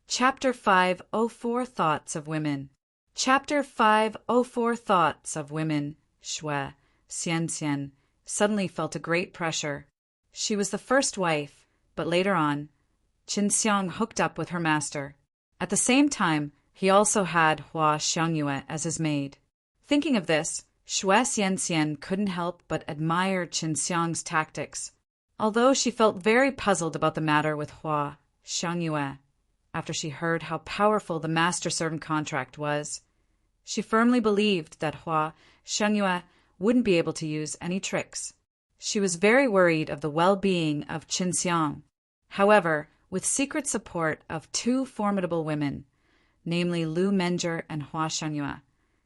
Chapter 504 Thoughts of Women. Chapter 504 Thoughts of Women. Shui, Xianxian, suddenly felt a great pressure. She was the first wife, but later on, Qin Xiang hooked up with her master. At the same time, he also had Hua Xiangyue as his maid. Thinking of this, Shui Xianxian couldn't help but admire Qin Xiang's tactics, although she felt very puzzled about the matter with Hua Xiangyue. After she heard how powerful the master-servant contract was, she firmly believed that Hua Xiangyue wouldn't be able to use any tricks. She was very worried of the well-being of Qin Xiang. However, with secret support of two formidable women, namely Lu Menjie and Hua Xiangyue,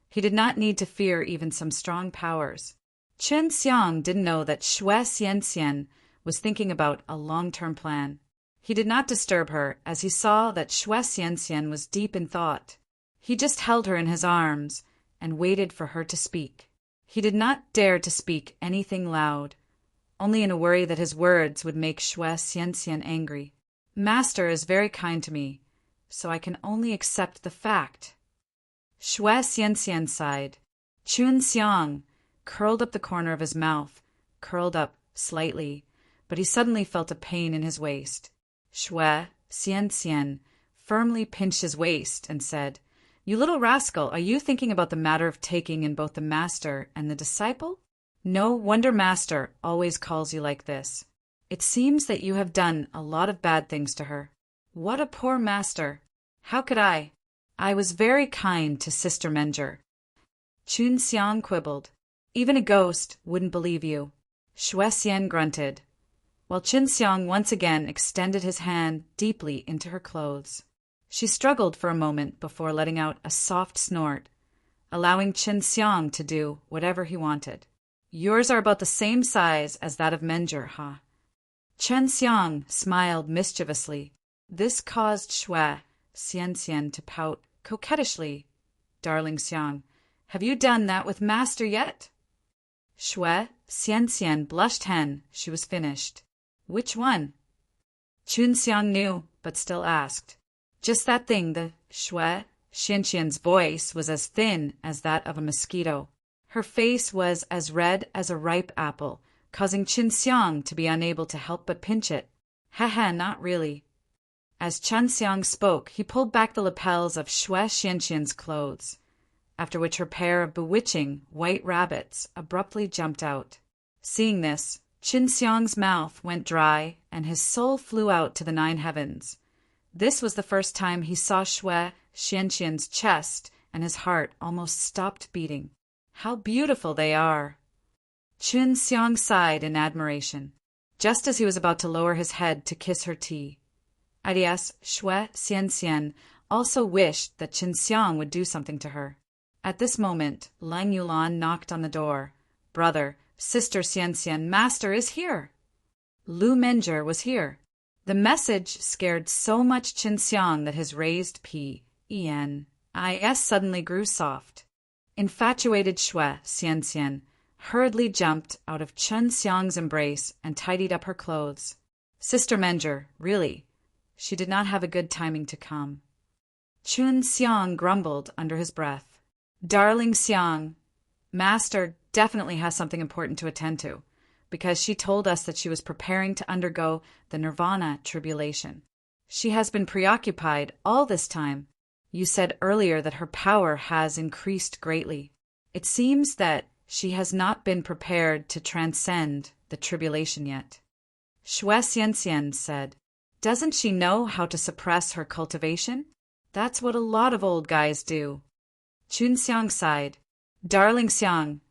he did not need to fear even some strong powers. Qin Xiang didn't know that Shui Xianxian was thinking about a long-term plan. He did not disturb her, as he saw that Shui Xianxian was deep in thought. He just held her in his arms and waited for her to speak. He did not dare to speak anything loud, only in a worry that his words would make Shui Xianxian angry. Master is very kind to me, so I can only accept the fact. Shui Xianxian sighed. Qin Xiang curled up the corner of his mouth, curled up slightly, but he suddenly felt a pain in his waist. Shui Xianxian firmly pinched his waist and said, "You little rascal, are you thinking about the matter of taking in both the master and the disciple? No wonder master always calls you like this. It seems that you have done a lot of bad things to her." "What a poor master! How could I? I was very kind to Sister Menjie." Qin Xiang quibbled. "Even a ghost wouldn't believe you." Shui Xian grunted, while Qin Xiang once again extended his hand deeply into her clothes. She struggled for a moment before letting out a soft snort, allowing Qin Xiang to do whatever he wanted. "Yours are about the same size as that of Menjie, huh?" Qin Xiang smiled mischievously. This caused Shui Xianxian to pout coquettishly. "Darling Xiang, have you done that with master yet?" Shui Xianxian blushed when she was finished. "Which one?" Qin Xiang knew, but still asked. "Just that thing." The Shui Xianxian's voice was as thin as that of a mosquito. Her face was as red as a ripe apple, causing Qin Xiang to be unable to help but pinch it. "Haha, not really." As Qin Xiang spoke, he pulled back the lapels of Shui Xianxian's clothes, after which her pair of bewitching white rabbits abruptly jumped out. Seeing this, Qin Xiang's mouth went dry and his soul flew out to the 9 heavens. This was the first time he saw Shui Xianxian's chest, and his heart almost stopped beating. "How beautiful they are!" Qin Xiang sighed in admiration, just as he was about to lower his head to kiss her tea. Ideas, Shui Xianxian also wished that Qin Xiang would do something to her. At this moment, Lang Yulan knocked on the door. "Brother, Sister Xianxian, master is here." Lu Menjie was here. The message scared so much Qin Xiang that his raised P.E.N.I.S. suddenly grew soft. Infatuated Shui Xianxian hurriedly jumped out of Qin Xiang's embrace and tidied up her clothes. Sister Menjie, really, she did not have a good timing to come. Qin Xiang grumbled under his breath. "Darling Xiang, master definitely has something important to attend to, because she told us that she was preparing to undergo the Nirvana tribulation. She has been preoccupied all this time. You said earlier that her power has increased greatly. It seems that she has not been prepared to transcend the tribulation yet." Shui Xianxian said, "Doesn't she know how to suppress her cultivation? That's what a lot of old guys do." Qin Xiang sighed. "Darling Xiang,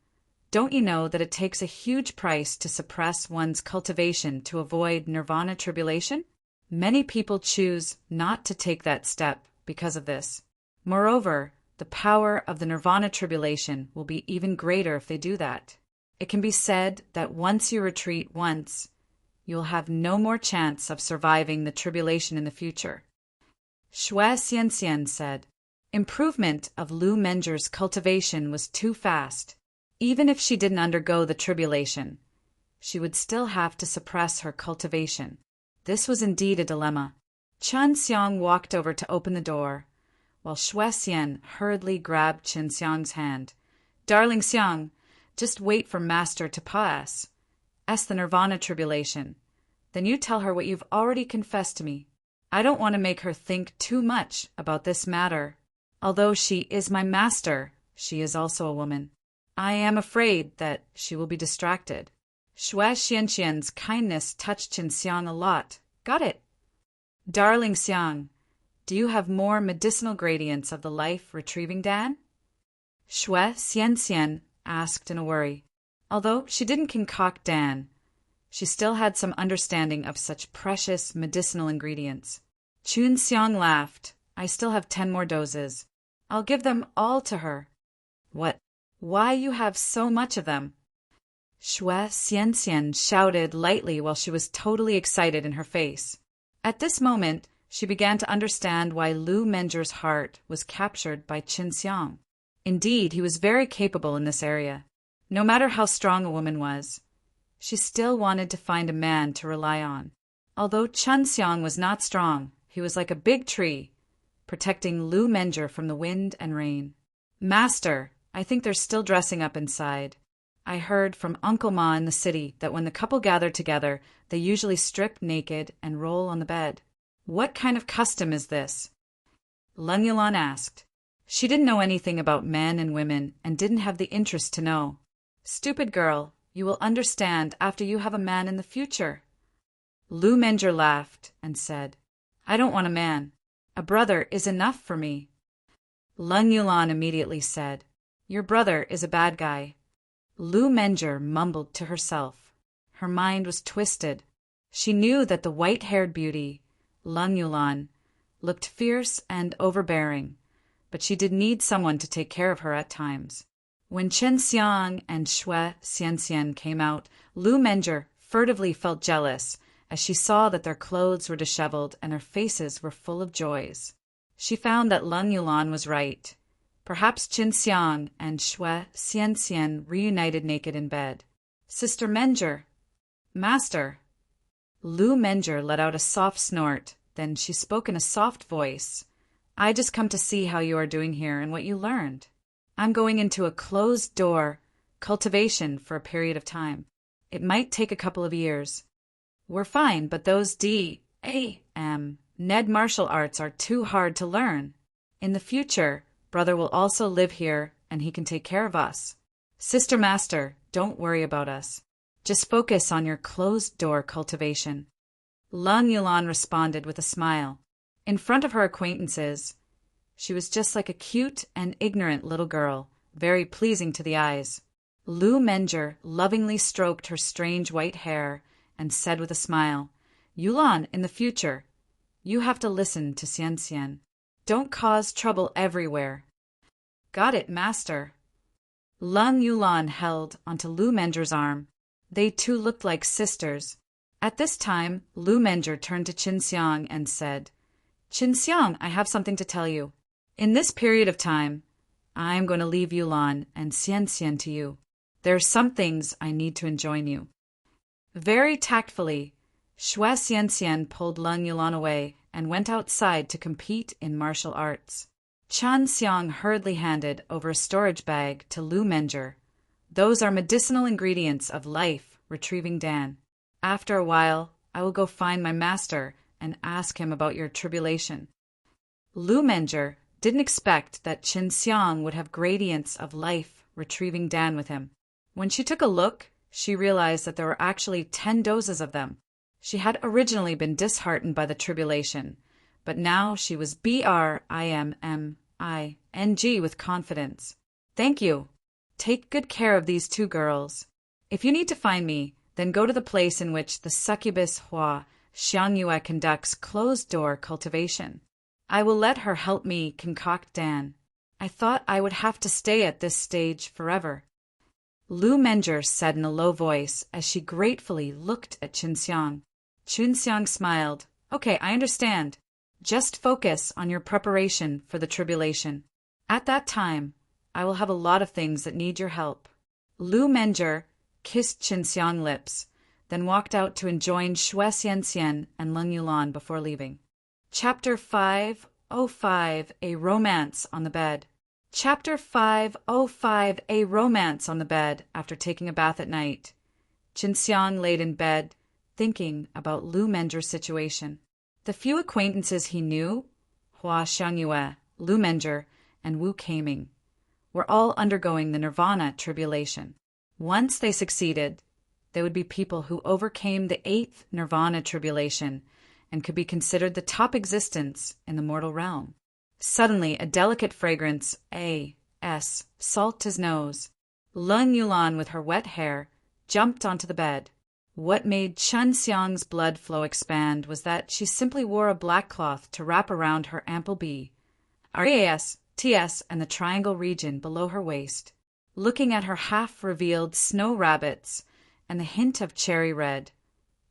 don't you know that it takes a huge price to suppress one's cultivation to avoid nirvana tribulation? Many people choose not to take that step because of this. Moreover, the power of the nirvana tribulation will be even greater if they do that. It can be said that once you retreat once, you will have no more chance of surviving the tribulation in the future." Shui Xianxian said, "Improvement of Lu Menjie's cultivation was too fast. Even if she didn't undergo the tribulation, she would still have to suppress her cultivation." This was indeed a dilemma. Chun Xiang walked over to open the door, while Xue Xian hurriedly grabbed Qin Xiang's hand. Darling Xiang, just wait for Master to pass the Nirvana tribulation. Then you tell her what you've already confessed to me. I don't want to make her think too much about this matter. Although she is my master, she is also a woman. I am afraid that she will be distracted. Xue Xianxian's kindness touched Qin Xiang a lot. Got it. Darling Xiang, do you have more medicinal gradients of the life-retrieving Dan? Xue Xianxian asked in a worry. Although she didn't concoct Dan, she still had some understanding of such precious medicinal ingredients. Qin Xiang laughed. I still have 10 more doses. I'll give them all to her. What? Why you have so much of them? Xue Xianxian shouted lightly while she was totally excited in her face. At this moment, she began to understand why Lu Menger's heart was captured by Qin Xiang. Indeed, he was very capable in this area. No matter how strong a woman was, she still wanted to find a man to rely on. Although Qin Xiang was not strong, he was like a big tree, protecting Lu Menger from the wind and rain. Master, I think they're still dressing up inside. I heard from Uncle Ma in the city that when the couple gather together, they usually strip naked and roll on the bed. What kind of custom is this? Leng Yulan asked. She didn't know anything about men and women and didn't have the interest to know. Stupid girl, you will understand after you have a man in the future. Lu Menger laughed and said, I don't want a man. A brother is enough for me. Leng Yulan immediately said, Your brother is a bad guy. Lu Menger mumbled to herself. Her mind was twisted. She knew that the white-haired beauty, Leng Yulan, looked fierce and overbearing, but she did need someone to take care of her at times. When Qin Xiang and Xue Xianxian came out, Lu Menger furtively felt jealous as she saw that their clothes were disheveled and their faces were full of joys. She found that Leng Yulan was right. Perhaps Qin Xiang and Xue Xianxian reunited naked in bed. Sister Menger. Master. Lu Menger let out a soft snort. Then she spoke in a soft voice. I just come to see how you are doing here and what you learned. I'm going into a closed-door cultivation for a period of time. It might take a couple of years. We're fine, but those Ned martial arts are too hard to learn. In the future, brother will also live here and he can take care of us. Sister Master, don't worry about us. Just focus on your closed-door cultivation. Leng Yulan responded with a smile. In front of her acquaintances, she was just like a cute and ignorant little girl, very pleasing to the eyes. Lu Menger lovingly stroked her strange white hair and said with a smile, Yulan, in the future, you have to listen to Xianxian. Don't cause trouble everywhere. Got it, Master. Leng Yulan held onto Lu Menger's arm. They two looked like sisters. At this time, Lu Menger turned to Qin Xiang and said, Qin Xiang, I have something to tell you. In this period of time, I am going to leave Yulan and Xianxian to you. There are some things I need to enjoin you. Very tactfully, Xue Xianxian pulled Leng Yulan away and went outside to compete in martial arts. Qin Xiang hurriedly handed over a storage bag to Lu Menger. Those are medicinal ingredients of life, retrieving Dan. After a while, I will go find my master and ask him about your tribulation. Lu Menger didn't expect that Qin Xiang would have gradients of life, retrieving Dan with him. When she took a look, she realized that there were actually 10 doses of them. She had originally been disheartened by the tribulation, but now she was BRIMMING with confidence. Thank you. Take good care of these 2 girls. If you need to find me, then go to the place in which the succubus Hua Xiangyue conducts closed-door cultivation. I will let her help me concoct Dan. I thought I would have to stay at this stage forever. Lu Menger said in a low voice as she gratefully looked at Qin Xiang. Qin Xiang smiled. Okay, I understand. Just focus on your preparation for the tribulation. At that time, I will have a lot of things that need your help. Lu Menger kissed Qin Xiang's lips, then walked out to enjoin Xue Xianxian and Leng Yulan before leaving. Chapter 505, A Romance on the Bed. Chapter 505, A Romance on the Bed. After taking a bath at night, Qinxiang laid in bed, thinking about Lu Menger's situation. The few acquaintances he knew, Hua Xiangyue, Lu Menger, and Wu Keiming, were all undergoing the Nirvana tribulation. Once they succeeded, they would be people who overcame the 8th Nirvana tribulation and could be considered the top existence in the mortal realm. Suddenly, a delicate fragrance, salted his nose. Leng Yulan, with her wet hair, jumped onto the bed. What made Chen Xiang's blood flow expand was that she simply wore a black cloth to wrap around her ample B, RAS, TS, and the triangle region below her waist. Looking at her half-revealed snow rabbits and the hint of cherry red,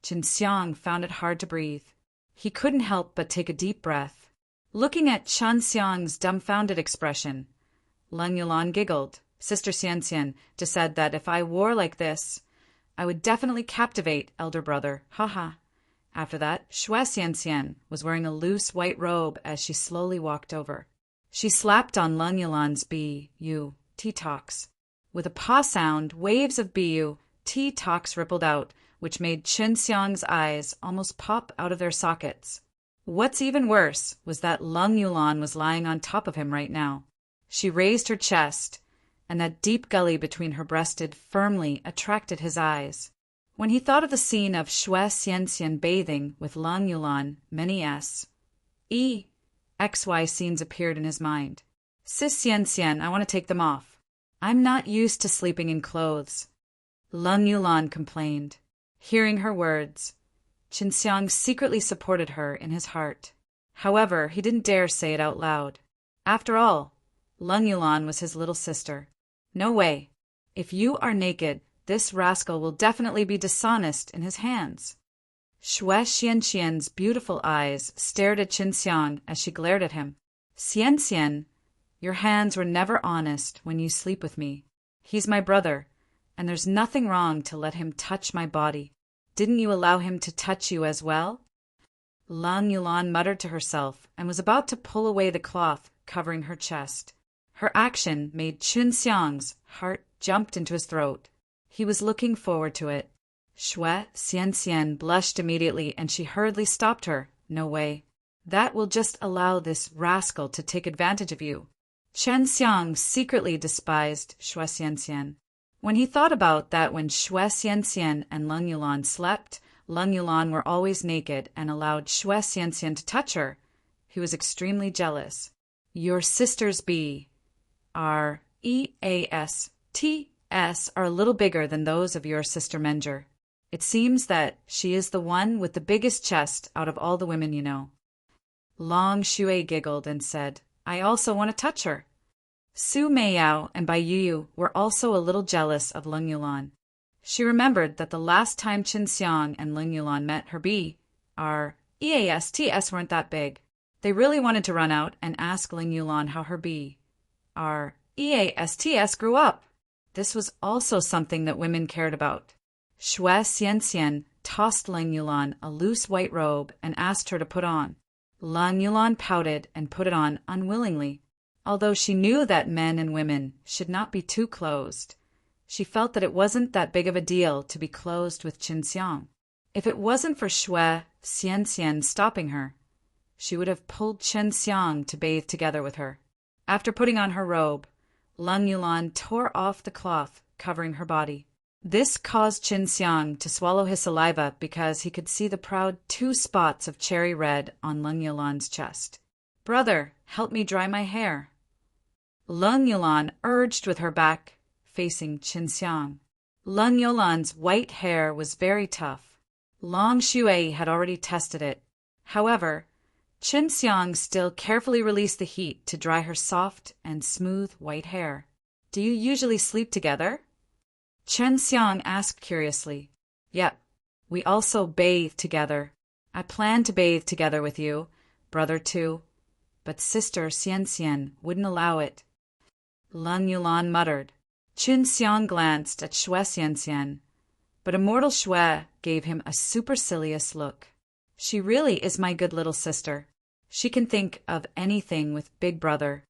Chen Xiang found it hard to breathe. He couldn't help but take a deep breath. Looking at Chen Xiang's dumbfounded expression, Leng Yulan giggled. Sister Xianxian just said that if I wore like this, I would definitely captivate elder brother. Haha. After that, Xue Xianxian was wearing a loose white robe as she slowly walked over. She slapped on Leng Yulan's B-U-T-tox. With a paw sound, waves of B-U-T-tox rippled out, which made Chen Xiang's eyes almost pop out of their sockets. What's even worse was that Leng Yulan was lying on top of him right now. She raised her chest, and that deep gully between her breasted firmly attracted his eyes. When he thought of the scene of Xue Xianxian bathing with Leng Yulan, many XY scenes appeared in his mind. Sis Xianxian, I want to take them off. I'm not used to sleeping in clothes, Leng Yulan complained. Hearing her words, Qinxiang secretly supported her in his heart. However, he didn't dare say it out loud. After all, Leng Yulan was his little sister. No way. If you are naked, this rascal will definitely be dishonest in his hands. Xue Xianxian's beautiful eyes stared at Qinxiang as she glared at him. Xianxian, your hands were never honest when you sleep with me. He's my brother, and there's nothing wrong to let him touch my body. Didn't you allow him to touch you as well? Leng Yulan muttered to herself and was about to pull away the cloth covering her chest. Her action made Qinxiang's heart jump into his throat. He was looking forward to it. Xue Xianxian blushed immediately, and she hurriedly stopped her. No way. That will just allow this rascal to take advantage of you. Chen Xiang secretly despised Xue Xianxian. When he thought about that, when Xue Xianxian and Leng Yulan slept, Leng Yulan were always naked and allowed Xue Xianxian to touch her, he was extremely jealous. Your sisters are a little bigger than those of your sister Menger. It seems that she is the one with the biggest chest out of all the women you know. Long Xue giggled and said, I also want to touch her. Su Meiyao and Bai Yu were also a little jealous of Leng Yulan. She remembered that the last time Qinxiang and Leng Yulan met, her EASTS weren't that big. They really wanted to run out and ask Leng Yulan how her EASTS grew up. This was also something that women cared about. Xue Xianxian tossed Leng Yulan a loose white robe and asked her to put on. Leng Yulan pouted and put it on unwillingly. Although she knew that men and women should not be too closed, she felt that it wasn't that big of a deal to be closed with Qinxiang. If it wasn't for Xue Xianxian stopping her, she would have pulled Qinxiang to bathe together with her. After putting on her robe, Leng Yulan tore off the cloth covering her body. This caused Qinxiang to swallow his saliva because he could see the proud 2 spots of cherry red on Leng Yulan's chest. Brother, help me dry my hair. Leng Yulan urged with her back facing Qinxiang. Leng Yulan's white hair was very tough. Long Xue had already tested it. However, Qinxiang still carefully released the heat to dry her soft and smooth white hair. Do you usually sleep together? Qinxiang asked curiously. Yep, we also bathe together. I plan to bathe together with you, brother too, but sister Xianxian wouldn't allow it. Leng Yulan muttered. Qinxiang glanced at Xue Xianxian, but immortal Xue gave him a supercilious look. She really is my good little sister. She can think of anything with Big Brother.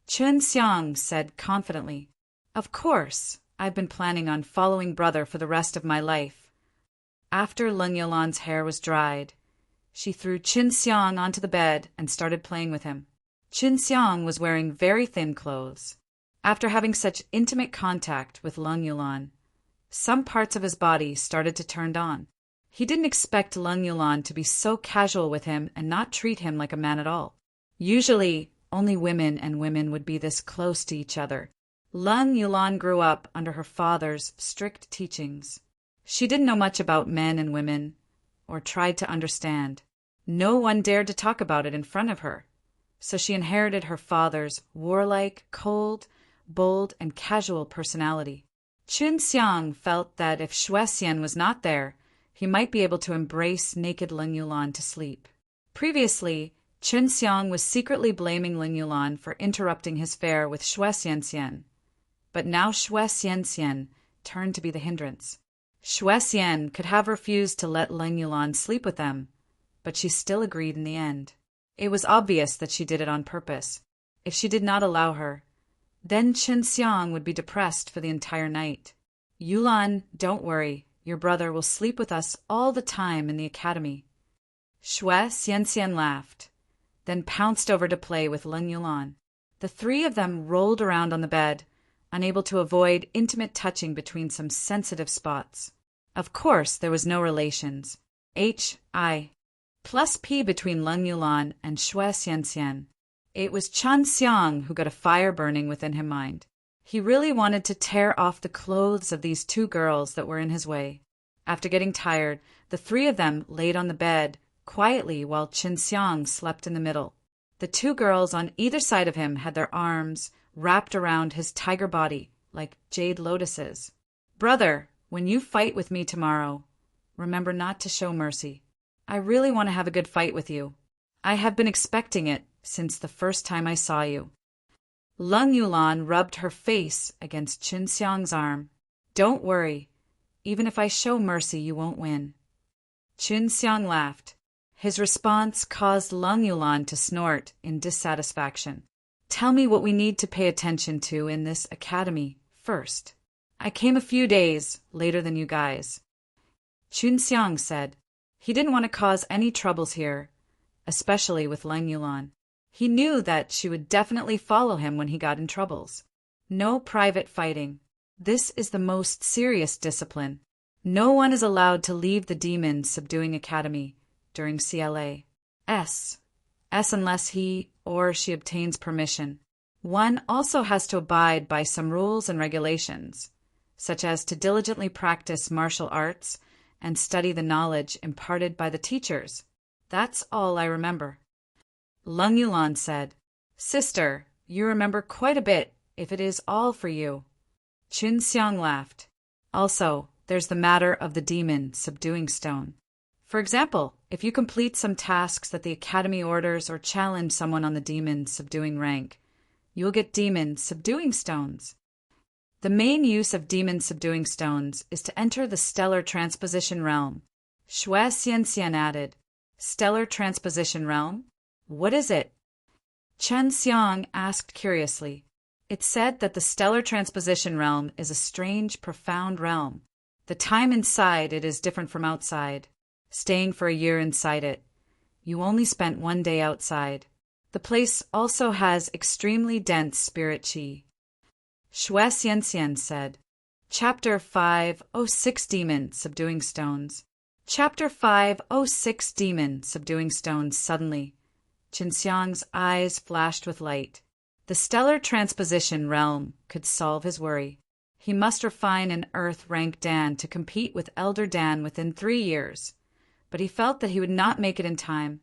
Chun Xiang said confidently, "Of course, I've been planning on following Brother for the rest of my life." After Leng Yulan's hair was dried, she threw Chun Xiang onto the bed and started playing with him. Chun Xiang was wearing very thin clothes. After having such intimate contact with Leng Yulan, some parts of his body started to turn on. He didn't expect Leng Yulan to be so casual with him and not treat him like a man at all. Usually, only women and women would be this close to each other. Leng Yulan grew up under her father's strict teachings. She didn't know much about men and women, or tried to understand. No one dared to talk about it in front of her, so she inherited her father's warlike, cold, bold, and casual personality. Chun Xiang felt that if Xue Xian was not there, he might be able to embrace naked Leng Yulan to sleep. Previously, Chun Xiang was secretly blaming Leng Yulan for interrupting his fare with Xue Xian, but now Xue Xian turned to be the hindrance. Xue Xian could have refused to let Leng Yulan sleep with them, but she still agreed in the end. It was obvious that she did it on purpose. If she did not allow her, then Chun Xiang would be depressed for the entire night. "Yulan, don't worry. Your brother will sleep with us all the time in the academy." Xue Xian laughed, then pounced over to play with Leng Yulan. The three of them rolled around on the bed, unable to avoid intimate touching between some sensitive spots. Of course, there was no relations. H.I. plus P between Leng Yulan and Xue Xian. It was Chun Xiang who got a fire burning within his mind. He really wanted to tear off the clothes of these two girls that were in his way. After getting tired, the three of them laid on the bed quietly while Chun Xiang slept in the middle. The two girls on either side of him had their arms wrapped around his tiger body like jade lotuses. "Brother, when you fight with me tomorrow, remember not to show mercy. I really want to have a good fight with you. I have been expecting it since the first time I saw you." Leng Yulan rubbed her face against Chun Xiang's arm. "Don't worry. Even if I show mercy, you won't win." Chun Xiang laughed. His response caused Leng Yulan to snort in dissatisfaction. "Tell me what we need to pay attention to in this academy first. I came a few days later than you guys." Chun Xiang said. He didn't want to cause any troubles here, especially with Leng Yulan. He knew that she would definitely follow him when he got in troubles. No private fighting. This is the most serious discipline. No one is allowed to leave the demon subduing academy during CLA. S unless he or she obtains permission. One also has to abide by some rules and regulations, such as to diligently practice martial arts and study the knowledge imparted by the teachers. That's all I remember. Leng Yulan said, "Sister, you remember quite a bit if it is all for you." Chun Xiang laughed. "Also, there's the matter of the demon subduing stone. For example, if you complete some tasks that the academy orders or challenge someone on the demon subduing rank, you'll get demon subduing stones. The main use of demon subduing stones is to enter the stellar transposition realm." Xue Xian added, "Stellar transposition realm? What is it?" Chun Xiang asked curiously. It's said that the stellar transposition realm is a strange, profound realm. The time inside it is different from outside. Staying for a year inside it, you only spent 1 day outside. The place also has extremely dense spirit qi. Xue Xian said, Chapter 506 Demon Subduing Stones. Chapter 506 Demon Subduing Stones. Suddenly, Chun Xiang's eyes flashed with light. The stellar transposition realm could solve his worry. He must refine an Earth-rank Dan to compete with Elder Dan within 3 years, but he felt that he would not make it in time,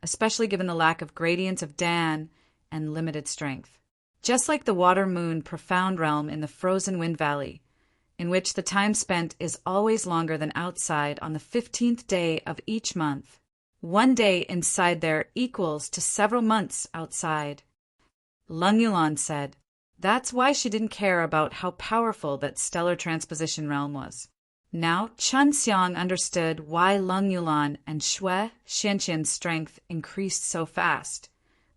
especially given the lack of gradients of Dan and limited strength. Just like the Water-Moon Profound Realm in the Frozen Wind Valley, in which the time spent is always longer than outside on the 15th day of each month. 1 day inside there equals to several months outside. Leng Yulan said, that's why she didn't care about how powerful that stellar transposition realm was. Now Chun Xiang understood why Leng Yulan and Xue Xianxian's strength increased so fast,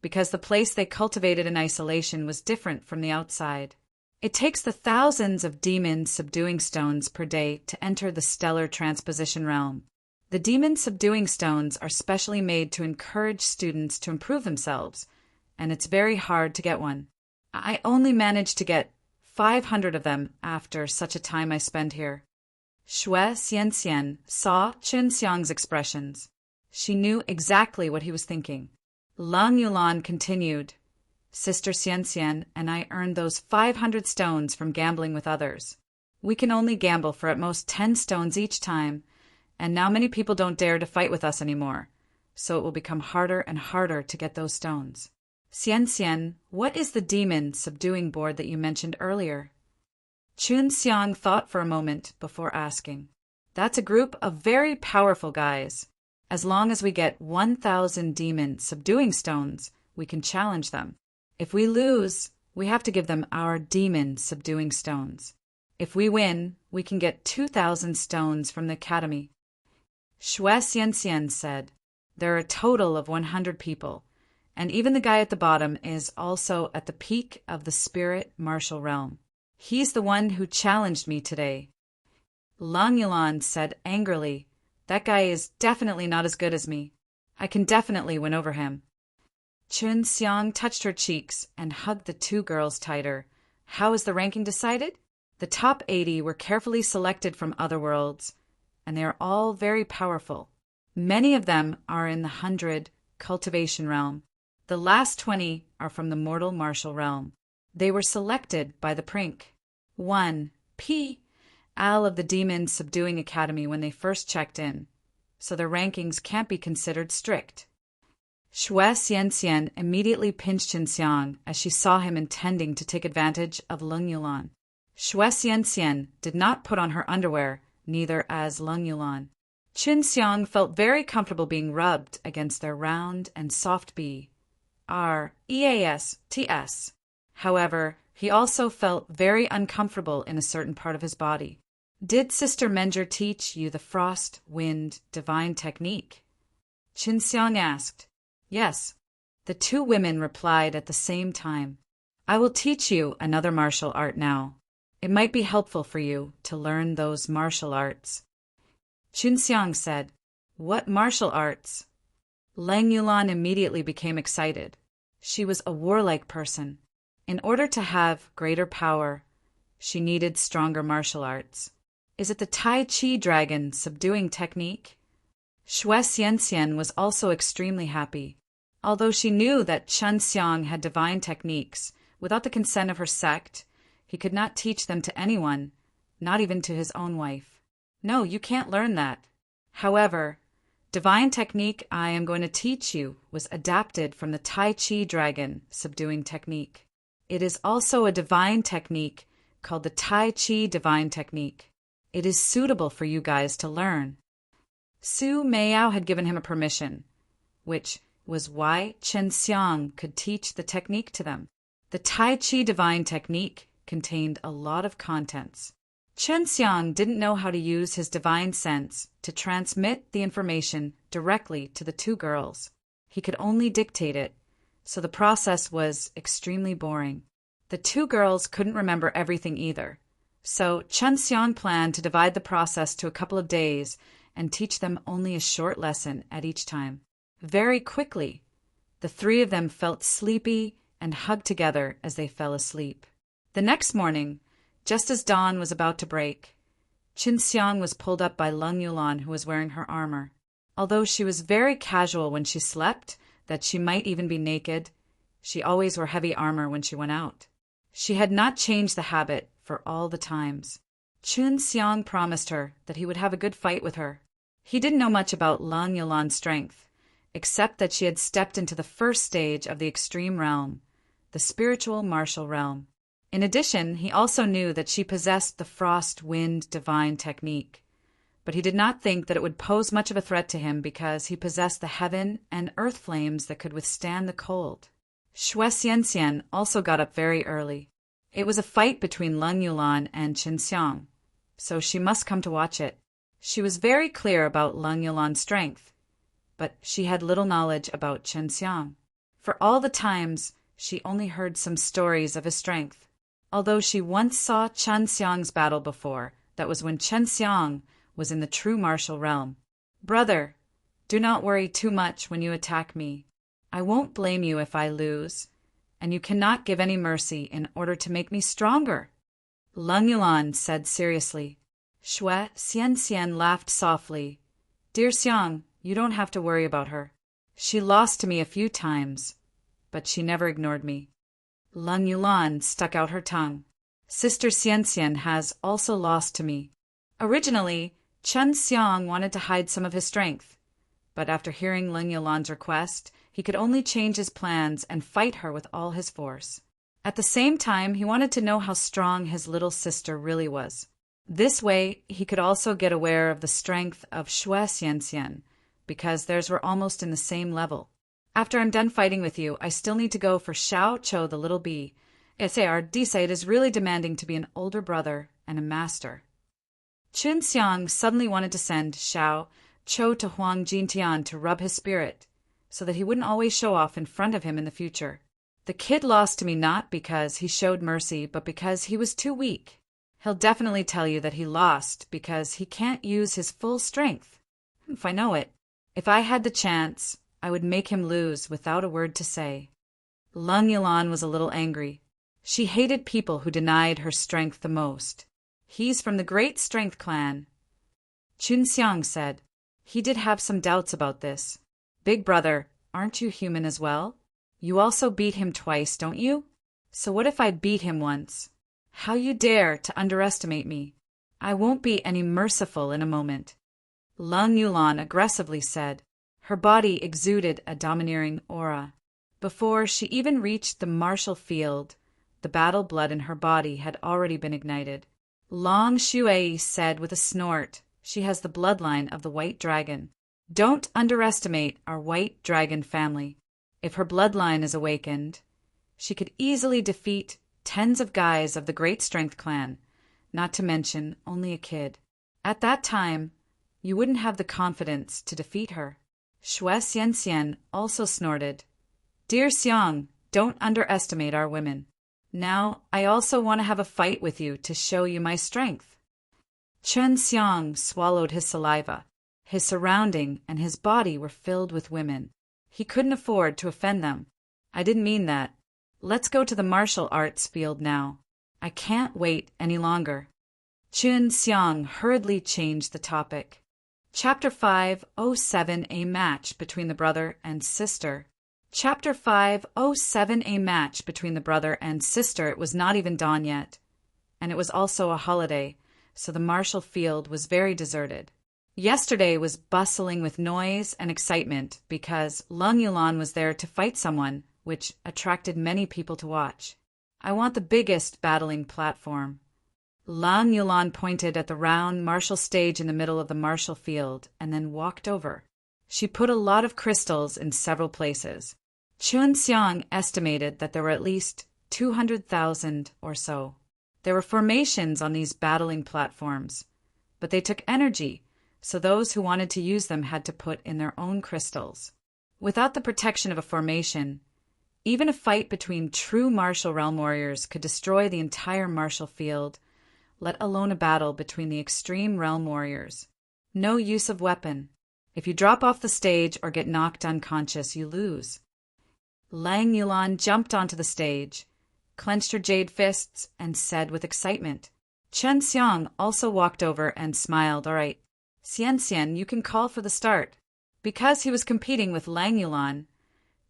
because the place they cultivated in isolation was different from the outside. It takes the thousands of demon subduing stones per day to enter the stellar transposition realm. The demon subduing stones are specially made to encourage students to improve themselves, and it's very hard to get one. I only managed to get 500 of them after such a time I spend here. Xue Xianxian saw Chun Xiang's expressions. She knew exactly what he was thinking. Leng Yulan continued, Sister Xianxian and I earned those 500 stones from gambling with others. We can only gamble for at most 10 stones each time, and now many people don't dare to fight with us anymore, so it will become harder and harder to get those stones. Xianxian, what is the demon subduing board that you mentioned earlier? Chun Xiang thought for a moment before asking. That's a group of very powerful guys. As long as we get 1,000 demon subduing stones, we can challenge them. If we lose, we have to give them our demon subduing stones. If we win, we can get 2,000 stones from the academy. Xue Xianxian said, there are a total of 100 people, and even the guy at the bottom is also at the peak of the spirit martial realm. He's the one who challenged me today. Leng Yulan said angrily, that guy is definitely not as good as me. I can definitely win over him. Chun Xiang touched her cheeks and hugged the two girls tighter. How is the ranking decided? The top 80 were carefully selected from other worlds, and they are all very powerful. Many of them are in the 100 cultivation realm. The last 20 are from the mortal martial realm. They were selected by the Prink. 1. P. Al of the Demon Subduing Academy when they first checked in, so their rankings can't be considered strict. Xue Xianxian immediately pinched Chun Xiang as she saw him intending to take advantage of Leng Yulan. Xue Xianxian did not put on her underwear, neither as Leng Yulan. Chun Xiang felt very comfortable being rubbed against their round and soft B-R-E-A-S-T-S. However, he also felt very uncomfortable in a certain part of his body. Did Sister Menger teach you the frost, wind, divine technique? Chun Xiang asked. Yes. The two women replied at the same time. I will teach you another martial art now. It might be helpful for you to learn those martial arts. Chun Xiang said, what martial arts? Leng Yulan immediately became excited. She was a warlike person. In order to have greater power, she needed stronger martial arts. Is it the Tai Chi dragon subduing technique? Xue Xianxian was also extremely happy. Although she knew that Chun Xiang had divine techniques, without the consent of her sect, he could not teach them to anyone, not even to his own wife. No, you can't learn that. However, divine technique I am going to teach you was adapted from the Tai Chi dragon subduing technique. It is also a divine technique called the Tai Chi divine technique. It is suitable for you guys to learn. Su Meiyao had given him a permission, which was why Chun Xiang could teach the technique to them. The Tai Chi divine technique contained a lot of contents. Chun Xiang didn't know how to use his divine sense to transmit the information directly to the two girls. He could only dictate it, so the process was extremely boring. The two girls couldn't remember everything either, so Chun Xiang planned to divide the process to a couple of days and teach them only a short lesson at each time. Very quickly, the three of them felt sleepy and hugged together as they fell asleep. The next morning, just as dawn was about to break, Chun Xiang was pulled up by Leng Yulan, who was wearing her armor. Although she was very casual when she slept, that she might even be naked, she always wore heavy armor when she went out. She had not changed the habit for all the times. Chun Xiang promised her that he would have a good fight with her. He didn't know much about Leng Yulan's strength, except that she had stepped into the first stage of the extreme realm, the spiritual martial realm. In addition, he also knew that she possessed the frost wind divine technique, but he did not think that it would pose much of a threat to him because he possessed the heaven and earth flames that could withstand the cold. Xue Xianxian also got up very early. It was a fight between Leng Yulan and Chun Xiang. so she must come to watch it. She was very clear about Leng Yulan's strength, but she had little knowledge about Chen Xiang. For all the times, she only heard some stories of his strength. Although she once saw Chen Xiang's battle before, that was when Chen Xiang was in the true martial realm. Brother, do not worry too much when you attack me. I won't blame you if I lose, and you cannot give any mercy in order to make me stronger. Leng Yulan said seriously. Shui Xianxian laughed softly. Dear Xiang, you don't have to worry about her. She lost to me a few times, but she never ignored me. Leng Yulan stuck out her tongue. Sister Xianxian has also lost to me. Originally, Chen Xiang wanted to hide some of his strength, but after hearing Leng Yulan's request, he could only change his plans and fight her with all his force. At the same time, he wanted to know how strong his little sister really was. This way, he could also get aware of the strength of Shui Xianxian, because theirs were almost in the same level. After I'm done fighting with you, I still need to go for Xiao Chou the little bee. Our Disate is really demanding to be an older brother and a master. Qin Xiang suddenly wanted to send Xiao Chou to Huang Jintian to rub his spirit, so that he wouldn't always show off in front of him in the future. The kid lost to me not because he showed mercy, but because he was too weak. He'll definitely tell you that he lost because he can't use his full strength. If I know it. If I had the chance, I would make him lose without a word to say. Leng Yulan was a little angry. She hated people who denied her strength the most. He's from the Great Strength Clan. Qin Xiang said. He did have some doubts about this. Big brother, aren't you human as well? You also beat him twice, don't you? So what if I beat him once? How you dare to underestimate me? I won't be any merciful in a moment. Leng Yulan aggressively said. Her body exuded a domineering aura. Before she even reached the martial field, the battle blood in her body had already been ignited. Long Shui said with a snort, she has the bloodline of the white dragon. Don't underestimate our white dragon family. If her bloodline is awakened, she could easily defeat tens of guys of the Great Strength Clan, not to mention only a kid. At that time, you wouldn't have the confidence to defeat her. Shui Xianxian also snorted. Dear Xiang, don't underestimate our women. Now, I also want to have a fight with you to show you my strength. Chen Xiang swallowed his saliva. His surrounding and his body were filled with women. He couldn't afford to offend them. I didn't mean that. Let's go to the martial arts field now. I can't wait any longer. Qin Xiang hurriedly changed the topic. Chapter 507, A Match Between the Brother and Sister. Chapter 507, A Match Between the Brother and Sister. It was not even dawn yet, and it was also a holiday, so the martial field was very deserted. Yesterday was bustling with noise and excitement because Leng Yulan was there to fight someone, which attracted many people to watch. I want the biggest battling platform. Leng Yulan pointed at the round martial stage in the middle of the martial field and then walked over. She put a lot of crystals in several places. Qin Xiang estimated that there were at least 200,000 or so. There were formations on these battling platforms, but they took energy, so those who wanted to use them had to put in their own crystals. Without the protection of a formation, even a fight between true martial realm warriors could destroy the entire martial field, let alone a battle between the extreme realm warriors. No use of weapon. If you drop off the stage or get knocked unconscious, you lose. Leng Yulan jumped onto the stage, clenched her jade fists, and said with excitement. Chen Xiang also walked over and smiled. All right, Xianxian, you can call for the start. Because he was competing with Leng Yulan,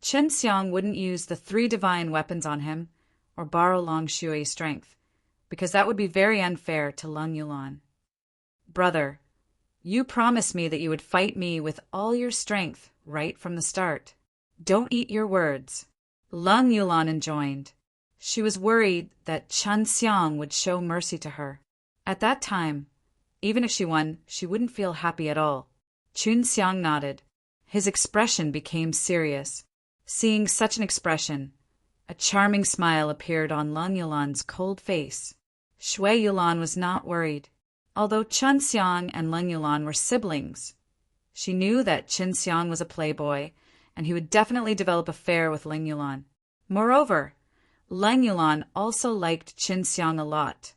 Chen Xiang wouldn't use the 3 divine weapons on him or borrow Long Shui's strength, because that would be very unfair to Leng Yulan. Brother, you promised me that you would fight me with all your strength right from the start. Don't eat your words. Leng Yulan enjoined. She was worried that Chen Xiang would show mercy to her. At that time, even if she won, she wouldn't feel happy at all. Qin Xiang nodded. His expression became serious. Seeing such an expression, a charming smile appeared on Leng Yulan's cold face. Shui Yulan was not worried. although Chun Xiang and Leng Yulan were siblings. She knew that Qin Xiang was a playboy, and he would definitely develop affair with Leng Yulan. Moreover, Leng Yulan also liked Qin Xiang a lot,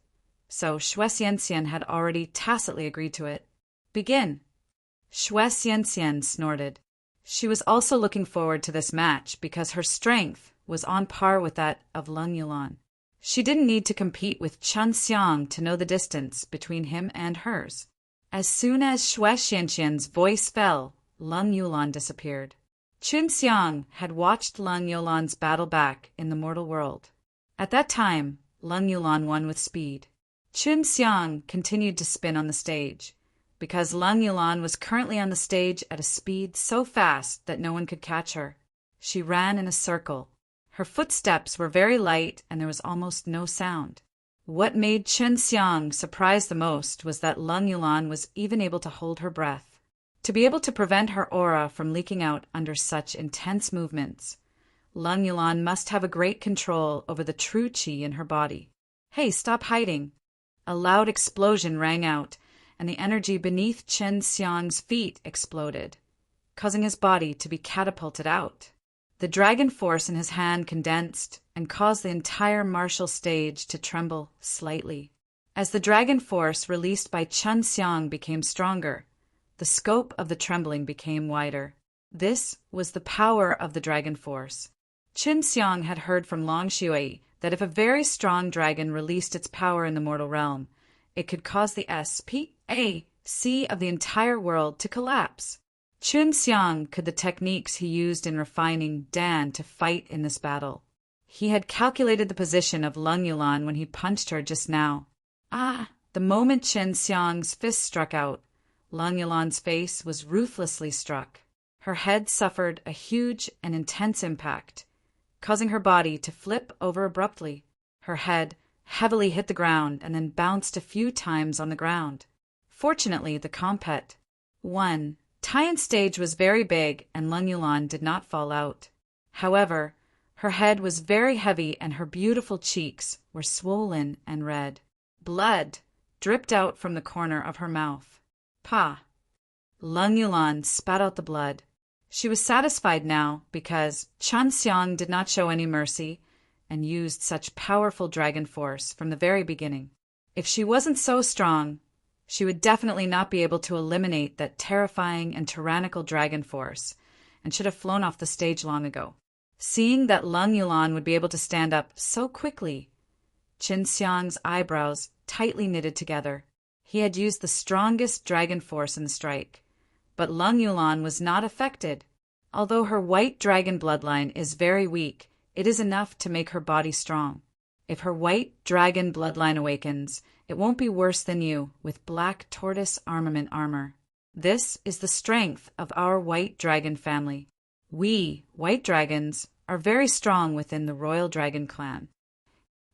so Xue Xianxian had already tacitly agreed to it. Begin. Xue Xianxian snorted. She was also looking forward to this match because her strength was on par with that of Leng Yulan. She didn't need to compete with Chun Xiang to know the distance between him and hers. As soon as Xue Xianxian's voice fell, Leng Yulan disappeared. Chun Xiang had watched Leng Yulan's battle back in the mortal world. At that time, Leng Yulan won with speed. Chun Xiang continued to spin on the stage, because Leng Yulan was currently on the stage at a speed so fast that no one could catch her. She ran in a circle. Her footsteps were very light and there was almost no sound. What made Chun Xiang surprised the most was that Leng Yulan was even able to hold her breath. To be able to prevent her aura from leaking out under such intense movements, Leng Yulan must have a great control over the true qi in her body. Hey, stop hiding! A loud explosion rang out, and the energy beneath Chun Xiang's feet exploded, causing his body to be catapulted out. The dragon force in his hand condensed and caused the entire martial stage to tremble slightly. As the dragon force released by Chun Xiang became stronger, the scope of the trembling became wider. This was the power of the dragon force. Chun Xiang had heard from Long Shui that if a very strong dragon released its power in the mortal realm, it could cause the SPAC of the entire world to collapse. Chun Xiang could the techniques he used in refining Dan to fight in this battle. He had calculated the position of Leng Yulan when he punched her just now. The moment Chun Xiang's fist struck out, Leng Yulan's face was ruthlessly struck. Her head suffered a huge and intense impact, causing her body to flip over abruptly. Her head heavily hit the ground and then bounced a few times on the ground. Fortunately, the compet won. Tian's stage was very big and Leng Yulan did not fall out. However, her head was very heavy and her beautiful cheeks were swollen and red. Blood dripped out from the corner of her mouth. Pa! Leng Yulan spat out the blood. She was satisfied now because Chun Xiang did not show any mercy and used such powerful dragon force from the very beginning. If she wasn't so strong, she would definitely not be able to eliminate that terrifying and tyrannical dragon force and should have flown off the stage long ago. Seeing that Leng Yulan would be able to stand up so quickly, Chun Xiang's eyebrows tightly knitted together. He had used the strongest dragon force in the strike, but Leng Yulan was not affected. Although her white dragon bloodline is very weak, it is enough to make her body strong. If her white dragon bloodline awakens, it won't be worse than you with black tortoise armament armor. This is the strength of our white dragon family. We, white dragons, are very strong within the royal dragon clan.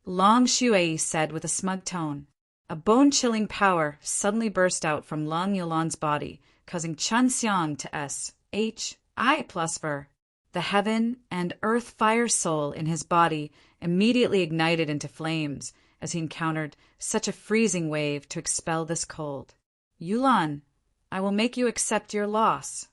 Long Shui said with a smug tone. A bone-chilling power suddenly burst out from Leng Yulan's body, causing Chun Xiang to SHI+ver. The heaven and earth fire soul in his body immediately ignited into flames as he encountered such a freezing wave to expel this cold. Yulan, I will make you accept your loss.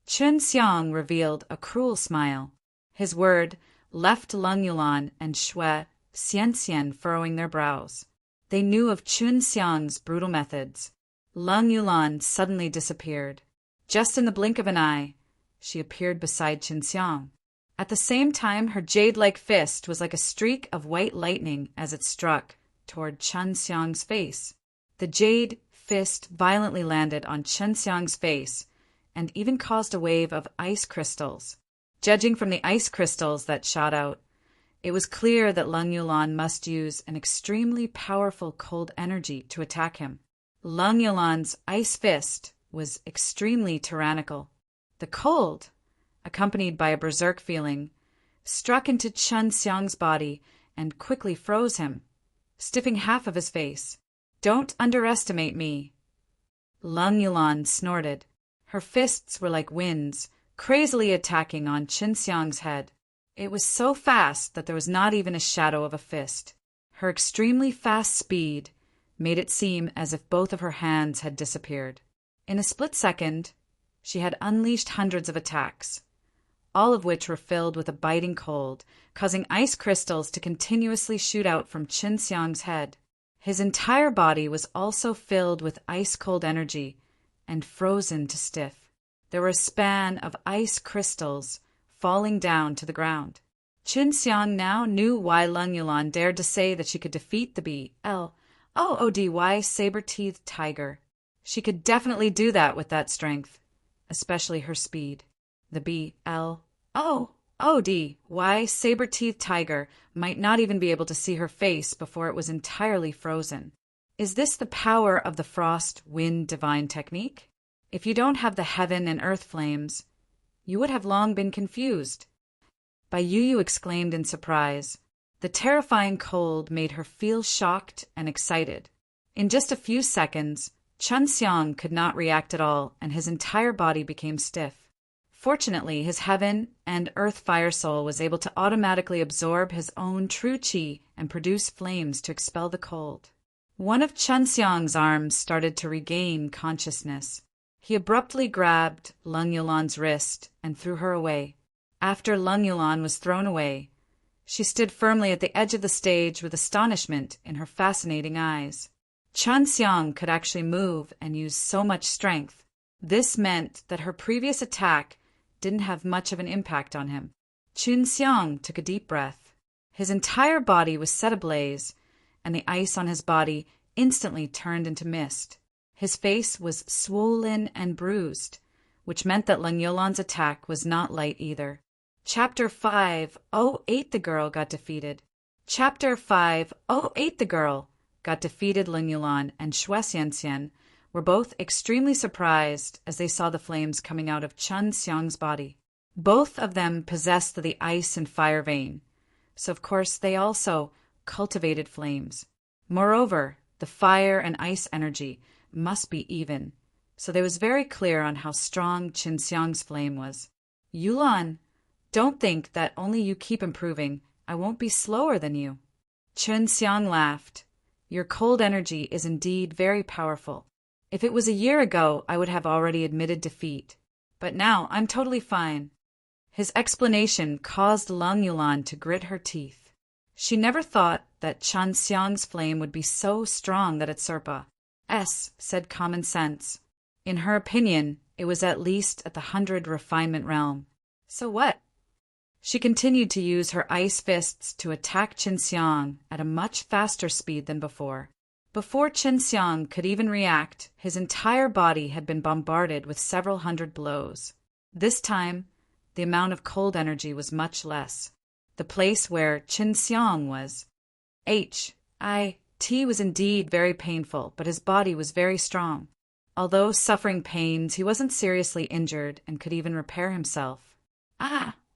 Chun Xiang revealed a cruel smile. His word left Leng Yulan and Xue Xianxian furrowing their brows. They knew of Chun Xiang's brutal methods. Leng Yulan suddenly disappeared. Just in the blink of an eye, she appeared beside Chun Xiang. At the same time, her jade-like fist was like a streak of white lightning as it struck toward Chun Xiang's face. The jade fist violently landed on Chun Xiang's face and even caused a wave of ice crystals. Judging from the ice crystals that shot out, it was clear that Leng Yulan must use an extremely powerful cold energy to attack him. Leng Yulan's ice fist was extremely tyrannical. The cold, accompanied by a berserk feeling, struck into Chun Xiang's body and quickly froze him, stiffing half of his face. Don't underestimate me. Leng Yulan snorted. Her fists were like winds, crazily attacking on Chun Xiang's head. It was so fast that there was not even a shadow of a fist. Her extremely fast speed made it seem as if both of her hands had disappeared. In a split second, she had unleashed hundreds of attacks, all of which were filled with a biting cold, causing ice crystals to continuously shoot out from Qin Xiang's head. His entire body was also filled with ice-cold energy and frozen to stiff. There were a span of ice crystals falling down to the ground. Qin Xiang now knew why Leng Yulan dared to say that she could defeat the BLOODY saber-teethed tiger. She could definitely do that with that strength, especially her speed. The BLOODY saber-teethed tiger might not even be able to see her face before it was entirely frozen. Is this the power of the frost wind divine technique? If you don't have the heaven and earth flames, you would have long been confused. Bai Yu exclaimed in surprise. The terrifying cold made her feel shocked and excited. In just a few seconds, Qin Xiang could not react at all, and his entire body became stiff. Fortunately, his heaven and earth fire soul was able to automatically absorb his own true qi and produce flames to expel the cold. One of Qin Xiang's arms started to regain consciousness. He abruptly grabbed Leng Yulan's wrist and threw her away. After Leng Yulan was thrown away, she stood firmly at the edge of the stage with astonishment in her fascinating eyes. Qin Xiang could actually move and use so much strength. This meant that her previous attack didn't have much of an impact on him. Qin Xiang took a deep breath. His entire body was set ablaze, and the ice on his body instantly turned into mist. His face was swollen and bruised, which meant that Leng Yulan's attack was not light either. Chapter 508 The Girl Got Defeated. Chapter 508 The Girl Got Defeated. Leng Yulan and Xue Xianxian were both extremely surprised as they saw the flames coming out of Qin Xiang's body. Both of them possessed the ice and fire vein, so of course they also cultivated flames. Moreover, the fire and ice energy must be even, so they was very clear on how strong Qin Xiang's flame was. Yulan, don't think that only you keep improving, I won't be slower than you. Qin Xiang laughed. Your cold energy is indeed very powerful. If it was a year ago, I would have already admitted defeat. But now I'm totally fine. His explanation caused Leng Yulan to grit her teeth. She never thought that Qin Xiang's flame would be so strong that it said common sense. In her opinion, it was at least at the 100 refinement realm. So what? She continued to use her ice fists to attack Qin Xiang at a much faster speed than before. Before Qin Xiang could even react, his entire body had been bombarded with several hundred blows. This time, the amount of cold energy was much less. The place where Qin Xiang was. It was indeed very painful, but his body was very strong. Although suffering pains, he wasn't seriously injured and could even repair himself.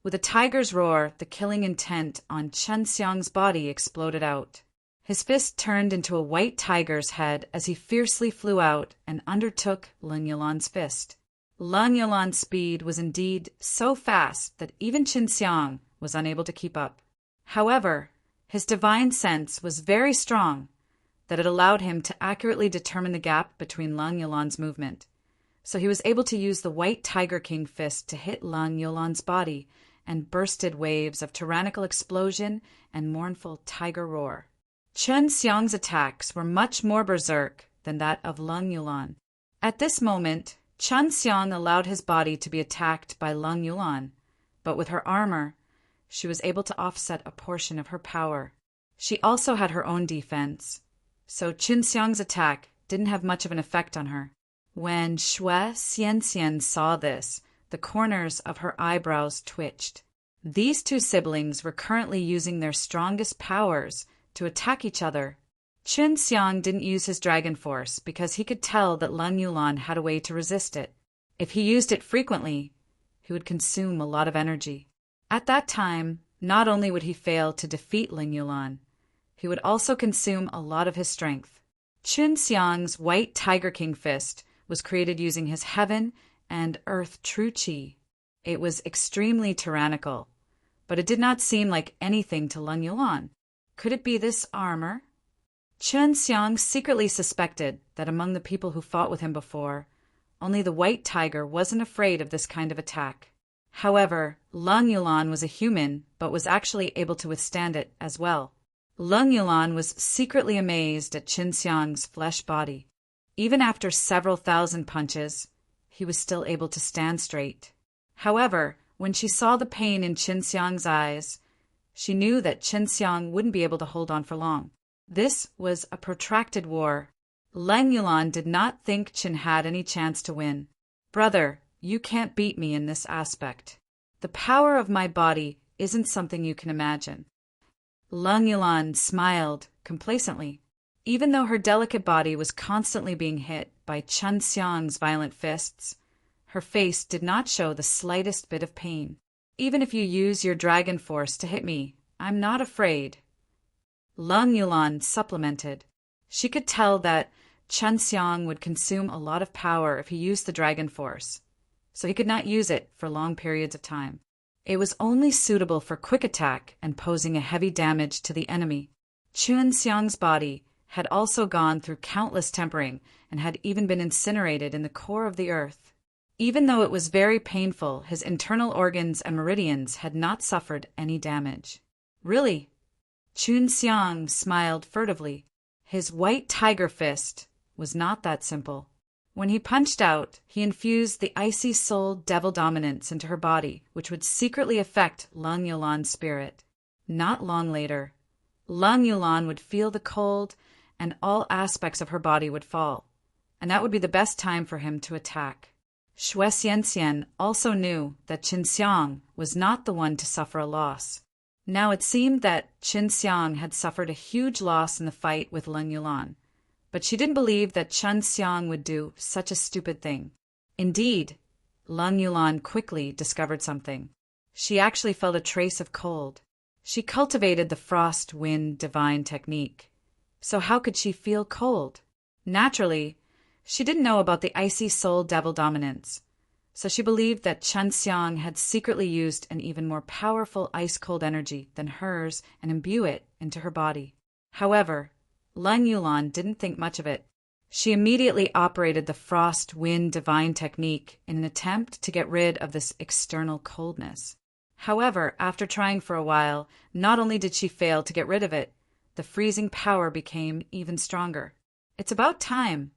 With a tiger's roar, the killing intent on Qin Xiang's body exploded out. His fist turned into a white tiger's head as he fiercely flew out and undertook Leng Yulan's fist. Leng Yulan's speed was indeed so fast that even Qin Xiang was unable to keep up. However, his divine sense was very strong that it allowed him to accurately determine the gap between Leng Yulan's movement. So he was able to use the White Tiger King fist to hit Leng Yulan's body and bursted waves of tyrannical explosion and mournful tiger roar. Qin Xiang's attacks were much more berserk than that of Leng Yulan. At this moment, Qin Xiang allowed his body to be attacked by Leng Yulan, but with her armor, she was able to offset a portion of her power. She also had her own defense, so Qin Xiang's attack didn't have much of an effect on her. When Xue Xianxian saw this, the corners of her eyebrows twitched. These two siblings were currently using their strongest powers to attack each other. Qin Xiang didn't use his dragon force because he could tell that Leng Yulan had a way to resist it. If he used it frequently, he would consume a lot of energy. At that time, not only would he fail to defeat Leng Yulan, he would also consume a lot of his strength. Qin Xiang's White Tiger King fist was created using his heaven and earth true qi. It was extremely tyrannical, but it did not seem like anything to Leng Yulan. Could it be this armor? Chen Xiang secretly suspected that among the people who fought with him before, only the white tiger wasn't afraid of this kind of attack. However, Leng Yulan was a human, but was actually able to withstand it as well. Leng Yulan was secretly amazed at Chen Xiang's flesh body. Even after several thousand punches, he was still able to stand straight. However, when she saw the pain in Chen Xiang's eyes, she knew that Chen Xiang wouldn't be able to hold on for long. This was a protracted war. Leng Yulan did not think Chen had any chance to win. "Brother, you can't beat me in this aspect. The power of my body isn't something you can imagine." Leng Yulan smiled complacently. Even though her delicate body was constantly being hit by Chen Xiang's violent fists, her face did not show the slightest bit of pain. "Even if you use your dragon force to hit me, I'm not afraid," Leng Yulan supplemented. She could tell that Chen Xiang would consume a lot of power if he used the dragon force, so he could not use it for long periods of time. It was only suitable for quick attack and posing a heavy damage to the enemy. Chen Xiang's body had also gone through countless tempering and had even been incinerated in the core of the earth. Even though it was very painful, his internal organs and meridians had not suffered any damage. "Really?" Chen Xiang smiled furtively. His white tiger fist was not that simple. When he punched out, he infused the icy soul devil dominance into her body, which would secretly affect Leng Yulan's spirit. Not long later, Leng Yulan would feel the cold and all aspects of her body would fall, and that would be the best time for him to attack. Xue Xianxian also knew that Chen Xiang was not the one to suffer a loss. Now it seemed that Chen Xiang had suffered a huge loss in the fight with Leng Yulan, but she didn't believe that Chen Xiang would do such a stupid thing. Indeed, Leng Yulan quickly discovered something. She actually felt a trace of cold. She cultivated the frost wind divine technique. So how could she feel cold? Naturally, she didn't know about the icy soul devil dominance, so she believed that Chen Xiang had secretly used an even more powerful ice-cold energy than hers and imbue it into her body. However, Leng Yulan didn't think much of it. She immediately operated the frost wind divine technique in an attempt to get rid of this external coldness. However, after trying for a while, not only did she fail to get rid of it, the freezing power became even stronger. "It's about time."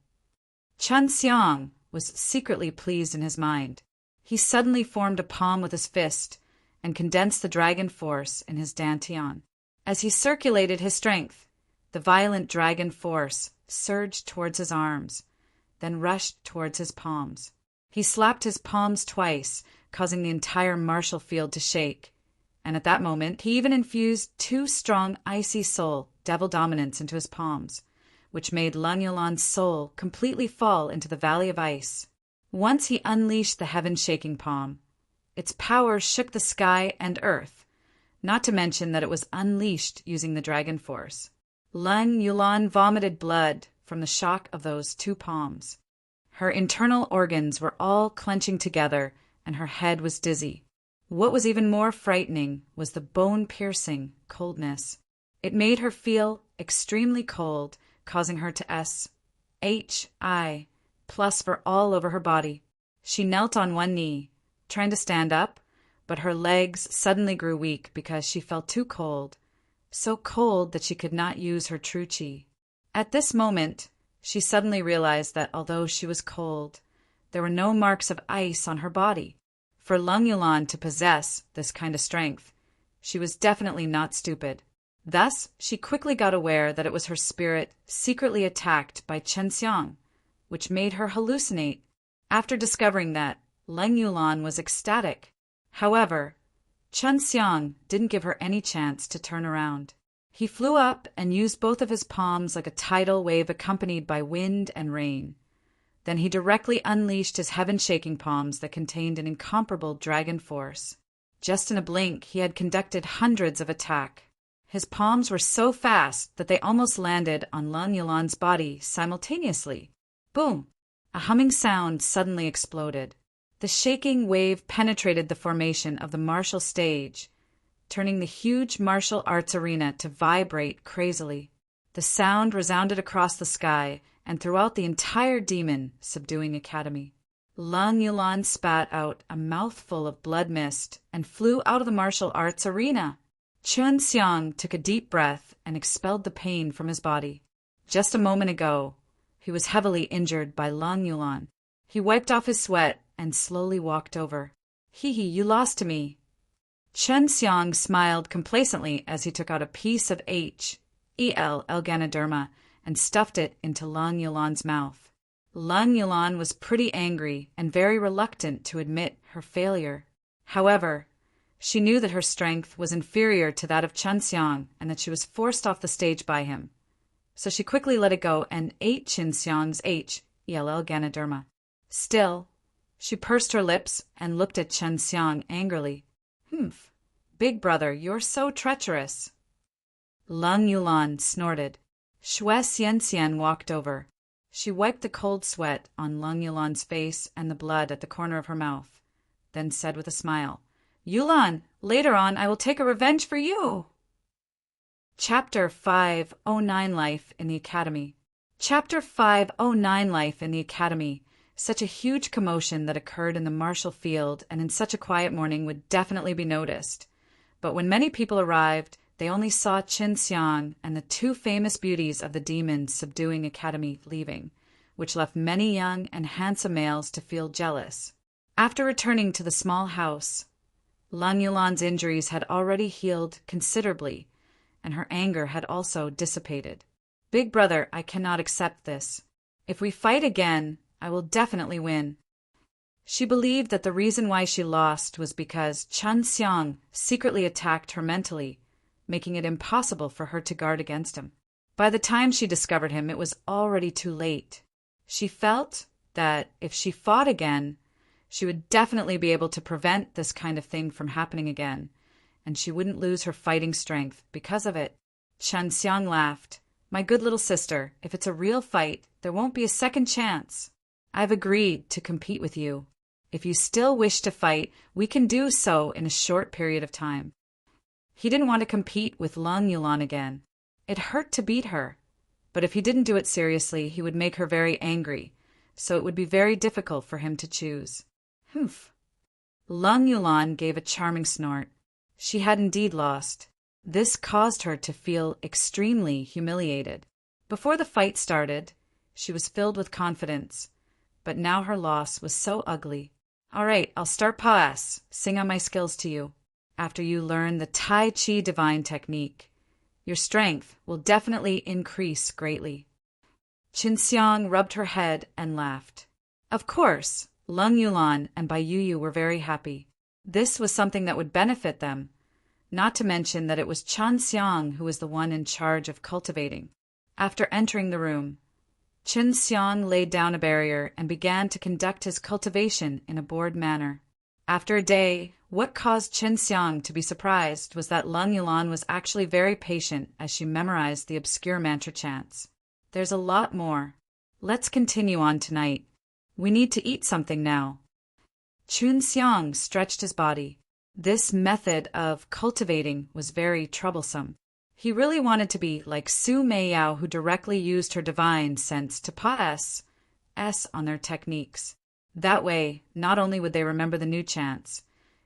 Chen Xiang was secretly pleased in his mind. He suddenly formed a palm with his fist and condensed the dragon force in his dantian. As he circulated his strength, the violent dragon force surged towards his arms, then rushed towards his palms. He slapped his palms twice, causing the entire martial field to shake, and at that moment he even infused 2 strong icy soul devil dominance into his palms, which made Leng Yulan's soul completely fall into the valley of ice. Once he unleashed the heaven-shaking palm, its power shook the sky and earth, not to mention that it was unleashed using the dragon force. Leng Yulan vomited blood from the shock of those 2 palms. Her internal organs were all clenching together, and her head was dizzy. What was even more frightening was the bone-piercing coldness. It made her feel extremely cold, causing her to SHI plus for all over her body. She knelt on one knee, trying to stand up, but her legs suddenly grew weak because she felt too cold, so cold that she could not use her true qi. At this moment, she suddenly realized that although she was cold, there were no marks of ice on her body. For Leng Yulan to possess this kind of strength, she was definitely not stupid. Thus, she quickly got aware that it was her spirit secretly attacked by Chen Xiang, which made her hallucinate. After discovering that, Leng Yulan was ecstatic. However, Chen Xiang didn't give her any chance to turn around. He flew up and used both of his palms like a tidal wave accompanied by wind and rain. Then he directly unleashed his heaven-shaking palms that contained an incomparable dragon force. Just in a blink, he had conducted hundreds of attacks. His palms were so fast that they almost landed on Leng Yulan's body simultaneously. Boom! A humming sound suddenly exploded. The shaking wave penetrated the formation of the martial stage, turning the huge martial arts arena to vibrate crazily. The sound resounded across the sky and throughout the entire demon subduing academy. Lang Yulan spat out a mouthful of blood mist and flew out of the martial arts arena. Chun Xiang took a deep breath and expelled the pain from his body. Just a moment ago, he was heavily injured by Lang Yulan. He wiped off his sweat and slowly walked over. Hee, you lost to me. Chun Xiang smiled complacently as he took out a piece of H.E.L. Ganoderma and stuffed it into Lang Yulan's mouth. Lang Yulan was pretty angry and very reluctant to admit her failure. However, she knew that her strength was inferior to that of Chun Xiang and that she was forced off the stage by him. So she quickly let it go and ate Chun Xiang's H.E.L. Ganoderma. Still, she pursed her lips and looked at Chun Xiang angrily. Humph, big brother, you're so treacherous. Lang Yulan snorted. Xue Xianxian walked over. She wiped the cold sweat on Lang Yulan's face and the blood at the corner of her mouth, then said with a smile, Yulan, later on I will take a revenge for you. Chapter 509 Life in the Academy. Chapter 509 Life in the Academy. Such a huge commotion that occurred in the martial field and in such a quiet morning would definitely be noticed. But when many people arrived, they only saw Chun Xiang and the two famous beauties of the demons subduing academy leaving, which left many young and handsome males to feel jealous. After returning to the small house, Lang Yulan's injuries had already healed considerably, and her anger had also dissipated. Big brother, I cannot accept this. If we fight again, I will definitely win. She believed that the reason why she lost was because Chun Xiang secretly attacked her mentally, making it impossible for her to guard against him. By the time she discovered him, it was already too late. She felt that if she fought again, she would definitely be able to prevent this kind of thing from happening again, and she wouldn't lose her fighting strength because of it. Chun Xiang laughed. My good little sister, if it's a real fight, there won't be a second chance. I've agreed to compete with you. If you still wish to fight, we can do so in a short period of time. He didn't want to compete with Lang Yulan again. It hurt to beat her, but if he didn't do it seriously, he would make her very angry, so it would be very difficult for him to choose. Humph. Lang Yulan gave a charming snort. She had indeed lost. This caused her to feel extremely humiliated. Before the fight started, she was filled with confidence, but now her loss was so ugly. All right, I'll start Paas, sing on my skills to you. After you learn the Tai Chi divine technique, your strength will definitely increase greatly. Chun Xiang rubbed her head and laughed. Of course, Lang Yulan and Bai Yuyu were very happy. This was something that would benefit them, not to mention that it was Chun Xiang who was the one in charge of cultivating. After entering the room, Chun Xiang laid down a barrier and began to conduct his cultivation in a bored manner. After a day, what caused Chun Xiang to be surprised was that Lang Yulan was actually very patient as she memorized the obscure mantra chants. There's a lot more. Let's continue on tonight. We need to eat something now. Chun Xiang stretched his body. This method of cultivating was very troublesome. He really wanted to be like Su Meiyao, who directly used her divine sense to pass S on their techniques. That way, not only would they remember the new chants,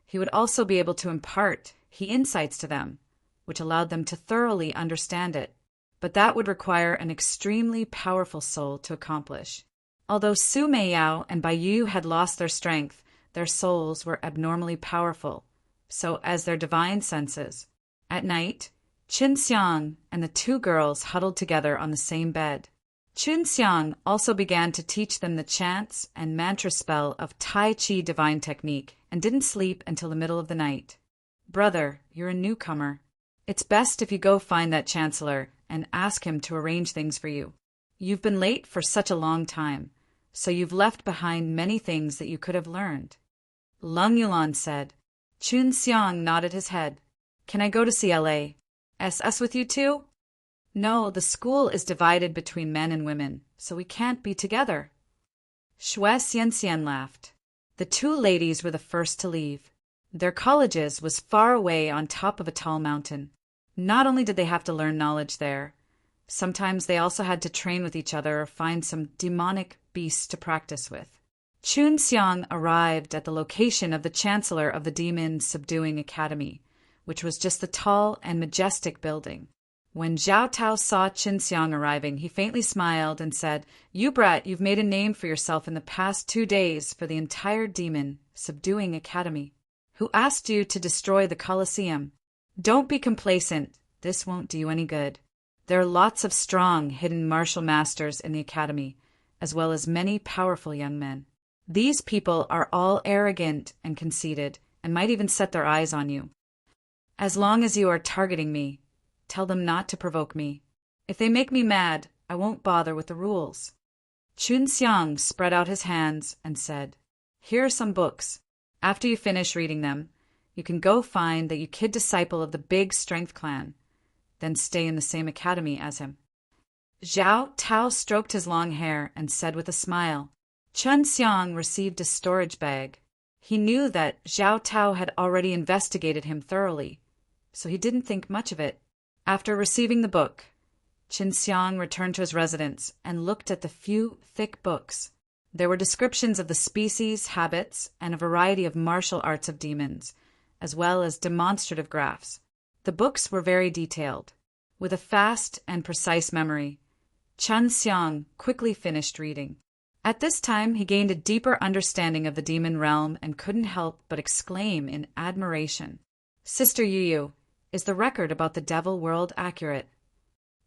he would also be able to impart He insights to them, which allowed them to thoroughly understand it. But that would require an extremely powerful soul to accomplish. Although Su Meiyao and Bai Yu had lost their strength, their souls were abnormally powerful, so as their divine senses. At night, Chun Xiang and the two girls huddled together on the same bed. Chun Xiang also began to teach them the chants and mantra spell of Tai Chi divine technique and didn't sleep until the middle of the night. Brother, you're a newcomer. It's best if you go find that chancellor and ask him to arrange things for you. You've been late for such a long time, so you've left behind many things that you could have learned. Lang Yulan said. Chun Xiang nodded his head. Can I go to CLA? SS with you too? No, the school is divided between men and women, so we can't be together. Xue Xianxian laughed. The two ladies were the first to leave. Their colleges was far away on top of a tall mountain. Not only did they have to learn knowledge there, Sometimes they also had to train with each other or find some demonic beasts to practice with. Chun Xiang arrived at the location of the Chancellor of the Demon Subduing Academy, which was just the tall and majestic building. When Zhao Tao saw Chun Xiang arriving, he faintly smiled and said, "You brat, you've made a name for yourself in the past 2 days for the entire Demon Subduing Academy. Who asked you to destroy the Colosseum? Don't be complacent. This won't do you any good. There are lots of strong, hidden martial masters in the academy, as well as many powerful young men. These people are all arrogant and conceited, and might even set their eyes on you. As long as you are targeting me, tell them not to provoke me. If they make me mad, I won't bother with the rules." Chun Xiang spread out his hands and said, "Here are some books. After you finish reading them, you can go find that kid disciple of the Big Strength Clan, then stay in the same academy as him." Zhao Tao stroked his long hair and said with a smile, Chun Xiang received a storage bag. He knew that Zhao Tao had already investigated him thoroughly, so he didn't think much of it. After receiving the book, Chun Xiang returned to his residence and looked at the few thick books. There were descriptions of the species, habits, and a variety of martial arts of demons, as well as demonstrative graphs. The books were very detailed. With a fast and precise memory, Chun Xiang quickly finished reading. At this time, he gained a deeper understanding of the demon realm and couldn't help but exclaim in admiration, "Sister Yu, is the record about the devil world accurate?"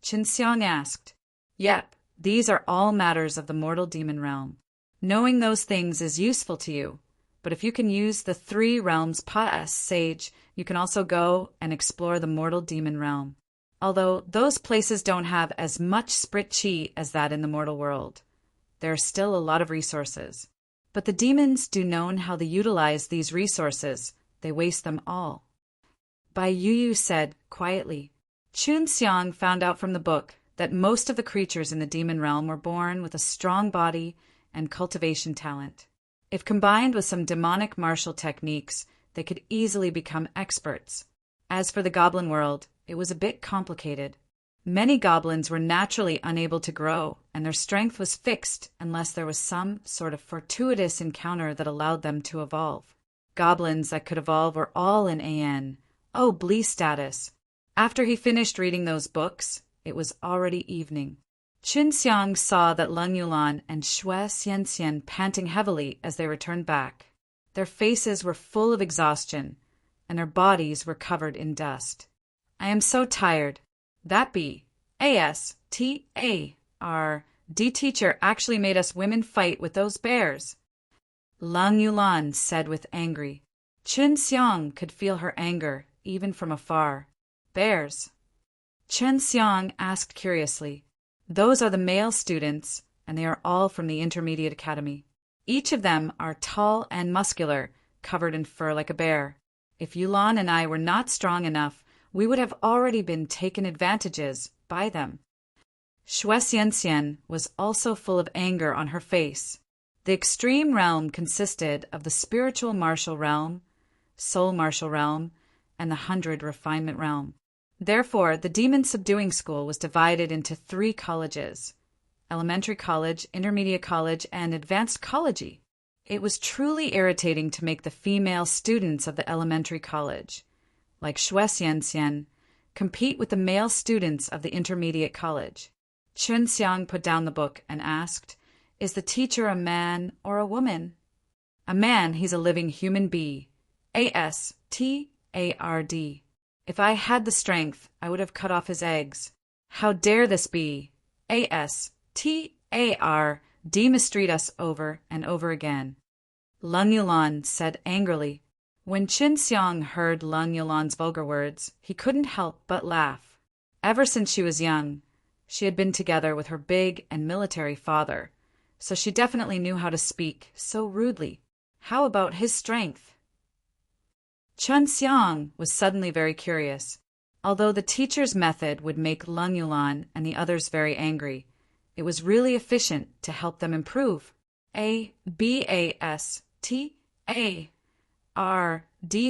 Chun Xiang asked. "Yep, these are all matters of the mortal demon realm. Knowing those things is useful to you, but if you can use the 3 realms Pa-S Sage, you can also go and explore the mortal demon realm. Although those places don't have as much sprit chi as that in the mortal world, there are still a lot of resources. But the demons do know how to utilize these resources. They waste them all." Bai Yu said quietly. Chun Xiang found out from the book that most of the creatures in the demon realm were born with a strong body and cultivation talent. If combined with some demonic martial techniques, they could easily become experts. As for the goblin world, it was a bit complicated. Many goblins were naturally unable to grow, and their strength was fixed unless there was some sort of fortuitous encounter that allowed them to evolve. Goblins that could evolve were all in AN, Blee status. After he finished reading those books, it was already evening. Chun Xiang saw that Leng Yulan and Xue Xianxian panting heavily as they returned back. Their faces were full of exhaustion, and their bodies were covered in dust. "I am so tired. That ASTARD teacher actually made us women fight with those bears," Leng Yulan said with angry. Chun Xiang could feel her anger, even from afar. "Bears?" Chun Xiang asked curiously. "Those are the male students, and they are all from the Intermediate Academy. Each of them are tall and muscular, covered in fur like a bear. If Yulan and I were not strong enough, we would have already been taken advantages by them." Xue Xianxian was also full of anger on her face. The extreme realm consisted of the spiritual martial realm, soul martial realm, and the 100 refinement realm. Therefore, the demon subduing school was divided into 3 colleges: elementary college, intermediate college, and advanced college. It was truly irritating to make the female students of the elementary college, like Xue Xianxian, compete with the male students of the intermediate college. Chun Xiang put down the book and asked, "Is the teacher a man or a woman?" "A man, he's a living human being. ASTARD. If I had the strength, I would have cut off his eggs. How dare this be? ASTARD mistreat us over and over again," Leng Yulan said angrily. When Chun Xiang heard Leng Yulan's vulgar words, he couldn't help but laugh. Ever since she was young, she had been together with her big and military father, so she definitely knew how to speak so rudely. How about his strength? Chun Xiang was suddenly very curious. Although the teacher's method would make Leng Yulan and the others very angry, it was really efficient to help them improve. ABASTARD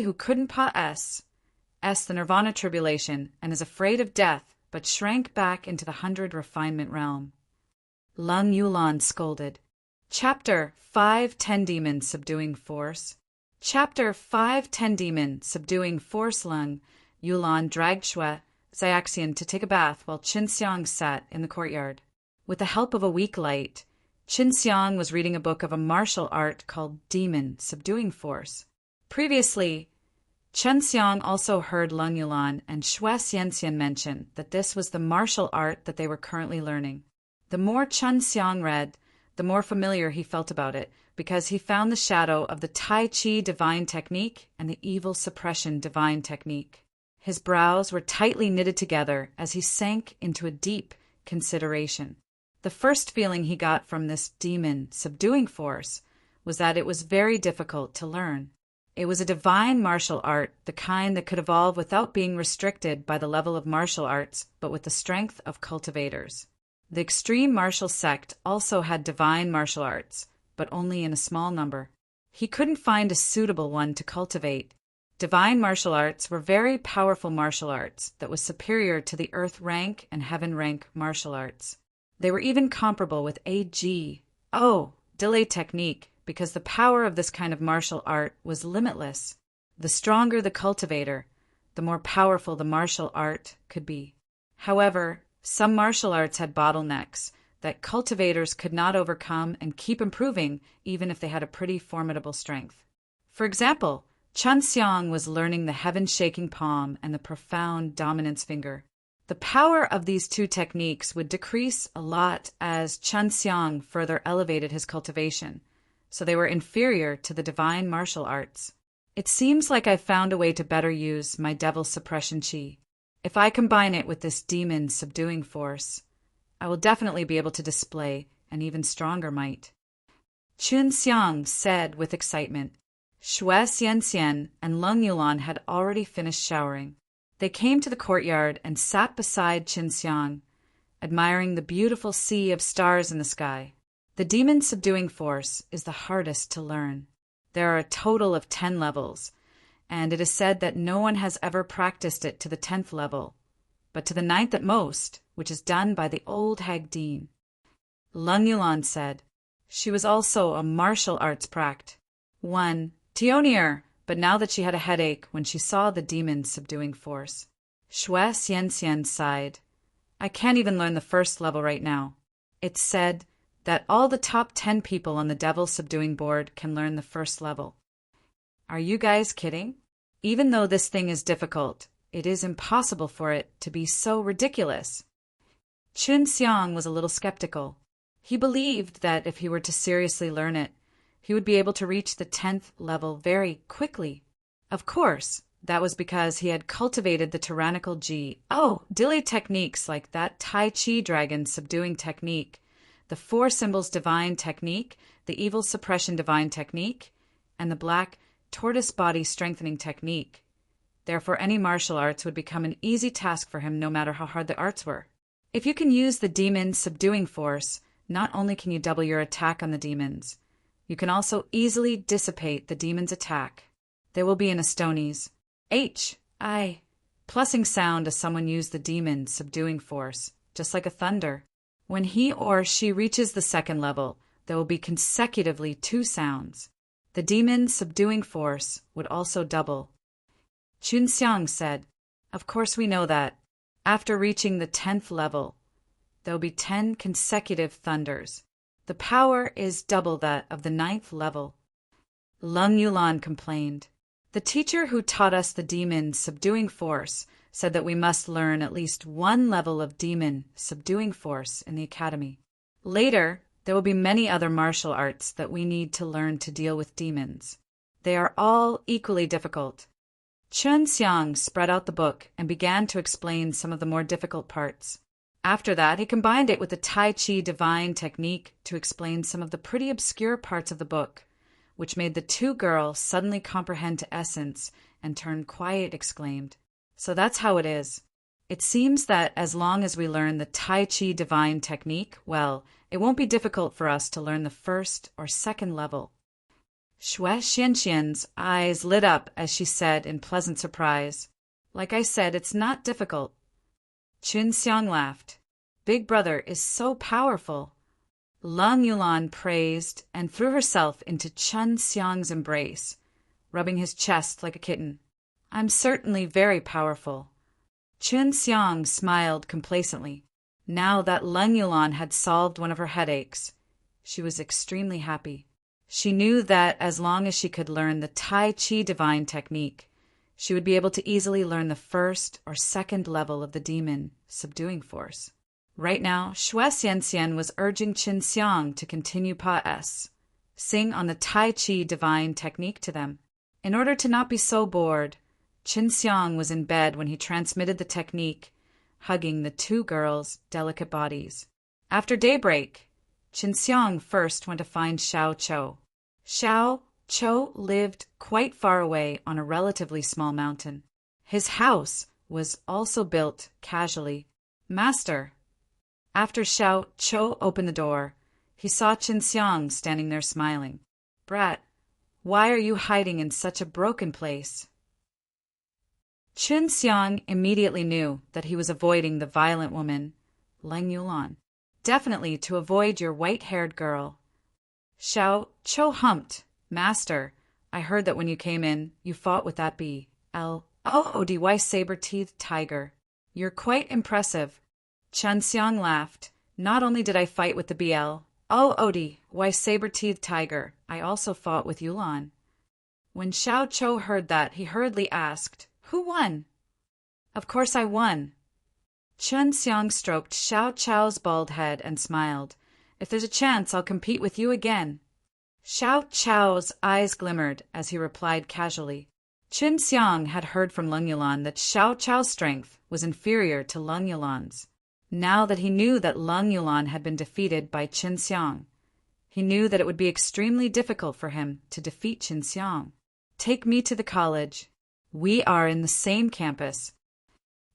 who couldn't pass the Nirvana tribulation and is afraid of death but shrank back into the 100 refinement realm. Lung Yulan scolded. Chapter 5 10 Demon Subduing Force. Chapter 5 10 Demon Subduing Force. Lung Yulan dragged Shui Xiaxian to take a bath while Qinxiang sat in the courtyard. With the help of a weak light, Qinxiang was reading a book of a martial art called Demon Subduing Force. Previously, Qinxiang also heard Lung Yulan and Shui Xianxian mention that this was the martial art that they were currently learning. The more Qinxiang read, the more familiar he felt about it, because he found the shadow of the Tai Chi divine technique and the evil suppression divine technique. His brows were tightly knitted together as he sank into a deep consideration. The first feeling he got from this demon subduing force was that it was very difficult to learn. It was a divine martial art, the kind that could evolve without being restricted by the level of martial arts, but with the strength of cultivators. The extreme martial sect also had divine martial arts, but only in a small number. He couldn't find a suitable one to cultivate. Divine martial arts were very powerful martial arts that was superior to the earth rank and heaven rank martial arts. They were even comparable with delay technique, because the power of this kind of martial art was limitless. The stronger the cultivator, the more powerful the martial art could be. However, some martial arts had bottlenecks that cultivators could not overcome and keep improving even if they had a pretty formidable strength. For example, Qinxiang was learning the heaven-shaking palm and the profound dominance finger. The power of these two techniques would decrease a lot as Qinxiang further elevated his cultivation, so they were inferior to the divine martial arts. It seems like I've found a way to better use my devil suppression chi. If I combine it with this demon subduing force, I will definitely be able to display an even stronger might. Qinxiang said with excitement. Shui Xianxian and Lung Yulan had already finished showering. They came to the courtyard and sat beside Qinxiang, admiring the beautiful sea of stars in the sky. The demon subduing force is the hardest to learn. There are a total of 10 levels, and it is said that no one has ever practiced it to the 10th level, but to the 9th at most, which is done by the old hag Dean. Lung Yulan said. She was also a martial arts pract. 1. Tionier, but now that she had a headache when she saw the demon subduing force. Shui Xianxian sighed. I can't even learn the first level right now. It's said that all the top 10 people on the devil subduing board can learn the first level. Are you guys kidding? Even though this thing is difficult, it is impossible for it to be so ridiculous. Qinxiang was a little skeptical. He believed that if he were to seriously learn it, he would be able to reach the 10th level very quickly. Of course, that was because he had cultivated the tyrannical delay techniques like that Tai Chi dragon subduing technique, the 4 symbols divine technique, the evil suppression divine technique, and the black tortoise body strengthening technique. Therefore, any martial arts would become an easy task for him no matter how hard the arts were. If you can use the demon subduing force, not only can you double your attack on the demons, you can also easily dissipate the demon's attack. There will be an Estonies plussing sound as someone used the demon subduing force, just like a thunder. When he or she reaches the 2nd level, there will be consecutively 2 sounds. The demon subduing force would also double. Qinxiang said, Of course we know that. After reaching the 10th level, there will be 10 consecutive thunders. The power is double that of the 9th level. Lung Yulan complained. The teacher who taught us the demon subduing force said that we must learn at least 1 level of demon subduing force in the academy. Later, there will be many other martial arts that we need to learn to deal with demons. They are all equally difficult. Qinxiang spread out the book and began to explain some of the more difficult parts. After that, he combined it with the Tai Chi divine technique to explain some of the pretty obscure parts of the book, which made the 2 girls suddenly comprehend to essence and turn quiet, exclaimed. So that's how it is. It seems that as long as we learn the Tai Chi divine technique, well, it won't be difficult for us to learn the 1st or 2nd level. Shui Xianxian's eyes lit up as she said in pleasant surprise, Like I said, it's not difficult. Chun Xiang laughed. Big brother is so powerful. Leng Yulan praised and threw herself into Chun Xiang's embrace, rubbing his chest like a kitten. I'm certainly very powerful. Chun Xiang smiled complacently. Now that Leng Yulan had solved one of her headaches, she was extremely happy. She knew that as long as she could learn the Tai Chi divine technique, she would be able to easily learn the first or second level of the demon subduing force. Right now, Xue Xianxian was urging Qin Xiang to continue Pa-S, sing on the Tai Chi divine technique to them. In order to not be so bored, Qin Xiang was in bed when he transmitted the technique, hugging the two girls' delicate bodies. After daybreak, Qin Xiang first went to find Xiao Chou. Xiao Chou lived quite far away on a relatively small mountain. His house was also built casually. Master. After Xiao Chou opened the door, he saw Qin Xiang standing there smiling. Brat, why are you hiding in such a broken place? Qin Xiang immediately knew that he was avoiding the violent woman, Leng Yulan. Definitely to avoid your white-haired girl. Xiao Chou humped. Master, I heard that when you came in, you fought with that BLOODY saber-teethed tiger. You're quite impressive. Qin Xiang laughed. Not only did I fight with the BLOODY saber-teethed tiger, I also fought with Yulan. When Xiao Chou heard that, he hurriedly asked, Who won? Of course I won. Qin Xiang stroked Xiao Chou's bald head and smiled. If there's a chance, I'll compete with you again. Xiao Chou's eyes glimmered as he replied casually. Qin Xiang had heard from Leng Yulan that Xiao Chou's strength was inferior to Leng Yulan's. Now that he knew that Leng Yulan had been defeated by Qin Xiang, he knew that it would be extremely difficult for him to defeat Qin Xiang. Take me to the college. We are in the same campus.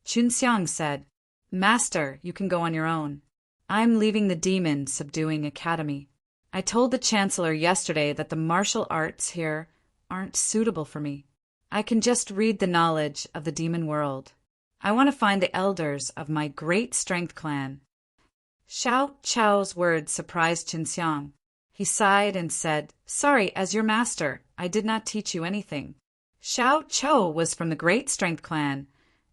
Qin Xiang said, Master, you can go on your own. I'm leaving the Demon Subduing Academy. I told the Chancellor yesterday that the martial arts here aren't suitable for me. I can just read the knowledge of the demon world. I want to find the elders of my great strength clan. Xiao Chou's words surprised Qin Xiang. He sighed and said, Sorry, as your master, I did not teach you anything. Xiao Chou was from the great strength clan,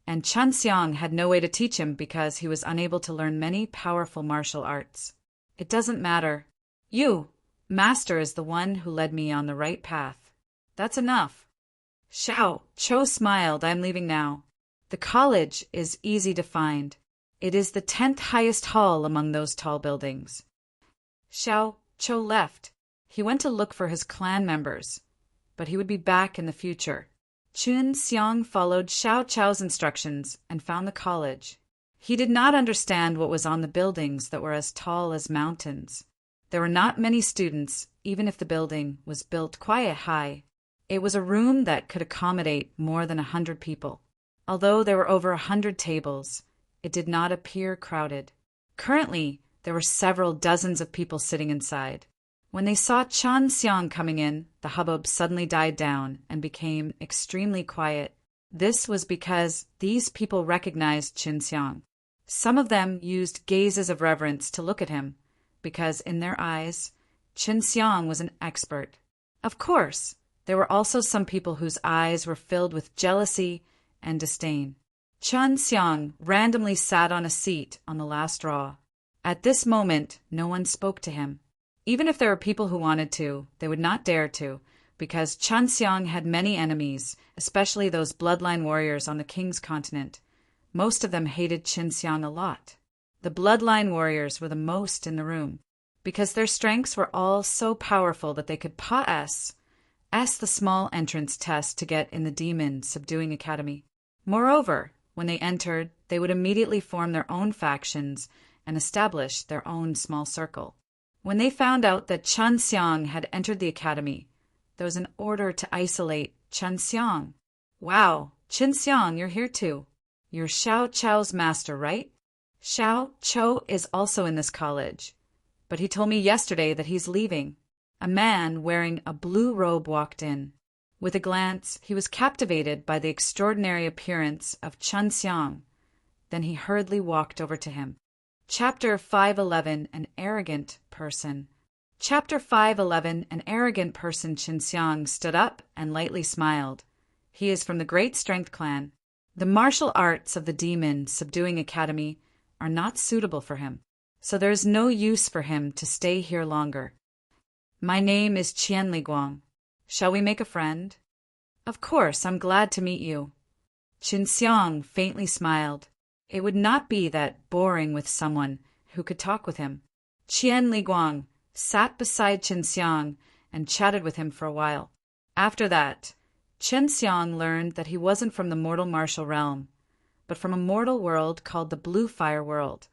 and Qin Xiang had no way to teach him because he was unable to learn many powerful martial arts. It doesn't matter. You, master, is the one who led me on the right path. That's enough. Xiao Chou smiled. I'm leaving now. The college is easy to find. It is the 10th highest hall among those tall buildings. Xiao Chou left. He went to look for his clan members, but he would be back in the future. Qin Xiang followed Xiao Chou's instructions and found the college. He did not understand what was on the buildings that were as tall as mountains. There were not many students, even if the building was built quite high. It was a room that could accommodate more than 100 people. Although there were over 100 tables, it did not appear crowded. Currently, there were several dozens of people sitting inside. When they saw Qin Xiang coming in, the hubbub suddenly died down and became extremely quiet. This was because these people recognized Qin Xiang. Some of them used gazes of reverence to look at him, because in their eyes, Qin Xiang was an expert. Of course, there were also some people whose eyes were filled with jealousy and disdain. Qin Xiang randomly sat on a seat on the last row. At this moment, no one spoke to him. Even if there were people who wanted to, they would not dare to, because Qin Xiang had many enemies, especially those bloodline warriors on the King's continent. Most of them hated Qin Xiang a lot. The bloodline warriors were the most in the room, because their strengths were all so powerful that they could pass the small entrance test to get in the Demon Subduing Academy. Moreover, when they entered, they would immediately form their own factions and establish their own small circle. When they found out that Qin Xiang had entered the academy, there was an order to isolate Qin Xiang. Wow, Qin Xiang, you're here too. You're Xiao Chou's master, right? Xiao Chou is also in this college, but he told me yesterday that he's leaving. A man wearing a blue robe walked in. With a glance, he was captivated by the extraordinary appearance of Qin Xiang. Then he hurriedly walked over to him. Chapter 511 An Arrogant Person. Chapter 511 An arrogant person. Qinxiang stood up and lightly smiled. He is from the Great Strength Clan. The martial arts of the Demon Subduing Academy are not suitable for him, so there is no use for him to stay here longer. My name is Qian Liguang. Shall we make a friend? Of course, I'm glad to meet you. Qinxiang faintly smiled. It would not be that boring with someone who could talk with him. Qian Liguang sat beside Qinxiang and chatted with him for a while. After that, Qinxiang learned that he wasn't from the mortal martial realm, but from a mortal world called the Blue Fire World,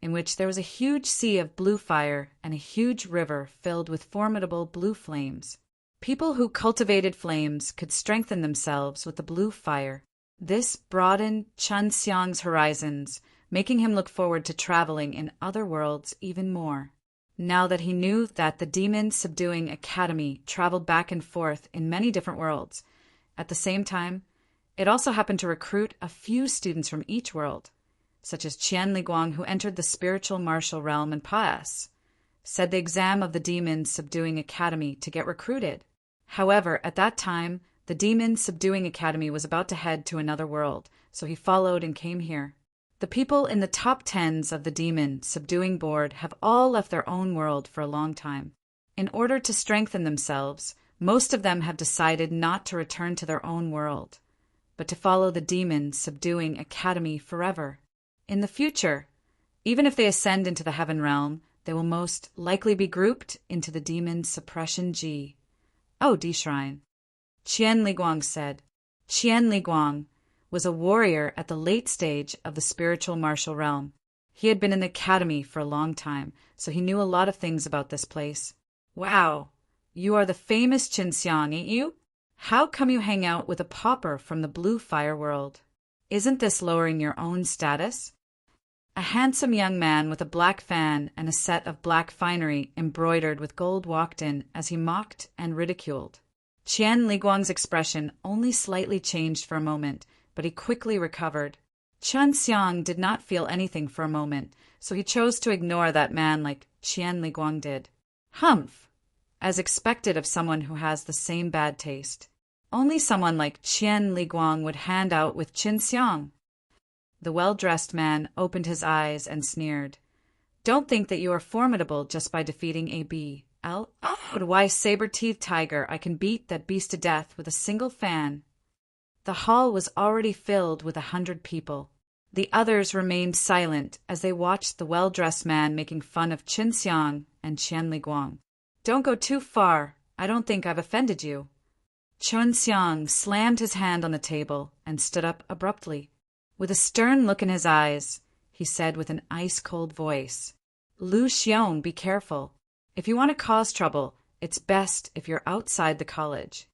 in which there was a huge sea of blue fire and a huge river filled with formidable blue flames. People who cultivated flames could strengthen themselves with the blue fire. This broadened Qinxiang's horizons, making him look forward to traveling in other worlds even more. Now that he knew that the Demon Subduing Academy traveled back and forth in many different worlds, at the same time, it also happened to recruit a few students from each world, such as Qian Liguang, who entered the spiritual martial realm and passed, said the exam of the Demon Subduing Academy to get recruited. However, at that time, the Demon Subduing Academy was about to head to another world, so he followed and came here. The people in the top 10s of the Demon Subduing Board have all left their own world for a long time. In order to strengthen themselves, most of them have decided not to return to their own world, but to follow the Demon Subduing Academy forever. In the future, even if they ascend into the heaven realm, they will most likely be grouped into the Demon Suppression G. Oh, D Shrine. Qian Liguang said. Qian Liguang was a warrior at the late stage of the spiritual martial realm. He had been in the academy for a long time, so he knew a lot of things about this place. Wow, you are the famous Qinxiang, ain't you? How come you hang out with a pauper from the Blue Fire World? Isn't this lowering your own status? A handsome young man with a black fan and a set of black finery embroidered with gold walked in as he mocked and ridiculed. Qian Liguang's expression only slightly changed for a moment, but he quickly recovered. Qinxiang did not feel anything for a moment, so he chose to ignore that man like Qian Liguang did. Humph! As expected of someone who has the same bad taste. Only someone like Qian Liguang would hand out with Qinxiang. The well-dressed man opened his eyes and sneered. Don't think that you are formidable just by defeating a bee. But why, saber-teethed tiger, I can beat that beast to death with a single fan. The hall was already filled with 100 people. The others remained silent as they watched the well-dressed man making fun of Qinxiang and Qian Liguang. Don't go too far. I don't think I've offended you. Qinxiang slammed his hand on the table and stood up abruptly. With a stern look in his eyes, he said with an ice-cold voice, Lu Xiong, be careful. If you want to cause trouble, it's best if you're outside the college.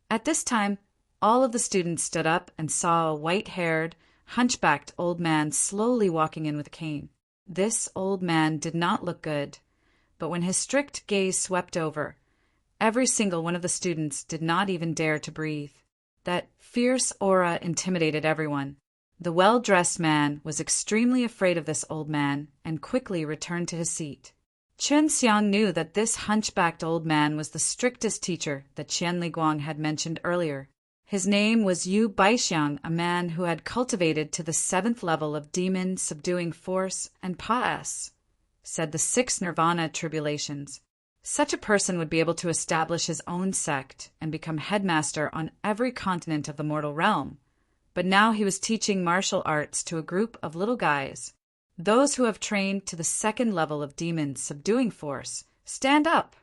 At this time, all of the students stood up and saw a white-haired, hunchbacked old man slowly walking in with a cane. This old man did not look good, but when his strict gaze swept over, every single one of the students did not even dare to breathe. That fierce aura intimidated everyone. The well-dressed man was extremely afraid of this old man and quickly returned to his seat. Qinxiang knew that this hunchbacked old man was the strictest teacher that Qian Liguang had mentioned earlier. His name was Yu Baixiang, a man who had cultivated to the 7th level of demon subduing force and paas, said the 6 nirvana tribulations. Such a person would be able to establish his own sect and become headmaster on every continent of the mortal realm. But now he was teaching martial arts to a group of little guys. Those who have trained to the 2nd level of demon subduing force, stand up!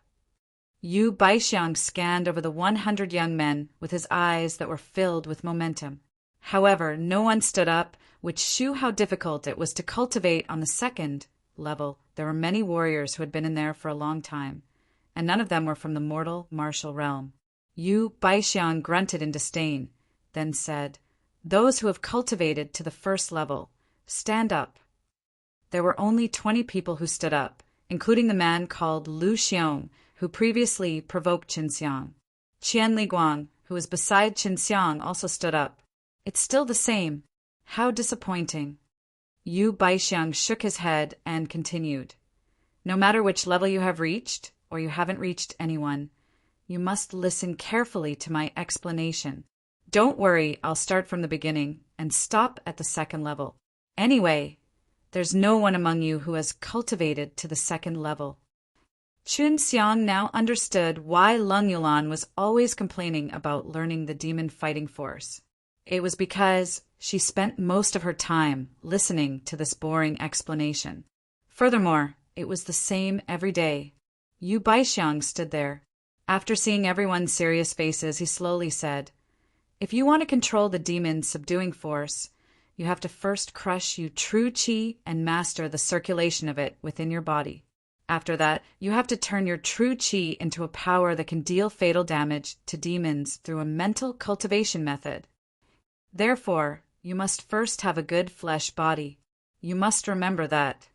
Yu Baixiang scanned over the 100 young men with his eyes that were filled with momentum. However, no one stood up, which showed how difficult it was to cultivate on the 2nd level. There were many warriors who had been in there for a long time, and none of them were from the mortal martial realm. Yu Baixiang grunted in disdain, then said, Those who have cultivated to the 1st level, stand up. There were only 20 people who stood up, including the man called Lu Xiong, who previously provoked Qinxiang. Qian Liguang, who was beside Qinxiang, also stood up. It's still the same. How disappointing. Yu Baixiang shook his head and continued. No matter which level you have reached, or you haven't reached anyone, you must listen carefully to my explanation. Don't worry, I'll start from the beginning and stop at the second level. Anyway, there's no one among you who has cultivated to the second level. Chun Xiang now understood why Leng Yulan was always complaining about learning the demon fighting force. It was because she spent most of her time listening to this boring explanation. Furthermore, it was the same every day. Yu Baixiang stood there. After seeing everyone's serious faces, he slowly said, "If you want to control the demon subduing force, you have to first crush your true qi and master the circulation of it within your body. After that, you have to turn your true qi into a power that can deal fatal damage to demons through a mental cultivation method. Therefore, you must first have a good flesh body. You must remember that."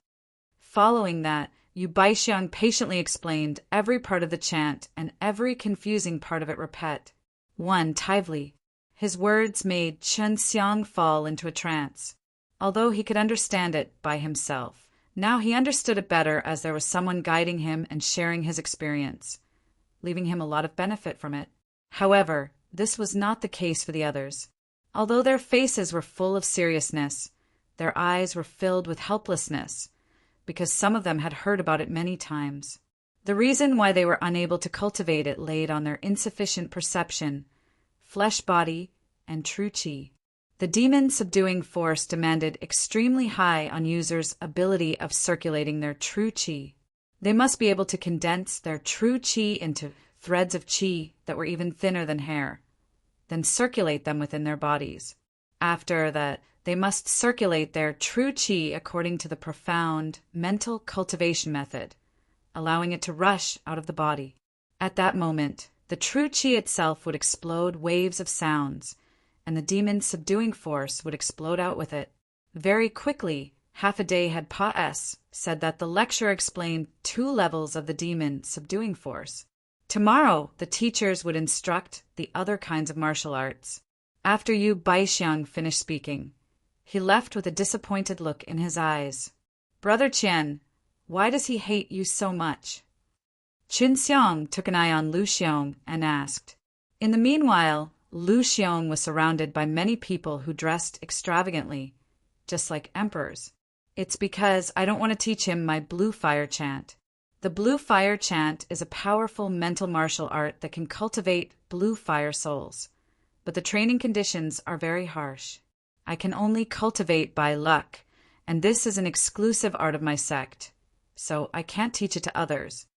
Following that, Yu Baixiang patiently explained every part of the chant and every confusing part of it repet. 1. Tively. His words made Chun Xiang fall into a trance. Although he could understand it by himself, now he understood it better as there was someone guiding him and sharing his experience, leaving him a lot of benefit from it. However, this was not the case for the others. Although their faces were full of seriousness, their eyes were filled with helplessness, because some of them had heard about it many times. The reason why they were unable to cultivate it laid on their insufficient perception, flesh body, and true qi. The demon subduing force demanded extremely high on users' ability of circulating their true qi. They must be able to condense their true qi into threads of qi that were even thinner than hair, then circulate them within their bodies. After that, they must circulate their true qi according to the profound mental cultivation method, allowing it to rush out of the body. At that moment, the true qi itself would explode waves of sounds, and the demon subduing force would explode out with it. Very quickly, half a day had passed, said that the lecturer explained 2 levels of the demon subduing force. Tomorrow, the teachers would instruct the other kinds of martial arts. After Yu Baixiang finished speaking, he left with a disappointed look in his eyes. "Brother Qian, why does he hate you so much?" Chun Xiang took an eye on Lu Xiong and asked. In the meanwhile, Lu Xiong was surrounded by many people who dressed extravagantly, just like emperors. "It's because I don't want to teach him my blue fire chant. The blue fire chant is a powerful mental martial art that can cultivate blue fire souls, but the training conditions are very harsh. I can only cultivate by luck, and this is an exclusive art of my sect, so I can't teach it to others."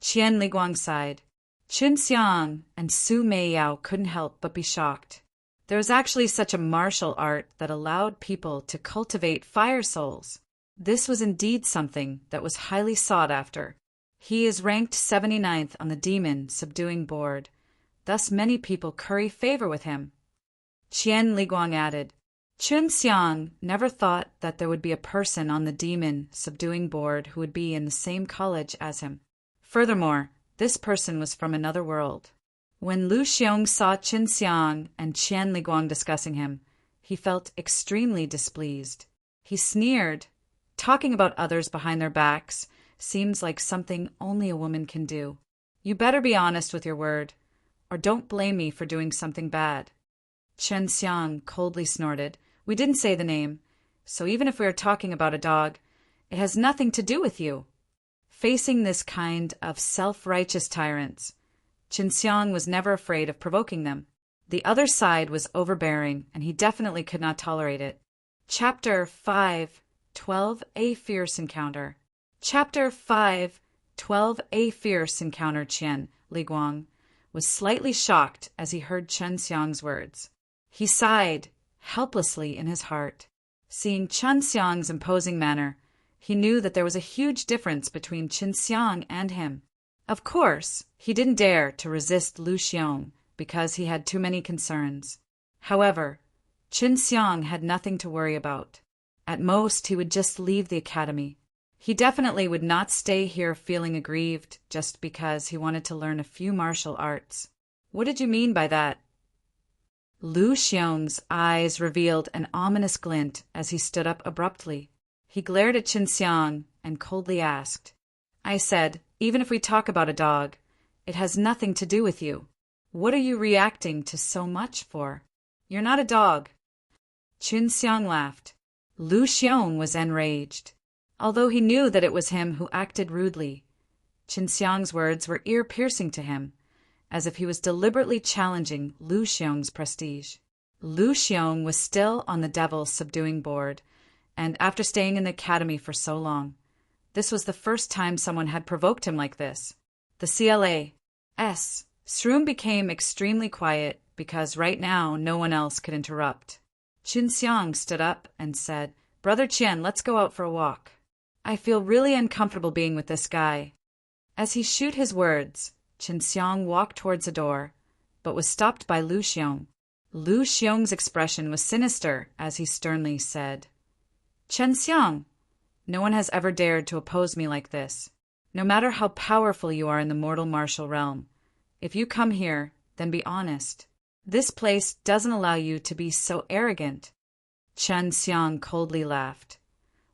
Qian Liguang sighed. Chun Xiang and Su Meiyao couldn't help but be shocked. There was actually such a martial art that allowed people to cultivate fire souls. This was indeed something that was highly sought after. He is ranked 79th on the demon subduing board, thus many people curry favor with him. Qian Liguang added, Chun Xiang never thought that there would be a person on the demon subduing board who would be in the same college as him. Furthermore, this person was from another world. When Lu Xiong saw Chun Xiang and Qian Liguang discussing him, he felt extremely displeased. He sneered. Talking about others behind their backs seems like something only a woman can do. You better be honest with your word, or don't blame me for doing something bad. Chun Xiang coldly snorted. We didn't say the name, so even if we are talking about a dog, it has nothing to do with you. Facing this kind of self-righteous tyrants, Chun Xiang was never afraid of provoking them. The other side was overbearing, and he definitely could not tolerate it. Chapter 5, 12, A Fierce Encounter. Chapter 5, 12, A Fierce Encounter. Qian Liguang was slightly shocked as he heard Chun Xiang's words. He sighed helplessly in his heart. Seeing Chun Xiang's imposing manner, he knew that there was a huge difference between Chun Xiang and him. Of course, he didn't dare to resist Lu Xiong because he had too many concerns. However, Chun Xiang had nothing to worry about. At most, he would just leave the academy. He definitely would not stay here feeling aggrieved just because he wanted to learn a few martial arts. What did you mean by that? Lu Xiong's eyes revealed an ominous glint as he stood up abruptly. He glared at Qinxiang and coldly asked, I said, even if we talk about a dog, it has nothing to do with you. What are you reacting to so much for? You're not a dog. Qinxiang laughed. Lu Xiong was enraged. Although he knew that it was him who acted rudely, Qinxiang's words were ear-piercing to him, as if he was deliberately challenging Lu Xiong's prestige. Lu Xiong was still on the Devil's Subduing Board, and after staying in the academy for so long, this was the first time someone had provoked him like this. The CLA's room became extremely quiet because right now no one else could interrupt. Qinxiang stood up and said, Brother Qian, let's go out for a walk. I feel really uncomfortable being with this guy. As he shot his words, Qinxiang walked towards the door, but was stopped by Lu Xiong. Lu Xiong's expression was sinister as he sternly said, Qinxiang, no one has ever dared to oppose me like this. No matter how powerful you are in the mortal martial realm, if you come here, then be honest. This place doesn't allow you to be so arrogant. Qinxiang coldly laughed.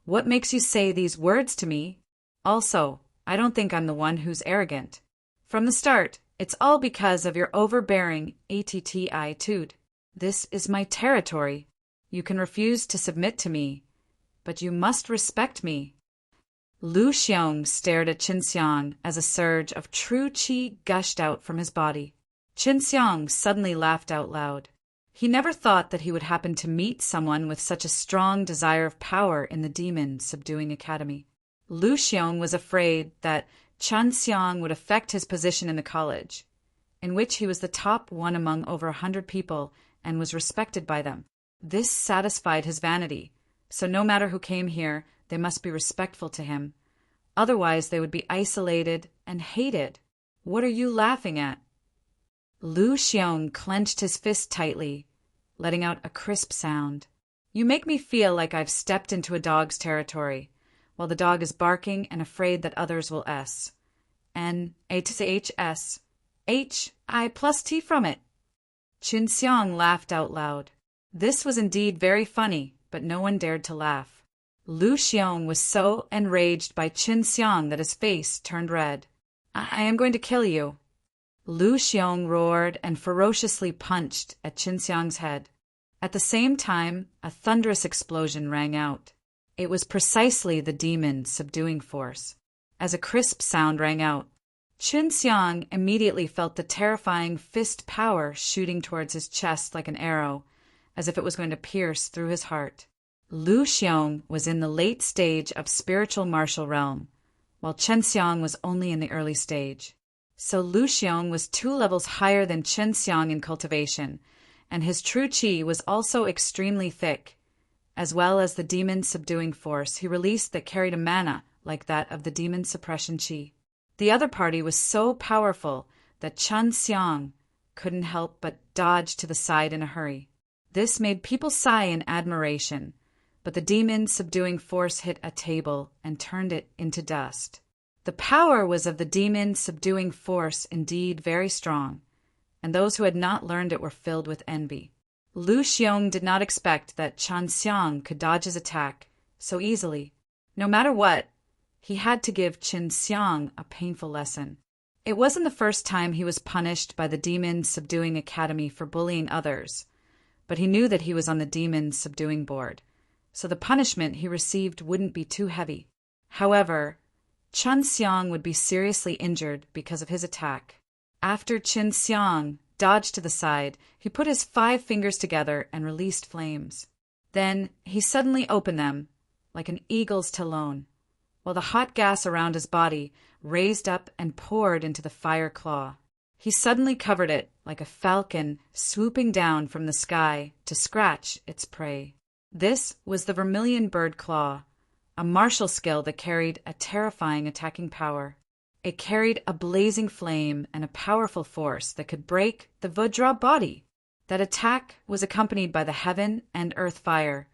What makes you say these words to me? Also, I don't think I'm the one who's arrogant. From the start, it's all because of your overbearing attitude. This is my territory. You can refuse to submit to me, but you must respect me. Lu Xiong stared at Qinxiang as a surge of true qi gushed out from his body. Qinxiang suddenly laughed out loud. He never thought that he would happen to meet someone with such a strong desire of power in the Demon Subduing Academy. Lu Xiong was afraid that Qinxiang would affect his position in the college, in which he was the top one among over 100 people and was respected by them. This satisfied his vanity, so no matter who came here, they must be respectful to him. Otherwise, they would be isolated and hated. What are you laughing at? Lu Xiong clenched his fist tightly, letting out a crisp sound. You make me feel like I've stepped into a dog's territory, while the dog is barking and afraid that others will H-I+T from it. Qinxiang laughed out loud. This was indeed very funny, but no one dared to laugh. Lu Xiong was so enraged by Qinxiang that his face turned red. I am going to kill you. Lu Xiong roared and ferociously punched at Qinxiang's head. At the same time, a thunderous explosion rang out. It was precisely the demon subduing force. As a crisp sound rang out, Qinxiang immediately felt the terrifying fist power shooting towards his chest like an arrow, as if it was going to pierce through his heart. Lu Xiong was in the late stage of spiritual martial realm, while Qinxiang was only in the early stage. So Lu Xiong was 2 levels higher than Qinxiang in cultivation, and his true qi was also extremely thick, as well as the demon subduing force he released that carried a mana like that of the demon suppression qi. The other party was so powerful that Qinxiang couldn't help but dodge to the side in a hurry. This made people sigh in admiration, but the demon subduing force hit a table and turned it into dust. The power was of the demon subduing force indeed very strong, and those who had not learned it were filled with envy. Lu Xiong did not expect that Qinxiang could dodge his attack so easily. No matter what, he had to give Qinxiang a painful lesson. It wasn't the first time he was punished by the Demon Subduing Academy for bullying others, but he knew that he was on the Demon Subduing Board, so the punishment he received wouldn't be too heavy. However, Qinxiang would be seriously injured because of his attack. After Qinxiang dodged to the side, he put his 5 fingers together and released flames. Then he suddenly opened them, like an eagle's talon, while the hot gas around his body raised up and poured into the fire claw. He suddenly covered it like a falcon swooping down from the sky to scratch its prey. This was the vermilion bird claw, a martial skill that carried a terrifying attacking power. It carried a blazing flame and a powerful force that could break the Vajra body. That attack was accompanied by the heaven and earth fire,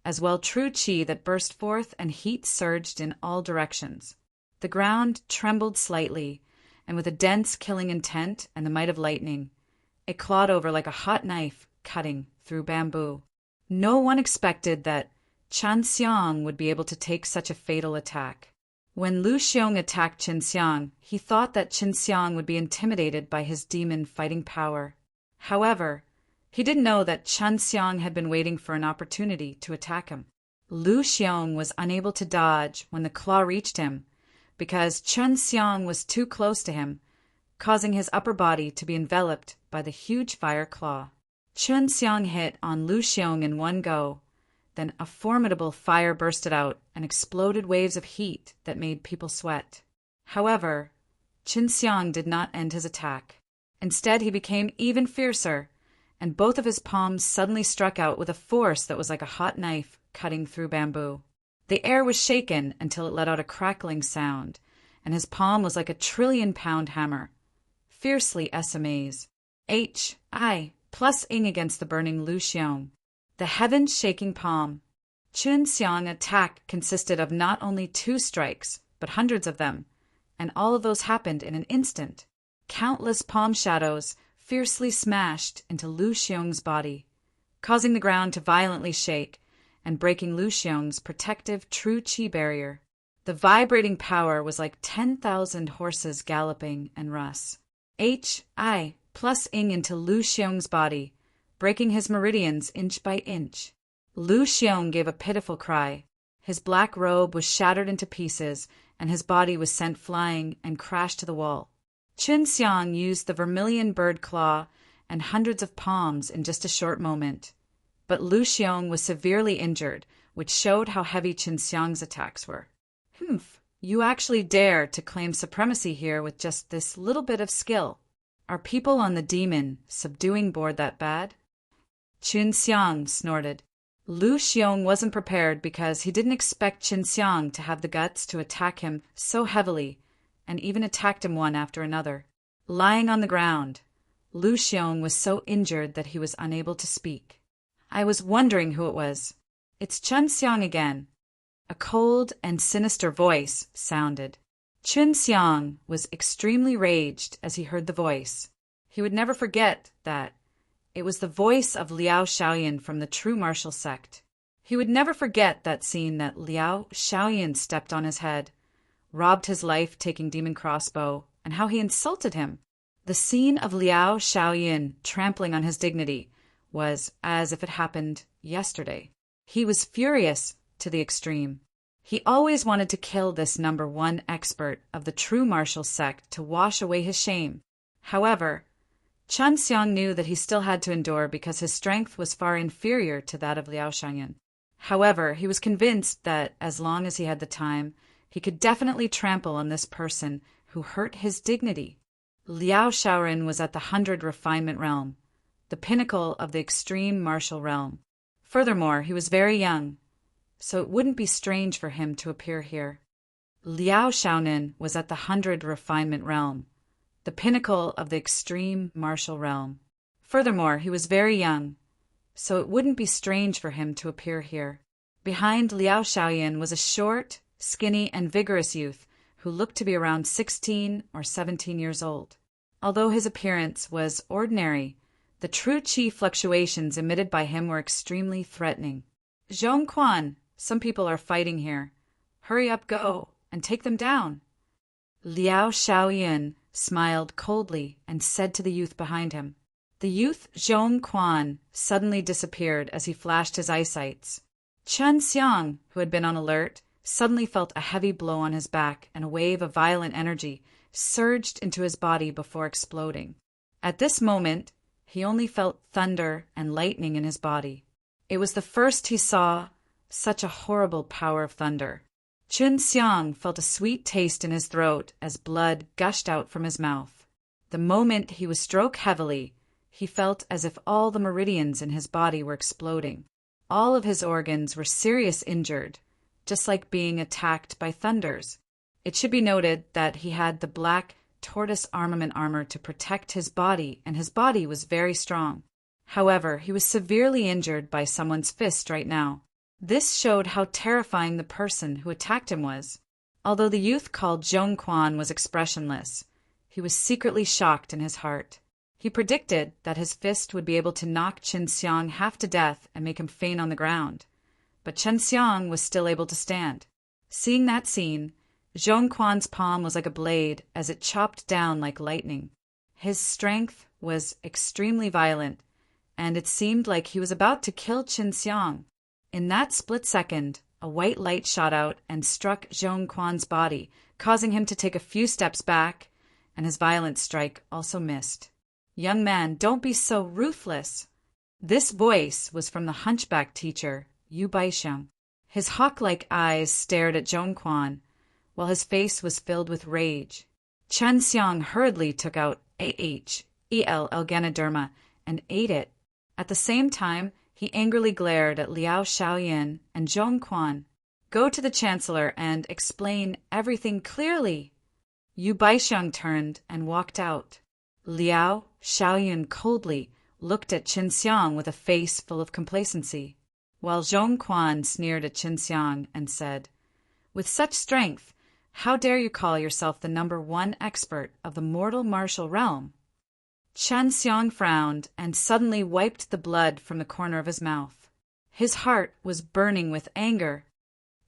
as well true qi that burst forth and heat surged in all directions. The ground trembled slightly, and with a dense killing intent and the might of lightning, it clawed over like a hot knife cutting through bamboo. No one expected that Chen Xiang would be able to take such a fatal attack. When Lu Xiong attacked Chen Xiang, he thought that Chen Xiang would be intimidated by his demon fighting power. However, he didn't know that Chen Xiang had been waiting for an opportunity to attack him. Lu Xiong was unable to dodge when the claw reached him, because Chen Xiang was too close to him, causing his upper body to be enveloped by the huge fire claw. Chen Xiang hit on Lu Xiong in one go. Then a formidable fire bursted out and exploded waves of heat that made people sweat. However, Chen Xiang did not end his attack. Instead, he became even fiercer, and both of his palms suddenly struck out with a force that was like a hot knife cutting through bamboo. The air was shaken until it let out a crackling sound, and his palm was like a 1,000,000,000,000 hammer. Fiercely SMAs. H.I. plus ing against the burning Lu Xiong. The heavens-shaking palm. Chen Xiang's attack consisted of not only 2 strikes, but hundreds of them, and all of those happened in an instant. Countless palm shadows fiercely smashed into Lu Xiong's body, causing the ground to violently shake and breaking Lu Xiong's protective true qi barrier. The vibrating power was like 10,000 horses galloping en masse. H.I. plus ing into Lu Xiong's body, breaking his meridians inch by inch. Lu Xiong gave a pitiful cry. His black robe was shattered into pieces, and his body was sent flying and crashed to the wall. Chen Xiang used the vermilion bird claw and hundreds of palms in just a short moment. But Lu Xiong was severely injured, which showed how heavy Chen Xiang's attacks were. Humph, you actually dare to claim supremacy here with just this little bit of skill. Are people on the demon subduing board that bad? Chen Xiang snorted. Lu Xiong wasn't prepared because he didn't expect Chen Xiang to have the guts to attack him so heavily, and even attacked him one after another. Lying on the ground, Lu Xiong was so injured that he was unable to speak. I was wondering who it was. It's Chen Xiang again. A cold and sinister voice sounded. Chen Xiang was extremely raged as he heard the voice. He would never forget that it was the voice of Liao Shaoyan from the true martial sect. He would never forget that scene that Liao Shaoyan stepped on his head, robbed his life-taking demon crossbow, and how he insulted him. The scene of Liao Shaoyan trampling on his dignity was as if it happened yesterday. He was furious to the extreme. He always wanted to kill this #1 expert of the true martial sect to wash away his shame. However, Chen Xiang knew that he still had to endure because his strength was far inferior to that of Liao Shaoyan. However, he was convinced that as long as he had the time, he could definitely trample on this person who hurt his dignity. Liao Shaoyan was at the 100 refinement realm, the pinnacle of the extreme martial realm. Furthermore, he was very young, so it wouldn't be strange for him to appear here. Liao Shaoyan was at the 100 refinement realm, the pinnacle of the extreme martial realm. Furthermore, he was very young, so it wouldn't be strange for him to appear here. Behind Liao Shaoyan was a short, skinny, and vigorous youth who looked to be around 16 or 17 years old. Although his appearance was ordinary, the true qi fluctuations emitted by him were extremely threatening. Zhong Quan, some people are fighting here. Hurry up, go, and take them down. Liao Shaoyan smiled coldly and said to the youth behind him. The youth Zhong Quan suddenly disappeared as he flashed his eyesights. Chen Xiang, who had been on alert, suddenly felt a heavy blow on his back, and a wave of violent energy surged into his body before exploding. At this moment, he only felt thunder and lightning in his body. It was the first he saw such a horrible power of thunder. Chen Xiang felt a sweet taste in his throat as blood gushed out from his mouth. The moment he was struck heavily, he felt as if all the meridians in his body were exploding. All of his organs were seriously injured, just like being attacked by thunders. It should be noted that he had the black tortoise armament armor to protect his body, and his body was very strong. However, he was severely injured by someone's fist right now. This showed how terrifying the person who attacked him was. Although the youth called Zhong Quan was expressionless, he was secretly shocked in his heart. He predicted that his fist would be able to knock Chen Xiang half to death and make him faint on the ground. but Chen Xiang was still able to stand. Seeing that scene, Zhong Quan's palm was like a blade as it chopped down like lightning. His strength was extremely violent, and it seemed like he was about to kill Chen Xiang. In that split second, a white light shot out and struck Zhong Quan's body, causing him to take a few steps back, and his violent strike also missed. "Young man, don't be so ruthless." This voice was from the hunchback teacher, Yu Baixiang. His hawk-like eyes stared at Zhong Quan, while his face was filled with rage. Chen Xiang hurriedly took out AHEL Ganoderma and ate it. At the same time, he angrily glared at Liao Shaoyin and Zhong Quan. "Go to the chancellor and explain everything clearly." Yu Baixiang turned and walked out. Liao Shaoyin coldly looked at Chen Xiang with a face full of complacency, while Zhong Quan sneered at Chen Xiang and said, "With such strength, how dare you call yourself the #1 expert of the mortal martial realm?" Chen Xiang frowned and suddenly wiped the blood from the corner of his mouth. His heart was burning with anger.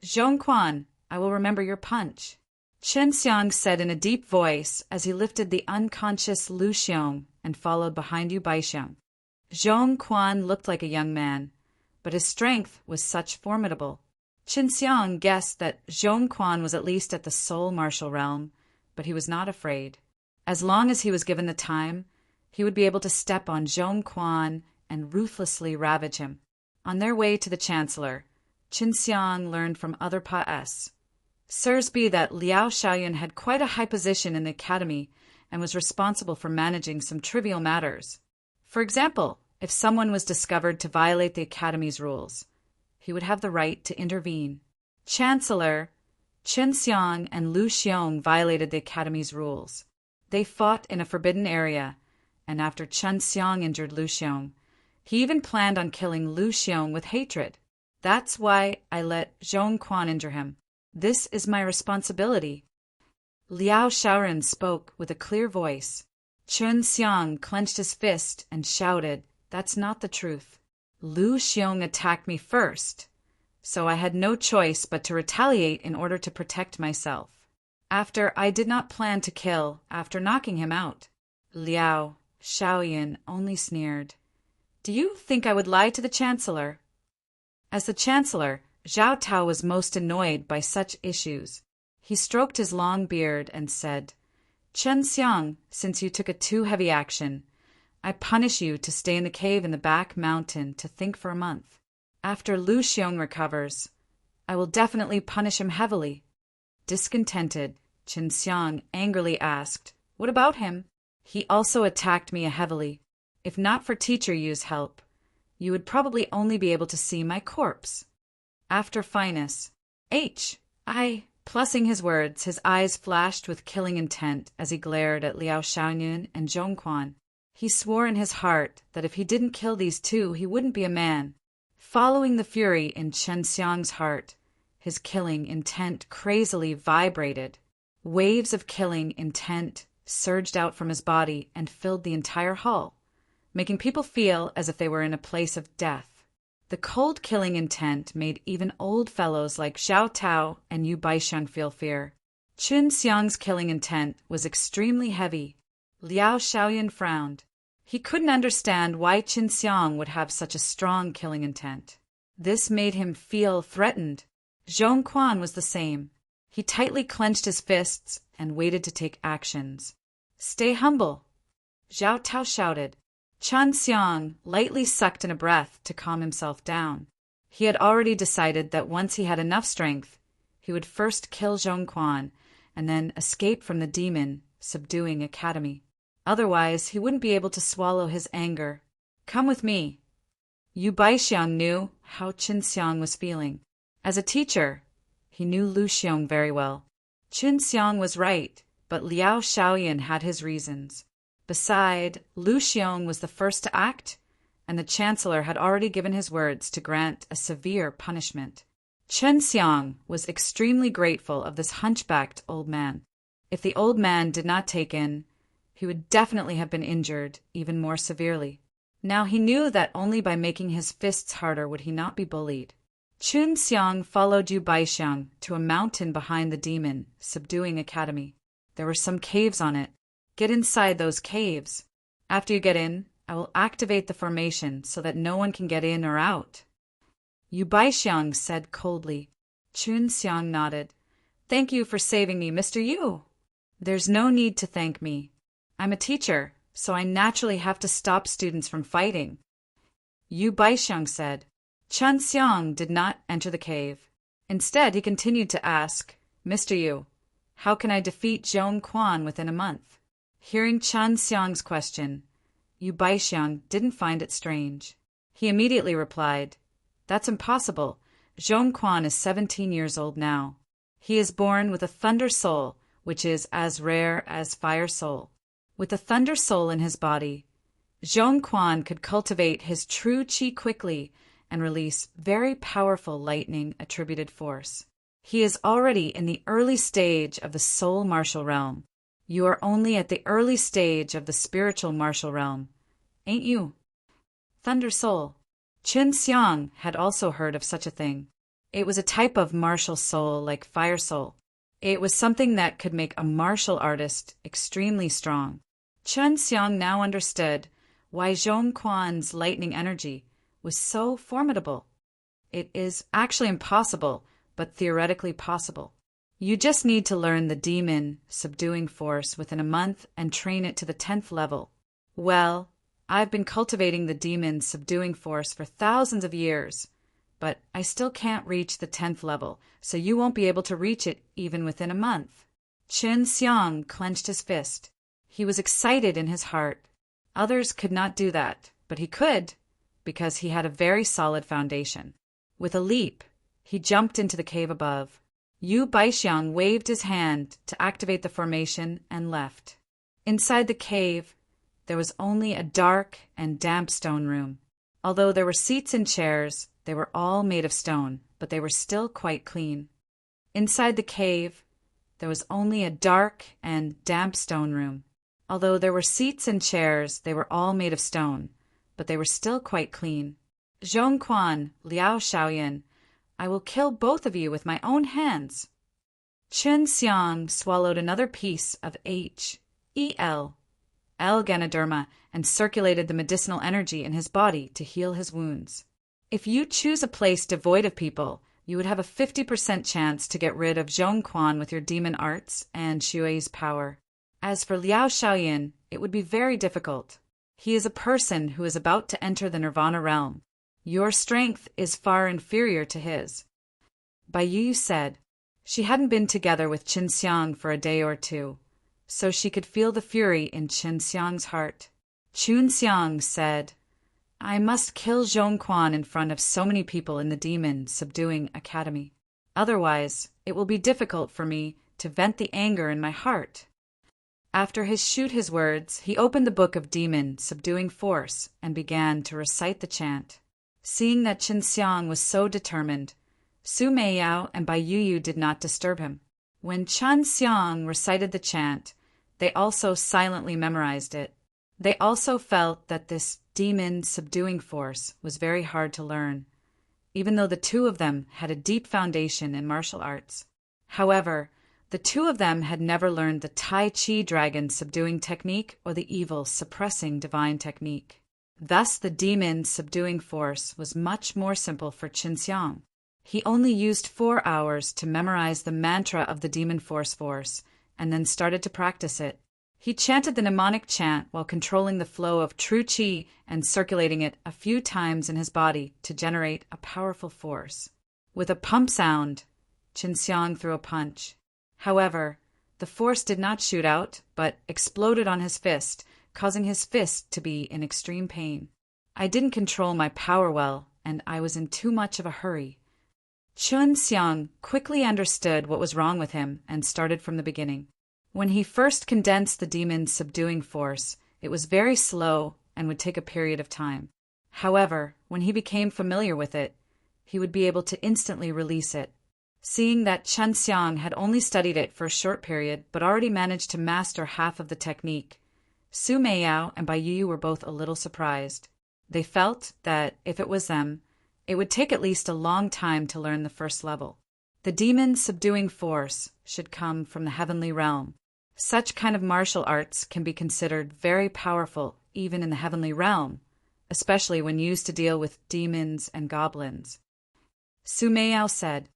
"Zhong Quan, I will remember your punch," Chen Xiang said in a deep voice as he lifted the unconscious Lu Xiong and followed behind Yu Baixiang. Zhong Quan looked like a young man, but his strength was such formidable. Chen Xiang guessed that Zhong Quan was at least at the soul martial realm, but he was not afraid. As long as he was given the time, he would be able to step on Zhong Quan and ruthlessly ravage him. On their way to the chancellor, Chen Xiang learned from other Pa-S. Sirs be that Liao Shaoyin had quite a high position in the academy and was responsible for managing some trivial matters. For example, if someone was discovered to violate the academy's rules, he would have the right to intervene. Chancellor, Chen Xiang and Lu Xiong violated the academy's rules. They fought in a forbidden area, and after Chen Xiang injured Lu Xiong, he even planned on killing Lu Xiong with hatred. That's why I let Zhong Quan injure him. This is my responsibility. Liao Shaoyin spoke with a clear voice. Chen Xiang clenched his fist and shouted, "That's not the truth. Lu Xiong attacked me first, so I had no choice but to retaliate in order to protect myself. After I did not plan to kill after knocking him out." Liao Shaoyin only sneered. "Do you think I would lie to the chancellor?" As the chancellor, Zhao Tao was most annoyed by such issues. He stroked his long beard and said, "Chen Xiang, since you took a too heavy action, I punish you to stay in the cave in the back mountain to think for a month. After Lu Xiong recovers, I will definitely punish him heavily." Discontented, Chen Xiang angrily asked, "What about him?" "He also attacked me heavily. If not for Teacher Yu's help, you would probably only be able to see my corpse." After Finus, Plussing his words, his eyes flashed with killing intent as he glared at Liao Shaoyin and Zhong Quan. He swore in his heart that if he didn't kill these two, he wouldn't be a man. Following the fury in Chen Xiang's heart, his killing intent crazily vibrated. Waves of killing intent surged out from his body and filled the entire hall, making people feel as if they were in a place of death. The cold killing intent made even old fellows like Zhao Tao and Yu Baixiang feel fear. Chen Xiang's killing intent was extremely heavy. Liao Shaoyin frowned. He couldn't understand why Chen Xiang would have such a strong killing intent. This made him feel threatened. Zhong Quan was the same. He tightly clenched his fists and waited to take actions. "Stay humble," Zhao Tao shouted. Chen Xiang lightly sucked in a breath to calm himself down. He had already decided that once he had enough strength, he would first kill Zhong Quan and then escape from the demon subduing academy. Otherwise, he wouldn't be able to swallow his anger. "Come with me." Yu Baixiang knew how Chen Xiang was feeling. As a teacher, he knew Lu Xiong very well. Chen Xiang was right, but Liao Shaoyin had his reasons. Besides, Lu Xiong was the first to act, and the chancellor had already given his words to grant a severe punishment. Chen Xiang was extremely grateful of this hunchbacked old man. If the old man did not take in, he would definitely have been injured even more severely. Now he knew that only by making his fists harder would he not be bullied. Chun Xiang followed Yu Baixiang to a mountain behind the demon, subduing academy. There were some caves on it. Get inside those caves. After you get in, I will activate the formation so that no one can get in or out. Yu Baixiang said coldly. Chun Xiang nodded. Thank you for saving me, Mr. Yu. There's no need to thank me. I'm a teacher, so I naturally have to stop students from fighting. Yu Baixiang said. Chun Xiang did not enter the cave. Instead, he continued to ask, Mr. Yu, how can I defeat Zhong Quan within a month? Hearing Chun Xiang's question, Yu Baixiang didn't find it strange. He immediately replied, That's impossible. Zhong Quan is 17 years old now. He is born with a thunder soul, which is as rare as fire soul. With the thunder soul in his body, Zhong Quan could cultivate his true qi quickly and release very powerful lightning attributed force. He is already in the early stage of the soul martial realm. You are only at the early stage of the spiritual martial realm, ain't you? Thunder soul. Chun Xiang had also heard of such a thing. It was a type of martial soul like fire soul. It was something that could make a martial artist extremely strong. Chun Xiang now understood why Zhong Quan's lightning energy was so formidable. It is actually impossible, but theoretically possible. You just need to learn the demon subduing force within a month and train it to the 10th level. Well, I've been cultivating the demon subduing force for thousands of years, but I still can't reach the 10th level, so you won't be able to reach it even within a month. Chun Xiang clenched his fist. He was excited in his heart. Others could not do that, but he could, because he had a very solid foundation. With a leap, he jumped into the cave above. Yu Baixiang waved his hand to activate the formation and left. Inside the cave, there was only a dark and damp stone room. Although there were seats and chairs, they were all made of stone, but they were still quite clean. Inside the cave, there was only a dark and damp stone room. Although there were seats and chairs, they were all made of stone, but they were still quite clean. Zhong Quan, Liao Shaoyan, I will kill both of you with my own hands. Chun Xiang swallowed another piece of L Ganoderma and circulated the medicinal energy in his body to heal his wounds. If you choose a place devoid of people, you would have a 50% chance to get rid of Zhong Quan with your demon arts and Xue's power. As for Liao Shaoyan, it would be very difficult. He is a person who is about to enter the Nirvana realm. Your strength is far inferior to his. Bai Yu said. She hadn't been together with Chun Xiang for a day or two, so she could feel the fury in Chun Xiang's heart. Chun Xiang said, I must kill Zhong Quan in front of so many people in the demon subduing academy. Otherwise, it will be difficult for me to vent the anger in my heart. After his words, he opened the book of demon subduing force and began to recite the chant. Seeing that Chun Xiang was so determined, Su Meiyao and Bai Yu did not disturb him. When Chun Xiang recited the chant, they also silently memorized it. They also felt that this demon subduing force was very hard to learn, even though the two of them had a deep foundation in martial arts. However, the two of them had never learned the Tai Chi dragon subduing technique or the evil suppressing divine technique. Thus, the demon subduing force was much more simple for Chun Xiang. He only used 4 hours to memorize the mantra of the demon force and then started to practice it. He chanted the mnemonic chant while controlling the flow of true qi and circulating it a few times in his body to generate a powerful force. With a pump sound, Chun Xiang threw a punch. However, the force did not shoot out, but exploded on his fist, causing his fist to be in extreme pain. I didn't control my power well, and I was in too much of a hurry. Chun Xiang quickly understood what was wrong with him and started from the beginning. When he first condensed the demon's subduing force, it was very slow and would take a period of time. However, when he became familiar with it, he would be able to instantly release it. Seeing that Chun Xiang had only studied it for a short period but already managed to master half of the technique, Su Meiyao and Bai Yu were both a little surprised. They felt that, if it was them, It would take at least a long time to learn the first level. The demon subduing force should come from the heavenly realm. Such kind of martial arts can be considered very powerful even in the heavenly realm, especially when used to deal with demons and goblins. Su Meiyao said,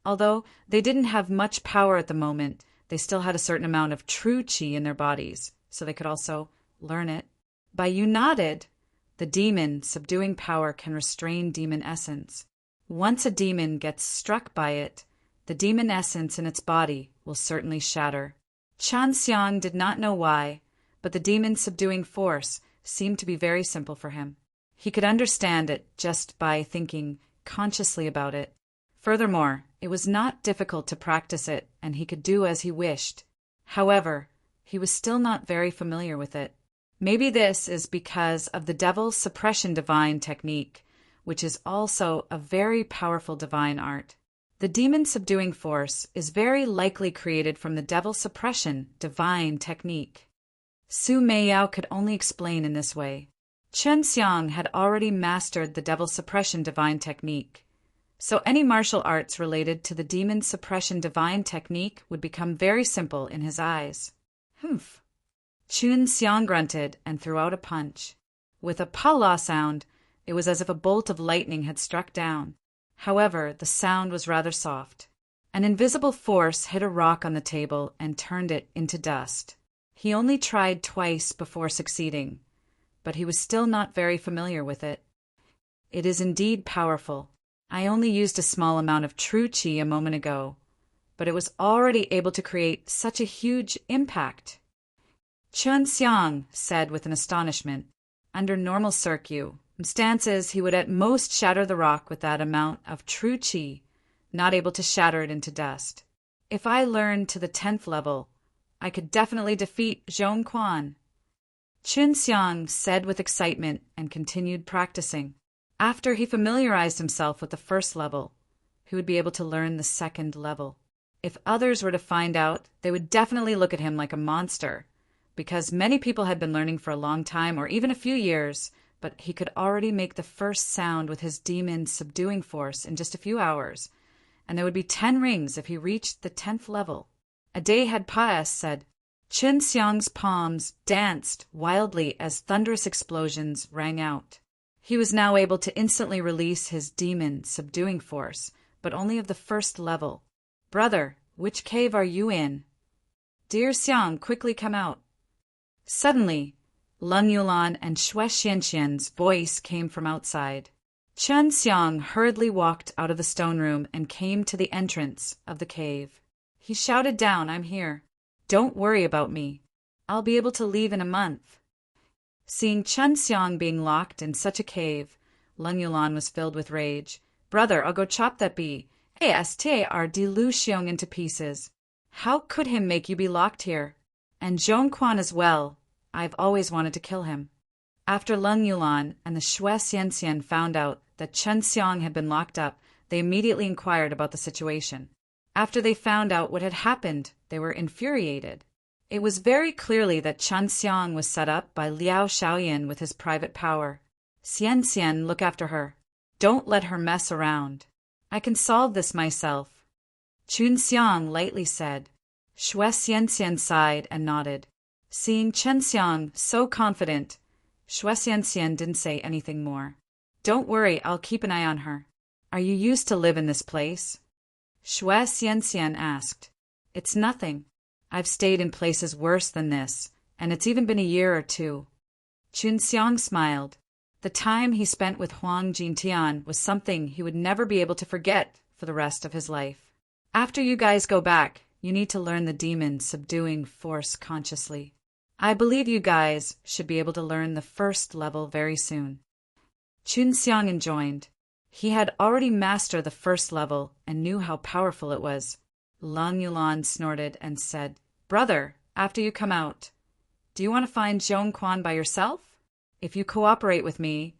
although they didn't have much power at the moment, they still had a certain amount of true qi in their bodies, so they could also learn it. Bai Yu nodded. The demon subduing power can restrain demon essence. Once a demon gets struck by it, the demon essence in its body will certainly shatter. Chan Xiang did not know why, but the demon subduing force seemed to be very simple for him. He could understand it just by thinking consciously about it. Furthermore, it was not difficult to practice it, and he could do as he wished. However, he was still not very familiar with it. Maybe this is because of the devil suppression divine technique, which is also a very powerful divine art. The demon subduing force is very likely created from the devil suppression divine technique. Su Meiyao could only explain in this way. Chen Xiang had already mastered the devil suppression divine technique, so any martial arts related to the demon suppression divine technique would become very simple in his eyes. Humph. Chun Xiang grunted and threw out a punch. With a pa-la sound, it was as if a bolt of lightning had struck down. However, the sound was rather soft. An invisible force hit a rock on the table and turned it into dust. He only tried twice before succeeding, but he was still not very familiar with it. It is indeed powerful. I only used a small amount of true qi a moment ago, but it was already able to create such a huge impact. Chun Xiang said with an astonishment. Under normal circumstances, he would at most shatter the rock with that amount of true qi, not able to shatter it into dust. If I learned to the 10th level, I could definitely defeat Zhong Quan. Chun Xiang said with excitement and continued practicing. After he familiarized himself with the first level, he would be able to learn the 2nd level. If others were to find out, they would definitely look at him like a monster, because many people had been learning for a long time or even a few years, but he could already make the first sound with his demon subduing force in just a few hours, and there would be 10 rings if he reached the 10th level. A day had passed, said. Chun Xiang's palms danced wildly as thunderous explosions rang out. He was now able to instantly release his demon subduing force, but only of the 1st level. Brother, which cave are you in? Dear Xiang, quickly come out. Suddenly, Leng Yulan and Xue Xianxian's voice came from outside. Chen Xiang hurriedly walked out of the stone room and came to the entrance of the cave. He shouted down, I'm here. Don't worry about me. I'll be able to leave in a month. Seeing Chen Xiang being locked in such a cave, Leng Yulan was filled with rage. Brother, I'll go chop that bee. Are Lu Xiong into pieces. How could him make you be locked here? And Zhong Quan as well. I've always wanted to kill him. After Leng Yulan and the Xue Xianxian found out that Chen Xiang had been locked up, they immediately inquired about the situation. After they found out what had happened, they were infuriated. It was very clearly that Chen Xiang was set up by Liao Shaoyan with his private power. Xianxian, look after her. Don't let her mess around. I can solve this myself. Chun Xiang lightly said. Xue Xianxian sighed and nodded. Seeing Chen Xiang so confident, Xue Xianxian didn't say anything more. Don't worry, I'll keep an eye on her. Are you used to live in this place? Xue Xianxian asked. It's nothing. I've stayed in places worse than this, and it's even been a year or 2. Chun Xiang smiled. The time he spent with Huang Jintian was something he would never be able to forget for the rest of his life. After you guys go back, you need to learn the demon subduing force consciously. I believe you guys should be able to learn the 1st level very soon. Chun Xiang enjoined. He had already mastered the 1st level and knew how powerful it was. Leng Yulan snorted and said, Brother, after you come out, do you want to find Zhong Quan by yourself? If you cooperate with me,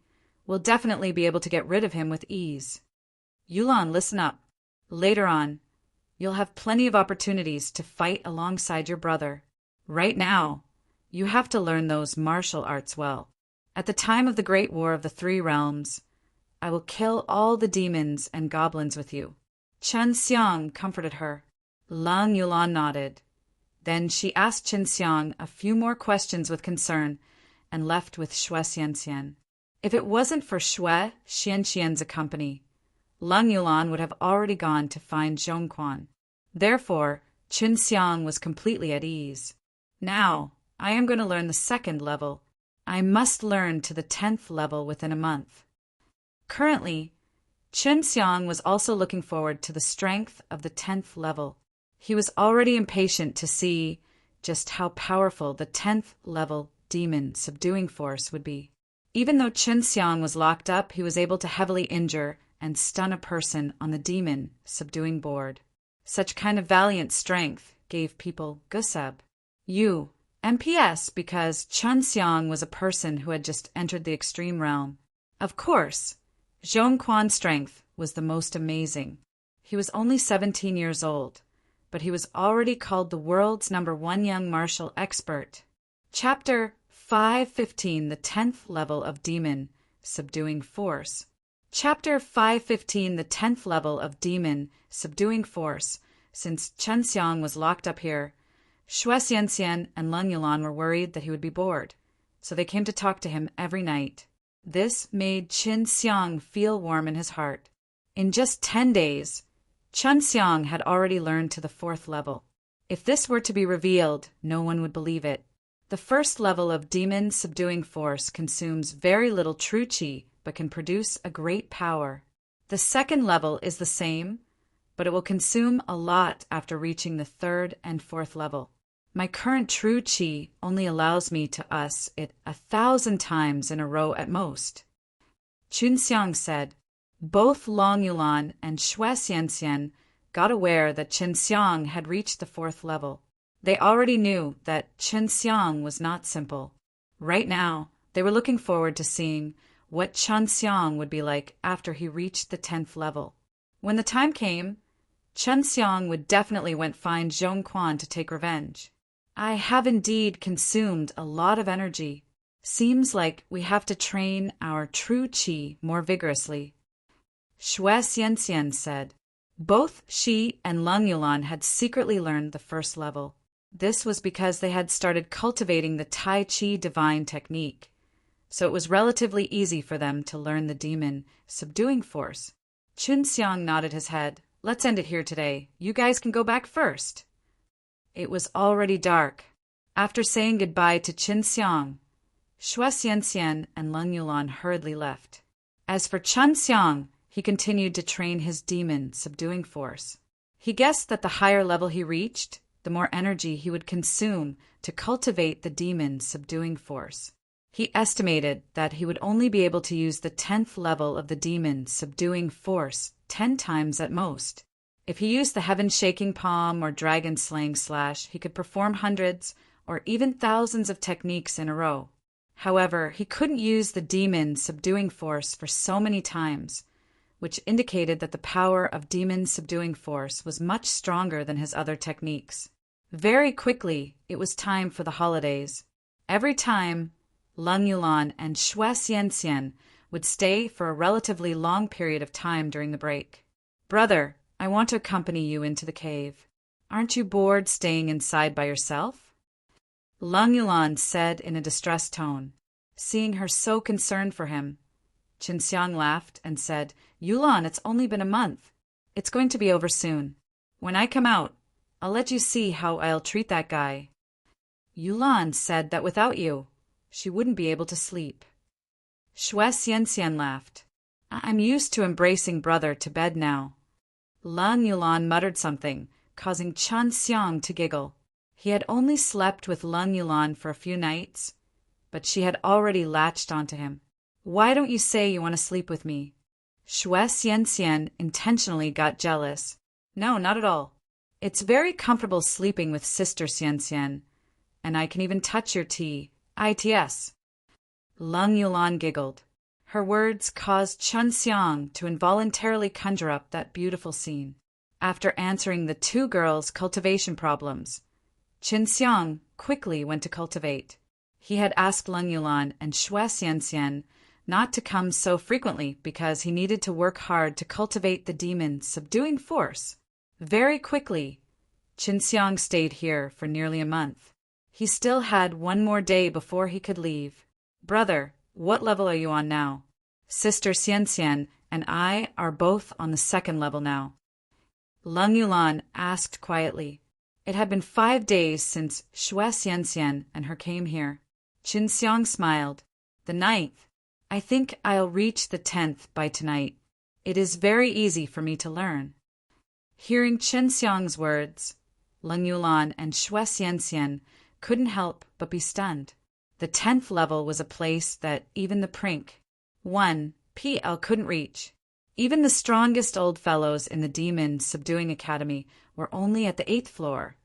we'll definitely be able to get rid of him with ease. Yulan, listen up. Later on, you'll have plenty of opportunities to fight alongside your brother. Right now, you have to learn those martial arts well. At the time of the Great War of the 3 Realms, I will kill all the demons and goblins with you." Chen Xiang comforted her. Lang Yulan nodded. Then she asked Chen Xiang a few more questions with concern and left with Xue Xianxian. If it wasn't for Xue Xianxian's company, Lang Yulan would have already gone to find Zhongquan. Therefore, Chen Xiang was completely at ease. Now, I am going to learn the second level. I must learn to the 10th level within a month. Currently, Chen Xiang was also looking forward to the strength of the 10th level. He was already impatient to see just how powerful the 10th level demon subduing force would be. Even though Chen Xiang was locked up, he was able to heavily injure and stun a person on the demon subduing board. Such kind of valiant strength gave people guseb. MPS, because Chen Xiang was a person who had just entered the extreme realm. Of course, Zhongquan's strength was the most amazing. He was only 17 years old, but he was already called the world's #1 young martial expert. Chapter 515, the 10th level of demon subduing force. Chapter 515, the 10th level of demon subduing force. Since Chen Xiang was locked up here, Xue Xianxian and Lang Yulan were worried that he would be bored, so they came to talk to him every night. This made Chen Xiang feel warm in his heart. In just 10 days, Chen Xiang had already learned to the 4th level. If this were to be revealed, no one would believe it. The 1st level of demon subduing force consumes very little true qi, but can produce a great power. The 2nd level is the same, but it will consume a lot after reaching the 3rd and 4th level. My current true qi only allows me to us it 1,000 times in a row at most. Chen Xiang said. Both Lang Yulan and Xue Xianxian got aware that Chen Xiang had reached the 4th level. They already knew that Chen Xiang was not simple. Right now, they were looking forward to seeing what Chen Xiang would be like after he reached the 10th level. When the time came, Chen Xiang would definitely went find Zhongquan to take revenge. I have indeed consumed a lot of energy. Seems like we have to train our true qi more vigorously. Xue Xianxian said. Both she and Lang Yulan had secretly learned the 1st level. This was because they had started cultivating the Tai Chi divine technique, so it was relatively easy for them to learn the demon subduing force. Chen Xiang nodded his head. Let's end it here today. You guys can go back first. It was already dark. After saying goodbye to Chen Xiang, Xue Xianxian and Lang Yulan hurriedly left. As for Chen Xiang, he continued to train his demon subduing force. He guessed that the higher level he reached, the more energy he would consume to cultivate the demon subduing force. He estimated that he would only be able to use the 10th level of the demon subduing force 10 times at most. If he used the heaven-shaking palm or dragon-slaying slash, he could perform hundreds or even thousands of techniques in a row. However, he couldn't use the demon subduing force for so many times, which indicated that the power of demon subduing force was much stronger than his other techniques. Very quickly, it was time for the holidays. Every time, Lang Yulan and Xue Xianxian would stay for a relatively long period of time during the break. Brother, I want to accompany you into the cave. Aren't you bored staying inside by yourself? Lang Yulan said in a distressed tone. Seeing her so concerned for him, Chen Xiang laughed and said, Yulan, it's only been a month. It's going to be over soon. When I come out, I'll let you see how I'll treat that guy. Yulan said that without you, she wouldn't be able to sleep. Xue Xianxian laughed. I'm used to embracing brother to bed now. Lang Yulan muttered something, causing Chen Xiang to giggle. He had only slept with Lang Yulan for a few nights, but she had already latched onto him. Why don't you say you want to sleep with me? Xue Xianxian intentionally got jealous. No, not at all. It's very comfortable sleeping with Sister Xianxian, and I can even touch your ITS. Lang Yulan giggled. Her words caused Chen Xiang to involuntarily conjure up that beautiful scene. After answering the two girls' cultivation problems, Chen Xiang quickly went to cultivate. He had asked Lang Yulan and Xue Xianxian not to come so frequently because he needed to work hard to cultivate the demon subduing force. Very quickly, Qinxiang stayed here for nearly a month. He still had one more day before he could leave. Brother, what level are you on now? Sister Xianxian and I are both on the 2nd level now. Leng Yulan asked quietly. It had been 5 days since Xue Xianxian and her came here. Qinxiang smiled. The 9th. I think I'll reach the 10th by tonight. It is very easy for me to learn. Hearing Qinxiang's words, Leng Yulan and Xue Xianxian couldn't help but be stunned. The 10th level was a place that even the Prink 1 PL couldn't reach. Even the strongest old fellows in the Demon Subduing Academy were only at the 8th floor,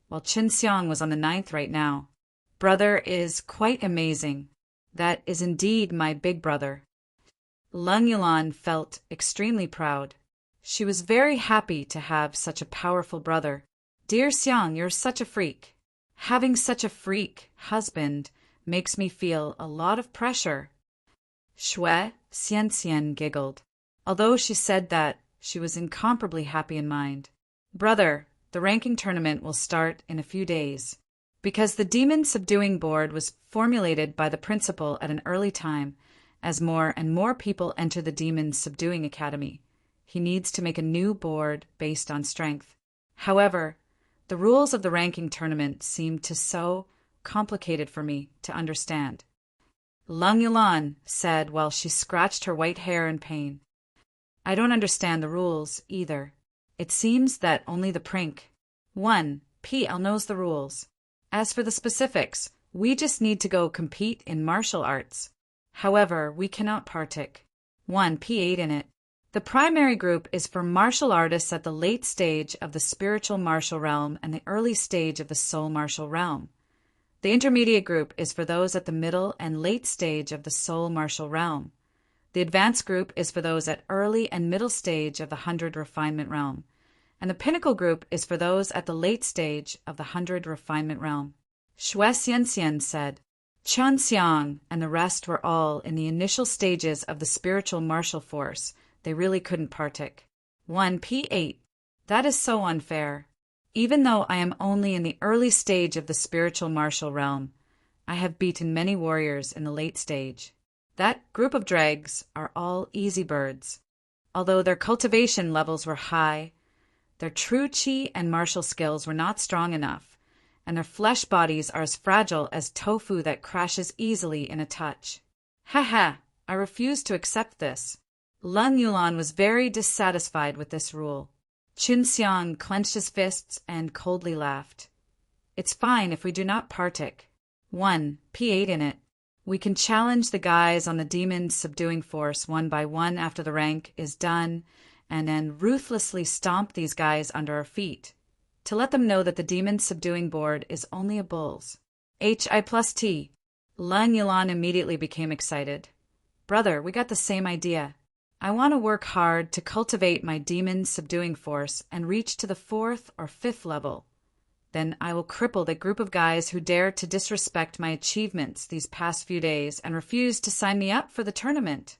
while Qinxiang was on the 9th right now. Brother is quite amazing. That is indeed my big brother. Leng Yulan felt extremely proud. She was very happy to have such a powerful brother. Dear Xiang, you're such a freak. Having such a freak husband makes me feel a lot of pressure. Xue Xianxian giggled. Although she said that, she was incomparably happy in mind. Brother, the ranking tournament will start in a few days. Because the Demon Subduing Board was formulated by the principal at an early time, as more and more people enter the Demon Subduing Academy, he needs to make a new board based on strength. However, the rules of the ranking tournament seemed so complicated for me to understand. Leng Yulan said while she scratched her white hair in pain. I don't understand the rules either. It seems that only the Prink 1 PL knows the rules. As for the specifics, we just need to go compete in martial arts. However, we cannot partake 1 P8 in it. The primary group is for martial artists at the late stage of the spiritual martial realm and the early stage of the soul martial realm. The intermediate group is for those at the middle and late stage of the soul martial realm. The advanced group is for those at early and middle stage of the 100 refinement realm. And the pinnacle group is for those at the late stage of the 100 refinement realm. Xue Xianxian said. Xiang and the rest were all in the initial stages of the spiritual martial force. They really couldn't partake. 1 P8. That is so unfair. Even though I am only in the early stage of the spiritual martial realm, I have beaten many warriors in the late stage. That group of dregs are all easy birds. Although their cultivation levels were high, their true chi and martial skills were not strong enough, and their flesh bodies are as fragile as tofu that crashes easily in a touch. Ha! I refuse to accept this. Leng Yulan was very dissatisfied with this rule. Qinxiang clenched his fists and coldly laughed. It's fine if we do not partake. 1 P8 in it. We can challenge the guys on the demon subduing force one by one after the rank is done, and then ruthlessly stomp these guys under our feet, to let them know that the demon subduing board is only a bull's. HI plus T. Leng Yulan immediately became excited. Brother, we got the same idea. I want to work hard to cultivate my demon subduing force and reach to the 4th or 5th level. Then I will cripple the group of guys who dare to disrespect my achievements these past few days and refuse to sign me up for the tournament.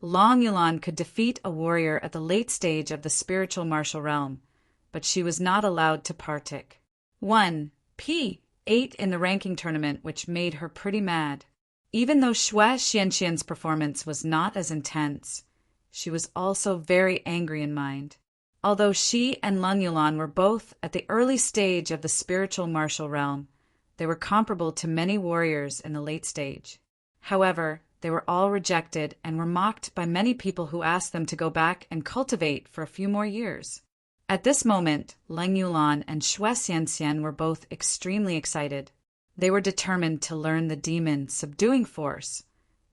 Leng Yulan could defeat a warrior at the late stage of the spiritual martial realm, but she was not allowed to partake. 1 P8 in the ranking tournament, which made her pretty mad. Even though Xue Xianxian's performance was not as intense, she was also very angry in mind. Although she and Leng Yulan were both at the early stage of the spiritual martial realm, they were comparable to many warriors in the late stage. However, they were all rejected and were mocked by many people who asked them to go back and cultivate for a few more years. At this moment, Leng Yulan and Xue Xianxian were both extremely excited. They were determined to learn the demon subduing force,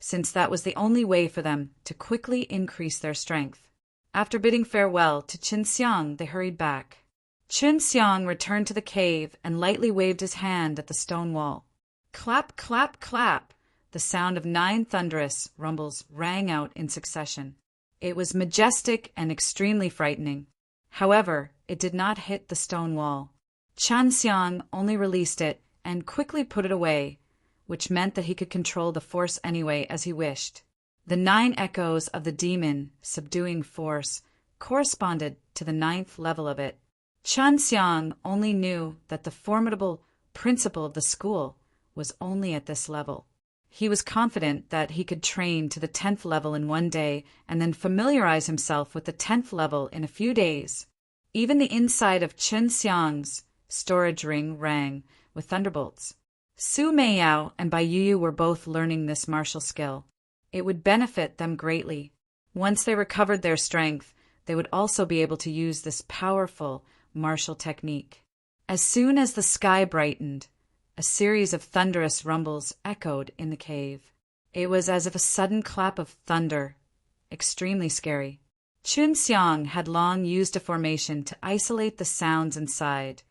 since that was the only way for them to quickly increase their strength. After bidding farewell to Qinxiang, they hurried back. Qinxiang returned to the cave and lightly waved his hand at the stone wall. Clap, clap, clap! The sound of 9 thunderous rumbles rang out in succession. It was majestic and extremely frightening. However, it did not hit the stone wall. Qinxiang only released it and quickly put it away, which meant that he could control the force anyway as he wished. The 9 echoes of the demon subduing force corresponded to the 9th level of it. Chun Xiang only knew that the formidable principal of the school was only at this level. He was confident that he could train to the 10th level in one day and then familiarize himself with the 10th level in a few days. Even the inside of Chun Xiang's storage ring rang with thunderbolts. Su Meiyao and Bai Yu were both learning this martial skill. It would benefit them greatly. Once they recovered their strength, they would also be able to use this powerful martial technique. As soon as the sky brightened, a series of thunderous rumbles echoed in the cave. It was as if a sudden clap of thunder, extremely scary. Chun Xiang had long used a formation to isolate the sounds inside,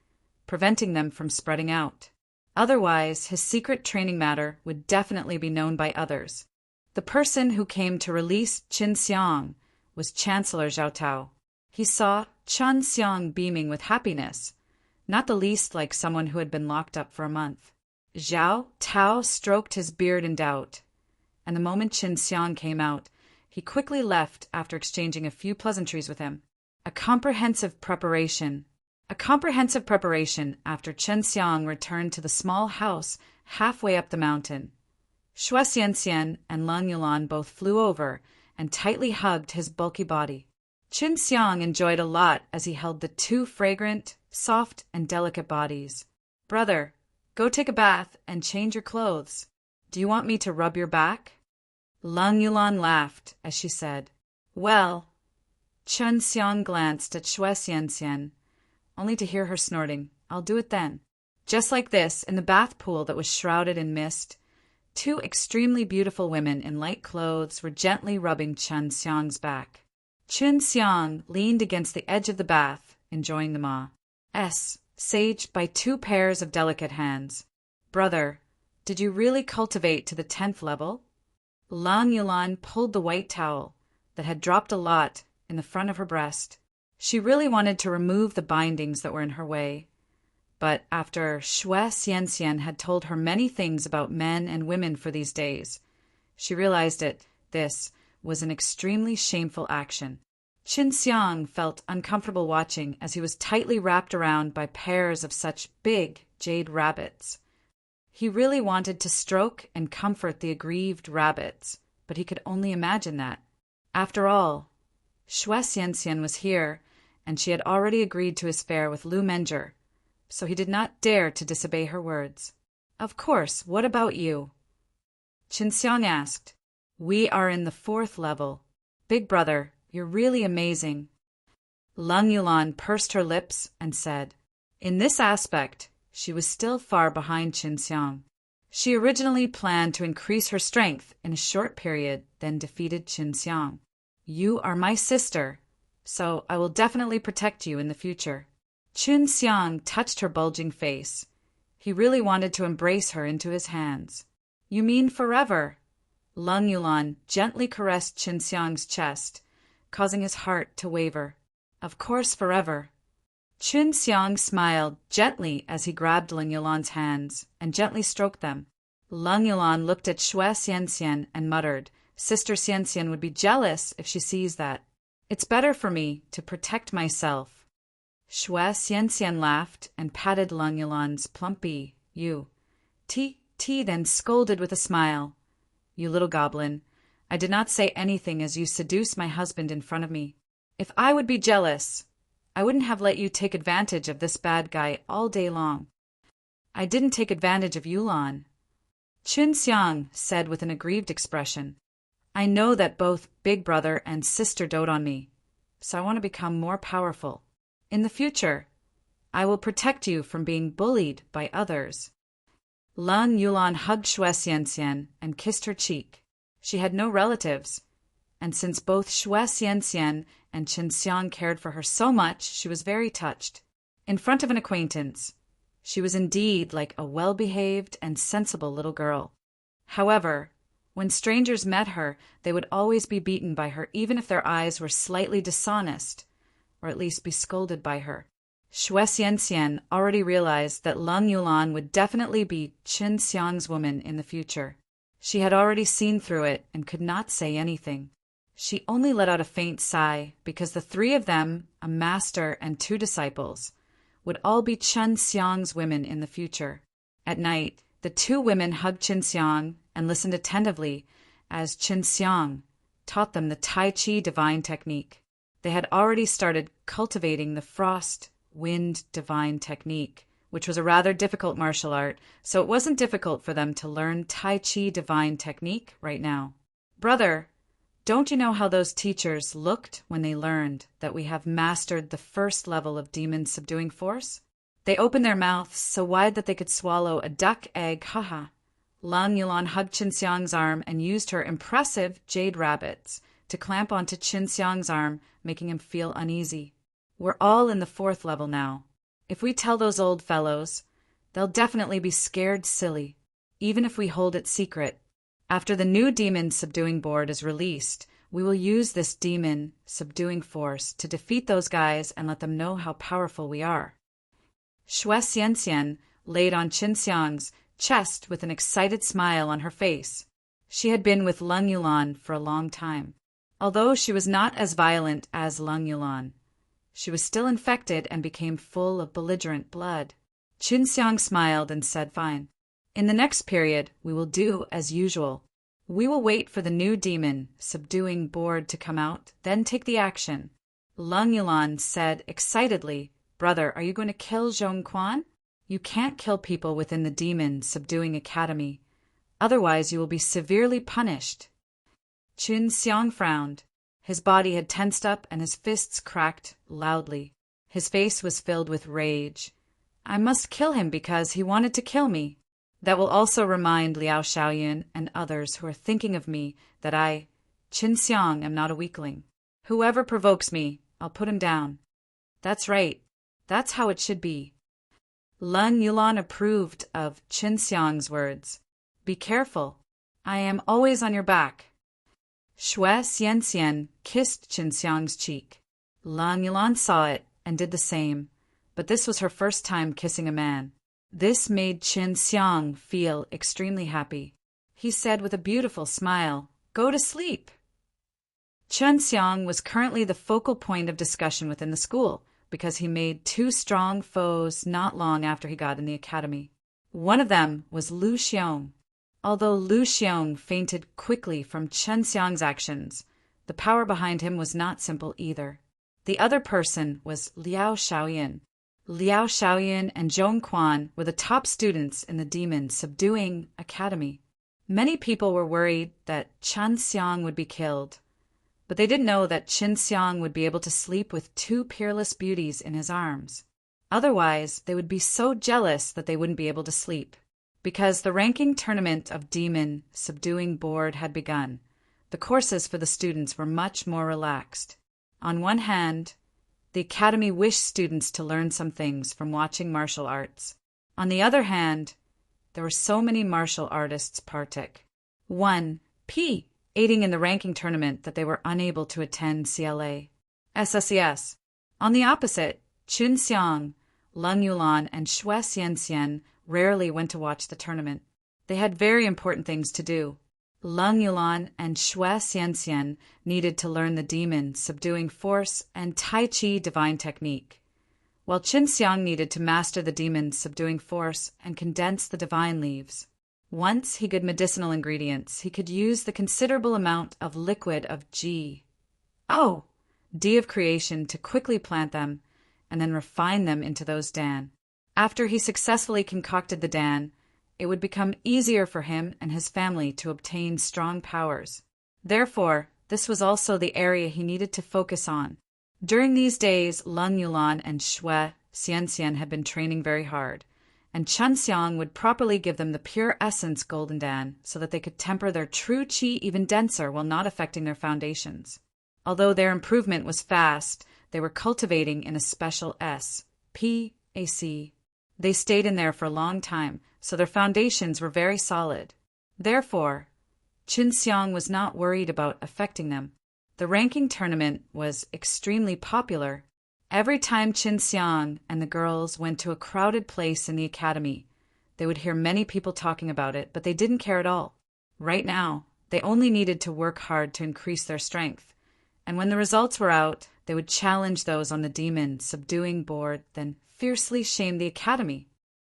preventing them from spreading out. Otherwise, his secret training matter would definitely be known by others. The person who came to release Chun Xiang was Chancellor Zhao Tao. He saw Chun Xiang beaming with happiness, not the least like someone who had been locked up for a month. Zhao Tao stroked his beard in doubt, and the moment Chun Xiang came out, he quickly left after exchanging a few pleasantries with him. A comprehensive preparation after Chun Xiang returned to the small house halfway up the mountain. Xue Xianxian and Lang Yulan both flew over and tightly hugged his bulky body. Chun Xiang enjoyed a lot as he held the 2 fragrant, soft, and delicate bodies. "Brother, go take a bath and change your clothes. Do you want me to rub your back?" Lang Yulan laughed as she said, "Well." Chun Xiang glanced at Xue Xianxian, only to hear her snorting, "I'll do it then." Just like this, in the bath pool that was shrouded in mist, 2 extremely beautiful women in light clothes were gently rubbing Chun Xiang's back. Chun Xiang leaned against the edge of the bath, enjoying the ma's sage by 2 pairs of delicate hands. "Brother, did you really cultivate to the 10th level?" Lang Yulan pulled the white towel that had dropped a lot in the front of her breast. She really wanted to remove the bindings that were in her way. But after Xue Xianxian had told her many things about men and women for these days, she realized this was an extremely shameful action. Chun Xiang felt uncomfortable watching as he was tightly wrapped around by pairs of such big jade rabbits. He really wanted to stroke and comfort the aggrieved rabbits, but he could only imagine that. After all, Xue Xianxian was here, and she had already agreed to his fare with Lu Menger, so he did not dare to disobey her words. "Of course, what about you?" Chun Xiang asked. "We are in the 4th level. Big brother, you're really amazing." Lang Yulan pursed her lips and said, in this aspect, she was still far behind Chun Xiang. She originally planned to increase her strength in a short period, then defeated Chun Xiang. "You are my sister, so I will definitely protect you in the future." Chun Xiang touched her bulging face. He really wanted to embrace her into his hands. "You mean forever?" Lang Yulan gently caressed Chun Xiang's chest, causing his heart to waver. "Of course forever." Chun Xiang smiled gently as he grabbed Lang Yulan's hands and gently stroked them. Lang Yulan looked at Xue Xianxian and muttered, "Sister Xianxian would be jealous if she sees that. It's better for me to protect myself." Xue Xianxian laughed and patted Lang Yulan's plumpy T, then scolded with a smile. "You little goblin, I did not say anything as you seduce my husband in front of me. If I would be jealous, I wouldn't have let you take advantage of this bad guy all day long." "I didn't take advantage of you, Lan," Chun Xiang said with an aggrieved expression. "I know that both big brother and sister dote on me, so I want to become more powerful. In the future, I will protect you from being bullied by others." Lang Yulan hugged Xue Xianxian and kissed her cheek. She had no relatives, and since both Xue Xianxian and Chun Xiang cared for her so much, she was very touched. In front of an acquaintance, she was indeed like a well-behaved and sensible little girl. However, when strangers met her, they would always be beaten by her even if their eyes were slightly dishonest, or at least be scolded by her. Xue Xianxian already realized that Lang Yulan would definitely be Chun Xiang's woman in the future. She had already seen through it and could not say anything. She only let out a faint sigh because the three of them, a master and two disciples, would all be Chen Xiang's women in the future. At night, the two women hugged Qin Xiang and listened attentively as Qin Xiang taught them the Tai Chi divine technique. They had already started cultivating the frost, wind divine technique, which was a rather difficult martial art, so it wasn't difficult for them to learn Tai Chi divine technique right now. Brother, don't you know how those teachers looked when they learned that we have mastered the first level of demon subduing force? They opened their mouths so wide that they could swallow a duck egg, haha. Lang Yulan hugged Qin Xiang's arm and used her impressive jade rabbits to clamp onto Qin Xiang's arm, making him feel uneasy. We're all in the fourth level now. If we tell those old fellows, they'll definitely be scared silly, even if we hold it secret. After the new demon subduing board is released, we will use this demon subduing force to defeat those guys and let them know how powerful we are. Xue Xianxian laid on Qin Xiang's chest with an excited smile on her face. She had been with Lang Yulan for a long time. Although she was not as violent as Lang Yulan, she was still infected and became full of belligerent blood. Qin Xiang smiled and said, "Fine. In the next period, we will do as usual. We will wait for the new demon subduing board to come out, then take the action." Lang Yulan said excitedly, "Brother, are you going to kill Zhong Quan? You can't kill people within the demon subduing academy. Otherwise, you will be severely punished." Qin Xiang frowned. His body had tensed up and his fists cracked loudly. His face was filled with rage. "I must kill him because he wanted to kill me. That will also remind Liao Shaoyan and others who are thinking of me that I, Qin Xiang, am not a weakling. Whoever provokes me, I'll put him down. That's right. That's how it should be." Lang Yulan approved of Qin Xiang's words. "Be careful. I am always on your back." Xue Xianxian kissed Qin Xiang's cheek. Lang Yulan saw it and did the same, but this was her first time kissing a man. This made Qin Xiang feel extremely happy. He said with a beautiful smile, "Go to sleep." Qin Xiang was currently the focal point of discussion within the school because he made two strong foes not long after he got in the academy. One of them was Lu Xiong. Although Lu Xiong fainted quickly from Qin Xiang's actions, the power behind him was not simple either. The other person was Liao Shaoyan. Liao Shaoyan and Zhong Quan were the top students in the demon subduing academy. Many people were worried that Qin Xiang would be killed, but they didn't know that Qin Xiang would be able to sleep with two peerless beauties in his arms. Otherwise, they would be so jealous that they wouldn't be able to sleep. Because the ranking tournament of demon subduing board had begun, the courses for the students were much more relaxed. On one hand, the academy wished students to learn some things from watching martial arts. On the other hand, there were so many martial artists partic. 1P aiding in the ranking tournament that they were unable to attend CLA. SSES. On the opposite, Qin Xiang, Lang Yulan, and Xue Xianxian rarely went to watch the tournament. They had very important things to do. Lang Yulan and Xue Xianxian needed to learn the demon subduing force and Tai Chi divine technique, while Qin Xiang needed to master the demon subduing force and condense the divine leaves. Once he got medicinal ingredients, he could use the considerable amount of liquid of D of creation to quickly plant them and then refine them into those Dan. After he successfully concocted the Dan, it would become easier for him and his family to obtain strong powers. Therefore, this was also the area he needed to focus on. During these days, Lang Yulan and Xue Xianxian had been training very hard, and Qin Xiang would properly give them the pure essence Golden Dan so that they could temper their true qi even denser while not affecting their foundations. Although their improvement was fast, they were cultivating in a special SPAC. They stayed in there for a long time, so their foundations were very solid. Therefore, Qin Xiang was not worried about affecting them. The ranking tournament was extremely popular. Every time Qin Xiang and the girls went to a crowded place in the academy, they would hear many people talking about it, but they didn't care at all. Right now, they only needed to work hard to increase their strength, and when the results were out, they would challenge those on the demon subduing board, then fiercely shame the academy.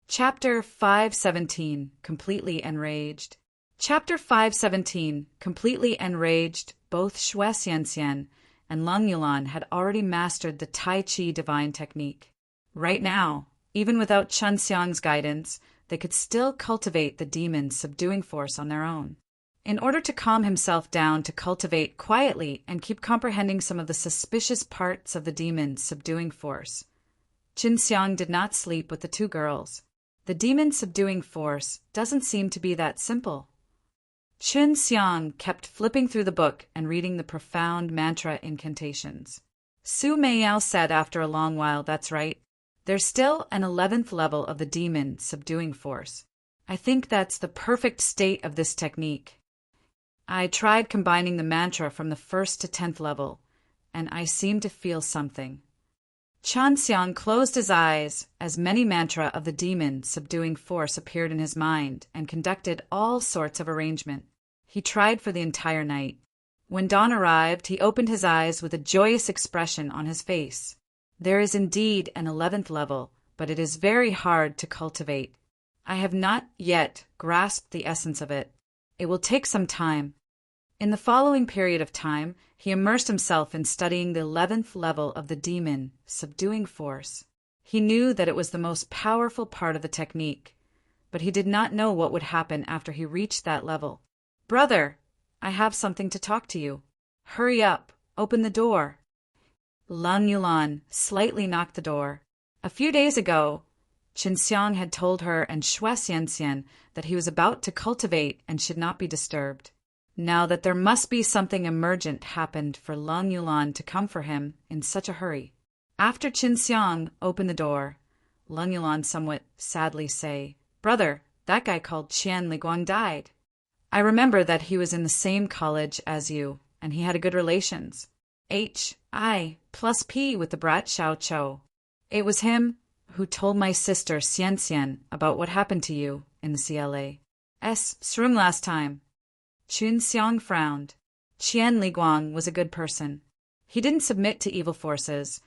Chapter 517, Completely Enraged. Chapter 517, Completely Enraged, both Xue Xianxian and Leng Yulan had already mastered the Tai Chi divine technique. Right now, even without Chen Xiang's guidance, they could still cultivate the demon's subduing force on their own. In order to calm himself down to cultivate quietly and keep comprehending some of the suspicious parts of the demon's subduing force, Qin Xiang did not sleep with the two girls. The demon's subduing force doesn't seem to be that simple. Qin Xiang kept flipping through the book and reading the profound mantra incantations. Su Meiyao said after a long while, "That's right. There's still an 11th level of the demon subduing force. I think that's the perfect state of this technique. I tried combining the mantra from the 1st to 10th level, and I seem to feel something." Chan Xiang closed his eyes as many mantra of the demon subduing force appeared in his mind and conducted all sorts of arrangement. He tried for the entire night. When dawn arrived, he opened his eyes with a joyous expression on his face. There is indeed an 11th level, but it is very hard to cultivate. I have not yet grasped the essence of it. It will take some time. In the following period of time, he immersed himself in studying the 11th level of the demon subduing force. He knew that it was the most powerful part of the technique, but he did not know what would happen after he reached that level. "Brother, I have something to talk to you. Hurry up, open the door." Leng Yulan slightly knocked the door. A few days ago, Qin Xiang had told her and Xue Xianxian that he was about to cultivate and should not be disturbed. Now that there must be something emergent happened for Leng Yulan to come for him in such a hurry. After Qin Xiang opened the door, Leng Yulan somewhat sadly say, "Brother, that guy called Qian Liguang died. I remember that he was in the same college as you, and he had a good relations. I+P with the brat Xiao Chou. It was him who told my sister Xian Xian about what happened to you in the CLA's room last time." Qin Xiang frowned. Qian Liguang was a good person. He didn't submit to evil forces,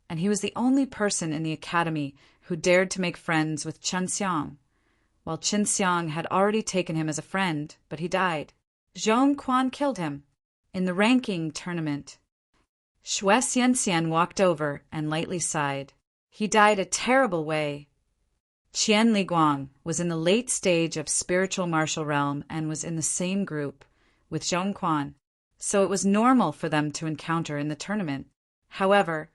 and he was the only person in the academy who dared to make friends with Chen Xiang, while Qin Xiang had already taken him as a friend, but he died. Zhong Quan killed him in the ranking tournament. Xue Xianxian walked over and lightly sighed. He died a terrible way. Qian Liguang was in the late stage of spiritual martial realm and was in the same group with Zhong Quan, so it was normal for them to encounter in the tournament. However,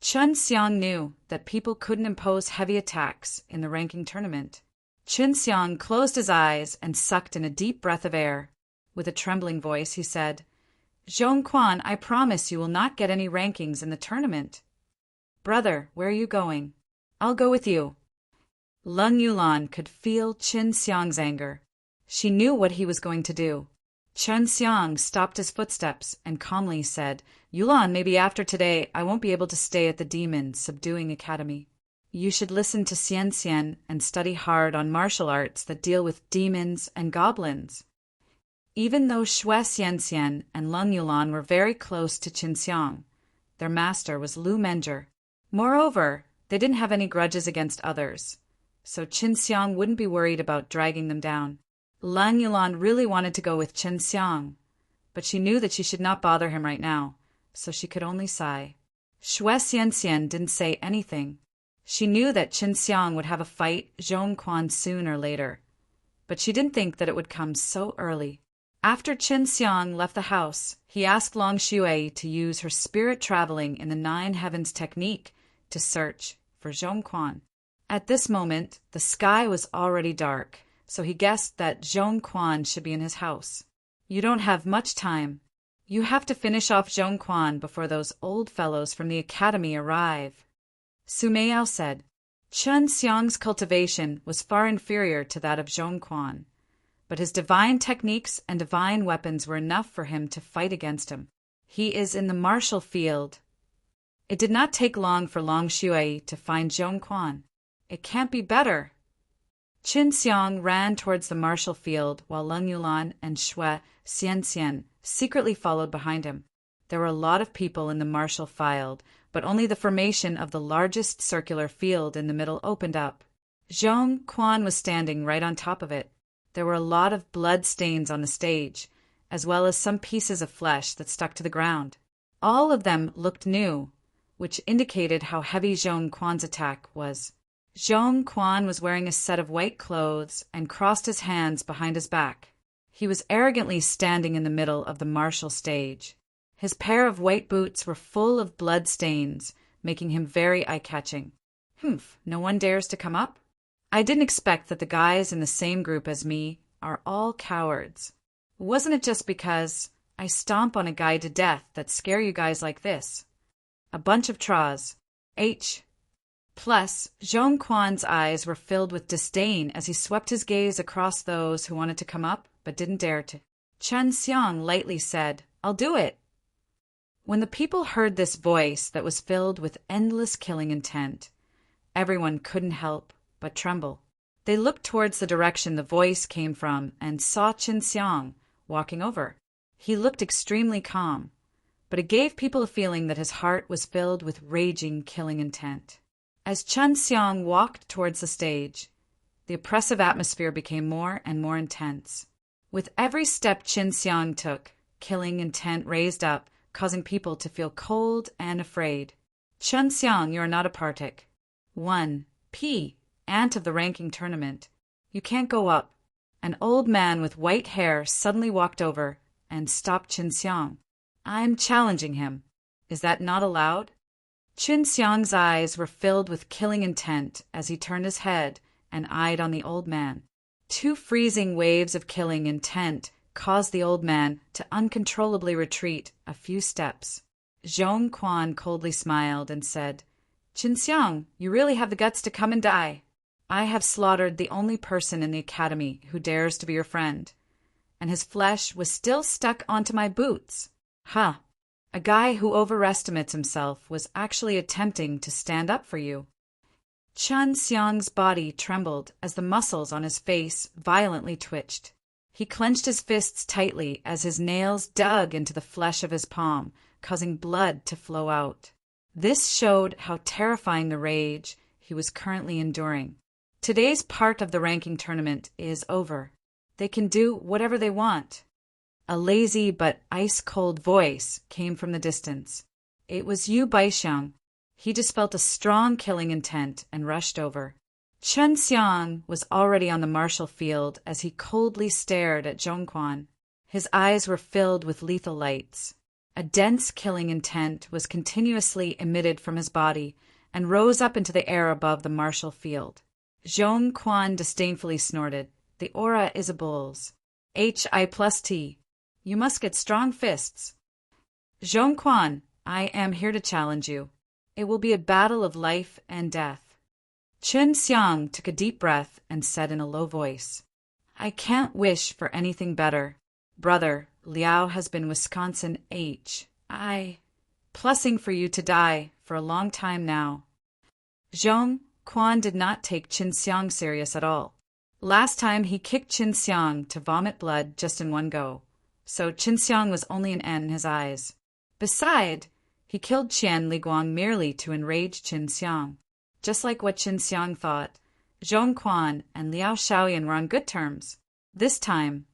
Chen Xiang knew that people couldn't impose heavy attacks in the ranking tournament. Qin Xiang closed his eyes and sucked in a deep breath of air. With a trembling voice, he said, "Zhong Quan, I promise you will not get any rankings in the tournament." "Brother, where are you going?" "I'll go with you." Leng Yulan could feel Qin Xiang's anger. She knew what he was going to do. Chen Xiang stopped his footsteps and calmly said, "Yulan, maybe after today I won't be able to stay at the demon subduing academy. You should listen to Xian Xian and study hard on martial arts that deal with demons and goblins." Even though Xue Xianxian and Leng Yulan were very close to Qin Xiang, their master was Lu Menger. Moreover, they didn't have any grudges against others, so Qin Xiang wouldn't be worried about dragging them down. Leng Yulan really wanted to go with Qin Xiang, but she knew that she should not bother him right now, so she could only sigh. Xue Xianxian didn't say anything. She knew that Qin Xiang would have a fight Zhong Quan soon or later, but she didn't think that it would come so early. After Qin Xiang left the house, he asked Long Xue to use her spirit traveling in the 9 heavens technique to search for Zhong Quan. At this moment, the sky was already dark, so he guessed that Zhong Quan should be in his house. "You don't have much time. You have to finish off Zhong Quan before those old fellows from the academy arrive," Su Meiyao said. Chen Xiang's cultivation was far inferior to that of Zhong Quan, but his divine techniques and divine weapons were enough for him to fight against him. He is in the martial field. It did not take long for Long Xue to find Zhong Quan. "It can't be better." Qin Xiang ran towards the martial field while Leng Yulan and Shui Xianxian secretly followed behind him. There were a lot of people in the martial field, but only the formation of the largest circular field in the middle opened up. Zhong Quan was standing right on top of it. There were a lot of blood stains on the stage, as well as some pieces of flesh that stuck to the ground. All of them looked new, which indicated how heavy Zhong Quan's attack was. Zhong Quan was wearing a set of white clothes and crossed his hands behind his back. He was arrogantly standing in the middle of the martial stage. His pair of white boots were full of blood stains, making him very eye-catching. No one dares to come up? I didn't expect that the guys in the same group as me are all cowards. Wasn't it just because I stomp on a guy to death that scare you guys like this? A bunch of traws. Plus, Zhong Quan's eyes were filled with disdain as he swept his gaze across those who wanted to come up but didn't dare to. Chen Xiang lightly said, "I'll do it." When the people heard this voice that was filled with endless killing intent, everyone couldn't help but tremble. They looked towards the direction the voice came from and saw Chen Xiang walking over. He looked extremely calm, but it gave people a feeling that his heart was filled with raging killing intent. As Chen Xiang walked towards the stage, the oppressive atmosphere became more and more intense. With every step Chen Xiang took, killing intent raised up, causing people to feel cold and afraid. Chen Xiang, you are not a partic. 1. P. Ant of the ranking tournament. You can't go up. An old man with white hair suddenly walked over and stopped Chen Xiang. I'm challenging him. Is that not allowed? Chen Xiang's eyes were filled with killing intent as he turned his head and eyed on the old man. 2 freezing waves of killing intent caused the old man to uncontrollably retreat a few steps. Zhong Quan coldly smiled and said, "Chen Xiang, you really have the guts to come and die. I have slaughtered the only person in the academy who dares to be your friend, and his flesh was still stuck onto my boots. Ha! A guy who overestimates himself was actually attempting to stand up for you." Chen Xiang's body trembled as the muscles on his face violently twitched. He clenched his fists tightly as his nails dug into the flesh of his palm, causing blood to flow out. This showed how terrifying the rage he was currently enduring. Today's part of the ranking tournament is over. They can do whatever they want. A lazy but ice-cold voice came from the distance. It was Yu Baixiang. He just felt a strong killing intent and rushed over. Chen Xiang was already on the martial field as he coldly stared at Zhong Quan. His eyes were filled with lethal lights. A dense killing intent was continuously emitted from his body and rose up into the air above the martial field. Zhong Quan disdainfully snorted, "The aura is a bull's. Hi+T. You must get strong fists." "Zhong Quan, I am here to challenge you. It will be a battle of life and death." Chen Xiang took a deep breath and said in a low voice, "I can't wish for anything better. Brother, Liao has been Wisconsin plussing for you to die for a long time now." Zhong Quan did not take Chen Xiang serious at all. Last time he kicked Chen Xiang to vomit blood just in one go, so Chen Xiang was only an N in his eyes. Beside, he killed Qian Liguang merely to enrage Chen Xiang. Just like what Chen Xiang thought, Zhong Quan and Liao Shaoyan were on good terms. This time,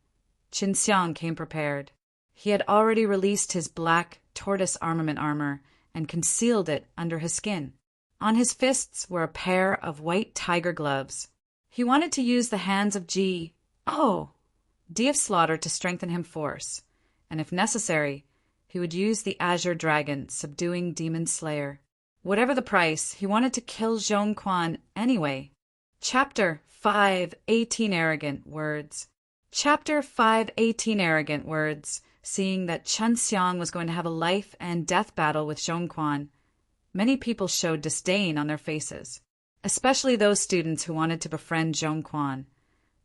Chen Xiang came prepared. He had already released his black tortoise armament armor and concealed it under his skin. On his fists were a pair of white tiger gloves. He wanted to use the hands of D of Slaughter to strengthen him force, and if necessary, he would use the Azure Dragon, subduing Demon Slayer. Whatever the price, he wanted to kill Zhong Quan anyway. Chapter 5, 18 Arrogant Words. Chapter 5, 18 Arrogant Words. Seeing that Chen Xiang was going to have a life and death battle with Zhong Quan, many people showed disdain on their faces, especially those students who wanted to befriend Zhong Quan.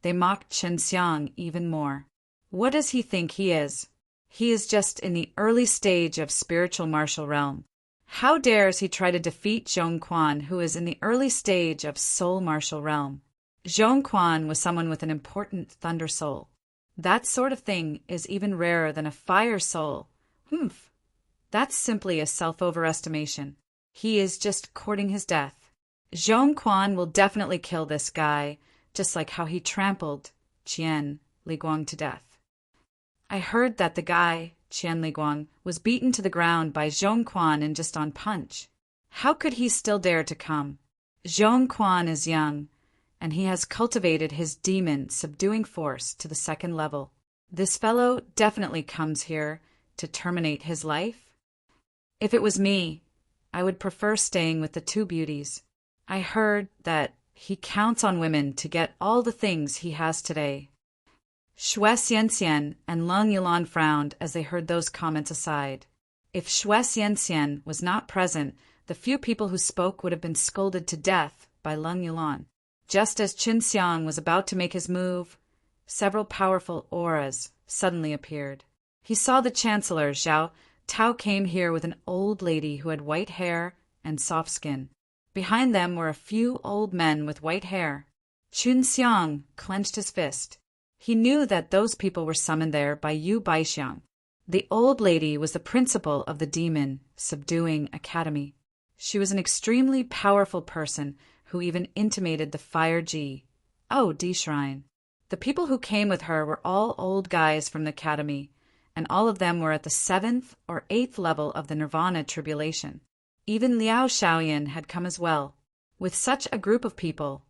They mocked Chen Xiang even more. What does he think he is? He is just in the early stage of spiritual martial realm. How dares he try to defeat Zhong Quan, who is in the early stage of soul martial realm? Zhong Quan was someone with an important thunder soul. That sort of thing is even rarer than a fire soul. Humph. That's simply a self-overestimation. He is just courting his death. Zhong Quan will definitely kill this guy, just like how he trampled Qian Liguang to death. I heard that the guy, Qian Liguang, was beaten to the ground by Zhong Quan in just on punch. How could he still dare to come? Zhong Quan is young, and he has cultivated his demon subduing force to the second level. This fellow definitely comes here to terminate his life. If it was me, I would prefer staying with the two beauties. I heard that he counts on women to get all the things he has today. Xue Xianxian and Leng Yulan frowned as they heard those comments aside. If Xue Xianxian was not present, the few people who spoke would have been scolded to death by Leng Yulan. Just as Qin Xiang was about to make his move, several powerful auras suddenly appeared. He saw the Chancellor, Zhao Tao, came here with an old lady who had white hair and soft skin. Behind them were a few old men with white hair. Qin Xiang clenched his fist. He knew that those people were summoned there by Yu Baixiang. The old lady was the principal of the Demon Subduing Academy. She was an extremely powerful person who even intimated the Fire D Shrine. The people who came with her were all old guys from the academy, and all of them were at the 7th or 8th level of the Nirvana tribulation. Even Liao Shaoyan had come as well. With such a group of people,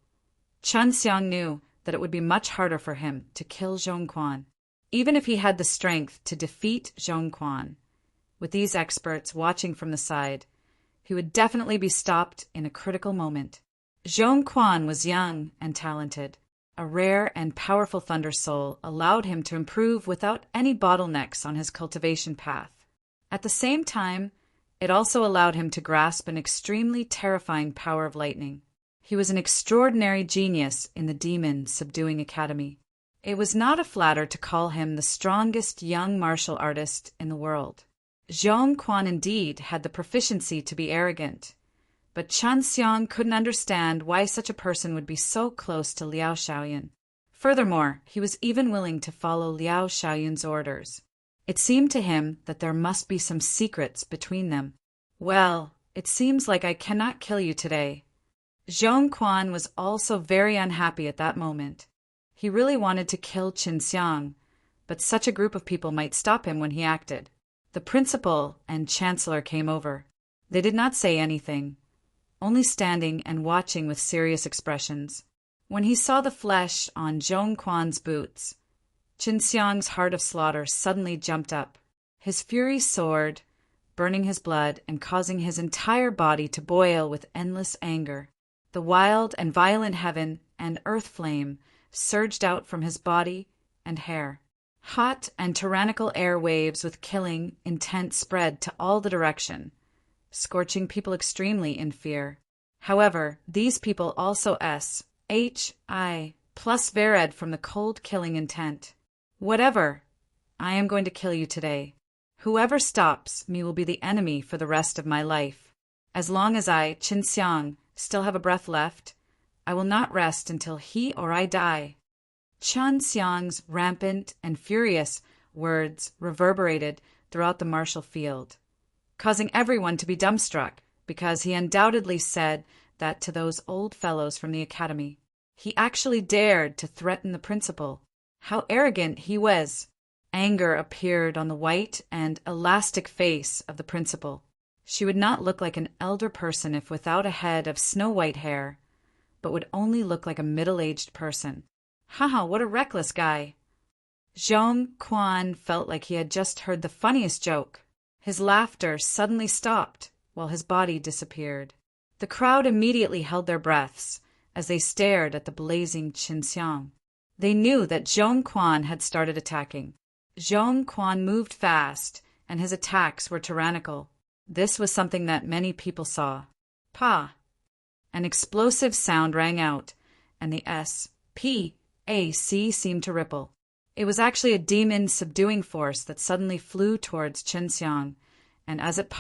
Chen Xiang knew that it would be much harder for him to kill Zhong Quan, even if he had the strength to defeat Zhong Quan. With these experts watching from the side, he would definitely be stopped in a critical moment. Zhong Quan was young and talented. A rare and powerful thunder soul allowed him to improve without any bottlenecks on his cultivation path. At the same time, it also allowed him to grasp an extremely terrifying power of lightning. He was an extraordinary genius in the Demon Subduing Academy. It was not a flatter to call him the strongest young martial artist in the world. Zhong Quan indeed had the proficiency to be arrogant, but Chen Xiang couldn't understand why such a person would be so close to Liao Shaoyan. Furthermore, he was even willing to follow Liao Shaoyan's orders. It seemed to him that there must be some secrets between them. Well, it seems like I cannot kill you today. Zhong Quan was also very unhappy at that moment. He really wanted to kill Qin Xiang, but such a group of people might stop him when he acted. The principal and chancellor came over. They did not say anything, only standing and watching with serious expressions. When he saw the flesh on Zhong Quan's boots, Qin Xiang's heart of slaughter suddenly jumped up. His fury soared, burning his blood and causing his entire body to boil with endless anger. The wild and violent heaven and earth flame surged out from his body and hair. Hot and tyrannical air waves with killing intent spread to all the direction, scorching people extremely in fear. However, these people also S.H.I. plus Vered from the cold killing intent. Whatever, I am going to kill you today. Whoever stops me will be the enemy for the rest of my life. As long as I, Qin Xiang, still have a breath left, I will not rest until he or I die. Chen Xiang's rampant and furious words reverberated throughout the martial field, causing everyone to be dumbstruck, because he undoubtedly said that to those old fellows from the academy. He actually dared to threaten the principal. How arrogant he was! Anger appeared on the white and elastic face of the principal. She would not look like an elder person if without a head of snow-white hair, but would only look like a middle-aged person. Haha, what a reckless guy! Zhong Quan felt like he had just heard the funniest joke. His laughter suddenly stopped, while his body disappeared. The crowd immediately held their breaths as they stared at the blazing Qin Xiang. They knew that Zhong Quan had started attacking. Zhong Quan moved fast, and his attacks were tyrannical. This was something that many people saw. Pa! An explosive sound rang out, and the S.P.A.C. seemed to ripple. It was actually a demon subduing force that suddenly flew towards Qin Xiang, and as it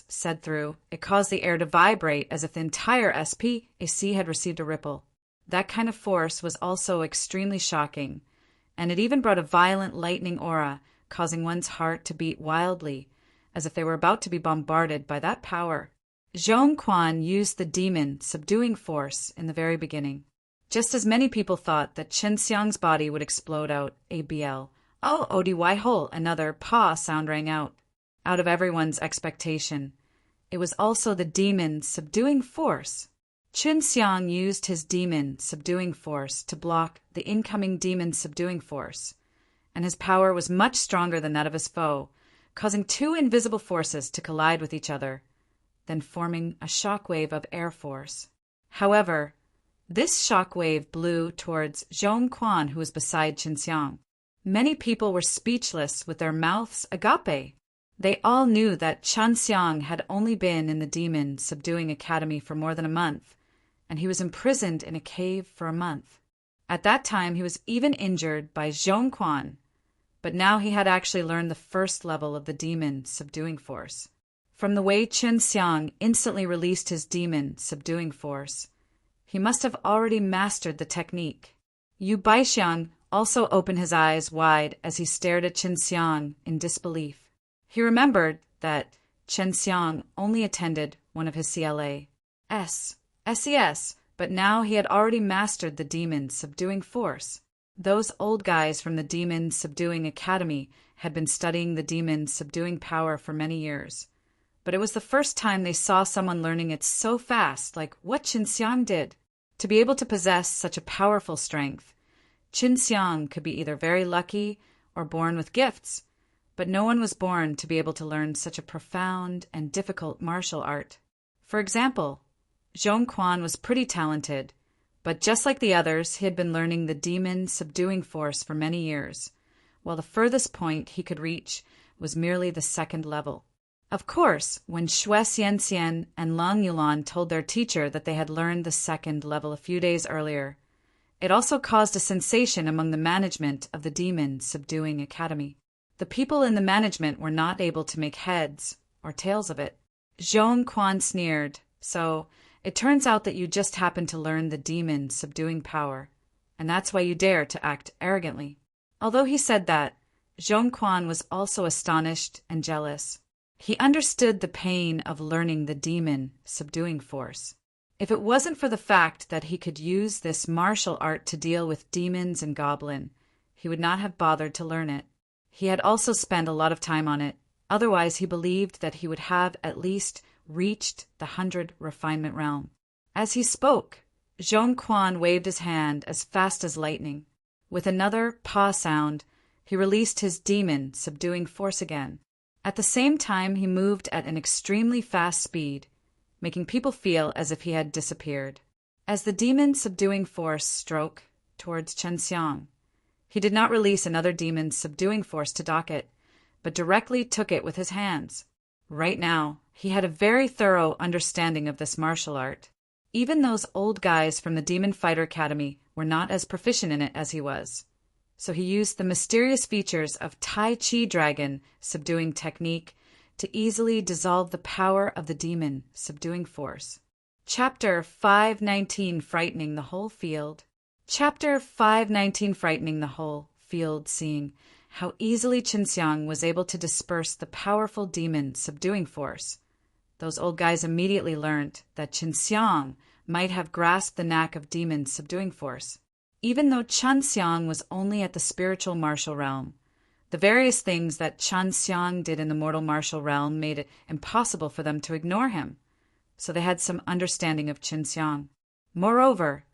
said through, it caused the air to vibrate as if the entire S.P.A.C. had received a ripple. That kind of force was also extremely shocking, and it even brought a violent lightning aura, causing one's heart to beat wildly, as if they were about to be bombarded by that power. Zhong Quan used the demon subduing force in the very beginning. Just as many people thought that Chen Xiang's body would explode out, ABL. Oh, ODY hole, another pa sound rang out of everyone's expectation. It was also the demon subduing force. Chen Xiang used his demon subduing force to block the incoming demon subduing force, and his power was much stronger than that of his foe, causing two invisible forces to collide with each other, then forming a shockwave of air force. However, this shockwave blew towards Zhong Quan, who was beside Chen Xiang. Many people were speechless with their mouths agape. They all knew that Chen Xiang had only been in the demon subduing academy for more than a month, and he was imprisoned in a cave for a month. At that time, he was even injured by Zhong Quan, but now he had actually learned the first level of the demon subduing force. From the way Chen Xiang instantly released his demon subduing force, he must have already mastered the technique. Yu Baixiang also opened his eyes wide as he stared at Chen Xiang in disbelief. He remembered that Chen Xiang only attended one of his SES, but now he had already mastered the demon subduing force. Those old guys from the demon subduing academy had been studying the demon subduing power for many years, but it was the first time they saw someone learning it so fast, like what Chen Xiang did. To be able to possess such a powerful strength, Chen Xiang could be either very lucky or born with gifts, but no one was born to be able to learn such a profound and difficult martial art. For example, Zhong Quan was pretty talented, but just like the others, he had been learning the demon subduing force for many years, while the furthest point he could reach was merely the second level. Of course, when Xue Xianxian and Lang Yulan told their teacher that they had learned the second level a few days earlier, it also caused a sensation among the management of the demon subduing academy. The people in the management were not able to make heads or tails of it. Zhong Quan sneered, "So, it turns out that you just happened to learn the demon subduing power, and that's why you dare to act arrogantly." Although he said that, Zhong Quan was also astonished and jealous. He understood the pain of learning the demon subduing force. If it wasn't for the fact that he could use this martial art to deal with demons and goblin, he would not have bothered to learn it. He had also spent a lot of time on it. Otherwise, he believed that he would have at least reached the 100 refinement realm. As he spoke, Zhong Quan waved his hand as fast as lightning. With another pa sound, he released his demon subduing force again. At the same time, he moved at an extremely fast speed, making people feel as if he had disappeared. As the demon subduing force struck towards Chen Xiang, he did not release another demon subduing force to dock it, but directly took it with his hands. Right now, he had a very thorough understanding of this martial art. Even those old guys from the Demon Fighter Academy were not as proficient in it as he was. So he used the mysterious features of Tai Chi Dragon subduing technique to easily dissolve the power of the demon subduing force. Chapter 519 Frightening the Whole Field. Chapter 519 Frightening the Whole Field, seeing how easily Chen Xiang was able to disperse the powerful demon subduing force. Those old guys immediately learned that Chen Xiang might have grasped the knack of demon subduing force. Even though Chen Xiang was only at the spiritual martial realm, the various things that Chen Xiang did in the mortal martial realm made it impossible for them to ignore him, so they had some understanding of Chen Xiang. Moreover,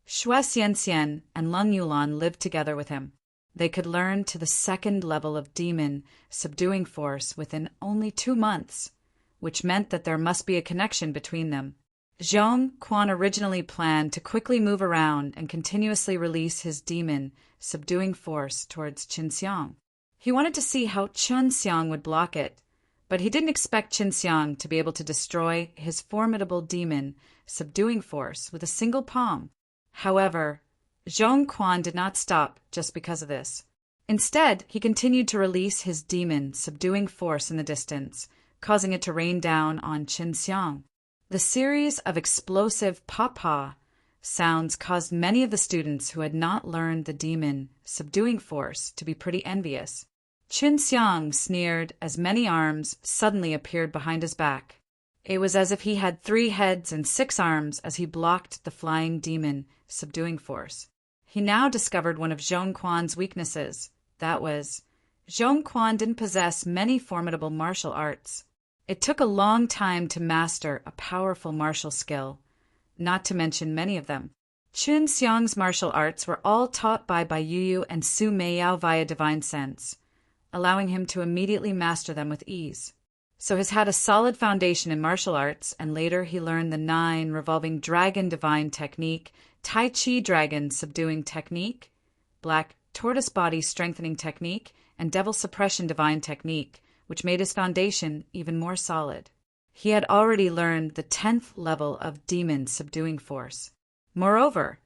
Xue Xianxian and Leng Yulan lived together with him. They could learn to the second level of demon subduing force within only 2 months, which meant that there must be a connection between them. Zhong Quan originally planned to quickly move around and continuously release his demon subduing force towards Chen Xiang. He wanted to see how Chen Xiang would block it, but he didn't expect Chen Xiang to be able to destroy his formidable demon subduing force with a single palm. However, Zhong Quan did not stop just because of this. Instead, he continued to release his demon subduing force in the distance, causing it to rain down on Chen Xiang. The series of explosive pa-pa sounds caused many of the students who had not learned the demon subduing force to be pretty envious. Qin Xiang sneered as many arms suddenly appeared behind his back. It was as if he had 3 heads and 6 arms as he blocked the flying demon subduing force. He now discovered one of Zhong Quan's weaknesses. That was, Zhong Quan didn't possess many formidable martial arts. It took a long time to master a powerful martial skill, not to mention many of them. Qin Xiang's martial arts were all taught by Bai Yuyu and Su Meiyao via divine sense, allowing him to immediately master them with ease. So he's had a solid foundation in martial arts, and later he learned the 9 revolving dragon divine technique, Tai Chi dragon subduing technique, black tortoise body strengthening technique, and devil suppression divine technique, which made his foundation even more solid. He had already learned the 10th level of demon subduing force. Moreover,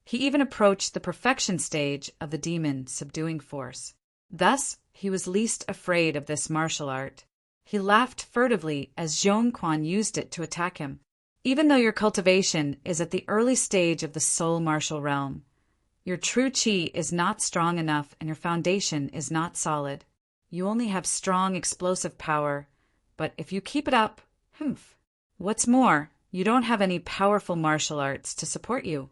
he even approached the perfection stage of the demon subduing force. Thus, he was least afraid of this martial art. He laughed furtively as Zhong Quan used it to attack him. Even though your cultivation is at the early stage of the soul martial realm, your true qi is not strong enough and your foundation is not solid. You only have strong explosive power, but if you keep it up, what's more, you don't have any powerful martial arts to support you.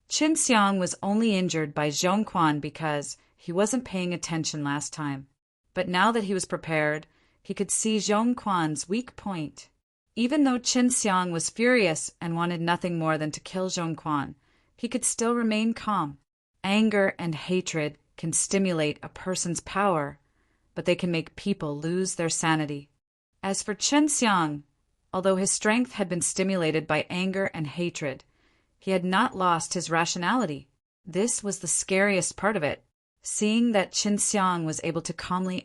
Qin Xiang was only injured by Zhong Quan because he wasn't paying attention last time. But now that he was prepared, he could see Zhong Quan's weak point. Even though Qin Xiang was furious and wanted nothing more than to kill Zhong Quan, he could still remain calm. Anger and hatred can stimulate a person's power, but they can make people lose their sanity. As for Qin Xiang, although his strength had been stimulated by anger and hatred, he had not lost his rationality. This was the scariest part of it. Seeing that Qin Xiang was able to calmly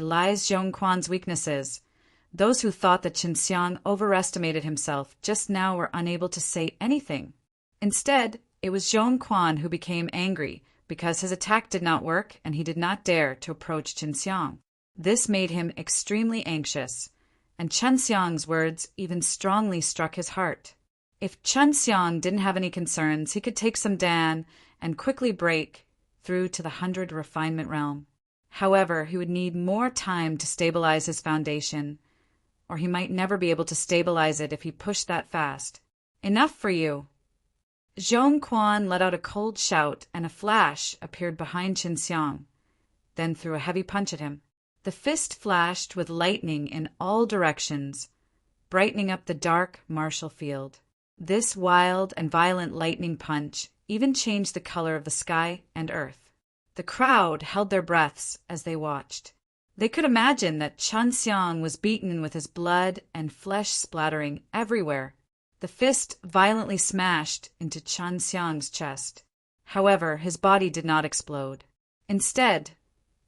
lies Zhong Quan's weaknesses, those who thought that Qin Xiang overestimated himself just now were unable to say anything. Instead, it was Zhong Quan who became angry because his attack did not work and he did not dare to approach Qin Xiang. This made him extremely anxious, and Qin Xiang's words even strongly struck his heart. If Qin Xiang didn't have any concerns, he could take some Dan and quickly break through to the 100 refinement realm. However, he would need more time to stabilize his foundation, or he might never be able to stabilize it if he pushed that fast. Enough for you! Zhong Quan let out a cold shout, and a flash appeared behind Qin Xiang, then threw a heavy punch at him. The fist flashed with lightning in all directions, brightening up the dark martial field. This wild and violent lightning punch even changed the color of the sky and earth. The crowd held their breaths as they watched. They could imagine that Qin Xiang was beaten with his blood and flesh splattering everywhere. The fist violently smashed into Qin Xiang's chest. However, his body did not explode. Instead,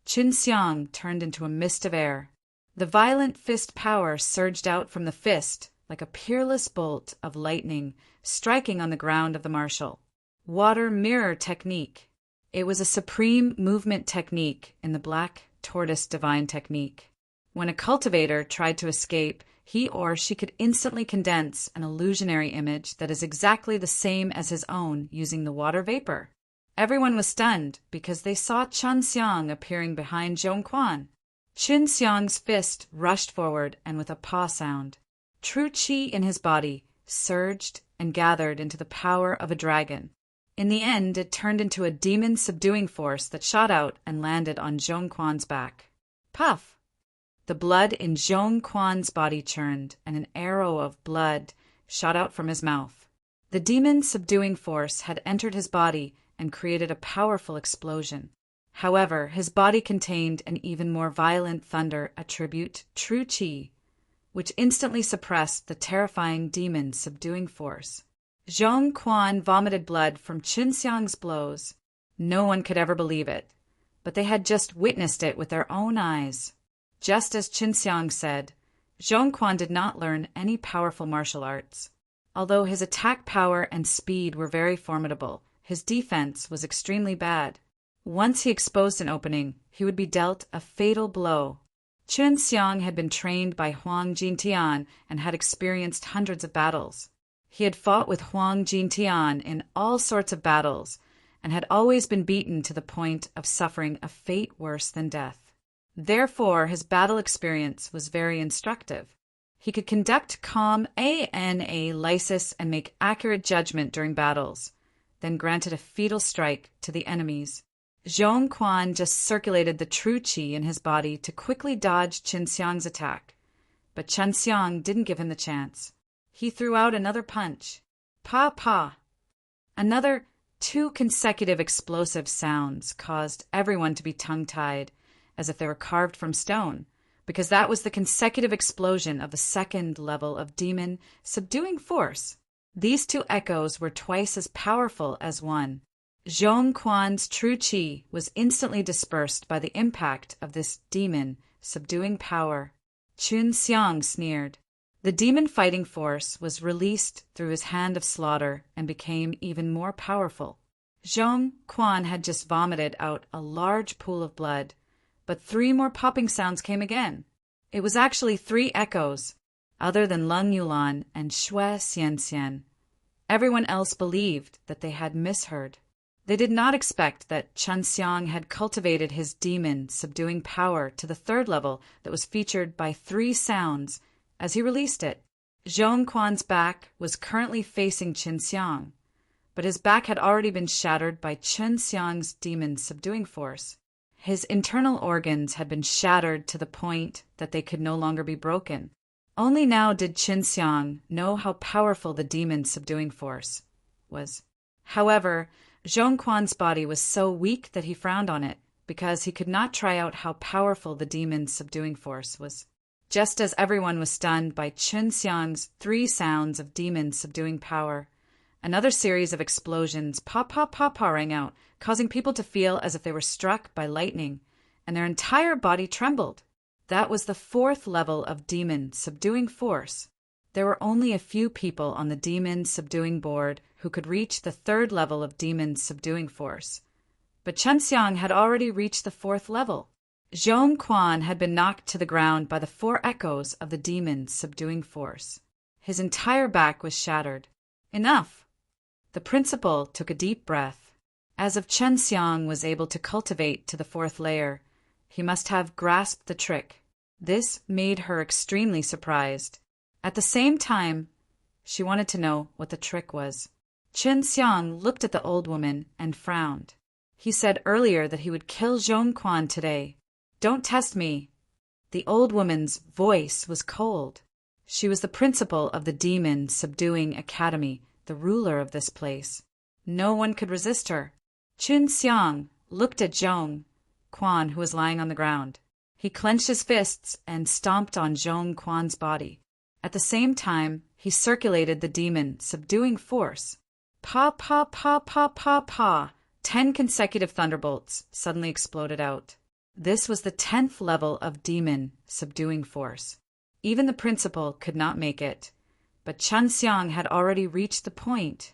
Qin Xiang turned into a mist of air. The violent fist power surged out from the fist like a peerless bolt of lightning striking on the ground of the marshal. Water mirror technique. It was a supreme movement technique in the black tortoise divine technique. When a cultivator tried to escape, he or she could instantly condense an illusionary image that is exactly the same as his own using the water vapor. Everyone was stunned because they saw Qin Xiang appearing behind Zhong Quan. Qin Xiang's fist rushed forward and with a paw sound, true qi in his body surged and gathered into the power of a dragon. In the end, it turned into a demon subduing force that shot out and landed on Zhong Quan's back. Puff! The blood in Zhong Quan's body churned, and an arrow of blood shot out from his mouth. The demon subduing force had entered his body and created a powerful explosion. However, his body contained an even more violent thunder attribute, true qi, which instantly suppressed the terrifying demon subduing force. Zhong Quan vomited blood from Qin Xiang's blows. No one could ever believe it, but they had just witnessed it with their own eyes. Just as Qin Xiang said, Zhong Quan did not learn any powerful martial arts. Although his attack power and speed were very formidable, his defense was extremely bad. Once he exposed an opening, he would be dealt a fatal blow. Qin Xiang had been trained by Huang Jintian and had experienced hundreds of battles. He had fought with Huang Jintian in all sorts of battles and had always been beaten to the point of suffering a fate worse than death. Therefore, his battle experience was very instructive. He could conduct calm analysis and make accurate judgment during battles, then granted a fatal strike to the enemies. Zhong Quan just circulated the true qi in his body to quickly dodge Qin Xiang's attack, but Chen Xiang didn't give him the chance. He threw out another punch. Pa pa! Another 2 consecutive explosive sounds caused everyone to be tongue-tied, as if they were carved from stone, because that was the consecutive explosion of the second level of demon subduing force. These 2 echoes were twice as powerful as one. Zhong Quan's true qi was instantly dispersed by the impact of this demon subduing power. Qin Xiang sneered. The demon fighting force was released through his hand of slaughter and became even more powerful. Zhong Quan had just vomited out a large pool of blood, but 3 more popping sounds came again. It was actually 3 echoes, other than Leng Yulan and Xue Xianxian. Everyone else believed that they had misheard. They did not expect that Chen Xiang had cultivated his demon subduing power to the 3rd level that was featured by 3 sounds as he released it. Zhong Quan's back was currently facing Qin Xiang, but his back had already been shattered by Qin Xiang's demon subduing force. His internal organs had been shattered to the point that they could no longer be broken. Only now did Qin Xiang know how powerful the demon subduing force was. However, Zhong Quan's body was so weak that he frowned on it, because he could not try out how powerful the demon subduing force was. Just as everyone was stunned by Qin Xiang's 3 sounds of demon subduing power, another series of explosions pa-pa-pa-pa rang out, causing people to feel as if they were struck by lightning, and their entire body trembled. That was the 4th level of demon subduing force. There were only a few people on the demon subduing board who could reach the 3rd level of demon subduing force, but Chen Xiang had already reached the 4th level. Zhong Quan had been knocked to the ground by the 4 echoes of the demon subduing force. His entire back was shattered. Enough! The principal took a deep breath. As if Chen Xiang was able to cultivate to the 4th layer, he must have grasped the trick. This made her extremely surprised. At the same time, she wanted to know what the trick was. Qin Xiang looked at the old woman and frowned. He said earlier that he would kill Zhong Quan today. Don't test me. The old woman's voice was cold. She was the principal of the Demon Subduing Academy, the ruler of this place. No one could resist her. Qin Xiang looked at Zhong Quan, who was lying on the ground. He clenched his fists and stomped on Zhong Quan's body. At the same time, he circulated the demon subduing force. Pa pa pa pa pa pa. 10 consecutive thunderbolts suddenly exploded out. This was the 10th level of demon subduing force. Even the principal could not make it, but Chen Xiang had already reached the point.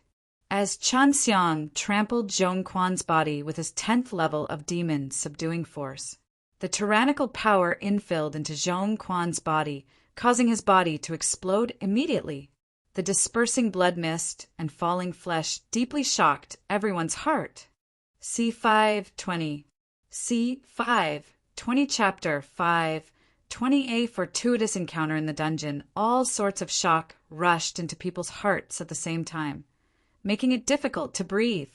As Chen Xiang trampled Zhong Quan's body with his 10th level of demon subduing force, the tyrannical power infilled into Zhong Quan's body, causing his body to explode immediately. The dispersing blood mist and falling flesh deeply shocked everyone's heart. C520. C520 Chapter 520A Fortuitous encounter in the dungeon. All sorts of shock rushed into people's hearts at the same time, making it difficult to breathe.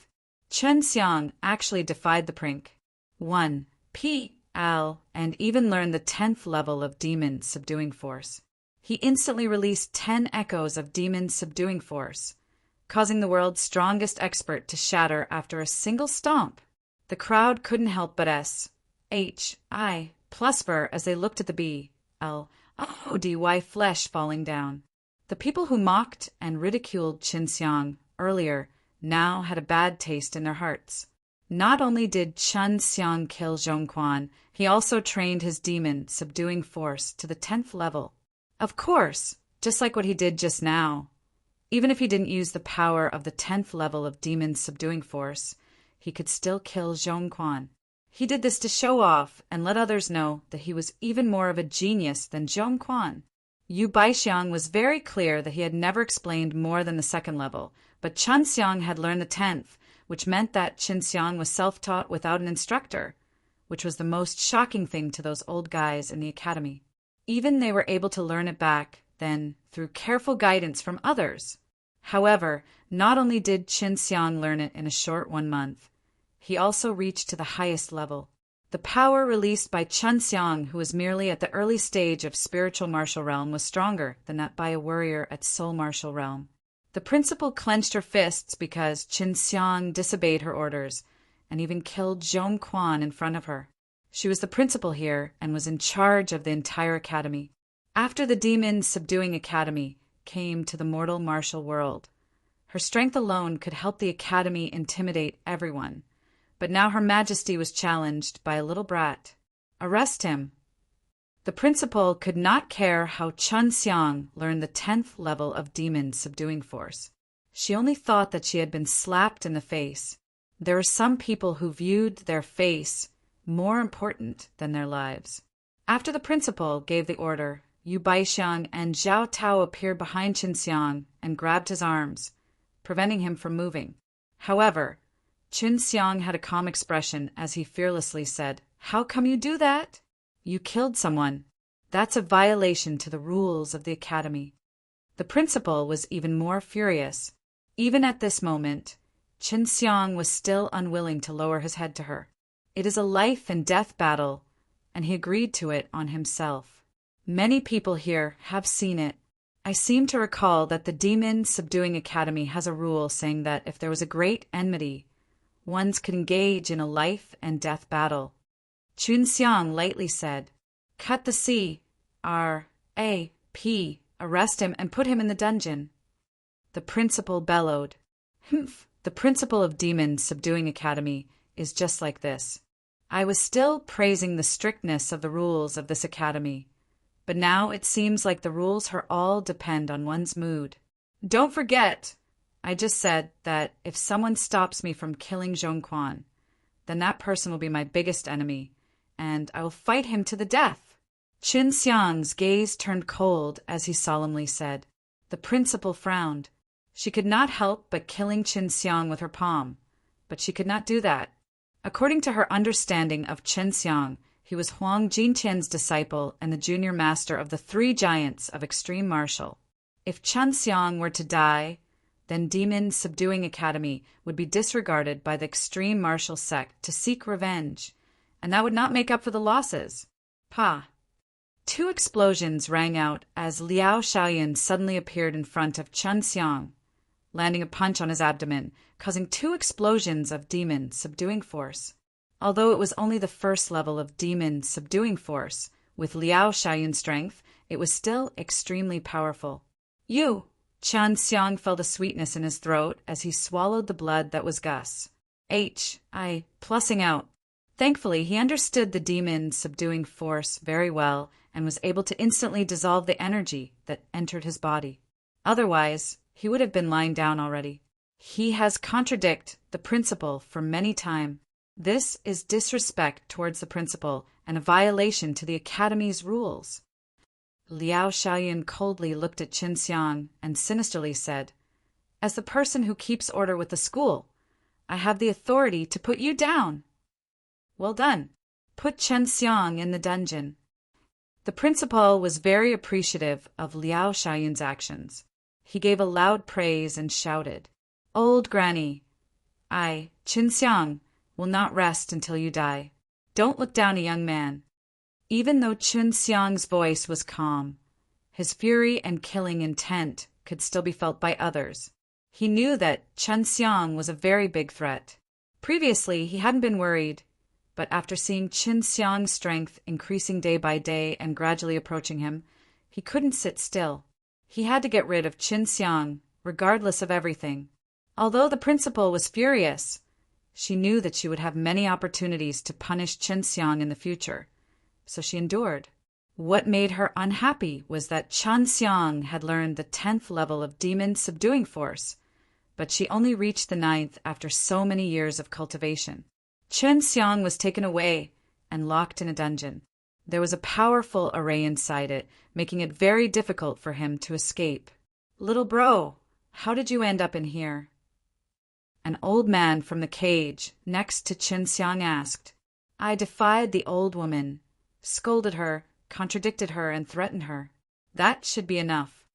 Chen Xiang actually defied the prank. 1. P.L. and even learned the 10th level of demon subduing force. He instantly released 10 echoes of demon subduing force, causing the world's strongest expert to shatter after a single stomp. The crowd couldn't help but S.H.I. Plusper as they looked at the B.L.O.D.Y. flesh falling down. The people who mocked and ridiculed Qin Xiang earlier now had a bad taste in their hearts. Not only did Chen Xiang kill Zhong Quan, he also trained his demon subduing force to the 10th level. Of course, just like what he did just now. Even if he didn't use the power of the 10th level of demon subduing force, he could still kill Zhong Quan. He did this to show off and let others know that he was even more of a genius than Zhong Quan. Yu Baixiang was very clear that he had never explained more than the second level, but Chen Xiang had learned the 10th, which meant that Qin Xiang was self-taught without an instructor, which was the most shocking thing to those old guys in the academy. Even they were able to learn it back, then, through careful guidance from others. However, not only did Qin Xiang learn it in a short 1 month, he also reached to the highest level. The power released by Chen Xiang, who was merely at the early stage of spiritual martial realm, was stronger than that by a warrior at soul martial realm. The principal clenched her fists because Qin Xiang disobeyed her orders and even killed Zhong Quan in front of her. She was the principal here and was in charge of the entire academy. After the demon subduing academy came to the mortal martial world, her strength alone could help the academy intimidate everyone. But now Her Majesty was challenged by a little brat. Arrest him. The principal could not care how Chen Xiang learned the 10th level of demon subduing force. She only thought that she had been slapped in the face. There were some people who viewed their face more important than their lives. After the principal gave the order, Yu Baixiang and Zhao Tao appeared behind Qin Xiang and grabbed his arms, preventing him from moving. However, Qin Xiang had a calm expression as he fearlessly said, "How come you do that? You killed someone. That's a violation to the rules of the academy." The principal was even more furious. Even at this moment, Qin Xiang was still unwilling to lower his head to her. It is a life and death battle, and he agreed to it on himself. Many people here have seen it. I seem to recall that the Demon Subduing Academy has a rule saying that if there was a great enmity, ones could engage in a life and death battle. Qin Xiang lightly said, "Cut the C-R-A-P, arrest him and put him in the dungeon." The principal bellowed. "Humph, the principal of Demon Subduing Academy is just like this." I was still praising the strictness of the rules of this academy, but now it seems like the rules all depend on one's mood. Don't forget, I just said that if someone stops me from killing Zhong Quan, then that person will be my biggest enemy, and I will fight him to the death. Qin Xiang's gaze turned cold as he solemnly said. The principal frowned. She could not help but killing Qin Xiang with her palm, but she could not do that. According to her understanding of Qin Xiang, he was Huang Jinqian's disciple and the junior master of the 3 giants of extreme martial. If Qin Xiang were to die, then Demon Subduing Academy would be disregarded by the extreme martial sect to seek revenge, and that would not make up for the losses. Pa! 2 explosions rang out as Liao Shaoyan suddenly appeared in front of Qin Xiang, landing a punch on his abdomen, causing 2 explosions of demon subduing force. Although it was only the first level of demon subduing force, with Liao Shaoyan's strength, it was still extremely powerful. "You!" Qin Xiang felt a sweetness in his throat as he swallowed the blood that was Gus. Plussing out. Thankfully, he understood the demon subduing force very well and was able to instantly dissolve the energy that entered his body. Otherwise, he would have been lying down already. He has contradicted the principal for many times. This is disrespect towards the principal and a violation to the academy's rules. Liao Shaoyan coldly looked at Qin Xiang and sinisterly said, "As the person who keeps order with the school, I have the authority to put you down." "Well done. Put Qin Xiang in the dungeon." The principal was very appreciative of Liao Shaoyan's actions. He gave a loud praise and shouted, "Old Granny, Qin Xiang, will not rest until you die. Don't look down a young man." Even though Qin Xiang's voice was calm, his fury and killing intent could still be felt by others. He knew that Qin Xiang was a very big threat. Previously, he hadn't been worried, but after seeing Qin Xiang's strength increasing day by day and gradually approaching him, he couldn't sit still. He had to get rid of Qin Xiang, regardless of everything. Although the principal was furious, she knew that she would have many opportunities to punish Qin Xiang in the future, so she endured. What made her unhappy was that Qin Xiang had learned the 10th level of demon subduing force, but she only reached the 9th after so many years of cultivation. Qin Xiang was taken away and locked in a dungeon. There was a powerful array inside it, making it very difficult for him to escape. "Little bro, how did you end up in here?" An old man from the cage next to Qin Xiang asked. "I defied the old woman, scolded her, contradicted her, and threatened her. That should be enough."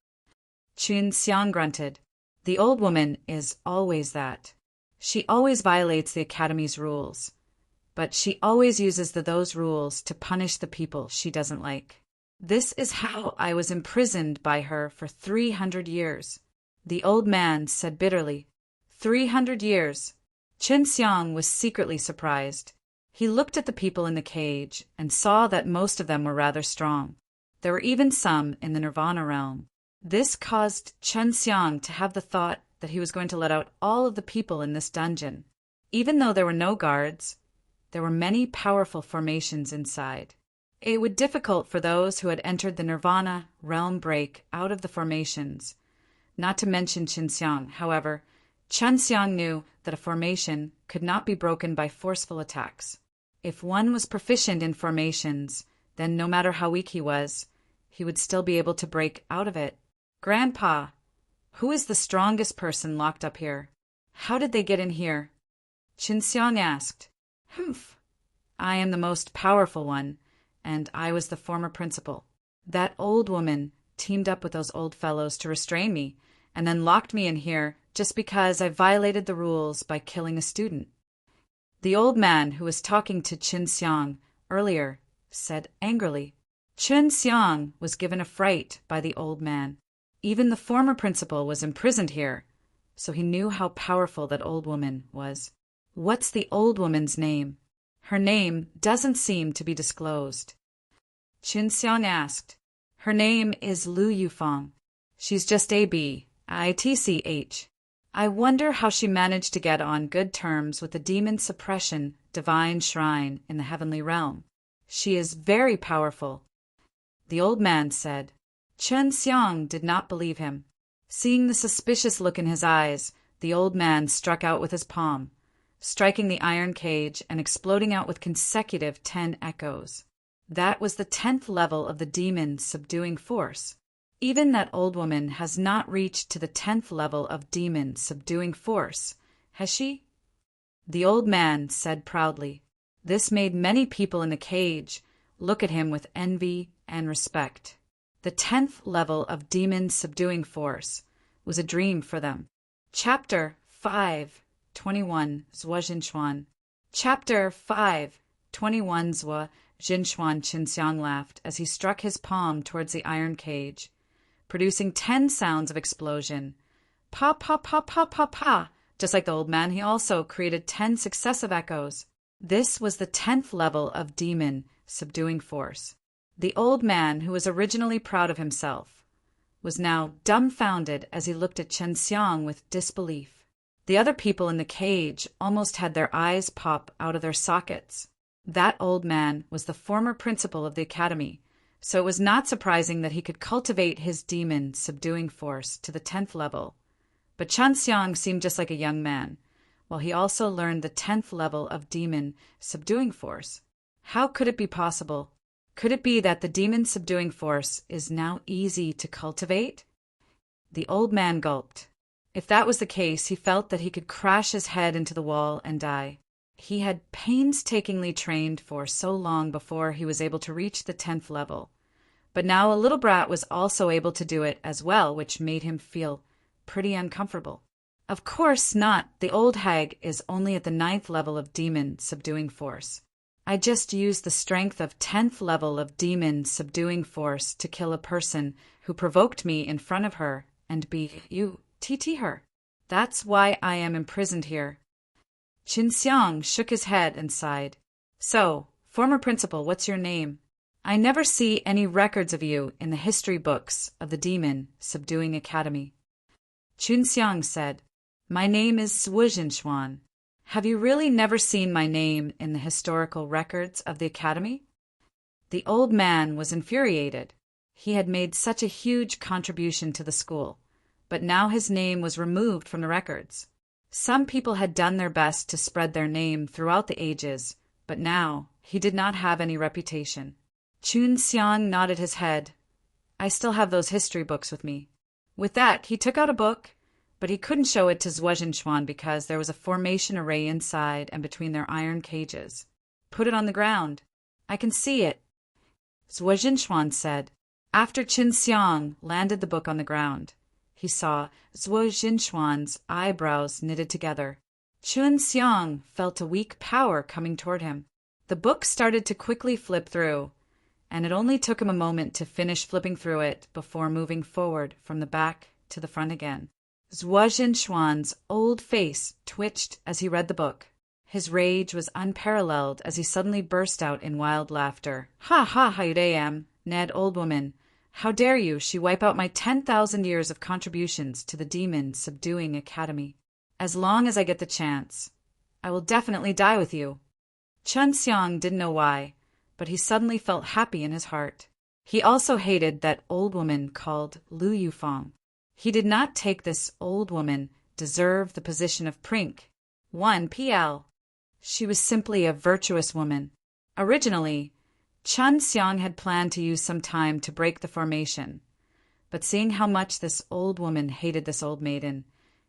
Qin Xiang grunted. "The old woman is always that. She always violates the Academy's rules. But she always uses those rules to punish the people she doesn't like. This is how I was imprisoned by her for 300 years. The old man said bitterly. 300 years. Qin Xiang was secretly surprised. He looked at the people in the cage and saw that most of them were rather strong. There were even some in the Nirvana realm. This caused Qin Xiang to have the thought that he was going to let out all of the people in this dungeon. Even though there were no guards, there were many powerful formations inside. It would be difficult for those who had entered the Nirvana realm break out of the formations. Not to mention Qin Xiang, however, Qin Xiang knew that a formation could not be broken by forceful attacks. If one was proficient in formations, then no matter how weak he would still be able to break out of it. "Grandpa, who is the strongest person locked up here? How did they get in here?" Qin Xiang asked. "Humph, I am the most powerful one, and I was the former principal. That old woman teamed up with those old fellows to restrain me, and then locked me in here just because I violated the rules by killing a student." The old man who was talking to Qin Xiang earlier said angrily. Qin Xiang was given a fright by the old man. Even the former principal was imprisoned here, so he knew how powerful that old woman was. "What's the old woman's name?" "Her name doesn't seem to be disclosed." Qin Xiang asked. "Her name is Lu Yufang. She's just ABITCH. I wonder how she managed to get on good terms with the demon suppression divine shrine in the heavenly realm. She is very powerful." The old man said. Qin Xiang did not believe him. Seeing the suspicious look in his eyes, the old man struck out with his palm, striking the iron cage and exploding out with consecutive 10 echoes. That was the 10th level of the demon subduing force. Even that old woman has not reached to the 10th level of demon subduing force, has she? The old man said proudly. This made many people in the cage look at him with envy and respect. The 10th level of demon subduing force was a dream for them. Chapter 5, 21 Zhuo Jinchuan. Chapter 5, 21 Zhuo Jinchuan. Qin Xiang laughed as he struck his palm towards the iron cage, producing 10 sounds of explosion. Pa, pa, pa, pa, pa, pa. Just like the old man, he also created 10 successive echoes. This was the 10th level of demon subduing force. The old man, who was originally proud of himself, was now dumbfounded as he looked at Qin Xiang with disbelief. The other people in the cage almost had their eyes pop out of their sockets. That old man was the former principal of the academy, so it was not surprising that he could cultivate his demon subduing force to the 10th level. But Qin Xiang seemed just like a young man, while he also learned the 10th level of demon subduing force. How could it be possible? Could it be that the demon subduing force is now easy to cultivate? The old man gulped. If that was the case, he felt that he could crash his head into the wall and die. He had painstakingly trained for so long before he was able to reach the 10th level. But now a little brat was also able to do it as well, which made him feel pretty uncomfortable. Of course not. The old hag is only at the 9th level of demon subduing force. I just used the strength of 10th level of demon subduing force to kill a person who provoked me in front of her and beat you, TT her. That's why I am imprisoned here. Qin Xiang shook his head and sighed. So, former principal, what's your name? I never see any records of you in the history books of the Demon Subduing Academy. Qin Xiang said, My name is Zhuo Jinchuan. Have you really never seen my name in the historical records of the academy? The old man was infuriated. He had made such a huge contribution to the school, but now his name was removed from the records. Some people had done their best to spread their name throughout the ages, but now he did not have any reputation. Chun Xiang nodded his head. I still have those history books with me. With that, he took out a book, but he couldn't show it to Zhuo Jinchuan because there was a formation array inside and between their iron cages. Put it on the ground. I can see it, Zhuo Jinchuan said. After Qin Xiang landed the book on the ground, he saw Zhuo Jinchuan's eyebrows knitted together. Qin Xiang felt a weak power coming toward him. The book started to quickly flip through, and it only took him a moment to finish flipping through it before moving forward from the back to the front again. Zhuo Jinchuan's old face twitched as he read the book. His rage was unparalleled as he suddenly burst out in wild laughter. Ha ha, how you am, Ned, old woman. How dare you, she wipe out my 10,000 years of contributions to the demon subduing academy. As long as I get the chance, I will definitely die with you. Chun Xiang didn't know why, but he suddenly felt happy in his heart. He also hated that old woman called Lu Yufeng. He did not take this old woman deserve the position of Prink 1 PL. She was simply a virtuous woman. Originally, Chun Xiang had planned to use some time to break the formation, but seeing how much this old woman hated this old maiden,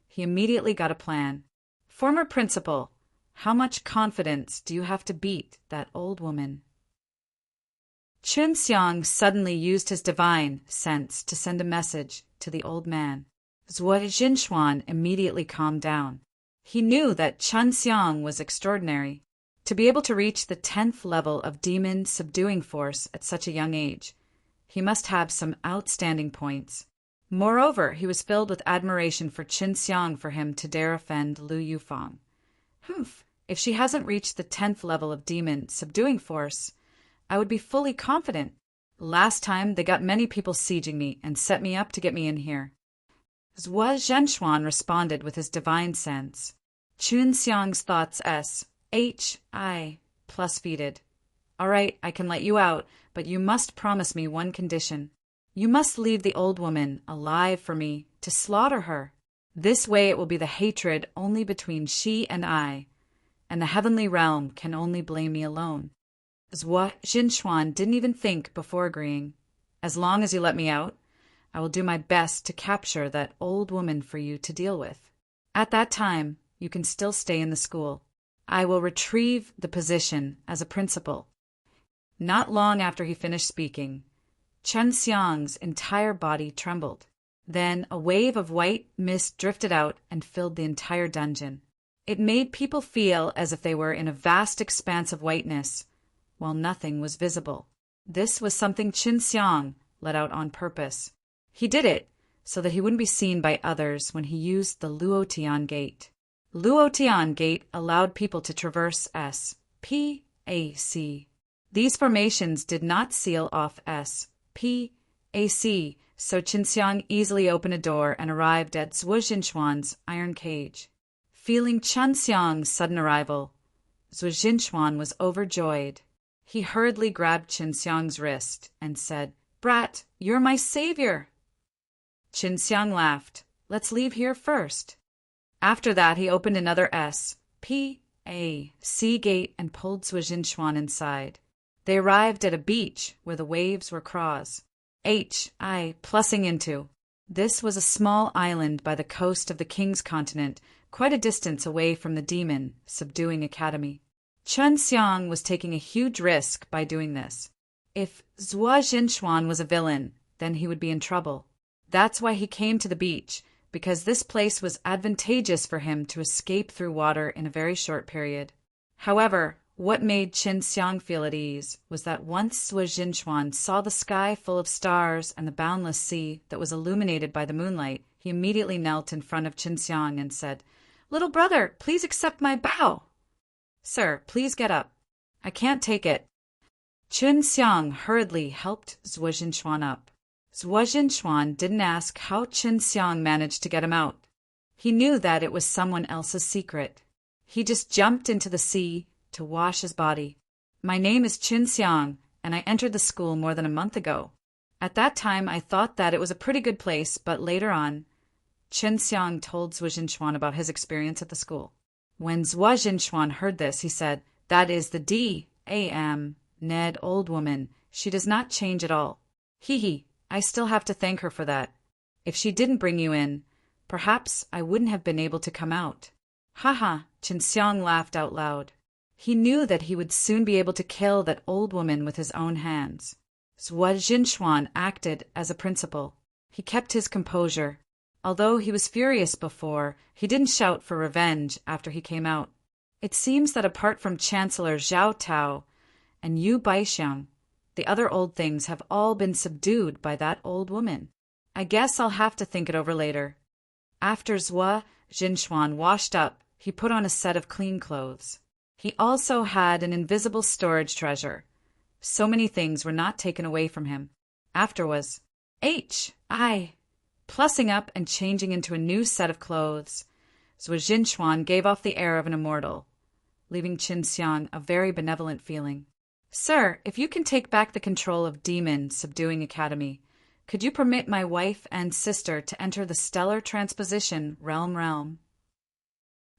he immediately got a plan. Former principal, how much confidence do you have to beat that old woman? Chun Xiang suddenly used his divine sense to send a message to the old man. Zhuo Jinchuan immediately calmed down. He knew that Chun Xiang was extraordinary. To be able to reach the 10th level of demon subduing force at such a young age, he must have some outstanding points. Moreover, he was filled with admiration for Qin Xiang for him to dare offend Lu Yufeng. If she hasn't reached the 10th level of demon subduing force, I would be fully confident. Last time, they got many people sieging me and set me up to get me in here. Zhuo Zhenchuan responded with his divine sense. Chun Xiang's thoughts S-H-I plus feeded. All right, I can let you out, but you must promise me one condition. You must leave the old woman alive for me to slaughter her. This way it will be the hatred only between she and I, and the heavenly realm can only blame me alone. Zhuo Jinchuan didn't even think before agreeing. As long as you let me out, I will do my best to capture that old woman for you to deal with. At that time, you can still stay in the school. I will retrieve the position as a principal. Not long after he finished speaking, Chun Xiang's entire body trembled. Then a wave of white mist drifted out and filled the entire dungeon. It made people feel as if they were in a vast expanse of whiteness, while nothing was visible. This was something Qin Xiang let out on purpose. He did it so that he wouldn't be seen by others when he used the Luotian Gate. Luotian Gate allowed people to traverse S-P-A-C. These formations did not seal off S-P-A-C, so Qin Xiang easily opened a door and arrived at Zhuo Jinchuan's iron cage. Feeling Chun Xiang's sudden arrival, Zhuo Jinchuan was overjoyed. He hurriedly grabbed Qin Xiang's wrist and said, "Brat, you're my savior." Qin Xiang laughed. "Let's leave here first." After that, he opened another S-P-A-C gate and pulled Zhuo Jinchuan inside. They arrived at a beach where the waves were cross. H-I plussing into. This was a small island by the coast of the King's continent, quite a distance away from the demon subduing academy. Chun Xiang was taking a huge risk by doing this. If Zhuo Jinchuan was a villain, then he would be in trouble. That's why he came to the beach, because this place was advantageous for him to escape through water in a very short period. However, what made Qin Xiang feel at ease was that once Zhuo Jinchuan saw the sky full of stars and the boundless sea that was illuminated by the moonlight, he immediately knelt in front of Qin Xiang and said, "Little brother, please accept my bow." "Sir, please get up. I can't take it." Qin Xiang hurriedly helped Zhuo Jinchuan up. Zhuo Jinchuan didn't ask how Qin Xiang managed to get him out. He knew that it was someone else's secret. He just jumped into the sea to wash his body. "My name is Qin Xiang, and I entered the school more than a month ago. At that time, I thought that it was a pretty good place, but later on," Qin Xiang told Zhuo Jinchuan about his experience at the school. When Zhuo Jinchuan heard this, he said, "That is the D.A.M. Ned, old woman. she does not change at all. Hee, I still have to thank her for that. If she didn't bring you in, perhaps I wouldn't have been able to come out. Haha, Qin Xiang laughed out loud. He knew that he would soon be able to kill that old woman with his own hands. Zhuo Jinchuan acted as a principal. He kept his composure. Although he was furious before, he didn't shout for revenge after he came out. It seems that apart from Chancellor Zhao Tao and Yu Baixiang, the other old things have all been subdued by that old woman. I guess I'll have to think it over later. After Zhuo Jinchuan washed up, he put on a set of clean clothes. He also had an invisible storage treasure. So many things were not taken away from him. After was plussing up and changing into a new set of clothes. Zhuo Jinchuan gave off the air of an immortal, leaving Qin Xiang a very benevolent feeling. Sir, if you can take back the control of Demon Subduing Academy, could you permit my wife and sister to enter the stellar transposition realm?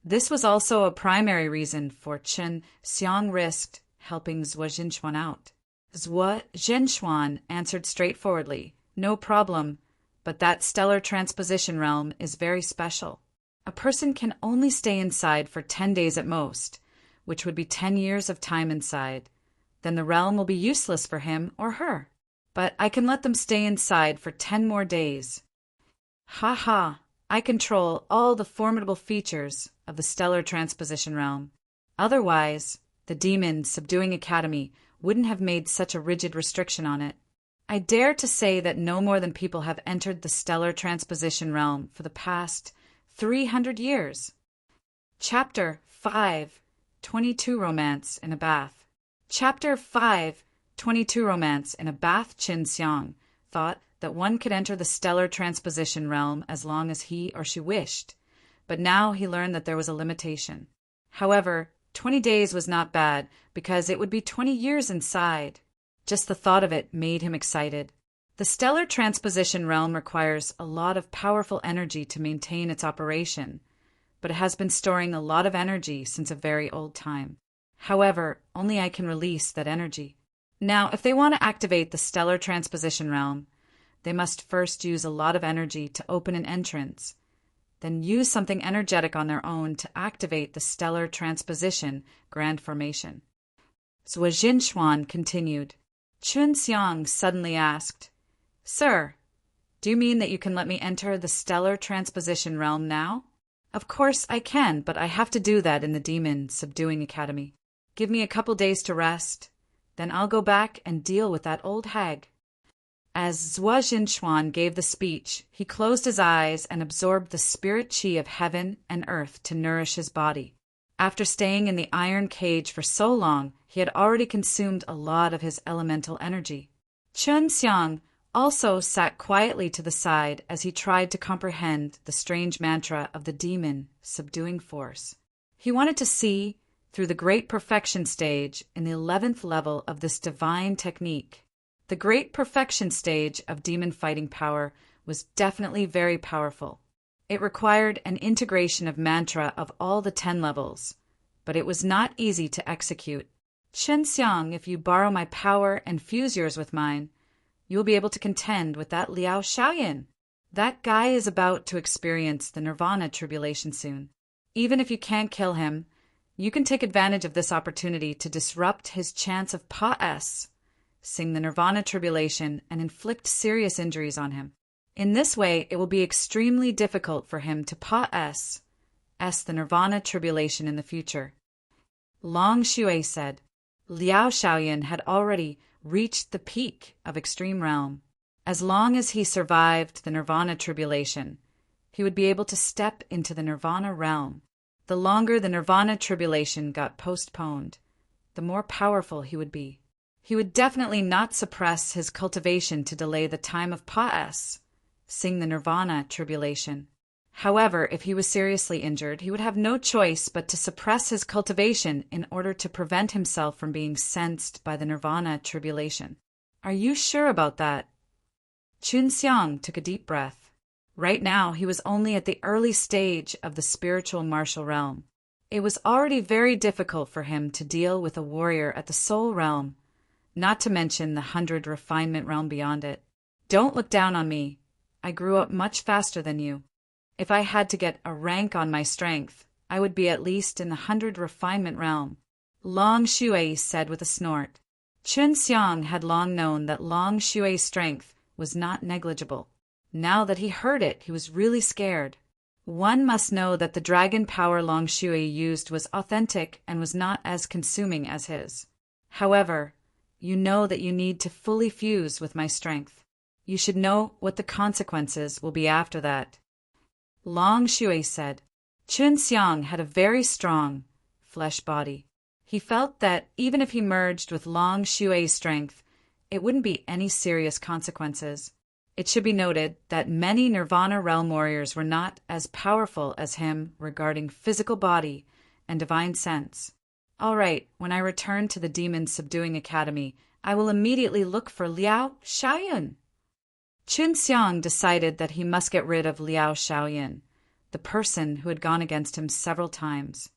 This was also a primary reason for Qin Xiang risked helping Zhuo Jinchuan out. Zhuo Jinchuan answered straightforwardly, no problem, but that stellar transposition realm is very special. A person can only stay inside for 10 days at most, which would be 10 years of time inside. Then the realm will be useless for him or her. But I can let them stay inside for 10 more days. I control all the formidable features of the stellar transposition realm. Otherwise, the Demon Subduing Academy wouldn't have made such a rigid restriction on it. I dare to say that no more than people have entered the stellar transposition realm for the past 300 years. Chapter 5, 22 Romance in a Bath. Chapter 5, 22 Romance in a Bath. Qin Xiang thought that one could enter the stellar transposition realm as long as he or she wished, but now he learned that there was a limitation. However, 20 days was not bad because it would be 20 years inside. Just the thought of it made him excited. The stellar transposition realm requires a lot of powerful energy to maintain its operation, but it has been storing a lot of energy since a very old time. However, only I can release that energy. Now, if they want to activate the stellar transposition realm, they must first use a lot of energy to open an entrance, then use something energetic on their own to activate the stellar transposition grand formation. Zhuo Jinchuan continued. Qin Xiang suddenly asked, Sir, do you mean that you can let me enter the stellar transposition realm now? Of course I can, but I have to do that in the Demon Subduing Academy. Give me a couple days to rest, then I'll go back and deal with that old hag. As Zhuo Jinchuan gave the speech, he closed his eyes and absorbed the spirit qi of heaven and earth to nourish his body. After staying in the iron cage for so long, he had already consumed a lot of his elemental energy. Qin Xiang also sat quietly to the side as he tried to comprehend the strange mantra of the demon subduing force. He wanted to see through the great perfection stage in the 11th level of this divine technique. The great perfection stage of demon fighting power was definitely very powerful. It required an integration of mantra of all the 10 levels, but it was not easy to execute. Qin Xiang, if you borrow my power and fuse yours with mine, you will be able to contend with that Liao Shaoyan. That guy is about to experience the Nirvana tribulation soon. Even if you can't kill him, you can take advantage of this opportunity to disrupt his chance of Pa-S, sing the Nirvana tribulation, and inflict serious injuries on him. In this way, it will be extremely difficult for him to Pa-S the Nirvana tribulation in the future. Long Xue said, Liao Shaoyan had already reached the peak of extreme realm. As long as he survived the Nirvana tribulation, he would be able to step into the Nirvana realm. The longer the Nirvana tribulation got postponed, the more powerful he would be. He would definitely not suppress his cultivation to delay the time of Pa-S, sing the Nirvana tribulation. However, if he was seriously injured, he would have no choice but to suppress his cultivation in order to prevent himself from being sensed by the Nirvana tribulation. Are you sure about that? Qin Xiang took a deep breath. Right now, he was only at the early stage of the spiritual martial realm. It was already very difficult for him to deal with a warrior at the soul realm. not to mention the 100 refinement realm beyond it. Don't look down on me. I grew up much faster than you. If I had to get a rank on my strength, I would be at least in the 100 refinement realm. Long Shui said with a snort. Chun Xiang had long known that Long Shui's strength was not negligible. Now that he heard it, he was really scared. One must know that the dragon power Long Shui used was authentic and was not as consuming as his. However, you know that you need to fully fuse with my strength. You should know what the consequences will be after that. Long Shui said. Chun Xiang had a very strong flesh body. He felt that even if he merged with Long Shui's strength, it wouldn't be any serious consequences. It should be noted that many Nirvana realm warriors were not as powerful as him regarding physical body and divine sense. All right, when I return to the Demon Subduing Academy, I will immediately look for Liao Xiaoyan. Chun Xiang decided that he must get rid of Liao Xiaoyan, the person who had gone against him several times.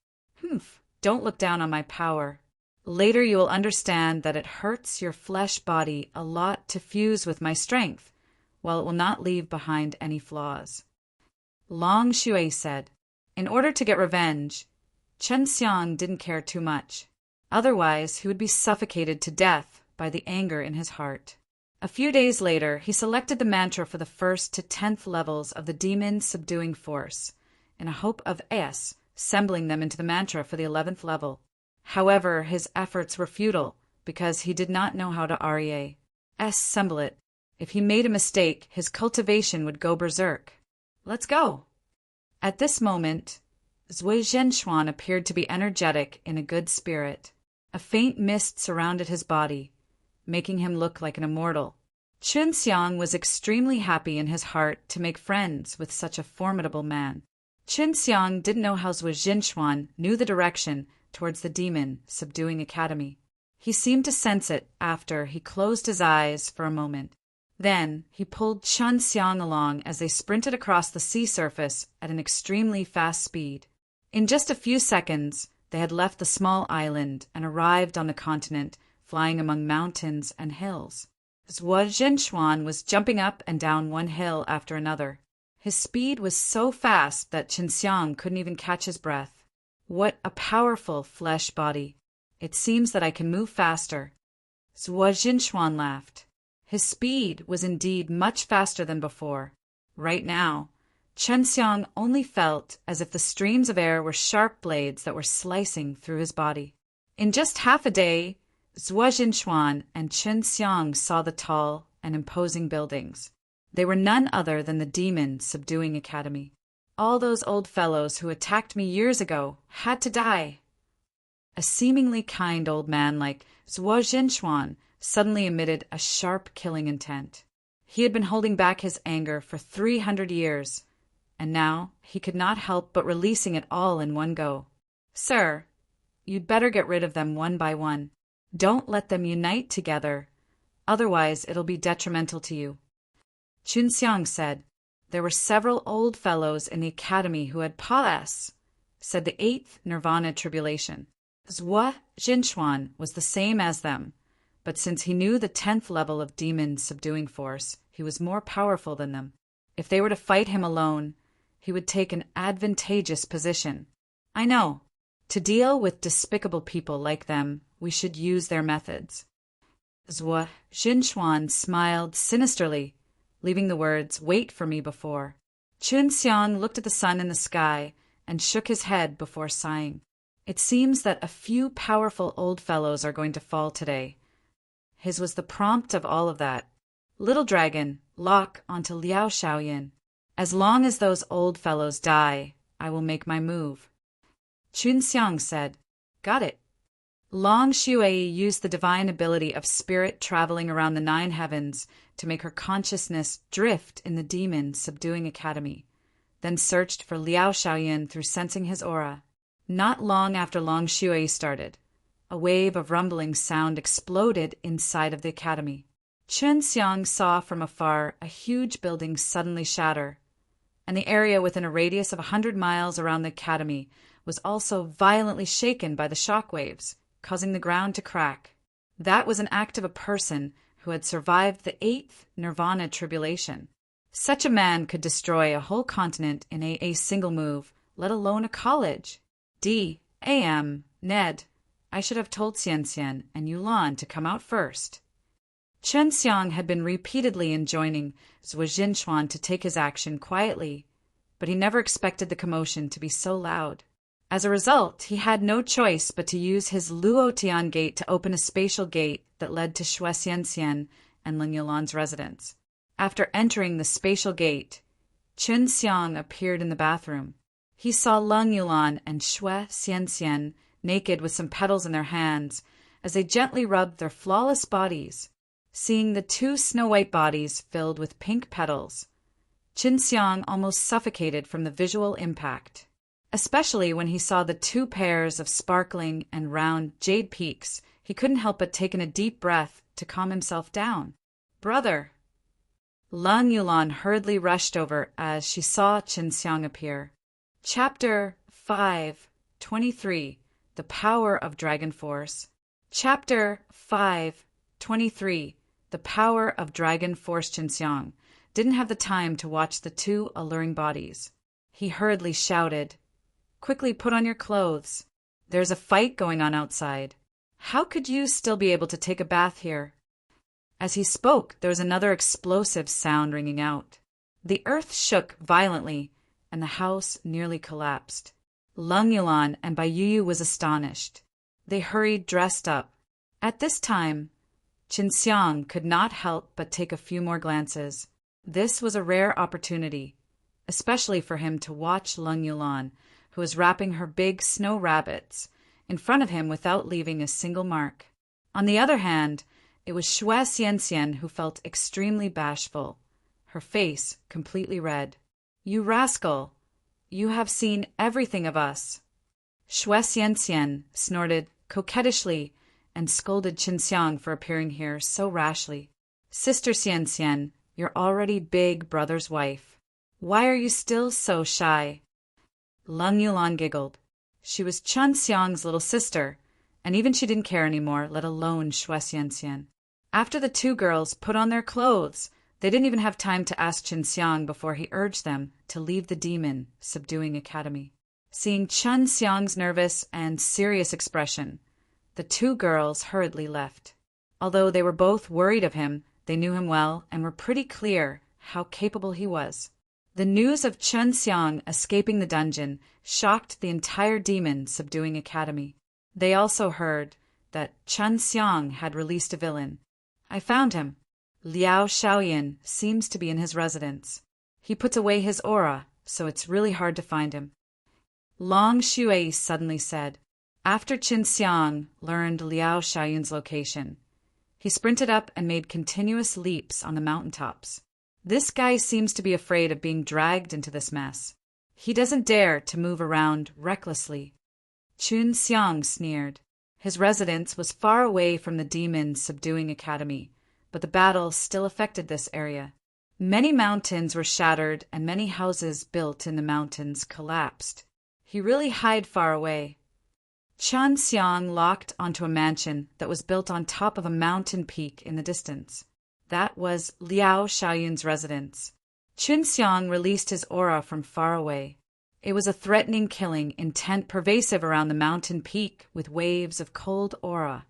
Don't look down on my power. Later you will understand that it hurts your flesh body a lot to fuse with my strength, while it will not leave behind any flaws. Long Shui said. In order to get revenge, Chun Xiang didn't care too much. Otherwise, he would be suffocated to death by the anger in his heart. A few days later, he selected the mantra for the 1st to 10th levels of the demon subduing force, in a hope of assembling them into the mantra for the 11th level. However, his efforts were futile, because he did not know how to assemble it. If he made a mistake, his cultivation would go berserk. Let's go! At this moment, Zui Zhenxuan appeared to be energetic in a good spirit. A faint mist surrounded his body, making him look like an immortal. Chun Xiang was extremely happy in his heart to make friends with such a formidable man. Chun Xiang didn't know how Zui Zhenxuan knew the direction towards the Demon Subduing Academy. He seemed to sense it after he closed his eyes for a moment. Then he pulled Chun Xiang along as they sprinted across the sea surface at an extremely fast speed. In just a few seconds, they had left the small island and arrived on the continent, flying among mountains and hills. Zhuo Zhenxuan was jumping up and down one hill after another. His speed was so fast that Chun Xiang couldn't even catch his breath. What a powerful flesh body! It seems that I can move faster. Zhuo Zhenxuan laughed. His speed was indeed much faster than before. Right now, Chun Xiang only felt as if the streams of air were sharp blades that were slicing through his body. In just half a day, Zhuo Zhenxuan and Chun Xiang saw the tall and imposing buildings. They were none other than the Demon Subduing Academy. All those old fellows who attacked me years ago had to die. A seemingly kind old man like Zhuo Zhenxuan suddenly emitted a sharp killing intent. He had been holding back his anger for 300 years, and now he could not help but releasing it all in one go. Sir, you'd better get rid of them one by one. Don't let them unite together, otherwise it'll be detrimental to you. Chun Xiang said. There were several old fellows in the academy who had said the 8th Nirvana tribulation. Zhuo Zhenxuan was the same as them, but since he knew the 10th level of demon subduing force, he was more powerful than them. If they were to fight him alone, he would take an advantageous position. I know. To deal with despicable people like them, we should use their methods. Zhuo Zhenxuan smiled sinisterly, leaving the words, "Wait for me," before. Chun Xiang looked at the sun in the sky and shook his head before sighing. It seems that a few powerful old fellows are going to fall today. His was the prompt of all of that. Little dragon, lock onto Liao Xiaoyan. As long as those old fellows die, I will make my move. Chun Xiang said, Got it. Long Shui used the divine ability of spirit traveling around the 9 heavens to make her consciousness drift in the demon subduing academy, then searched for Liao Xiaoyan through sensing his aura. Not long after Long Shui started, a wave of rumbling sound exploded inside of the academy. Chun Xiang saw from afar a huge building suddenly shatter, and the area within a radius of 100 miles around the academy was also violently shaken by the shock waves, causing the ground to crack. That was an act of a person who had survived the 8th Nirvana tribulation. Such a man could destroy a whole continent in a single move, let alone a college. Ned, I should have told Xianxian and Yulan to come out first. Chen Xiang had been repeatedly enjoining Zhuo Jinchuan to take his action quietly, but he never expected the commotion to be so loud. As a result, he had no choice but to use his Luotian gate to open a spatial gate that led to Shui Xianxian and Leng Yulan's residence. After entering the spatial gate, Chen Xiang appeared in the bathroom. He saw Leng Yulan and Shui Xianxian naked with some petals in their hands as they gently rubbed their flawless bodies. Seeing the 2 snow-white bodies filled with pink petals, Chen Xiang almost suffocated from the visual impact, especially when he saw the 2 pairs of sparkling and round jade peaks. He couldn't help but take in a deep breath to calm himself down. "Brother!" Leng Yulan hurriedly rushed over as she saw Chen Xiang appear. Chapter 5:23 The Power of Dragon Force. Chapter 5:23 The Power of Dragon Force. Chen Xiang didn't have the time to watch the 2 alluring bodies. He hurriedly shouted, "Quickly put on your clothes. There's a fight going on outside. How could you still be able to take a bath here?" As he spoke, there was another explosive sound ringing out. The earth shook violently, and the house nearly collapsed. Leng Yulan and Bai Yuyu was astonished. They hurried dressed up. At this time, Chen Xiang could not help but take a few more glances. This was a rare opportunity, especially for him to watch Leng Yulan, who was wrapping her big snow rabbits in front of him without leaving a single mark. On the other hand, it was Shui Xianxian who felt extremely bashful, her face completely red. "You rascal! You have seen everything of us." Shui Xianxian snorted coquettishly and scolded Chen Xiang for appearing here so rashly. "Sister Xianxian, you're already big brother's wife. Why are you still so shy?" Leng Yulan giggled. She was Chen Xiang's little sister, and even she didn't care anymore, let alone Shui Xianxian. After the 2 girls put on their clothes, they didn't even have time to ask Chen Xiang before he urged them to leave the demon subduing academy. Seeing Chen Xiang's nervous and serious expression, the 2 girls hurriedly left. Although they were both worried of him, they knew him well and were pretty clear how capable he was. The news of Chen Xiang escaping the dungeon shocked the entire demon subduing academy. They also heard that Chen Xiang had released a villain. "I found him. Liao Shaoyan seems to be in his residence. He puts away his aura, so it's really hard to find him," Long Shui suddenly said. After Chen Xiang learned Liao Shaoyan's location, he sprinted up and made continuous leaps on the mountaintops. "This guy seems to be afraid of being dragged into this mess. He doesn't dare to move around recklessly." Chen Xiang sneered. His residence was far away from the demon subduing academy, but the battle still affected this area. Many mountains were shattered and many houses built in the mountains collapsed. He really hid far away. Chen Xiang locked onto a mansion that was built on top of a mountain peak in the distance. That was Liao Shaoyun's residence. Chen Xiang released his aura from far away. It was a threatening killing intent pervasive around the mountain peak with waves of cold aura,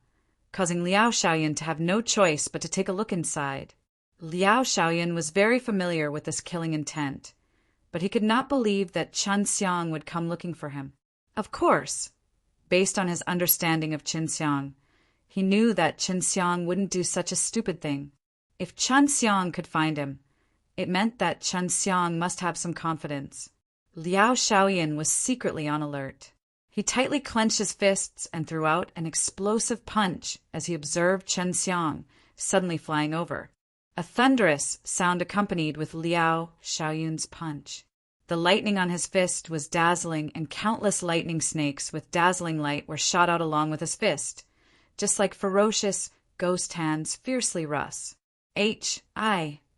causing Liao Shaoyun to have no choice but to take a look inside. Liao Shaoyun was very familiar with this killing intent, but he could not believe that Chen Xiang would come looking for him. Of course, based on his understanding of Chen Xiang, he knew that Chen Xiang wouldn't do such a stupid thing. If Chen Xiang could find him, it meant that Chen Xiang must have some confidence. Liao Shaoyan was secretly on alert. He tightly clenched his fists and threw out an explosive punch as he observed Chen Xiang suddenly flying over. A thunderous sound accompanied with Liao Shaoyun's punch. The lightning on his fist was dazzling, and countless lightning snakes with dazzling light were shot out along with his fist, just like ferocious ghost hands fiercely rust.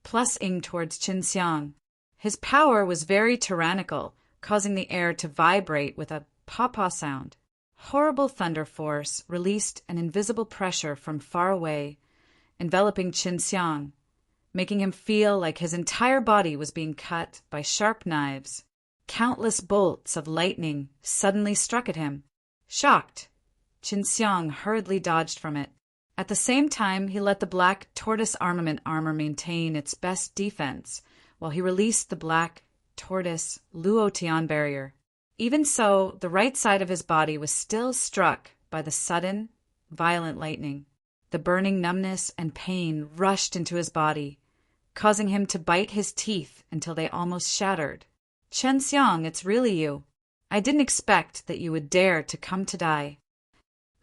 Plus-ing towards Chen Xiang. His power was very tyrannical, causing the air to vibrate with a papa sound. Horrible thunder force released an invisible pressure from far away, enveloping Qin Xiang, making him feel like his entire body was being cut by sharp knives. Countless bolts of lightning suddenly struck at him. Shocked, Qin Xiang hurriedly dodged from it. At the same time, he let the black tortoise armament armor maintain its best defense, while he released the black tortoise Luo Tian barrier. Even so, the right side of his body was still struck by the sudden, violent lightning. The burning numbness and pain rushed into his body, causing him to bite his teeth until they almost shattered. Qin Xiang, it's really you. I didn't expect that you would dare to come to die.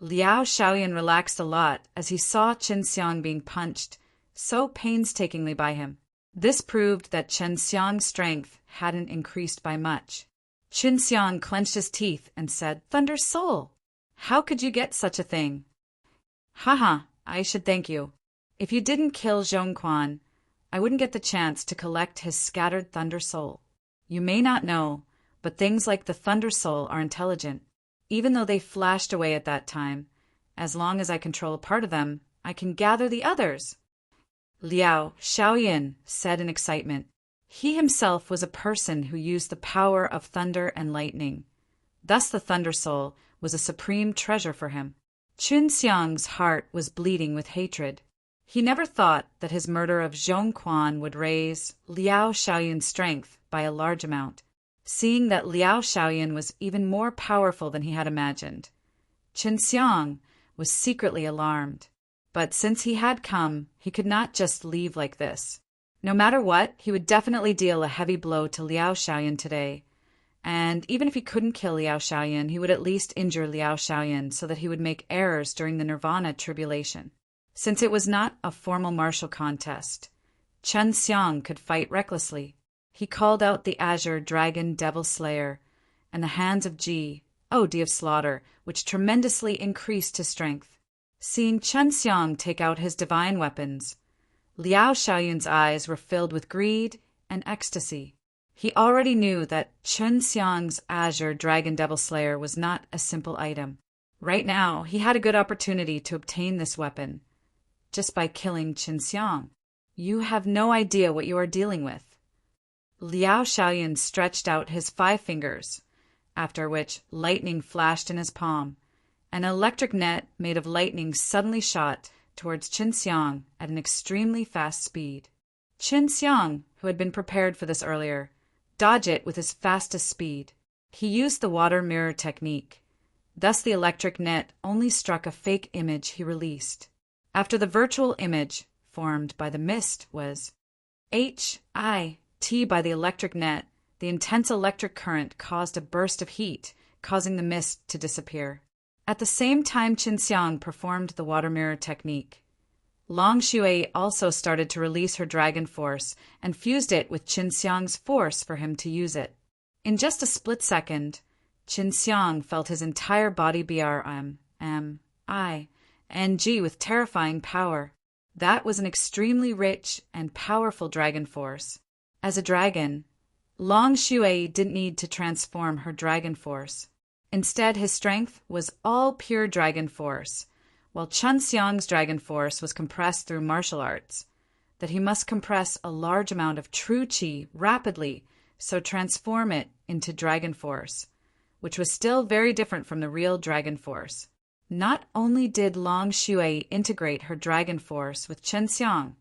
Liao Shaoyan relaxed a lot as he saw Qin Xiang being punched so painstakingly by him. This proved that Qin Xiang's strength hadn't increased by much. Qin Xiang clenched his teeth and said, "Thunder Soul, how could you get such a thing?" "Haha, I should thank you. If you didn't kill Zhongquan, I wouldn't get the chance to collect his scattered Thunder Soul. You may not know, but things like the Thunder Soul are intelligent. Even though they flashed away at that time, as long as I control a part of them, I can gather the others." Liao Shaoyan said in excitement. He himself was a person who used the power of thunder and lightning. Thus the Thunder Soul was a supreme treasure for him. Qin Xiang's heart was bleeding with hatred. He never thought that his murder of Zhongquan would raise Liao Shaoyan's strength by a large amount. Seeing that Liao Shaoyan was even more powerful than he had imagined, Qin Xiang was secretly alarmed. But since he had come, he could not just leave like this. No matter what, he would definitely deal a heavy blow to Liao Shaoyan today. And even if he couldn't kill Liao Shaoyan, he would at least injure Liao Shaoyan so that he would make errors during the Nirvana tribulation. Since it was not a formal martial contest, Qin Xiang could fight recklessly. He called out the Azure Dragon Devil Slayer and the Hands of Ji, Deity of Slaughter, which tremendously increased his strength. Seeing Qin Xiang take out his divine weapons, Liao Shaoyan's eyes were filled with greed and ecstasy. He already knew that Qin Xiang's Azure Dragon Devil Slayer was not a simple item. Right now, he had a good opportunity to obtain this weapon, just by killing Qin Xiang. You have no idea what you are dealing with. Liao Shaoyan stretched out his 5 fingers, after which lightning flashed in his palm. An electric net made of lightning suddenly shot towards Qin Xiang at an extremely fast speed. Qin Xiang, who had been prepared for this earlier, dodged it with his fastest speed. He used the water mirror technique. Thus the electric net only struck a fake image he released. After the virtual image formed by the mist was HIT by the electric net, the intense electric current caused a burst of heat, causing the mist to disappear. At the same time Qin Xiang performed the water mirror technique, Long Shui also started to release her dragon force and fused it with Qin Xiang's force for him to use it. In just a split second, Qin Xiang felt his entire body BRMMING with terrifying power. That was an extremely rich and powerful dragon force. As a dragon, Long Shui didn't need to transform her dragon force. Instead, his strength was all pure dragon force, while Qin Xiang's dragon force was compressed through martial arts, that he must compress a large amount of true qi rapidly, so transform it into dragon force, which was still very different from the real dragon force. Not only did Long Shui integrate her dragon force with Qin Xiang,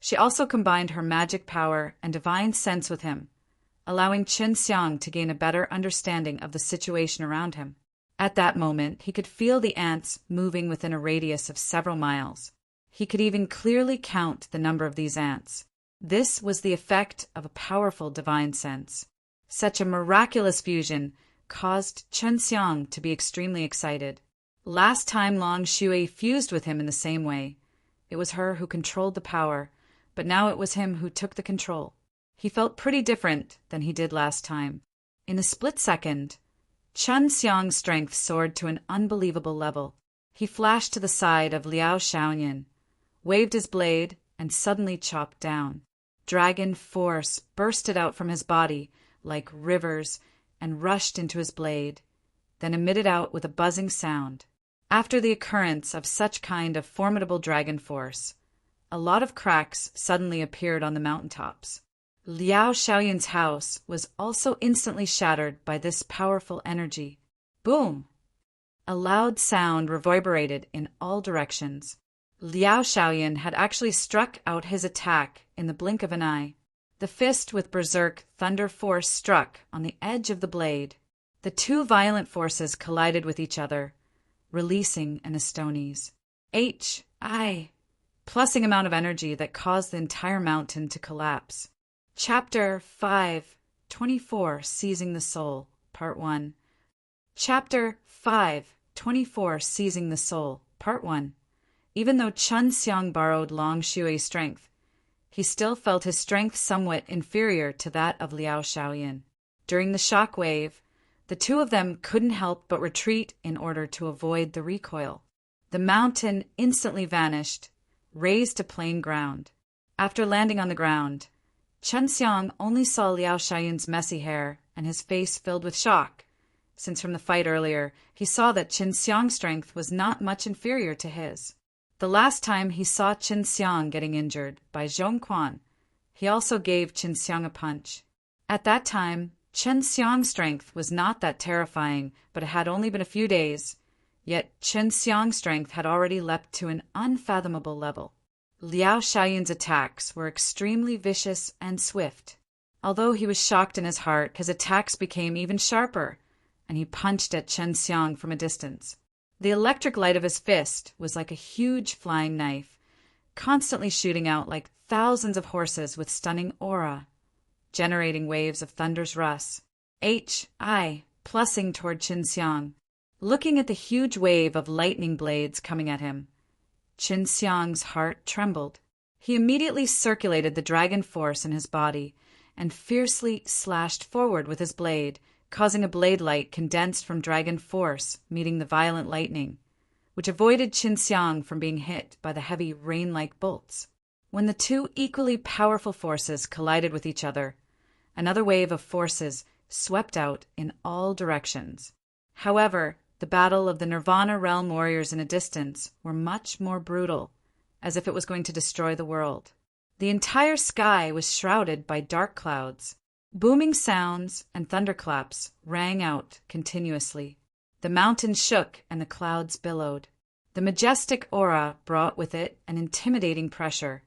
she also combined her magic power and divine sense with him, allowing Qin Xiang to gain a better understanding of the situation around him. At that moment, he could feel the ants moving within a radius of several miles. He could even clearly count the number of these ants. This was the effect of a powerful divine sense. Such a miraculous fusion caused Qin Xiang to be extremely excited. Last time Long Shui fused with him in the same way, it was her who controlled the power, but now it was him who took the control. He felt pretty different than he did last time. In a split second, Qin Xiang's strength soared to an unbelievable level. He flashed to the side of Liao Shaoyan, waved his blade, and suddenly chopped down. Dragon force bursted out from his body like rivers and rushed into his blade, then emitted out with a buzzing sound. After the occurrence of such kind of formidable dragon force, a lot of cracks suddenly appeared on the mountaintops. Liao Shaoyun's house was also instantly shattered by this powerful energy. Boom! A loud sound reverberated in all directions. Liao Shaoyun had actually struck out his attack in the blink of an eye. The fist with berserk thunder force struck on the edge of the blade. The two violent forces collided with each other, releasing an Astones. Plussing amount of energy that caused the entire mountain to collapse. Chapter 5, 24, Seizing the Soul, Part 1. Chapter 5, 24, Seizing the Soul, Part 1. Even though Chen Xiang borrowed Long Xue's strength, he still felt his strength somewhat inferior to that of Liao Shaoyun. During the shock wave, the two of them couldn't help but retreat in order to avoid the recoil. The mountain instantly vanished, raised to plain ground. After landing on the ground, Chen Xiang only saw Liao Shaoyun's messy hair and his face filled with shock, since from the fight earlier he saw that Chen Xiang's strength was not much inferior to his. The last time he saw Chen Xiang getting injured by Zhong Quan, he also gave Chen Xiang a punch. At that time, Chen Xiang's strength was not that terrifying, but it had only been a few days, yet Chen Xiang's strength had already leapt to an unfathomable level. Liao Shaoyun's attacks were extremely vicious and swift. Although he was shocked in his heart, his attacks became even sharper, and he punched at Chen Xiang from a distance. The electric light of his fist was like a huge flying knife, constantly shooting out like thousands of horses with stunning aura, generating waves of thunder's rush. Plussing toward Chen Xiang. Looking at the huge wave of lightning blades coming at him, Chen Xiang's heart trembled. He immediately circulated the dragon force in his body and fiercely slashed forward with his blade, causing a blade light condensed from dragon force meeting the violent lightning, which avoided Chen Xiang from being hit by the heavy rain-like bolts. When the two equally powerful forces collided with each other, another wave of forces swept out in all directions. However, the battle of the Nirvana realm warriors in a distance were much more brutal, as if it was going to destroy the world. The entire sky was shrouded by dark clouds. Booming sounds and thunderclaps rang out continuously. The mountains shook and the clouds billowed. The majestic aura brought with it an intimidating pressure,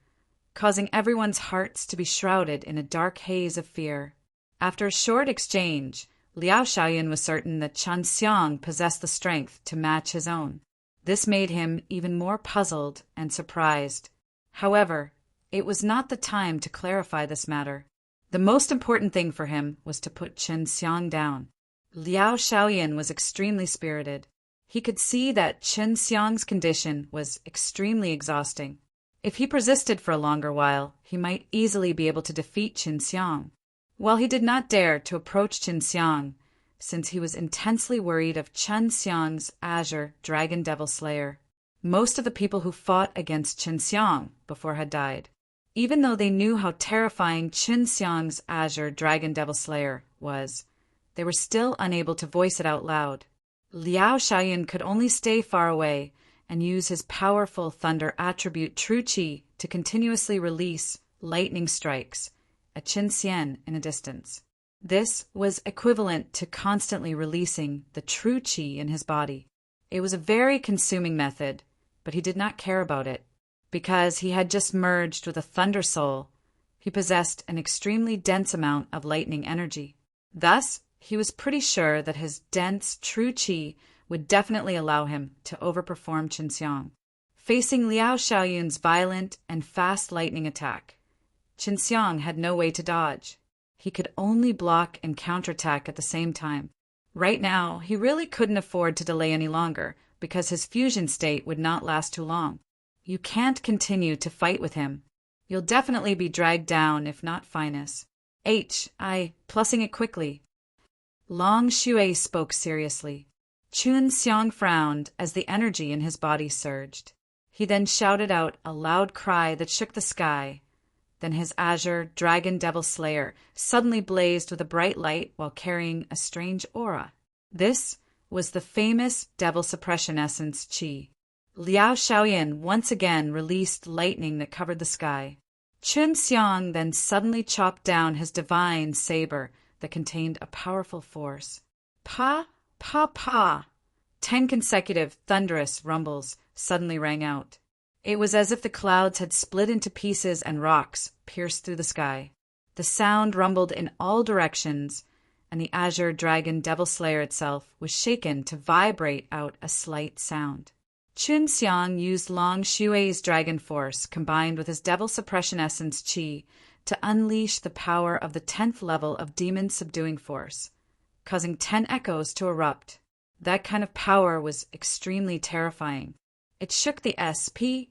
causing everyone's hearts to be shrouded in a dark haze of fear. After a short exchange, Liao Shaoyun was certain that Chen Xiang possessed the strength to match his own. This made him even more puzzled and surprised. However, it was not the time to clarify this matter. The most important thing for him was to put Chen Xiang down. Liao Shaoyun was extremely spirited. He could see that Chen Xiang's condition was extremely exhausting. If he persisted for a longer while, he might easily be able to defeat Chen Xiang. While he did not dare to approach Chen Xiang, since he was intensely worried of Chen Xiang's Azure Dragon Devil Slayer, most of the people who fought against Chen Xiang before had died. Even though they knew how terrifying Chen Xiang's Azure Dragon Devil Slayer was, they were still unable to voice it out loud. Liao Shaoyun could only stay far away and use his powerful thunder attribute True Qi to continuously release lightning strikes at Chen Xian in a distance. This was equivalent to constantly releasing the True Qi in his body. It was a very consuming method, but he did not care about it. Because he had just merged with a Thunder Soul, he possessed an extremely dense amount of lightning energy. Thus, he was pretty sure that his dense True Qi would definitely allow him to overperform Chen Xiang. Facing Liao Shaoyun's violent and fast lightning attack, Chen Xiang had no way to dodge. He could only block and counterattack at the same time. Right now, he really couldn't afford to delay any longer, because his fusion state would not last too long. You can't continue to fight with him. You'll definitely be dragged down, if not finus. Plussing it quickly. Long Xue spoke seriously. Chen Xiang frowned as the energy in his body surged. He then shouted out a loud cry that shook the sky. Then his Azure Dragon Devil Slayer suddenly blazed with a bright light while carrying a strange aura. This was the famous devil suppression essence Qi. Liao Shaoyan once again released lightning that covered the sky. Qin Xiang then suddenly chopped down his divine saber that contained a powerful force. Pa, pa, pa! 10 consecutive thunderous rumbles suddenly rang out. It was as if the clouds had split into pieces and rocks pierced through the sky. The sound rumbled in all directions, and the azure dragon devil slayer itself was shaken to vibrate out a slight sound. Qin Xiang used Long Xue's dragon force combined with his devil suppression essence Qi to unleash the power of the 10th level of demon subduing force, causing 10 echoes to erupt. That kind of power was extremely terrifying. It shook the SPAC,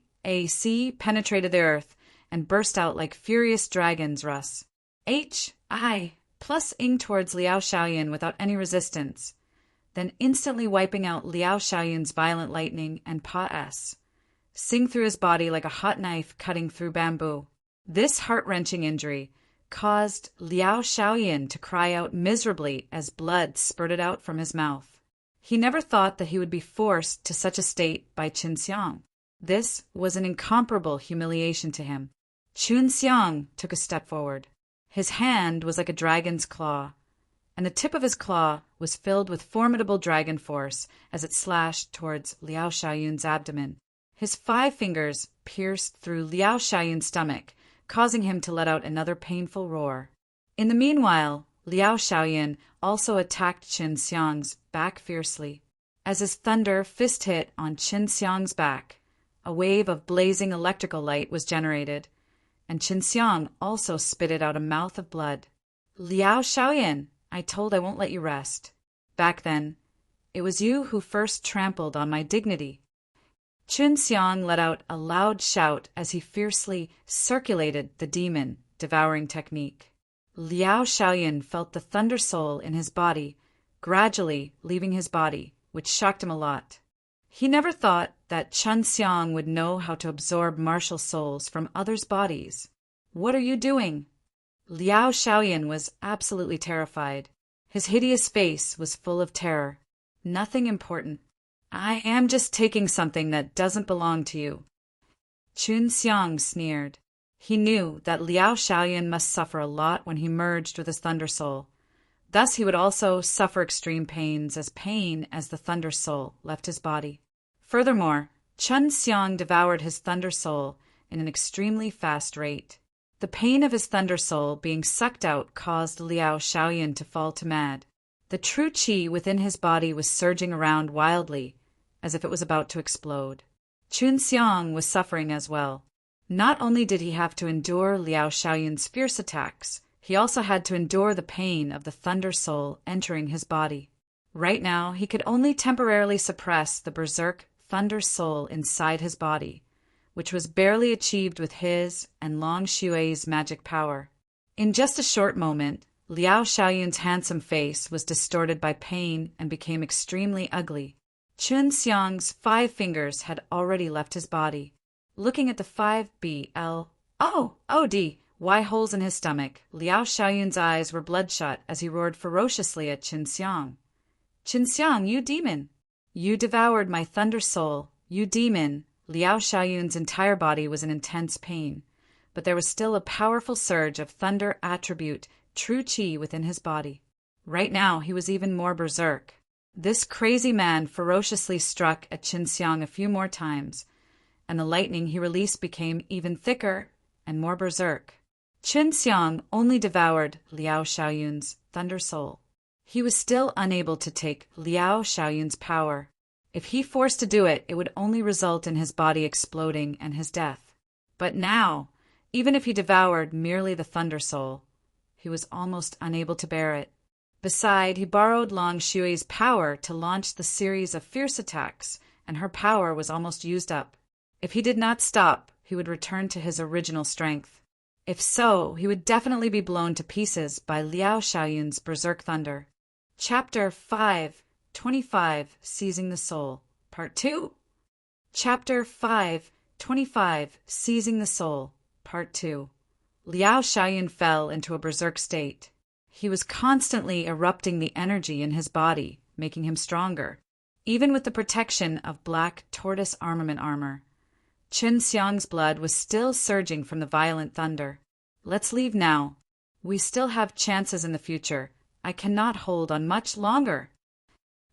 penetrated the earth, and burst out like furious dragons' Russ. HI plus ing towards Liao Shaoyan without any resistance, then instantly wiping out Liao Shaoyan's violent lightning and Pa-S, sing through his body like a hot knife cutting through bamboo. This heart-wrenching injury caused Liao Shaoyan to cry out miserably as blood spurted out from his mouth. He never thought that he would be forced to such a state by Qin Xiang. This was an incomparable humiliation to him. Qin Xiang took a step forward. His hand was like a dragon's claw, and the tip of his claw was filled with formidable dragon force as it slashed towards Liao Shaoyan's abdomen. His 5 fingers pierced through Liao Shaoyan's stomach, causing him to let out another painful roar. In the meanwhile, Liao Shaoyan also attacked Qin Xiang's back fiercely. As his thunder fist hit on Qin Xiang's back, a wave of blazing electrical light was generated, and Qin Xiang also spitted out a mouth of blood. Liao Shaoyan, I won't let you rest. Back then, it was you who first trampled on my dignity. Qin Xiang let out a loud shout as he fiercely circulated the demon devouring technique. Liao Shaoyan felt the thunder soul in his body gradually leaving his body, which shocked him a lot. He never thought that Qin Xiang would know how to absorb martial souls from others' bodies. What are you doing? Liao Shaoyan was absolutely terrified. His hideous face was full of terror. Nothing important. I am just taking something that doesn't belong to you. Qin Xiang sneered. He knew that Liao Shaoyan must suffer a lot when he merged with his Thunder Soul. Thus he would also suffer extreme pains as the Thunder Soul left his body. Furthermore, Qin Xiang devoured his Thunder Soul in an extremely fast rate. The pain of his Thunder Soul being sucked out caused Liao Shaoyan to fall to mad. The true qi within his body was surging around wildly, as if it was about to explode. Qin Xiang was suffering as well. Not only did he have to endure Liao Shaoyan's fierce attacks, he also had to endure the pain of the Thunder Soul entering his body. Right now, he could only temporarily suppress the berserk Thunder Soul inside his body, which was barely achieved with his and Long Xue's magic power. In just a short moment, Liao Shaoyan's handsome face was distorted by pain and became extremely ugly. Qin Xiang's 5 fingers had already left his body. Looking at the 5 BLOODY holes in his stomach, Liao Shaoyan's eyes were bloodshot as he roared ferociously at Qin Xiang. Qin Xiang, you demon! You devoured my Thunder Soul, you demon! Liao Shaoyan's entire body was in intense pain, but there was still a powerful surge of thunder attribute, true qi within his body. Right now, he was even more berserk. This crazy man ferociously struck at Qin Xiang a few more times, and the lightning he released became even thicker and more berserk. Qin Xiang only devoured Liao Shaoyan's Thunder Soul. He was still unable to take Liao Shaoyan's power. If he forced to do it, it would only result in his body exploding and his death. But now, even if he devoured merely the Thunder Soul, he was almost unable to bear it. Besides, he borrowed Long Xue's power to launch the series of fierce attacks, and her power was almost used up. If he did not stop, he would return to his original strength. If so, he would definitely be blown to pieces by Liao Shaoyan's berserk thunder. Chapter 5, 25, Seizing the Soul, Part 2. Chapter 5, 25, Seizing the Soul, Part 2. Liao Shaoyan fell into a berserk state. He was constantly erupting the energy in his body, making him stronger. Even with the protection of black tortoise armament armor, Qin Xiang's blood was still surging from the violent thunder. Let's leave now. We still have chances in the future. I cannot hold on much longer.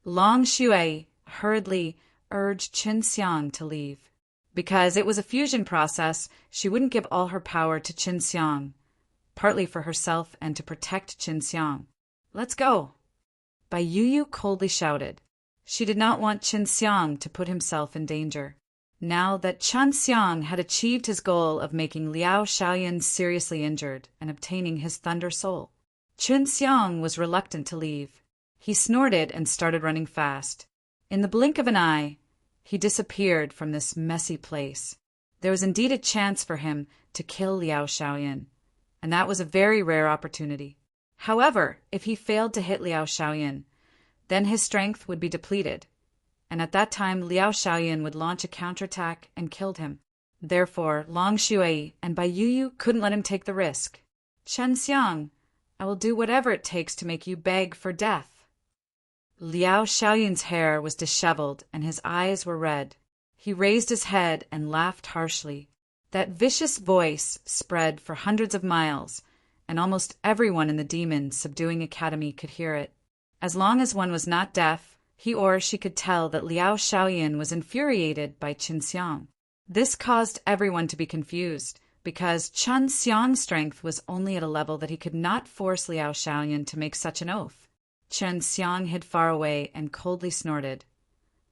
Long Shui hurriedly urged Qin Xiang to leave. Because it was a fusion process, she wouldn't give all her power to Qin Xiang, partly for herself and to protect Qin Xiang. Let's go. Bai Yuyu coldly shouted. She did not want Qin Xiang to put himself in danger. Now that Qin Xiang had achieved his goal of making Liao Shaoyan seriously injured and obtaining his Thunder Soul, Qin Xiang was reluctant to leave. He snorted and started running fast. In the blink of an eye, he disappeared from this messy place. There was indeed a chance for him to kill Liao Shaoyan, and that was a very rare opportunity. However, if he failed to hit Liao Shaoyan, then his strength would be depleted, and at that time Liao Shaoyan would launch a counterattack and kill him. Therefore, Long Shui and Bai Yuyu couldn't let him take the risk. Qin Xiang, I will do whatever it takes to make you beg for death. Liao Shaoyan's hair was disheveled and his eyes were red. He raised his head and laughed harshly. That vicious voice spread for hundreds of miles, and almost everyone in the Demon Subduing Academy could hear it. As long as one was not deaf, he or she could tell that Liao Shaoyan was infuriated by Qin Xiang. This caused everyone to be confused, because Qin Xiang's strength was only at a level that he could not force Liao Shaoyan to make such an oath. Qin Xiang hid far away and coldly snorted.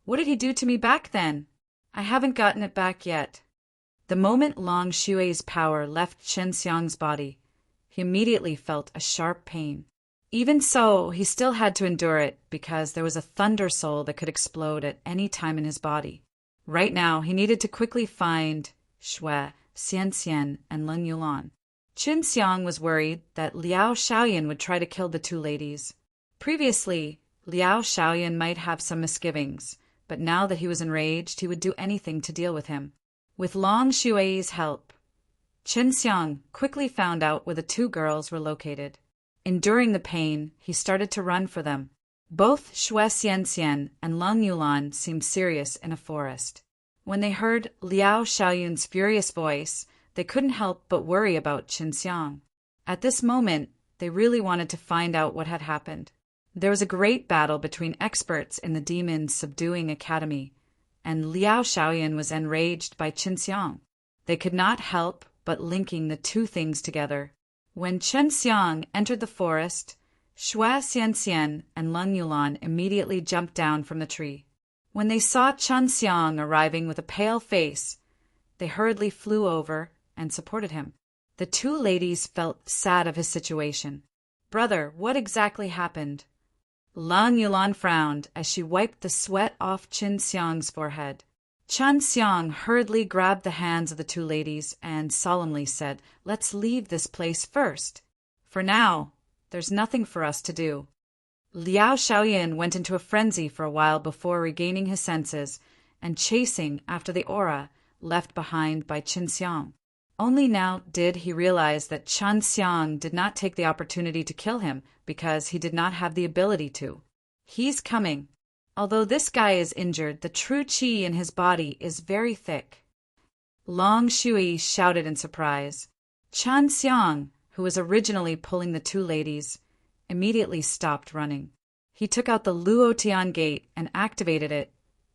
What did he do to me back then? I haven't gotten it back yet. The moment Long Shui's power left Qin Xiang's body, he immediately felt a sharp pain. Even so, he still had to endure it because there was a Thunder Soul that could explode at any time in his body. Right now, he needed to quickly find Shui, Xianxian, and Leng Yulan. Qin Xiang was worried that Liao Shaoyan would try to kill the two ladies. Previously, Liao Shaoyan might have some misgivings, but now that he was enraged, he would do anything to deal with him. With Long Shui's help, Qin Xiang quickly found out where the two girls were located. Enduring the pain, he started to run for them. Both Shui Xianxian and Leng Yulan seemed serious in a forest. When they heard Liao Shaoyan's furious voice, they couldn't help but worry about Qin Xiang. At this moment, they really wanted to find out what had happened. There was a great battle between experts in the Demon Subduing Academy, and Liao Shaoyan was enraged by Qin Xiang. They could not help but linking the two things together. When Qin Xiang entered the forest, Shui Xianxian and Leng Yulan immediately jumped down from the tree. When they saw Qin Xiang arriving with a pale face, they hurriedly flew over and supported him. The two ladies felt sad of his situation. Brother, what exactly happened? Leng Yulan frowned as she wiped the sweat off Qin Xiang's forehead. Qin Xiang hurriedly grabbed the hands of the two ladies and solemnly said, Let's leave this place first. For now, there's nothing for us to do. Liao Shaoyan went into a frenzy for a while before regaining his senses and chasing after the aura left behind by Qin Xiang. Only now did he realize that Qin Xiang did not take the opportunity to kill him because he did not have the ability to. He's coming. Although this guy is injured, the true qi in his body is very thick. Long Shui shouted in surprise. Qin Xiang, who was originally pulling the two ladies, immediately stopped running. He took out the Luotian gate and activated it,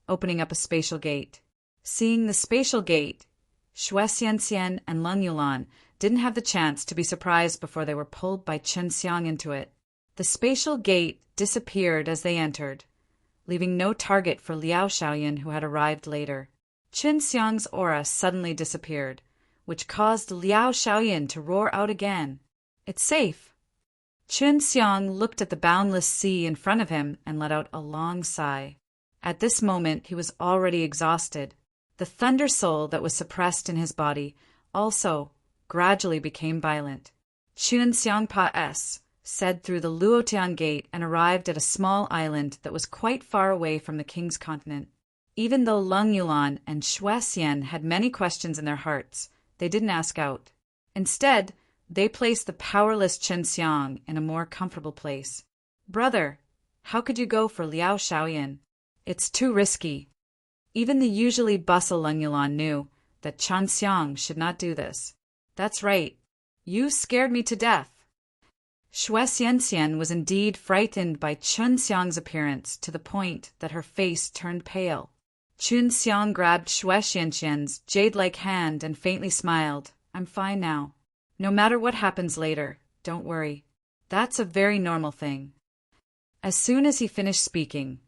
opening up a spatial gate. Seeing the spatial gate, Shui Xianxian and Leng Yulan didn't have the chance to be surprised before they were pulled by Qin Xiang into it. The spatial gate disappeared as they entered, leaving no target for Liao Shaoyan, who had arrived later. Qin Xiang's aura suddenly disappeared, which caused Liao Shaoyan to roar out again. It's safe. Qin Xiang looked at the boundless sea in front of him and let out a long sigh. At this moment, he was already exhausted. The Thunder Soul that was suppressed in his body also gradually became violent. Qin Xiang Pa S said through the Luotian gate and arrived at a small island that was quite far away from the king's continent. Even though Leng Yulan and Shui Xian had many questions in their hearts, they didn't ask out. Instead, they placed the powerless Qin Xiang in a more comfortable place. Brother, How could you go for Liao Shaoyan? It's too risky. Even the usually bustle Leng Yulan knew that Chen Xiang should not do this. That's right. You scared me to death. Xue Xianxian was indeed frightened by Chen Xiang's appearance to the point that her face turned pale. Chen Xiang grabbed Xue Xianxian's jade-like hand and faintly smiled. I'm fine now. No matter what happens later, don't worry. That's a very normal thing. As soon as he finished speaking,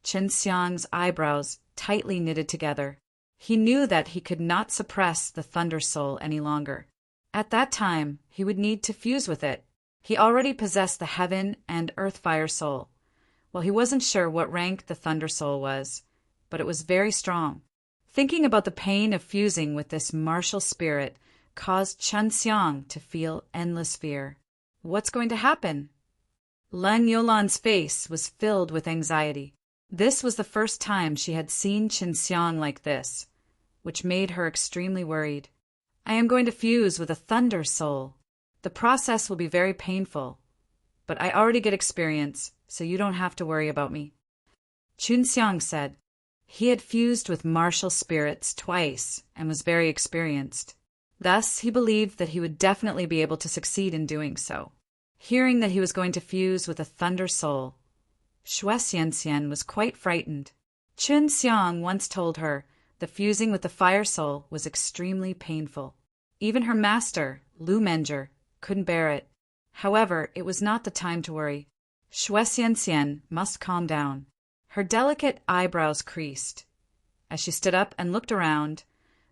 Chen Xiang's eyebrows tightly knitted together. He knew that he could not suppress the Thunder Soul any longer. At that time, he would need to fuse with it. He already possessed the Heaven and Earth Fire Soul. Well, he wasn't sure what rank the Thunder Soul was, but it was very strong. Thinking about the pain of fusing with this martial spirit caused Chen Xiang to feel endless fear. What's going to happen? Leng Yulan's face was filled with anxiety. This was the first time she had seen Chen Xiang like this, which made her extremely worried. I am going to fuse with a Thunder Soul. The process will be very painful, but I already get experience, so you don't have to worry about me. Chen Xiang said. He had fused with martial spirits twice and was very experienced. Thus, he believed that he would definitely be able to succeed in doing so. Hearing that he was going to fuse with a Thunder Soul, Xue Xianxian was quite frightened. Chen Xiang once told her that fusing with the Fire Soul was extremely painful. Even her master, Lu Menger, couldn't bear it. However, it was not the time to worry. Xue Xianxian must calm down. Her delicate eyebrows creased as she stood up and looked around,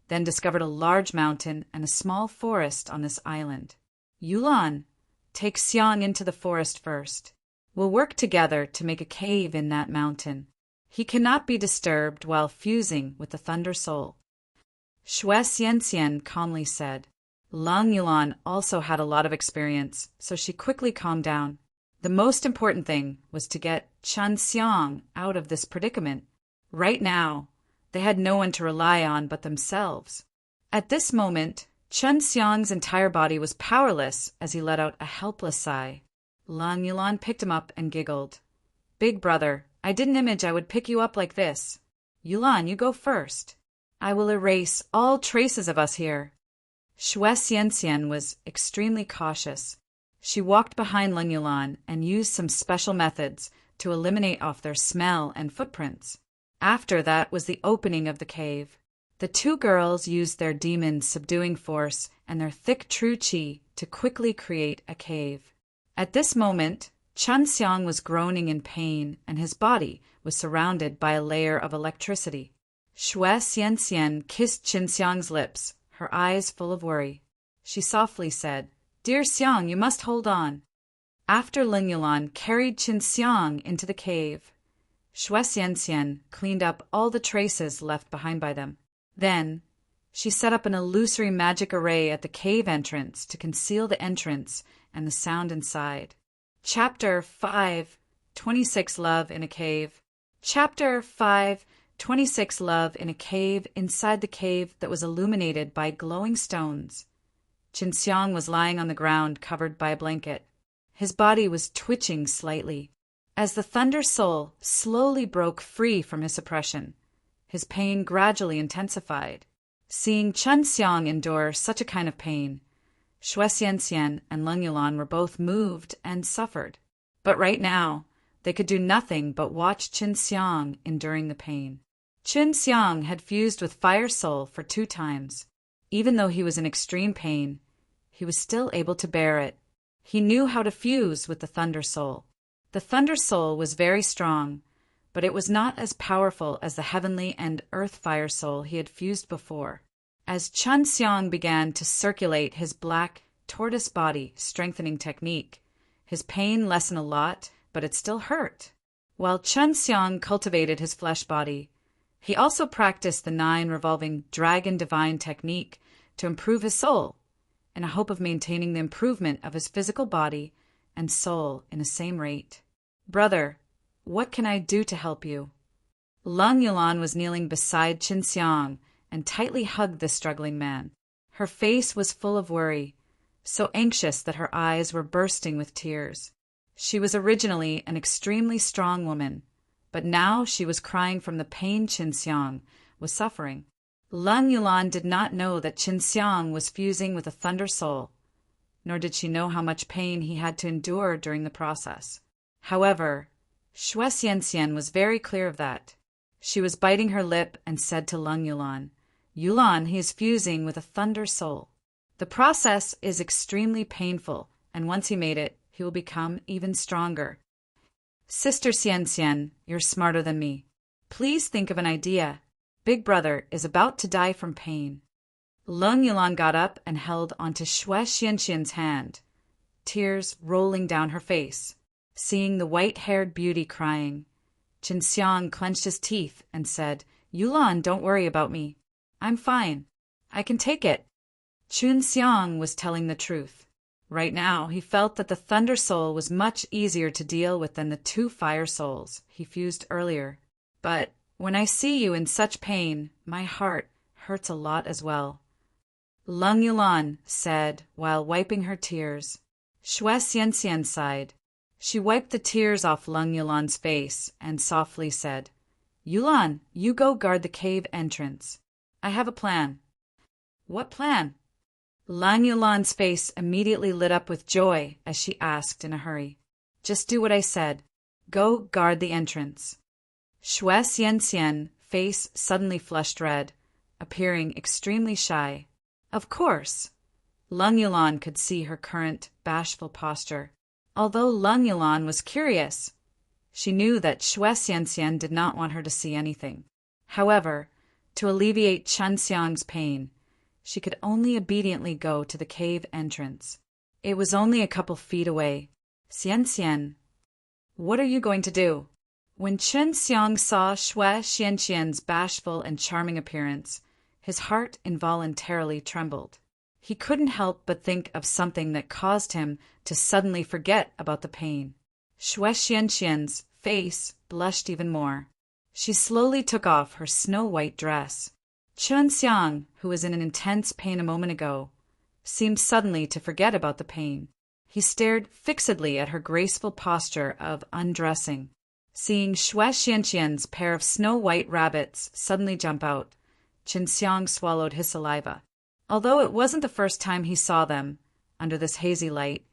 then discovered a large mountain and a small forest on this island. Yulan, take Xiang into the forest first. We'll work together to make a cave in that mountain. He cannot be disturbed while fusing with the Thunder Soul. Xue Xianxian calmly said. Leng Yulan also had a lot of experience, so she quickly calmed down. The most important thing was to get Chen Xiang out of this predicament. Right now, they had no one to rely on but themselves. At this moment, Chen Xiang's entire body was powerless as he let out a helpless sigh. Leng Yulan picked him up and giggled. Big brother, I didn't imagine I would pick you up like this. Yulan, you go first. I will erase all traces of us here. Xue Xianxian was extremely cautious. She walked behind Leng Yulan and used some special methods to eliminate off their smell and footprints. After that was the opening of the cave. The two girls used their demon's subduing force and their thick true qi to quickly create a cave. At this moment, Chen Xiang was groaning in pain and his body was surrounded by a layer of electricity. Xue Xianxian kissed Chen Xiang's lips, her eyes full of worry. She softly said, Dear Xiang, you must hold on. After Leng Yulan carried Chen Xiang into the cave, Xue Xianxian cleaned up all the traces left behind by them. Then, she set up an illusory magic array at the cave entrance to conceal the entrance and the sound inside. Chapter 5, 26 Love in a Cave. Chapter 5, 26 Love in a Cave inside the cave that was illuminated by glowing stones. Chen Xiang was lying on the ground covered by a blanket. His body was twitching slightly. As the Thunder Soul slowly broke free from his oppression, his pain gradually intensified. Seeing Chen Xiang endure such a kind of pain, Xue Xianxian and Leng Yulan were both moved and suffered. But right now, they could do nothing but watch Chen Xiang enduring the pain. Chen Xiang had fused with Fire Soul for 2 times. Even though he was in extreme pain, he was still able to bear it. He knew how to fuse with the Thunder Soul. The Thunder Soul was very strong, but it was not as powerful as the Heavenly and Earth Fire Soul he had fused before. As Chen Xiang began to circulate his black tortoise body strengthening technique, his pain lessened a lot, but it still hurt. While Chen Xiang cultivated his flesh body, he also practiced the 9 revolving dragon divine technique to improve his soul, in a hope of maintaining the improvement of his physical body and soul in the same rate. Brother, what can I do to help you? Leng Yulan was kneeling beside Chen Xiang and tightly hugged the struggling man. Her face was full of worry, so anxious that her eyes were bursting with tears. She was originally an extremely strong woman, but now she was crying from the pain Qinxiang was suffering. Leng Yulan did not know that Qinxiang was fusing with a thunder soul, nor did she know how much pain he had to endure during the process. However, Xue Xianxian was very clear of that. She was biting her lip and said to Leng Yulan, "Yulan, he is fusing with a thunder soul. The process is extremely painful, and once he made it, he will become even stronger. Sister Xianxian, you're smarter than me. Please think of an idea. Big brother is about to die from pain." Leng Yulan got up and held onto Xue Xianxian's hand, tears rolling down her face. Seeing the white-haired beauty crying, Qinxiang clenched his teeth and said, "Yulan, don't worry about me. I'm fine. I can take it." Qinxiang was telling the truth. Right now, he felt that the Thunder Soul was much easier to deal with than the 2 Fire Souls he fused earlier. "But when I see you in such pain, my heart hurts a lot as well," Leng Yulan said while wiping her tears. Xue Xianxian sighed. She wiped the tears off Leng Yulan's face and softly said, "Yulan, you go guard the cave entrance. I have a plan." "What plan?" Leng Yulan's face immediately lit up with joy as she asked in a hurry. "Just do what I said. Go guard the entrance." Xue Xianxian's face suddenly flushed red, appearing extremely shy. Of course, Leng Yulan could see her current bashful posture. Although Leng Yulan was curious, she knew that Xue Xianxian did not want her to see anything. However, to alleviate Qinxiang's pain, she could only obediently go to the cave entrance. It was only a couple feet away. "Xianxian, what are you going to do?" When Qinxiang saw Xue Xianxian's bashful and charming appearance, his heart involuntarily trembled. He couldn't help but think of something that caused him to suddenly forget about the pain. Xue Xianxian's face blushed even more. She slowly took off her snow-white dress. Qinxiang, who was in an intense pain a moment ago, seemed suddenly to forget about the pain. He stared fixedly at her graceful posture of undressing. Seeing Xue Xianxian's pair of snow-white rabbits suddenly jump out, Qinxiang swallowed his saliva. Although it wasn't the first time he saw them, under this hazy light,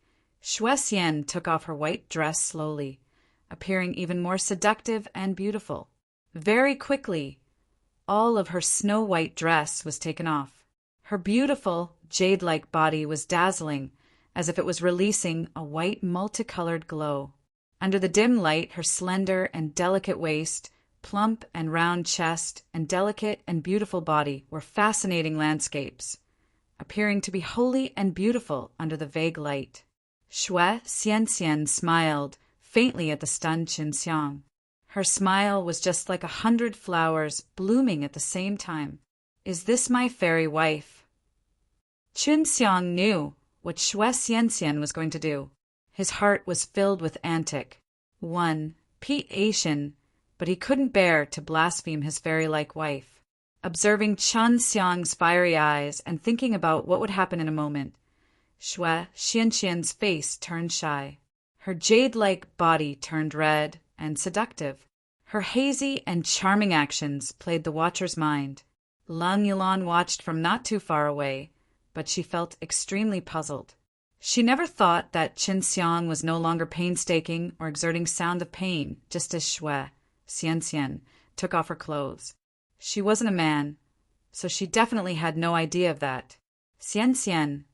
Xue Xian took off her white dress slowly, appearing even more seductive and beautiful. Very quickly, all of her snow-white dress was taken off. Her beautiful, jade-like body was dazzling, as if it was releasing a white multicolored glow. Under the dim light, her slender and delicate waist, plump and round chest, and delicate and beautiful body were fascinating landscapes, appearing to be holy and beautiful under the vague light. Xue Xianxian smiled faintly at the stunned Qinxiang. Her smile was just like 100 flowers blooming at the same time. "Is this my fairy wife?" Qinxiang knew what Xue Xianxian was going to do. His heart was filled with patience, but he couldn't bear to blaspheme his fairy-like wife. Observing Qinxiang's fiery eyes and thinking about what would happen in a moment, Xue Xianxian's face turned shy. Her jade-like body turned red and seductive. Her hazy and charming actions played the watcher's mind. Leng Yulan watched from not too far away, but she felt extremely puzzled. She never thought that Qinxiang was no longer painstaking or exerting sound of pain, just as Xue Xianxian took off her clothes. She wasn't a man, so she definitely had no idea of that. "Xianxian,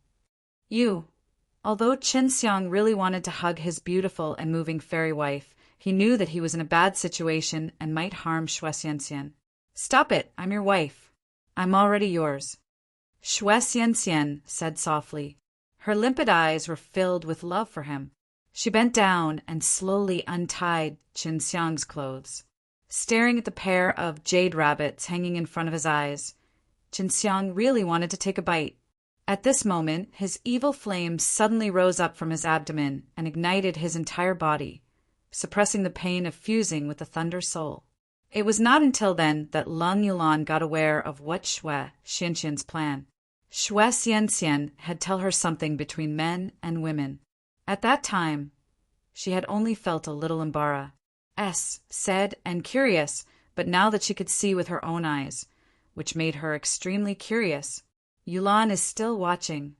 Although Qinxiang really wanted to hug his beautiful and moving fairy wife, he knew that he was in a bad situation and might harm Xue Xianxian. "Stop it, I'm your wife. I'm already yours," Xue Xianxian said softly. Her limpid eyes were filled with love for him. She bent down and slowly untied Qinxiang's clothes. Staring at the pair of jade rabbits hanging in front of his eyes, Qinxiang really wanted to take a bite. At this moment, his evil flame suddenly rose up from his abdomen and ignited his entire body, suppressing the pain of fusing with the Thunder Soul. It was not until then that Leng Yulan got aware of what Xue Xianxian's plan. Xue Xianxian had tell her something between men and women. At that time, She had only felt a little said and curious, but now that she could see with her own eyes, which made her extremely curious. Yulan is still watching.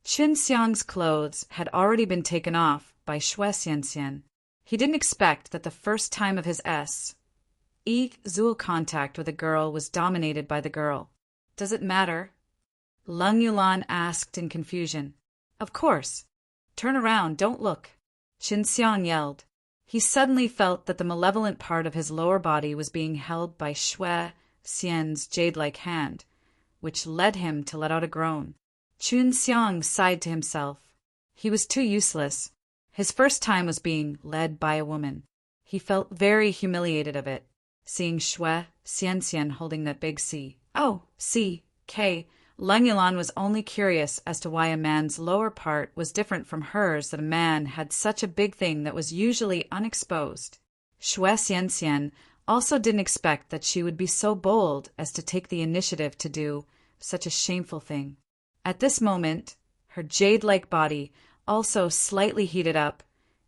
Qin Xiang's clothes had already been taken off by Xue Xianxian. He didn't expect that the first time of his Zul contact with a girl was dominated by the girl. Does it matter? Leng Yulan asked in confusion. Of course. Turn around, don't look. Qin Xiang yelled. He suddenly felt that the malevolent part of his lower body was being held by Xue Xian's jade-like hand, which led him to let out a groan. Qin Xiang sighed to himself. He was too useless. His first time was being led by a woman. He felt very humiliated of it, seeing Xue Xianxian holding that big C. Leng Yulan was only curious as to why a man's lower part was different from hers, that a man had such a big thing that was usually unexposed. Xue Xianxian also didn't expect that she would be so bold as to take the initiative to do such a shameful thing. At this moment, her jade-like body also slightly heated up,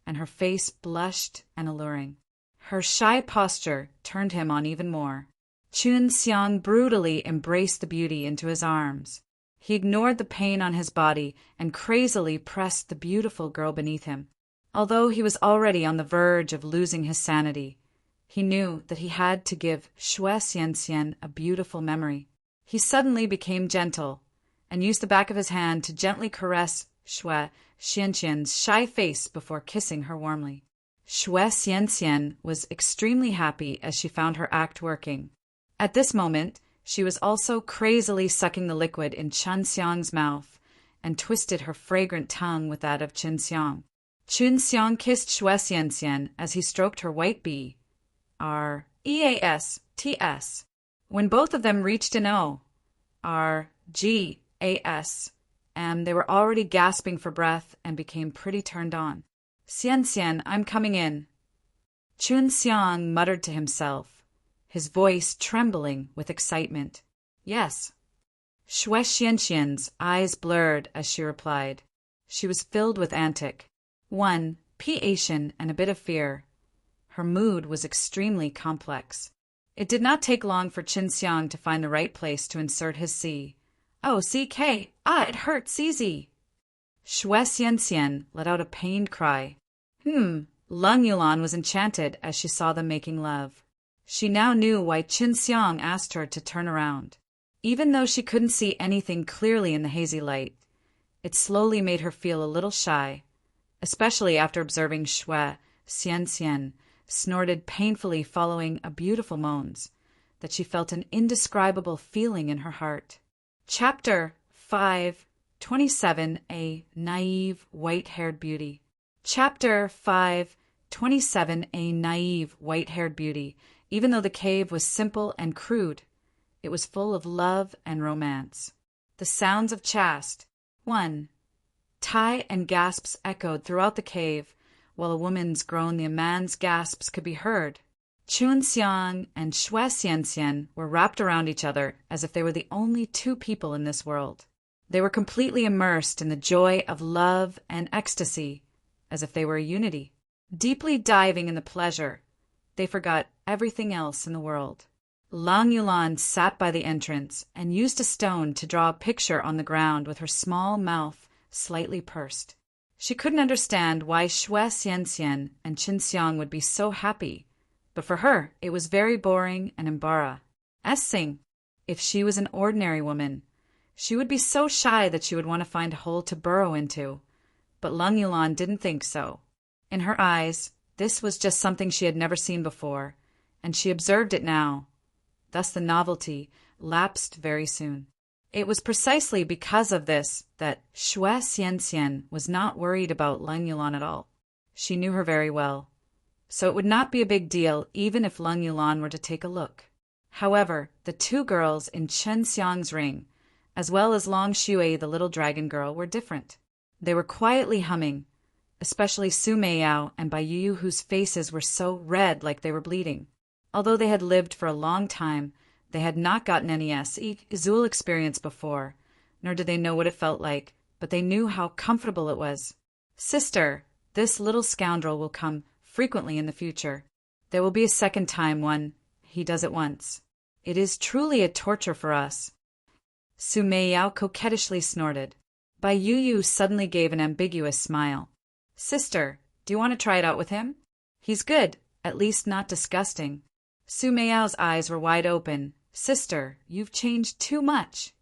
and her face blushed and alluring. Her shy posture turned him on even more. Qin Xiang brutally embraced the beauty into his arms. He ignored the pain on his body and crazily pressed the beautiful girl beneath him. Although he was already on the verge of losing his sanity, he knew that he had to give Xue Xianxian a beautiful memory. He suddenly became gentle and used the back of his hand to gently caress Xue Xianxian's shy face before kissing her warmly. Xue Xianxian was extremely happy as she found her act working. At this moment, she was also crazily sucking the liquid in Qin Xiang's mouth and twisted her fragrant tongue with that of Qin Xiang. Qin Xiang kissed Xue Xianxian as he stroked her white eas. When both of them reached an they were already gasping for breath and became pretty turned on. Xianxian, I'm coming in. Qin Xiang muttered to himself, his voice trembling with excitement. Yes. Xue Xianxian's eyes blurred as she replied. She was filled with patience and a bit of fear. Her mood was extremely complex. It did not take long for Qin Xiang to find the right place to insert his C. CK! It hurts, easy! Xue Xianxian let out a pained cry. Leng Yulan was enchanted as she saw them making love. She now knew why Qin Xiang asked her to turn around. Even though she couldn't see anything clearly in the hazy light, it slowly made her feel a little shy, especially after observing Xue Xianxian snorted painfully following a beautiful moans, that she felt an indescribable feeling in her heart. Chapter 5, 27. A Naive White-Haired Beauty. Chapter 5, 27. A Naive White-Haired Beauty. Even though the cave was simple and crude, it was full of love and romance. The sounds of chaste. 1. Tai and gasps echoed throughout the cave, while a woman's groan, the man's gasps could be heard. Qin Xiang and Xue Xianxian were wrapped around each other as if they were the only two people in this world. They were completely immersed in the joy of love and ecstasy, as if they were a unity. Deeply diving in the pleasure, they forgot everything else in the world. Leng Yulan sat by the entrance and used a stone to draw a picture on the ground with her small mouth slightly pursed. She couldn't understand why Xue Xianxian and Qin Xiang would be so happy, but for her it was very boring and embarrassing. If she was an ordinary woman, she would be so shy that she would want to find a hole to burrow into, but Leng Yulan didn't think so. In her eyes, this was just something she had never seen before, and she observed it now. Thus the novelty lapsed very soon. It was precisely because of this that Xue Xianxian was not worried about Leng Yulan at all. She knew her very well, so it would not be a big deal even if Leng Yulan were to take a look. However, the two girls in Qin Xiang's ring, as well as Long Xue, the little dragon girl, were different. They were quietly humming, especially Su Meiyao and Baiyu, whose faces were so red like they were bleeding. Although they had lived for a long time, they had not gotten any Zul experience before, nor did they know what it felt like, but they knew how comfortable it was. Sister, This little scoundrel will come frequently in the future. There will be a second time when he does it once. It is truly a torture for us." Su Meiyao coquettishly snorted. Bai Yu suddenly gave an ambiguous smile. "Sister, do you want to try it out with him? He's good, at least not disgusting." Su Meiyao's eyes were wide open. "Sister, you've changed too much."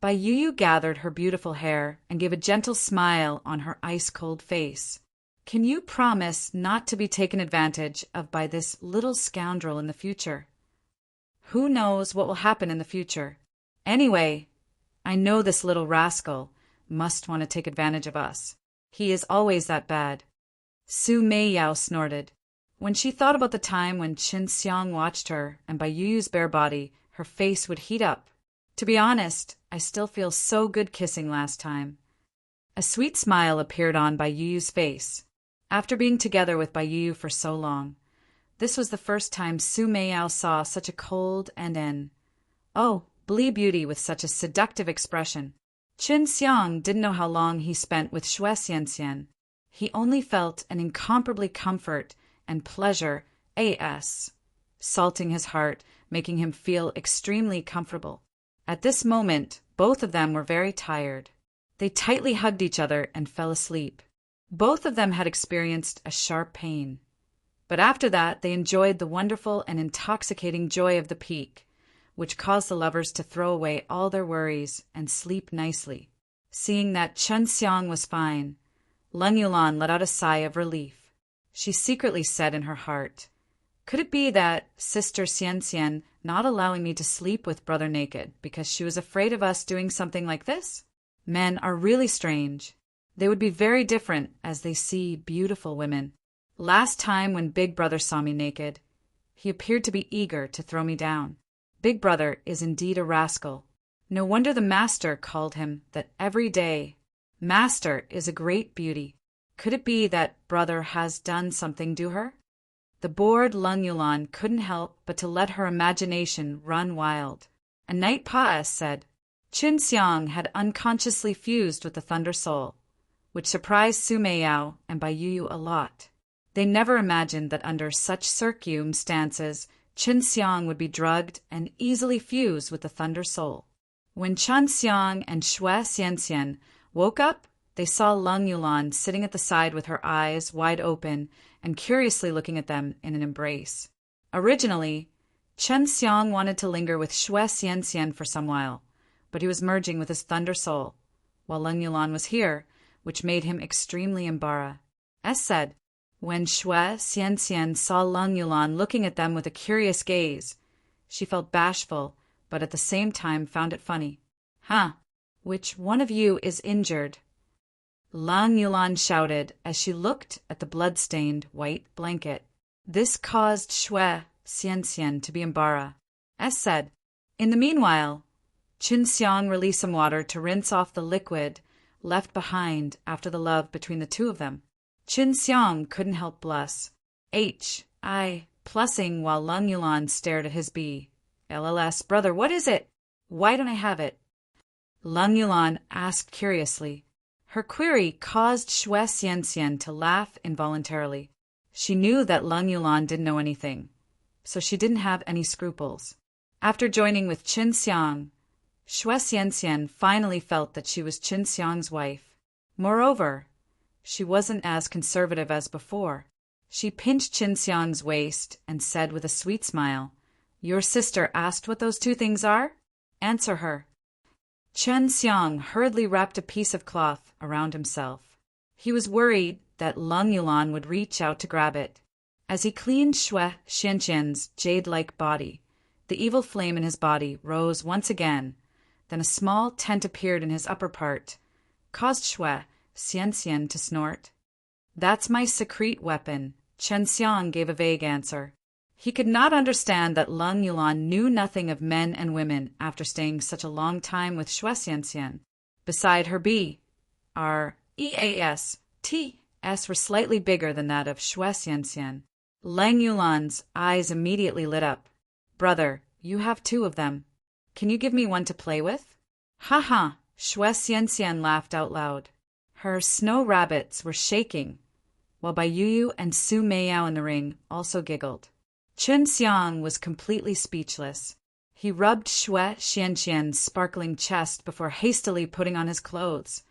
Bai Yu gathered her beautiful hair and gave a gentle smile on her ice-cold face. "Can you promise not to be taken advantage of by this little scoundrel in the future?" "Who knows what will happen in the future? Anyway, I know this little rascal must want to take advantage of us. He is always that bad." Su Meiyao snorted. When she thought about the time when Qin Xiang watched her and Bai Yu's bare body, her face would heat up. "To be honest, I still feel so good kissing last time." A sweet smile appeared on Bai Yu's face. After being together with Bai Yu for so long, this was the first time Su Meiyao saw such a cold Blee beauty with such a seductive expression. Qin Xiang didn't know how long he spent with Xue Xianxian. He only felt an incomparably comfort and pleasure salting his heart, making him extremely comfortable. At this moment, both of them were very tired. They tightly hugged each other and fell asleep. Both of them had experienced a sharp pain. But after that, they enjoyed the wonderful and intoxicating joy of the peak, which caused the lovers to throw away all their worries and sleep nicely. Seeing that Qin Xiang was fine, Leng Yulan let out a sigh of relief. She secretly said in her heart, "Could it be that Sister Xianxian not allowing me to sleep with Brother naked because she was afraid of us doing something like this? Men are really strange. They would be very different as they see beautiful women. Last time when Big Brother saw me naked, he appeared to be eager to throw me down. Big Brother is indeed a rascal. No wonder the master called him that every day. Master is a great beauty. Could it be that Brother has done something to her?" The bored Leng Yulan couldn't help but to let her imagination run wild. A night Paas said, Qin Xiang had unconsciously fused with the Thunder Soul, which surprised Su Meiyao and Bai Yu a lot. They never imagined that under such circumstances Qin Xiang would be drugged and easily fuse with the Thunder Soul. When Qin Xiang and Xue Xianxian woke up, they saw Leng Yulan sitting at the side with her eyes wide open and curiously looking at them in an embrace. Originally, Qin Xiang wanted to linger with Xue Xianxian for some while, but he was merging with his Thunder Soul, while Leng Yulan was here, which made him extremely embarrassed. As said, when Xue Xianxian saw Leng Yulan looking at them with a curious gaze, she felt bashful, but at the same time found it funny. "Huh, which one of you is injured?" Leng Yulan shouted as she looked at the blood-stained white blanket. This caused Xue Xianxian to be embarrassed. As said, in the meanwhile, Qin Xiang released some water to rinse off the liquid left behind after the love between the two of them. Qin Xiang couldn't help blush. Plussing while Leng Yulan stared at his LLS, "Brother, what is it? Why don't I have it?" Leng Yulan asked curiously. Her query caused Xue Xianxian to laugh involuntarily. She knew that Leng Yulan didn't know anything, so she didn't have any scruples. After joining with Qin Xiang, Xue Xianxian finally felt that she was Qin Xiang's wife. Moreover, she wasn't as conservative as before. She pinched Qin Xiang's waist and said with a sweet smile, "Your sister asked what those two things are? Answer her." Qin Xiang hurriedly wrapped a piece of cloth around himself. He was worried that Leng Yulan would reach out to grab it. As he cleaned Xue Xianxian's jade-like body, the evil flame in his body rose once again. Then a small tent appeared in his upper part, caused Xue Xianxian to snort. "That's my secret weapon," Qin Xiang gave a vague answer. He could not understand that Leng Yulan knew nothing of men and women after staying such a long time with Xue Xianxian. Beside her EASTs were slightly bigger than that of Xue Xianxian. Leng Yulan's eyes immediately lit up. "Brother, you have two of them. Can you give me one to play with?" "Ha ha!" Xue Xianxian laughed out loud. Her snow rabbits were shaking. while Bai Yuyu and Su Meiyao in the ring also giggled. Chen Xiang was completely speechless. He rubbed Xue Xianxian's sparkling chest before hastily putting on his clothes,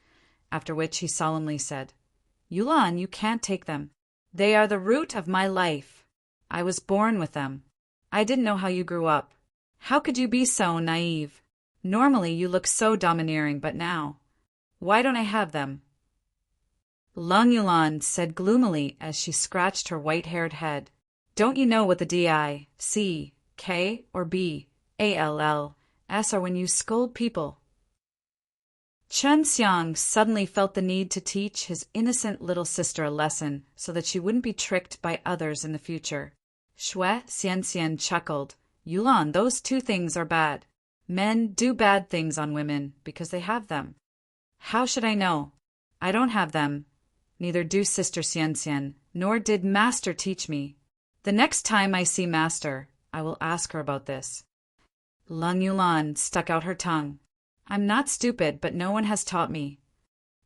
after which he solemnly said, "Yulan, you can't take them. They are the root of my life. I was born with them. I didn't know how you grew up. How could you be so naive? Normally you look so domineering, but now. Why don't I have them?" Lung Yulan said gloomily as she scratched her white-haired head, "Don't you know what the D-I, C, K, or B, A-L-L, S are when you scold people?" Chen Xiang suddenly felt the need to teach his innocent little sister a lesson so that she wouldn't be tricked by others in the future. Xue Xianxian chuckled. "Yulan, those two things are bad. Men do bad things on women because they have them." "How should I know? I don't have them. Neither do Sister Xianxian, nor did Master teach me. The next time I see Master, I will ask her about this." Lung Yulan stuck out her tongue. "I'm not stupid, but no one has taught me."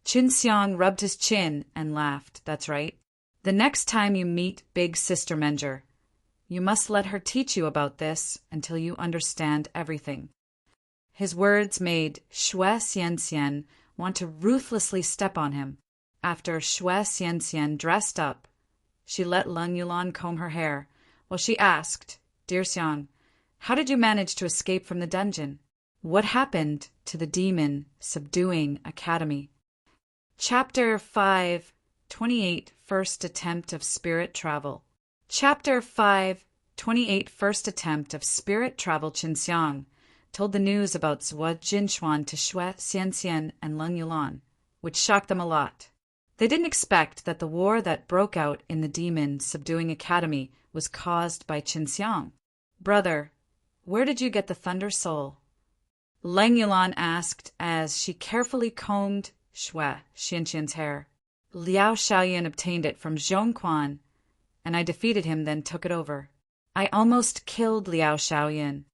Qin Xiang rubbed his chin and laughed. "That's right. The next time you meet Big Sister Menger, you must let her teach you about this until you understand everything." His words made Xue Xianxian want to ruthlessly step on him. After Xue Xianxian dressed up, she let Lung Yulan comb her hair, while she asked, "Dear Xiang, how did you manage to escape from the dungeon? What happened to the demon subduing academy?" Chapter 5, 28 First Attempt of Spirit Travel. Chapter 5, 28 First Attempt of Spirit Travel. Qin Xiang told the news about Zhuo Jinxuan to Xue Xianxian and Lung Yulan, which shocked them a lot. They didn't expect that the war that broke out in the demon subduing academy was caused by Qin Xiang. "Brother, where did you get the Thunder Soul?" Lung Yulan asked as she carefully combed Xue Xianxian's hair. "Liao Shaoyan obtained it from Zhongquan, and I defeated him, then took it over. I almost killed Liao Shaoyan."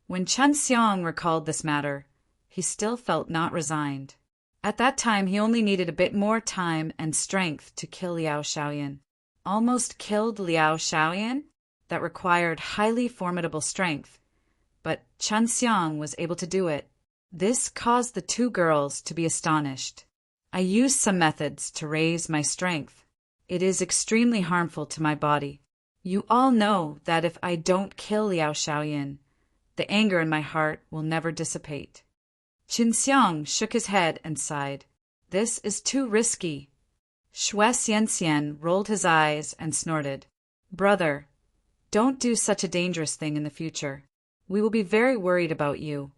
When Chen Xiang recalled this matter, he still felt not resigned. At that time, he only needed a bit more time and strength to kill Liao Shaoyan. Almost killed Liao Shaoyan? That required highly formidable strength. But Chen Xiang was able to do it. This caused the two girls to be astonished. "I used some methods to raise my strength. It is extremely harmful to my body. You all know that if I don't kill Liao Shaoyan, the anger in my heart will never dissipate." Qin Xiang shook his head and sighed. "This is too risky." Xue Xianxian rolled his eyes and snorted. "Brother, don't do such a dangerous thing in the future. We will be very worried about you."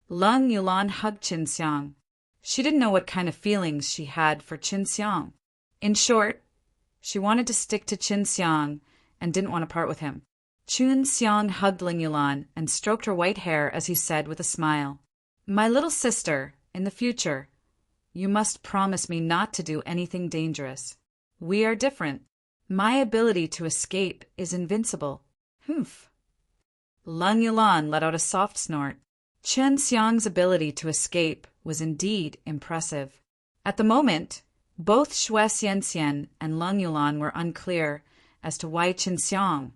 Lung Yulan hugged Qin Xiang. She didn't know what kind of feelings she had for Qin Xiang. In short, she wanted to stick to Qin Xiang and didn't want to part with him. Qin Xiang hugged Lung Yulan and stroked her white hair as he said with a smile, "My little sister, in the future, you must promise me not to do anything dangerous. We are different. My ability to escape is invincible." "Humph." Lung Yulan let out a soft snort. Chen Xiang's ability to escape was indeed impressive. At the moment, both Xue Xianxian and Lung Yulan were unclear as to why Qin Xiang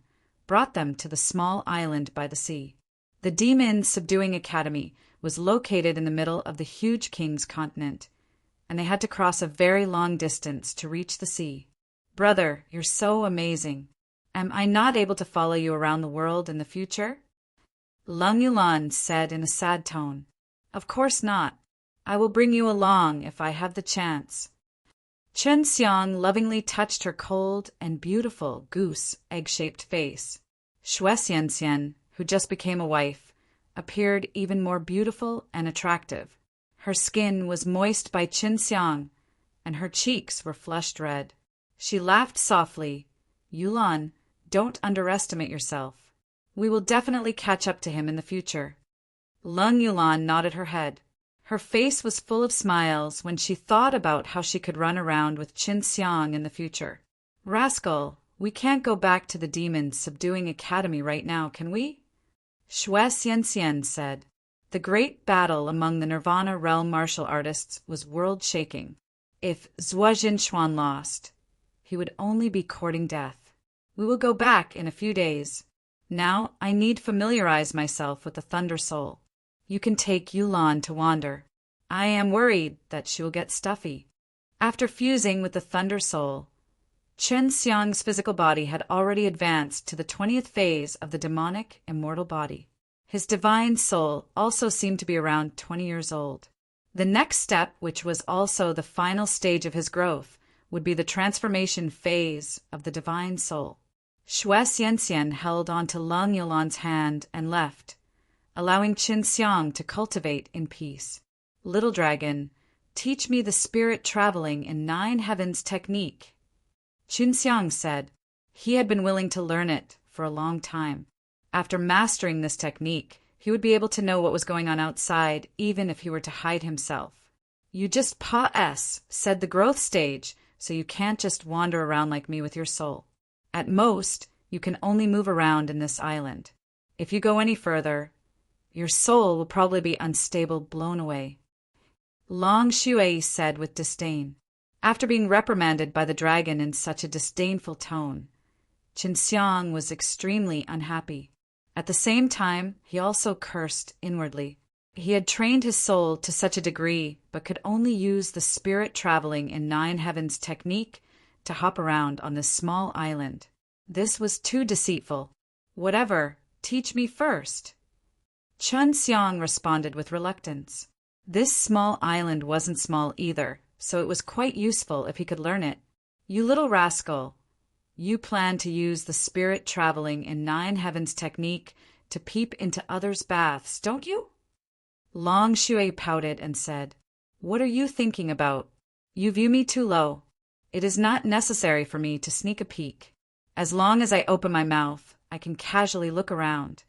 brought them to the small island by the sea. The demon subduing academy was located in the middle of the huge king's continent, and they had to cross a very long distance to reach the sea. "Brother, you're so amazing. Am I not able to follow you around the world in the future?" Lung Yulan said in a sad tone, "Of course not. I will bring you along if I have the chance." Chen Xiang lovingly touched her cold and beautiful goose egg-shaped face. Xue Xianxian, who just became a wife, appeared even more beautiful and attractive. Her skin was moist by Qin Xiang, and her cheeks were flushed red. She laughed softly. "Yulan, don't underestimate yourself. We will definitely catch up to him in the future." Lung Yulan nodded her head. Her face was full of smiles when she thought about how she could run around with Qin Xiang in the future. "Rascal, we can't go back to the demon subduing academy right now, can we?" Xue Xianxian said. The great battle among the Nirvana realm martial artists was world-shaking. If Zhuo Jinxuan lost, he would only be courting death. We will go back in a few days. Now I need familiarize myself with the Thunder Soul. You can take Yulan to wander. I am worried that she will get stuffy. After fusing with the Thunder Soul, Chen Xiang's physical body had already advanced to the 20th phase of the demonic immortal body. His divine soul also seemed to be around 20 years old. The next step, which was also the final stage of his growth, would be the transformation phase of the divine soul. Xue Xianxian held on to Lang Yulan's hand and left, allowing Qin Xiang to cultivate in peace. Little dragon, teach me the spirit traveling in 9 heavens technique. Qin Xiang said. He had been willing to learn it for a long time. After mastering this technique, he would be able to know what was going on outside, even if he were to hide himself. You just pass, said the growth stage, so you can't just wander around like me with your soul. At most, you can only move around in this island. If you go any further, your soul will probably be unstable, blown away. Long Shui said with disdain. After being reprimanded by the dragon in such a disdainful tone, Qin Xiang was extremely unhappy. At the same time, he also cursed inwardly. He had trained his soul to such a degree, but could only use the spirit traveling in 9 heavens technique to hop around on this small island. This was too deceitful. Whatever, teach me first. Chen Xiang responded with reluctance. This small island wasn't small either, so it was quite useful if he could learn it. You little rascal, you plan to use the spirit traveling in 9 heavens technique to peep into others' baths, don't you? Long Shui pouted and said, What are you thinking about? You view me too low. It is not necessary for me to sneak a peek. As long as I open my mouth, I can casually look around.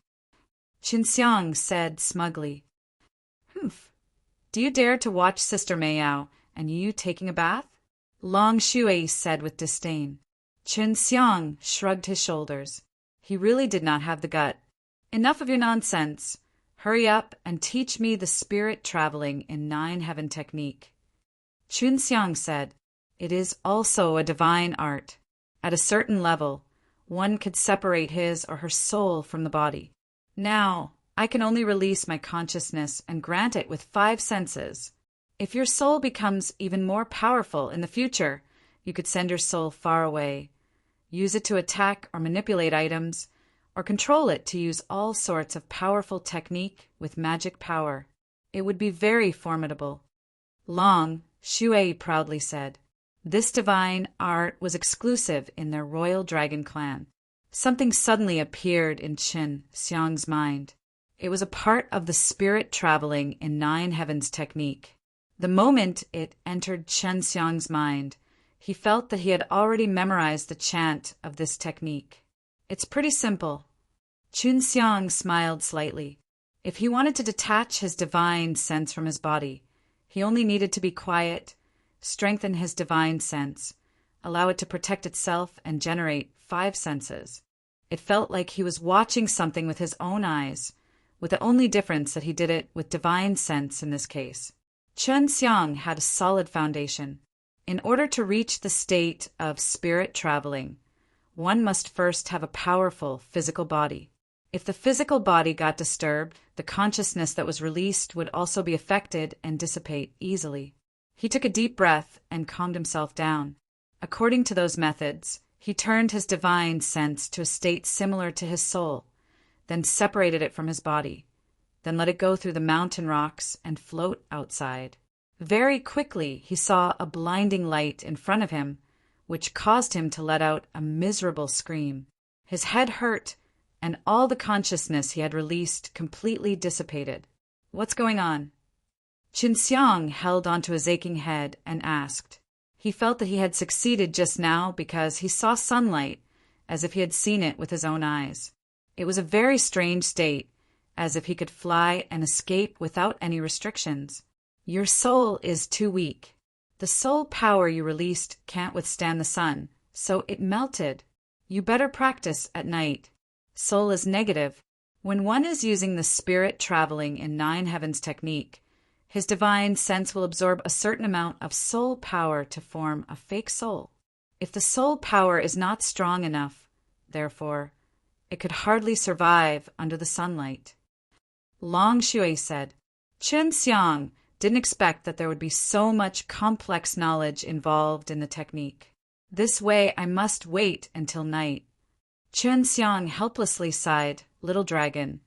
Qin Xiang said smugly, Humph. Do you dare to watch Sister Meiyao and you taking a bath? Long Shui said with disdain. Qin Xiang shrugged his shoulders. He really did not have the gut. Enough of your nonsense. Hurry up and teach me the spirit traveling in 9 heaven technique. Qin Xiang said, It is also a divine art. At a certain level, one could separate his or her soul from the body. Now, I can only release my consciousness and grant it with 5 senses. If your soul becomes even more powerful in the future, you could send your soul far away, use it to attack or manipulate items, or control it to use all sorts of powerful technique with magic power. It would be very formidable. Long, Shui proudly said. This divine art was exclusive in their royal dragon clan. Something suddenly appeared in Qin Xiang's mind. It was a part of the spirit traveling in 9 heavens technique. The moment it entered Qin Xiang's mind, he felt that he had already memorized the chant of this technique. It's pretty simple. Qin Xiang smiled slightly. If he wanted to detach his divine sense from his body, he only needed to be quiet, strengthen his divine sense, allow it to protect itself and generate 5 senses. It felt like he was watching something with his own eyes, with the only difference that he did it with divine sense in this case. Qin Xiang had a solid foundation. In order to reach the state of spirit traveling, one must first have a powerful physical body. If the physical body got disturbed, the consciousness that was released would also be affected and dissipate easily. He took a deep breath and calmed himself down. According to those methods, he turned his divine sense to a state similar to his soul, then separated it from his body, then let it go through the mountain rocks and float outside. Very quickly, he saw a blinding light in front of him, which caused him to let out a miserable scream. His head hurt, and all the consciousness he had released completely dissipated. What's going on? Qin Xiang held onto his aching head and asked. He felt that he had succeeded just now because he saw sunlight, as if he had seen it with his own eyes. It was a very strange state, as if he could fly and escape without any restrictions. Your soul is too weak. The soul power you released can't withstand the sun, so it melted. You better practice at night. Soul is negative. When one is using the spirit traveling in 9 heavens technique, his divine sense will absorb a certain amount of soul power to form a fake soul. If the soul power is not strong enough, therefore, it could hardly survive under the sunlight. Long Shui said, Chen Xiang didn't expect that there would be so much complex knowledge involved in the technique. This way I must wait until night. Chen Xiang helplessly sighed, Little dragon,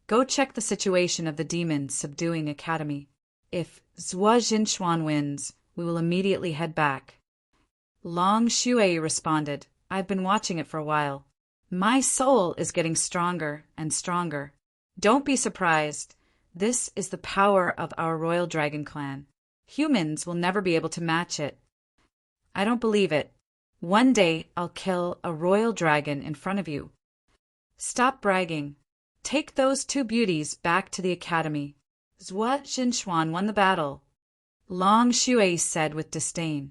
go check the situation of the demon subduing academy. If Zhuo Jinchuan wins, we will immediately head back. Long Shui responded, I've been watching it for a while. My soul is getting stronger and stronger. Don't be surprised. This is the power of our royal dragon clan. Humans will never be able to match it. I don't believe it. One day I'll kill a royal dragon in front of you. Stop bragging. Take those two beauties back to the academy. Zhuo Jinchuan won the battle. Long Shui said with disdain.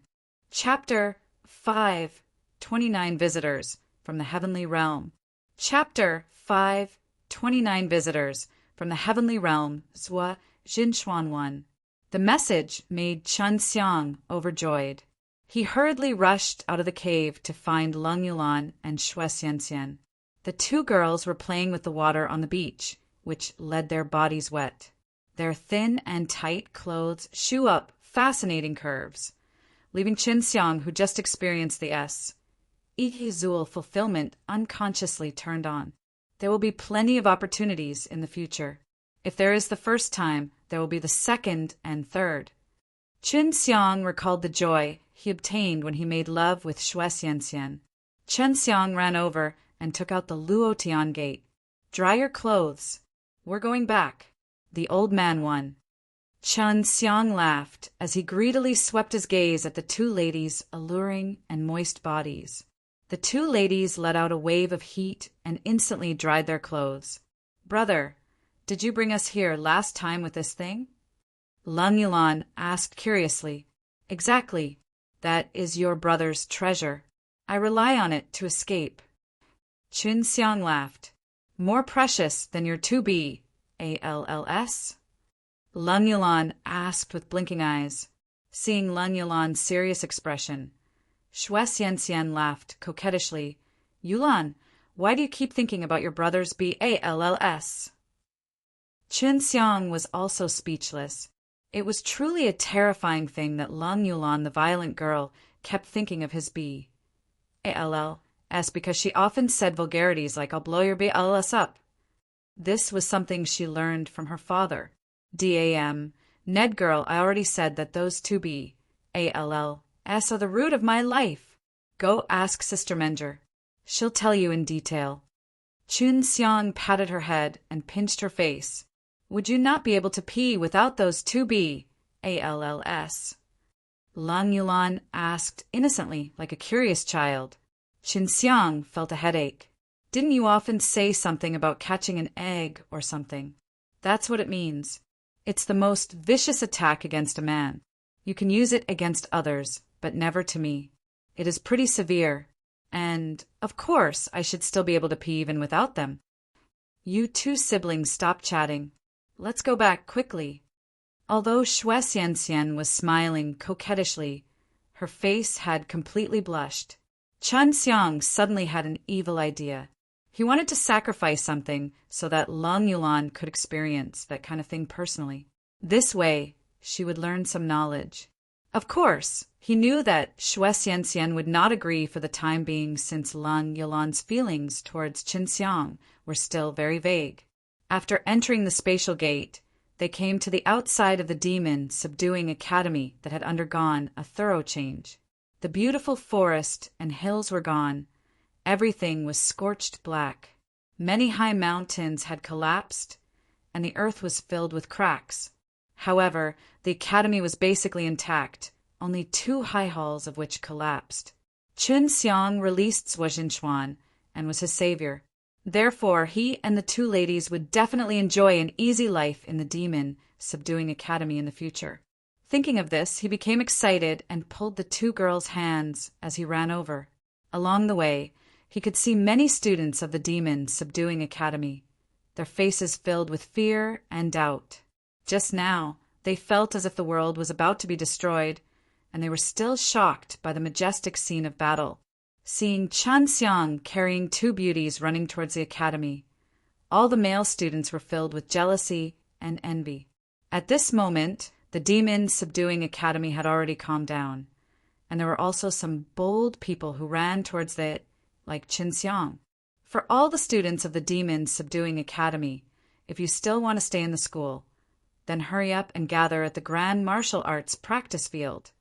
Chapter 5. 29 Visitors from the Heavenly Realm. Chapter 5. 29 Visitors from the Heavenly Realm. Zhuo Jinchuan won. The message made Chen Xiang overjoyed. He hurriedly rushed out of the cave to find Leng Yulan and Xue Xianxian. The two girls were playing with the water on the beach, which led their bodies wet. Their thin and tight clothes shoe up fascinating curves, leaving Chen Xiang, who just experienced the Ihizul fulfillment, unconsciously turned on. There will be plenty of opportunities in the future. If there is the first time, there will be the second and third. Chen Xiang recalled the joy he obtained when he made love with Xue Xianxian. Chen Xiang ran over and took out the Luotian gate. Dry your clothes. We're going back. The old man won. Chen Xiang laughed as he greedily swept his gaze at the two ladies' alluring and moist bodies. The two ladies let out a wave of heat and instantly dried their clothes. Brother, did you bring us here last time with this thing? Leng Yulan asked curiously. Exactly. That is your brother's treasure. I rely on it to escape. Chen Xiang laughed. More precious than your 2B, ALLS? Leng Yulan asked with blinking eyes. Seeing Leng Yulan's serious expression, Xue Xianxian laughed coquettishly. Yulan, why do you keep thinking about your brother's BALLS? Chen Xiang was also speechless. It was truly a terrifying thing that Leng Yulan, the violent girl, kept thinking of his BALLS because she often said vulgarities like, I'll blow your BALLS up. This was something she learned from her father. DAM, Ned girl, I already said that those two BALLS are the root of my life. Go ask Sister Menger. She'll tell you in detail. Chen Xiang patted her head and pinched her face. Would you not be able to pee without those two BALLS? Leng Yulan asked innocently, like a curious child. Chen Xiang felt a headache. Didn't you often say something about catching an egg or something? That's what it means. It's the most vicious attack against a man. You can use it against others, but never to me. It is pretty severe. And, of course, I should still be able to pee even without them. You two siblings stop chatting. Let's go back quickly. Although Xue Xianxian was smiling coquettishly, her face had completely blushed. Chen Xiang suddenly had an evil idea. He wanted to sacrifice something so that Leng Yulan could experience that kind of thing personally. This way, she would learn some knowledge. Of course, he knew that Xue Xianxian would not agree for the time being since Leng Yulan's feelings towards Chen Xiang were still very vague. After entering the spatial gate, they came to the outside of the demon subduing academy that had undergone a thorough change. The beautiful forest and hills were gone. Everything was scorched black. Many high mountains had collapsed, and the earth was filled with cracks. However, the academy was basically intact, only 2 high halls of which collapsed. Chen Xiang released Zhuo Jinchuan and was his savior. Therefore, he and the 2 ladies would definitely enjoy an easy life in the demon subduing academy in the future. Thinking of this, he became excited and pulled the 2 girls' hands as he ran over. Along the way, he could see many students of the demon subduing academy, their faces filled with fear and doubt. Just now, they felt as if the world was about to be destroyed, and they were still shocked by the majestic scene of battle, seeing Chen Xiang carrying two beauties running towards the academy. All the male students were filled with jealousy and envy. At this moment, the demon subduing academy had already calmed down, and there were also some bold people who ran towards it, like Chen Xiang. For all the students of the demon subduing academy, if you still want to stay in the school, then hurry up and gather at the Grand Martial Arts practice field.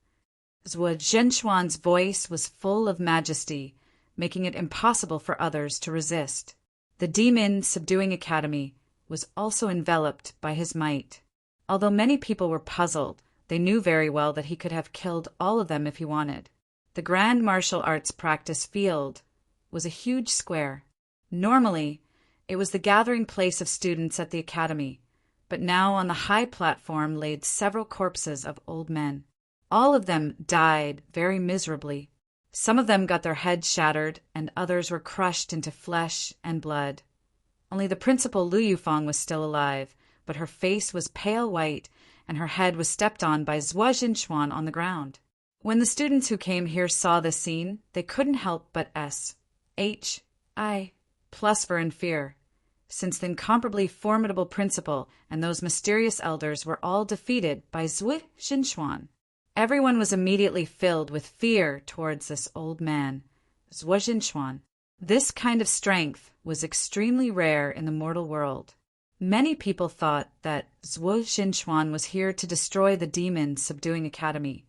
Zhuo Zhenxuan's voice was full of majesty, making it impossible for others to resist. The demon subduing academy was also enveloped by his might. Although many people were puzzled, they knew very well that he could have killed all of them if he wanted. The Grand Martial Arts practice field was a huge square. Normally, it was the gathering place of students at the academy, but now on the high platform laid several corpses of old men. All of them died very miserably. Some of them got their heads shattered, and others were crushed into flesh and blood. Only the principal Lu Yufang was still alive, but her face was pale white, and her head was stepped on by Zhuo Zhenxuan on the ground. When the students who came here saw this scene, they couldn't help but plus in fear, since the incomparably formidable principal and those mysterious elders were all defeated by Zhuo Zhenxuan. Everyone was immediately filled with fear towards this old man, Zhuo Zhenxuan. This kind of strength was extremely rare in the mortal world. Many people thought that Zhuo Zhenxuan was here to destroy the demon subduing academy,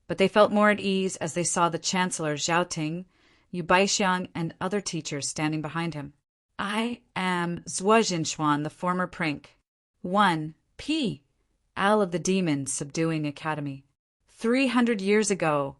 but they felt more at ease as they saw the Chancellor Zhao Ting, Yu Baixiang, and other teachers standing behind him. I am Zhuo Zhenxuan, the former Prink. 1. P. Al of the demon subduing academy. 300 years ago,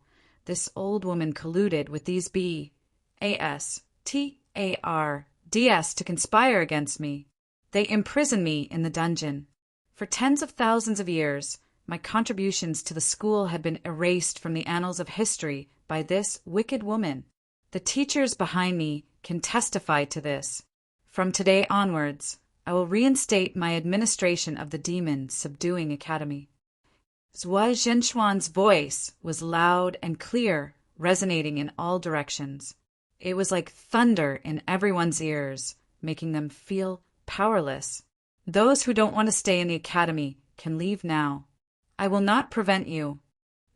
this old woman colluded with these B.A.S. T.A.R.D.S. to conspire against me. They imprisoned me in the dungeon. For tens of thousands of years, my contributions to the school had been erased from the annals of history by this wicked woman. The teachers behind me can testify to this. From today onwards, I will reinstate my administration of the demon subduing academy. Zhuo Zhenxuan's voice was loud and clear, resonating in all directions. It was like thunder in everyone's ears, making them feel powerless. Those who don't want to stay in the academy can leave now. I will not prevent you.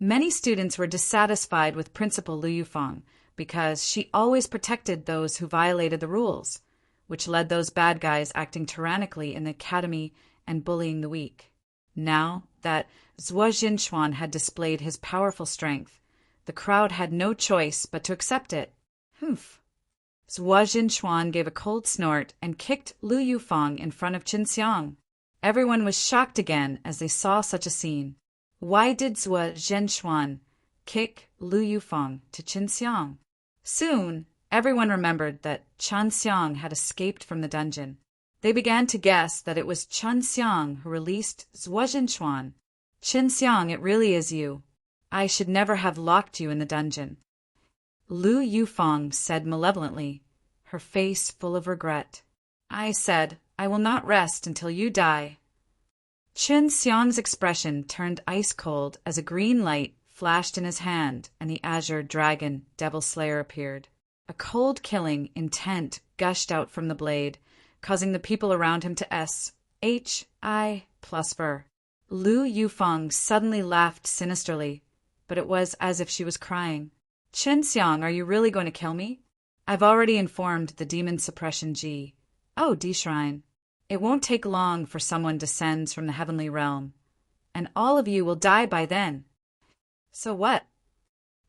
Many students were dissatisfied with Principal Lu Yufang because she always protected those who violated the rules, which led those bad guys acting tyrannically in the academy and bullying the weak. Now that Zhuo Zhenxuan had displayed his powerful strength, the crowd had no choice but to accept it. Humph. Zhuo Zhenxuan gave a cold snort and kicked Lu Yufang in front of Chen Xiang. Everyone was shocked again as they saw such a scene. Why did Zhuo Zhenxuan kick Lu Yufang to Chen Xiang? Soon, everyone remembered that Chen Xiang had escaped from the dungeon. They began to guess that it was Chen Xiang who released Zhuo Zhenxuan. Chen Xiang, it really is you. I should never have locked you in the dungeon. Lu Yufang said malevolently, her face full of regret. I said, I will not rest until you die. Chen Xiang's expression turned ice cold as a green light flashed in his hand and the azure dragon Devil Slayer appeared. A cold killing intent gushed out from the blade, causing the people around him to S.H.I. Lu Yufang suddenly laughed sinisterly, but it was as if she was crying. Chen Xiang, are you really going to kill me? I've already informed the Demon Suppression G. Oh, D Shrine. It won't take long for someone descends from the heavenly realm, and all of you will die by then. So what?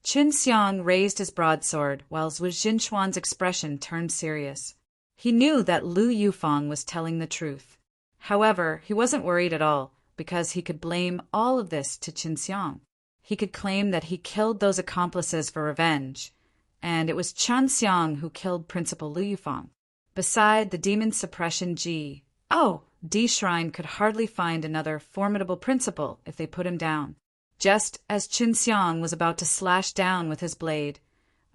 Chen Xiang raised his broadsword while Zhuo Zhenxuan's expression turned serious. He knew that Lu Yufang was telling the truth. However, he wasn't worried at all, because he could blame all of this to Chen Xiang. He could claim that he killed those accomplices for revenge, and it was Chen Xiang who killed Principal Lu Yufang. Beside the Demon Suppression G, D Shrine could hardly find another formidable principal if they put him down. Just as Chen Xiang was about to slash down with his blade,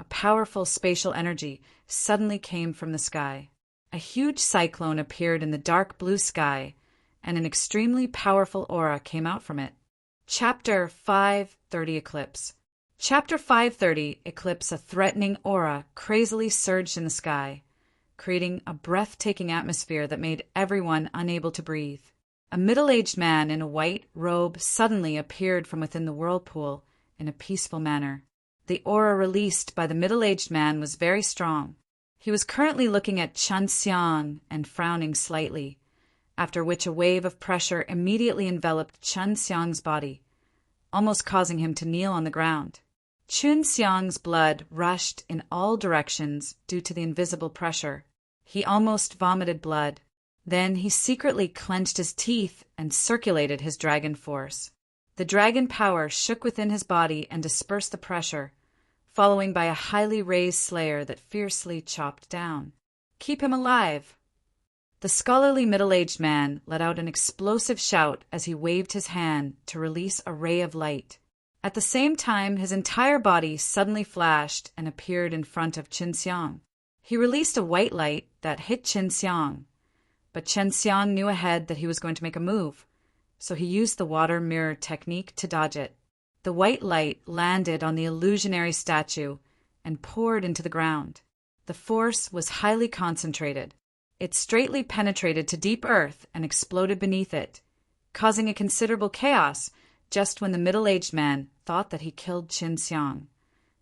a powerful spatial energy suddenly came from the sky. A huge cyclone appeared in the dark blue sky, and an extremely powerful aura came out from it. Chapter 530 Eclipse. Chapter 530 Eclipse. A threatening aura crazily surged in the sky, creating a breathtaking atmosphere that made everyone unable to breathe. A middle-aged man in a white robe suddenly appeared from within the whirlpool in a peaceful manner. The aura released by the middle-aged man was very strong. He was currently looking at Chun Xiang and frowning slightly, after which a wave of pressure immediately enveloped Chun Xiang's body, almost causing him to kneel on the ground. Chun Xiang's blood rushed in all directions due to the invisible pressure. He almost vomited blood. Then he secretly clenched his teeth and circulated his dragon force. The dragon power shook within his body and dispersed the pressure, following by a highly raised slayer that fiercely chopped down. "Keep him alive!" The scholarly middle-aged man let out an explosive shout as he waved his hand to release a ray of light. At the same time, his entire body suddenly flashed and appeared in front of Chun Xiang. He released a white light that hit Chun Xiang, but Chun Xiang knew ahead that he was going to make a move, so he used the water mirror technique to dodge it. The white light landed on the illusionary statue and poured into the ground. The force was highly concentrated. It straightly penetrated to deep earth and exploded beneath it, causing a considerable chaos just when the middle-aged man thought that he killed Chun Xiang.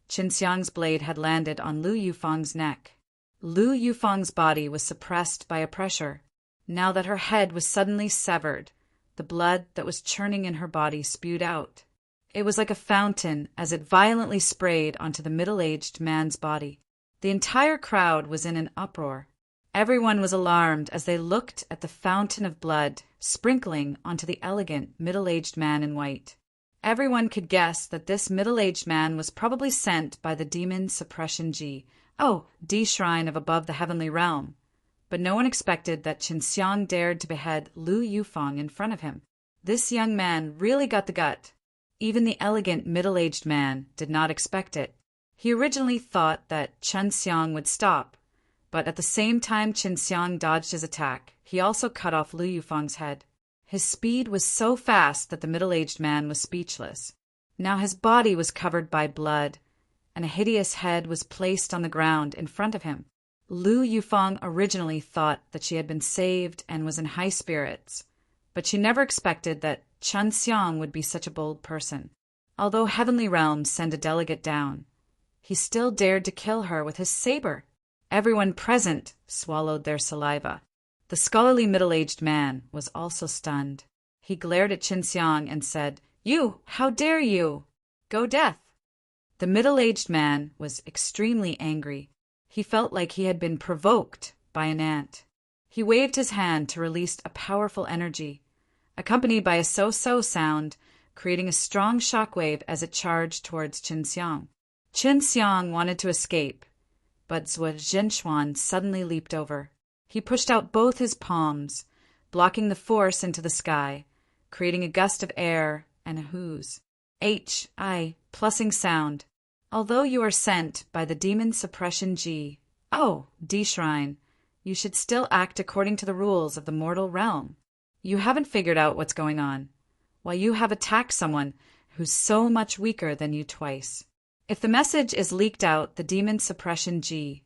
Chun Xiang's blade had landed on Lu Yufeng's neck. Lu Yufeng's body was suppressed by a pressure. Now that her head was suddenly severed, the blood that was churning in her body spewed out. It was like a fountain as it violently sprayed onto the middle-aged man's body. The entire crowd was in an uproar. Everyone was alarmed as they looked at the fountain of blood sprinkling onto the elegant middle-aged man in white. Everyone could guess that this middle-aged man was probably sent by the demon Suppression D Shrine of above the heavenly realm. But no one expected that Chun Xiang dared to behead Lu Yufeng in front of him. This young man really got the gut. Even the elegant middle-aged man did not expect it. He originally thought that Chun Xiang would stop, but at the same time Chun Xiang dodged his attack, he also cut off Lu Yufeng's head. His speed was so fast that the middle-aged man was speechless. Now his body was covered by blood, and a hideous head was placed on the ground in front of him. Lu Yufeng originally thought that she had been saved and was in high spirits, but she never expected that Chun Xiang would be such a bold person. Although heavenly realms send a delegate down, he still dared to kill her with his saber. Everyone present swallowed their saliva. The scholarly middle-aged man was also stunned. He glared at Chun Xiang and said, "You, how dare you? Go death!" The middle-aged man was extremely angry. He felt like he had been provoked by an ant. He waved his hand to release a powerful energy, accompanied by a so-so sound, creating a strong shockwave as it charged towards Chun Xiang. Chun Xiang wanted to escape, but Zhuo Zhenxuan suddenly leaped over. He pushed out both his palms, blocking the force into the sky, creating a gust of air and a whooze. Plussing sound. Although you are sent by the demon Suppression D Shrine, you should still act according to the rules of the mortal realm. You haven't figured out what's going on, while you have attacked someone who's so much weaker than you twice. If the message is leaked out, the demon Suppression D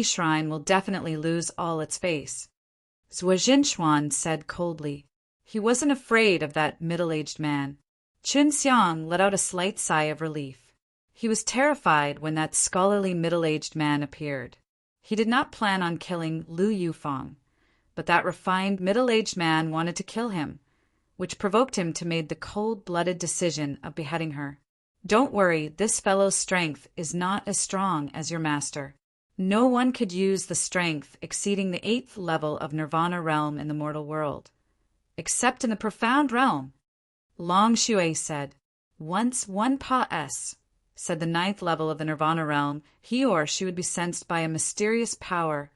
Shrine will definitely lose all its face. Zhuo Zhenxuan said coldly. He wasn't afraid of that middle-aged man. Chun Xiang let out a slight sigh of relief. He was terrified when that scholarly middle-aged man appeared. He did not plan on killing Lu Yufeng, but that refined middle-aged man wanted to kill him, which provoked him to make the cold-blooded decision of beheading her. Don't worry, this fellow's strength is not as strong as your master. No one could use the strength exceeding the 8th level of Nirvana realm in the mortal world, except in the profound realm. Long Shui said, "Once one Pa-S," said the 9th level of the Nirvana realm, he or she would be sensed by a mysterious power,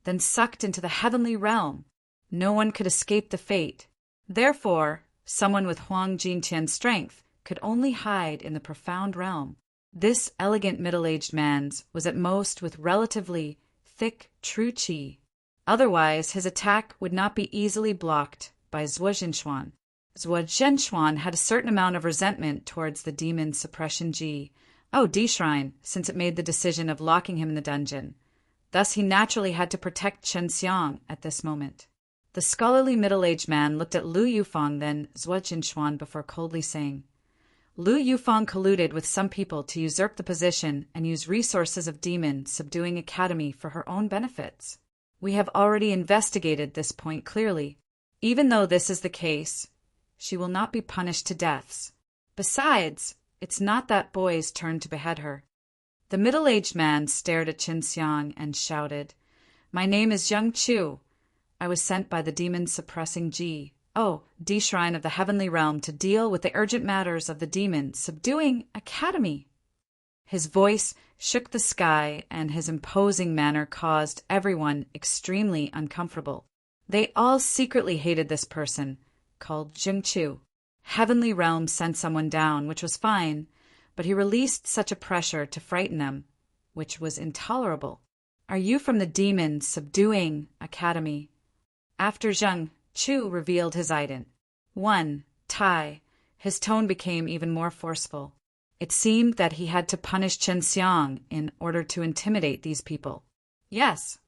then sucked into the heavenly realm. No one could escape the fate. Therefore, someone with Huang Jintian's strength could only hide in the profound realm. This elegant middle-aged man's was at most with relatively thick true qi. Otherwise, his attack would not be easily blocked by Zhuo Zhenxuan. Zhuo Zhenxuan had a certain amount of resentment towards the demon suppression Ji, D Shrine, since it made the decision of locking him in the dungeon. Thus he naturally had to protect Chen Xiang at this moment. The scholarly middle-aged man looked at Lu Yufang, then Zhuo Zhenxuan, before coldly saying, Lu Yufang colluded with some people to usurp the position and use resources of demon subduing academy for her own benefits. We have already investigated this point clearly. Even though this is the case, she will not be punished to deaths. Besides, it's not that boy's turn to behead her. The middle-aged man stared at Chen Xiang and shouted, My name is Zheng Chu. I was sent by the demon-suppressing Ji, D Shrine of the Heavenly Realm, to deal with the urgent matters of the demon-subduing academy. His voice shook the sky, and his imposing manner caused everyone extremely uncomfortable. They all secretly hated this person, called Zheng Chu. Heavenly Realm sent someone down, which was fine, but he released such a pressure to frighten them, which was intolerable. Are you from the demon-subduing academy? After Zheng Chu revealed his item, 1. Tai, his tone became even more forceful. It seemed that he had to punish Chen Xiang in order to intimidate these people. Yes.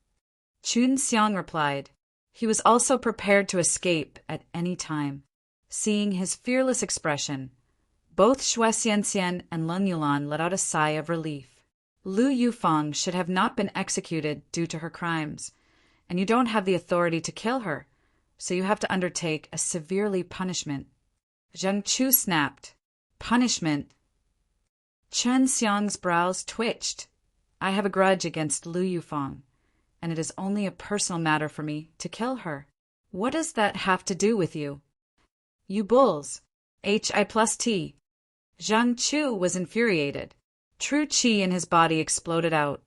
Chen Xiang replied. He was also prepared to escape at any time. Seeing his fearless expression, both Xue Xianxian and Leng Yulan let out a sigh of relief. Lu Yufang should have not been executed due to her crimes, and you don't have the authority to kill her, so you have to undertake a severely punishment. Zheng Chu snapped. Punishment? Chen Xiang's brows twitched. I have a grudge against Lu Yufang, and it is only a personal matter for me to kill her. What does that have to do with you? You bulls. Hi+T. Zheng Chu was infuriated. True qi in his body exploded out,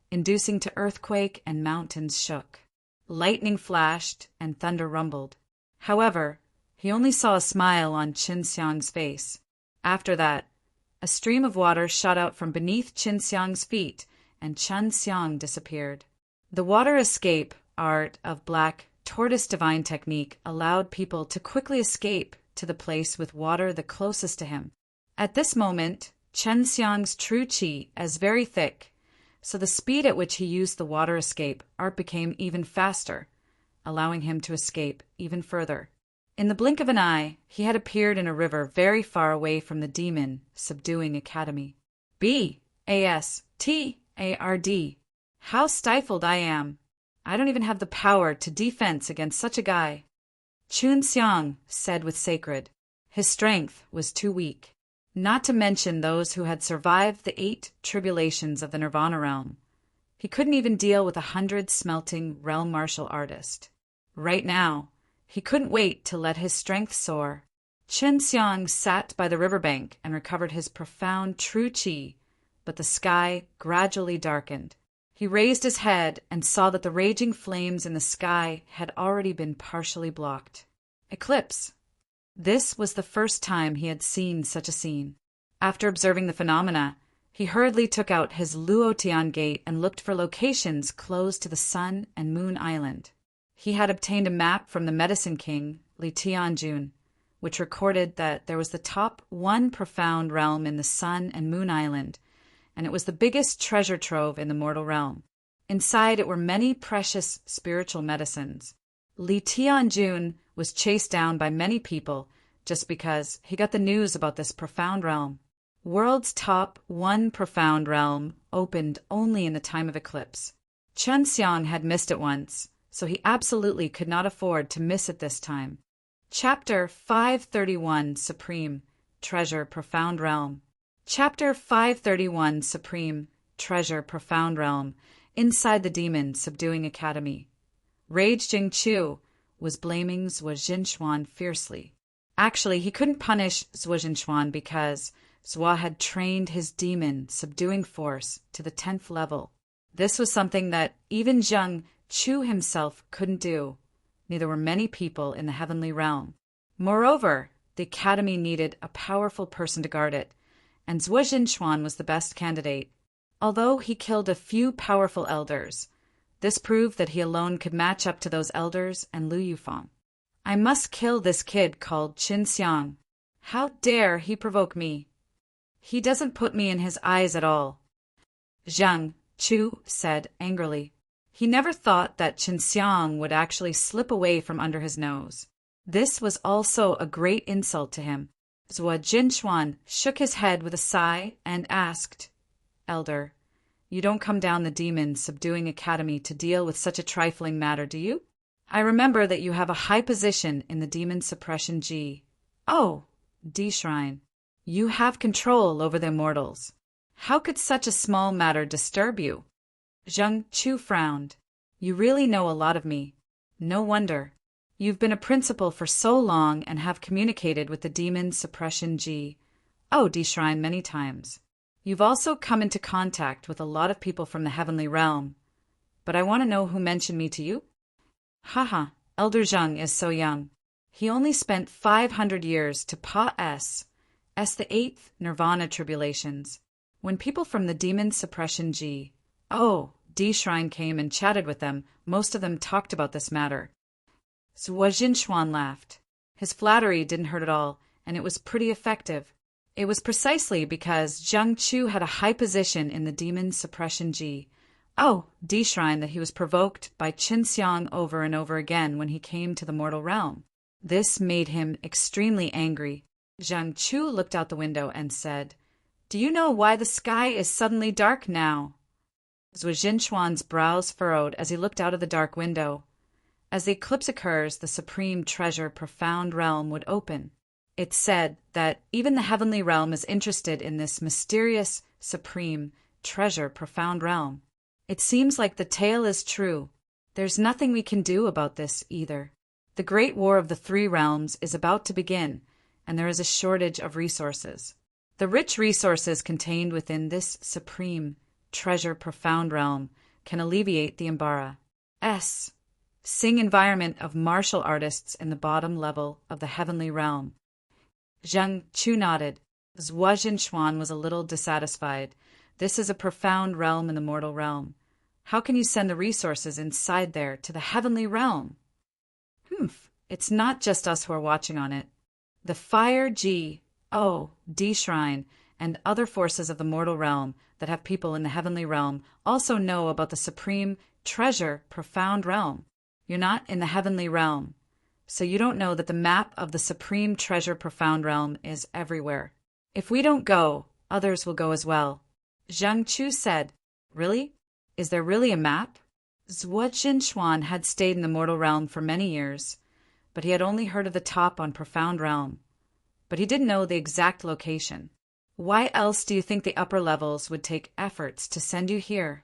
inducing to earthquake and mountains shook. Lightning flashed and thunder rumbled. However, he only saw a smile on Chen Xiang's face. After that, a stream of water shot out from beneath Chen Xiang's feet, and Chen Xiang disappeared. The water escape art of black tortoise divine technique allowed people to quickly escape to the place with water the closest to him. At this moment, Chen Xiang's true qi is very thick, so the speed at which he used the water escape art became even faster, allowing him to escape even further. In the blink of an eye, he had appeared in a river very far away from the demon subduing academy. B-A-S-T-A-R-D. How stifled I am. I don't even have the power to defense against such a guy. Chen Xiang said with sacred. His strength was too weak, not to mention those who had survived the 8 tribulations of the Nirvana realm. He couldn't even deal with 100 smelting realm martial artist. Right now, he couldn't wait to let his strength soar. Chen Xiang sat by the riverbank and recovered his profound true qi, but the sky gradually darkened. He raised his head and saw that the raging flames in the sky had already been partially blocked. Eclipse. This was the first time he had seen such a scene. After observing the phenomena, he hurriedly took out his Luotian gate and looked for locations close to the Sun and Moon Island. He had obtained a map from the Medicine King, Li Tianjun, which recorded that there was the top 1 profound realm in the Sun and Moon Island, and it was the biggest treasure trove in the mortal realm. Inside it were many precious spiritual medicines. Li Tianjun was chased down by many people just because he got the news about this profound realm. World's top 1 profound realm opened only in the time of eclipse. Chen Xiang had missed it once, so he absolutely could not afford to miss it this time. Chapter 531 Supreme Treasure Profound Realm. Chapter 531 Supreme Treasure Profound Realm. Inside the demon subduing academy. Rage Jing Chu was blaming Zhuo Zhenxuan fiercely. Actually, he couldn't punish Zhuo Zhenxuan because Zhuo had trained his demon subduing force to the 10th level. This was something that even Zheng Chu himself couldn't do. Neither were many people in the heavenly realm. Moreover, the academy needed a powerful person to guard it, and Zhuo Zhenxuan was the best candidate. Although he killed a few powerful elders, this proved that he alone could match up to those elders and Lu Yufang. I must kill this kid called Qin Xiang. How dare he provoke me? He doesn't put me in his eyes at all. Zhang Chu said angrily. He never thought that Qin Xiang would actually slip away from under his nose. This was also a great insult to him. Zhuo Jinchuan shook his head with a sigh and asked, Elder, you don't come down the demon subduing academy to deal with such a trifling matter, do you? I remember that you have a high position in the demon suppression G. Oh, D Shrine. You have control over the immortals. How could such a small matter disturb you? Zhang Chu frowned. You really know a lot of me. No wonder. You've been a principal for so long and have communicated with the demon suppression G. Oh, D Shrine many times. You've also come into contact with a lot of people from the heavenly realm. But I want to know who mentioned me to you? Haha, Elder Zhang is so young. He only spent 500 years to pass the 8th Nirvana tribulations. When people from the demon suppression G. D Shrine came and chatted with them, most of them talked about this matter. Zhuo Jinchuan laughed. His flattery didn't hurt at all, and it was pretty effective. It was precisely because Zhang Chu had a high position in the demon suppression G. D Shrine that he was provoked by Qin Xiang over and over again when he came to the mortal realm. This made him extremely angry. Zhang Chu looked out the window and said, Do you know why the sky is suddenly dark now? Zhuo Jinchuan's brows furrowed as he looked out of the dark window. As the eclipse occurs, the supreme treasure profound realm would open. It's said that even the heavenly realm is interested in this mysterious, supreme, treasure profound realm. It seems like the tale is true. There's nothing we can do about this either. The great war of the three realms is about to begin, and there is a shortage of resources. The rich resources contained within this supreme, treasure profound realm can alleviate the sing environment of martial artists in the bottom level of the heavenly realm. Zhang Chu nodded. Zhuo Jinchuan was a little dissatisfied. This is a profound realm in the mortal realm. How can you send the resources inside there to the heavenly realm? It's not just us who are watching on it. The Fire D Shrine and other forces of the mortal realm that have people in the heavenly realm also know about the supreme treasure profound realm. You're not in the heavenly realm, so you don't know that the map of the supreme treasure profound realm is everywhere. If we don't go, others will go as well. Zhang Chu said, Really? Is there really a map? Zhuo Jinchuan had stayed in the mortal realm for many years, but he had only heard of the top on profound realm. But he didn't know the exact location. Why else do you think the upper levels would take efforts to send you here?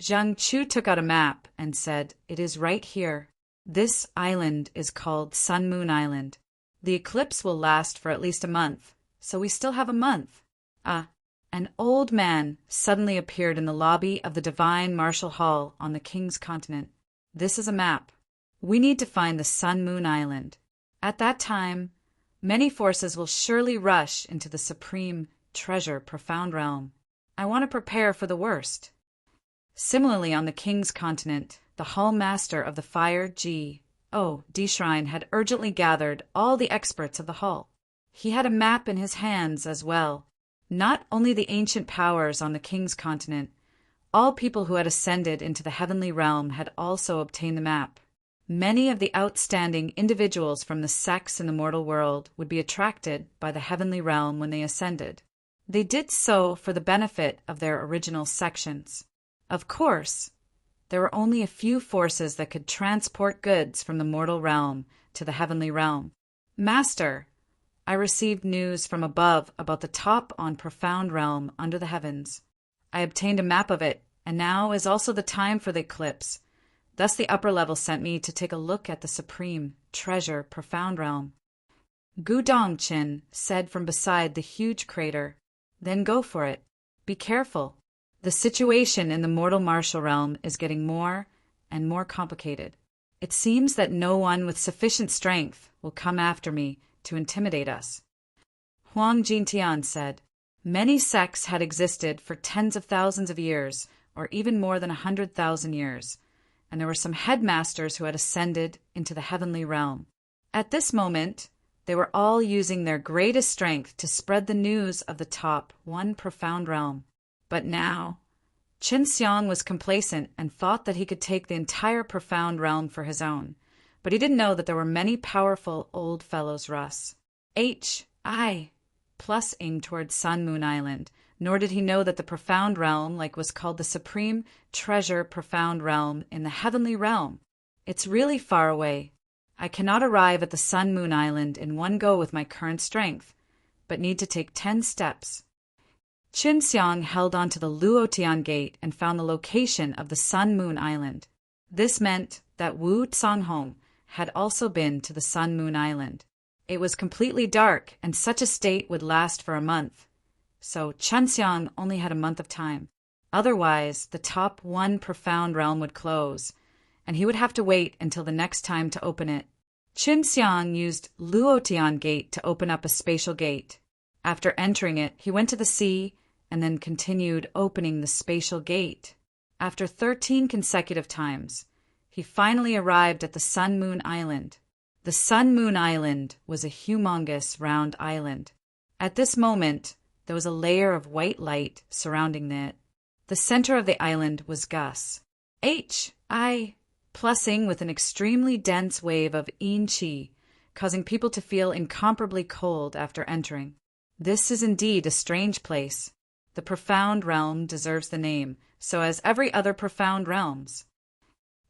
Zhang Chu took out a map and said, It is right here. This island is called Sun Moon Island. The eclipse will last for at least a month, so we still have a month. An old man suddenly appeared in the lobby of the Divine Martial Hall on the King's Continent. This is a map. We need to find the Sun Moon Island. At that time, many forces will surely rush into the supreme treasure profound realm. I want to prepare for the worst. Similarly, on the King's Continent, the Hall Master of the Fire D Shrine had urgently gathered all the experts of the Hall. He had a map in his hands as well. Not only the ancient powers on the King's Continent, all people who had ascended into the heavenly realm had also obtained the map. Many of the outstanding individuals from the sects in the mortal world would be attracted by the heavenly realm when they ascended. They did so for the benefit of their original sections. Of course, there were only a few forces that could transport goods from the mortal realm to the heavenly realm. Master, I received news from above about the top on profound realm under the heavens. I obtained a map of it, and now is also the time for the eclipse. Thus the upper level sent me to take a look at the supreme treasure profound realm. Gu Dongqin said from beside the huge crater, Then go for it. Be careful. The situation in the mortal martial realm is getting more and more complicated. It seems that no one with sufficient strength will come after me to intimidate us. Huang Jintian said, Many sects had existed for tens of thousands of years, or even more than 100,000 years, and there were some headmasters who had ascended into the heavenly realm. At this moment, they were all using their greatest strength to spread the news of the top one profound realm. But now, Qin Xiang was complacent and thought that he could take the entire profound realm for his own. But he didn't know that there were many powerful old fellows Russ. Plus-ing towards Sun Moon Island, nor did he know that the profound realm was called the Supreme Treasure Profound Realm in the Heavenly Realm. It's really far away. I cannot arrive at the Sun Moon Island in one go with my current strength, but need to take 10 steps. Qin Xiang held on to the Luotian Gate and found the location of the Sun Moon Island. This meant that Wu Canghong had also been to the Sun Moon Island. It was completely dark, and such a state would last for a month. So Qin Xiang only had a month of time. Otherwise, the top one profound realm would close, and he would have to wait until the next time to open it. Qin Xiang used Luotian Gate to open up a spatial gate. After entering it, he went to the sea and then continued opening the spatial gate. After 13 consecutive times, he finally arrived at the Sun Moon Island. The Sun Moon Island was a humongous round island. At this moment, there was a layer of white light surrounding it. The center of the island was Gus. Plussing with an extremely dense wave of yin qi, causing people to feel incomparably cold after entering. This is indeed a strange place. The profound realm deserves the name, so as every other profound realms.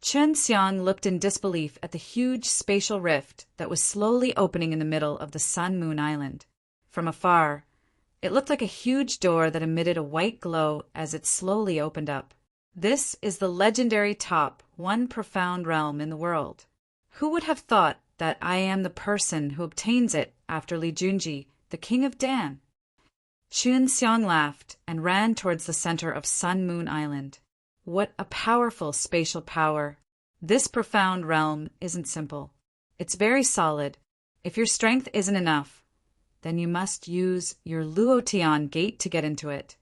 Qin Xiang looked in disbelief at the huge spatial rift that was slowly opening in the middle of the Sun Moon Island. From afar, it looked like a huge door that emitted a white glow as it slowly opened up. This is the legendary top one profound realm in the world. Who would have thought that I am the person who obtains it after Li Junji, the king of Dan? Qin Xiang laughed and ran towards the center of Sun Moon Island. What a powerful spatial power. This profound realm isn't simple. It's very solid. If your strength isn't enough, then you must use your Luotian Gate to get into it.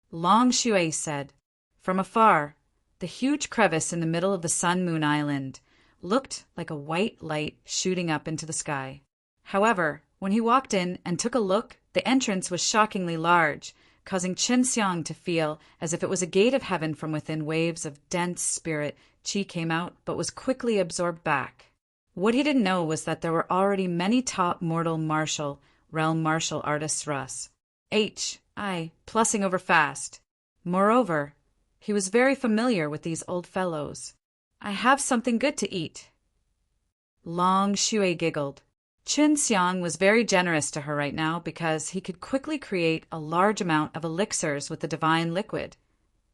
Long Shui said. From afar, the huge crevice in the middle of the Sun Moon Island looked like a white light shooting up into the sky. However, when he walked in and took a look, the entrance was shockingly large, causing Qin Xiang to feel as if it was a gate of heaven from within. Waves of dense spirit qi came out, but was quickly absorbed back. What he didn't know was that there were already many top mortal realm martial artists Russ. Plussing over fast. Moreover, he was very familiar with these old fellows. I have something good to eat. Long Shui giggled. Qin Xiang was very generous to her right now because he could quickly create a large amount of elixirs with the divine liquid,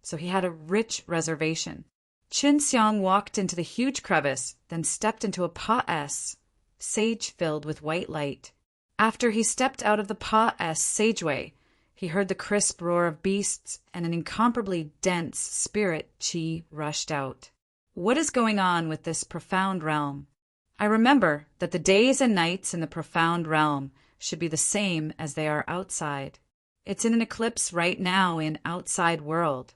so he had a rich reservation. Qin Xiang walked into the huge crevice, then stepped into a pa-s, sage filled with white light. After he stepped out of the pa-s sageway, he heard the crisp roar of beasts and an incomparably dense spirit qi rushed out. What is going on with this profound realm? I remember that the days and nights in the profound realm should be the same as they are outside. It's in an eclipse right now in outside world.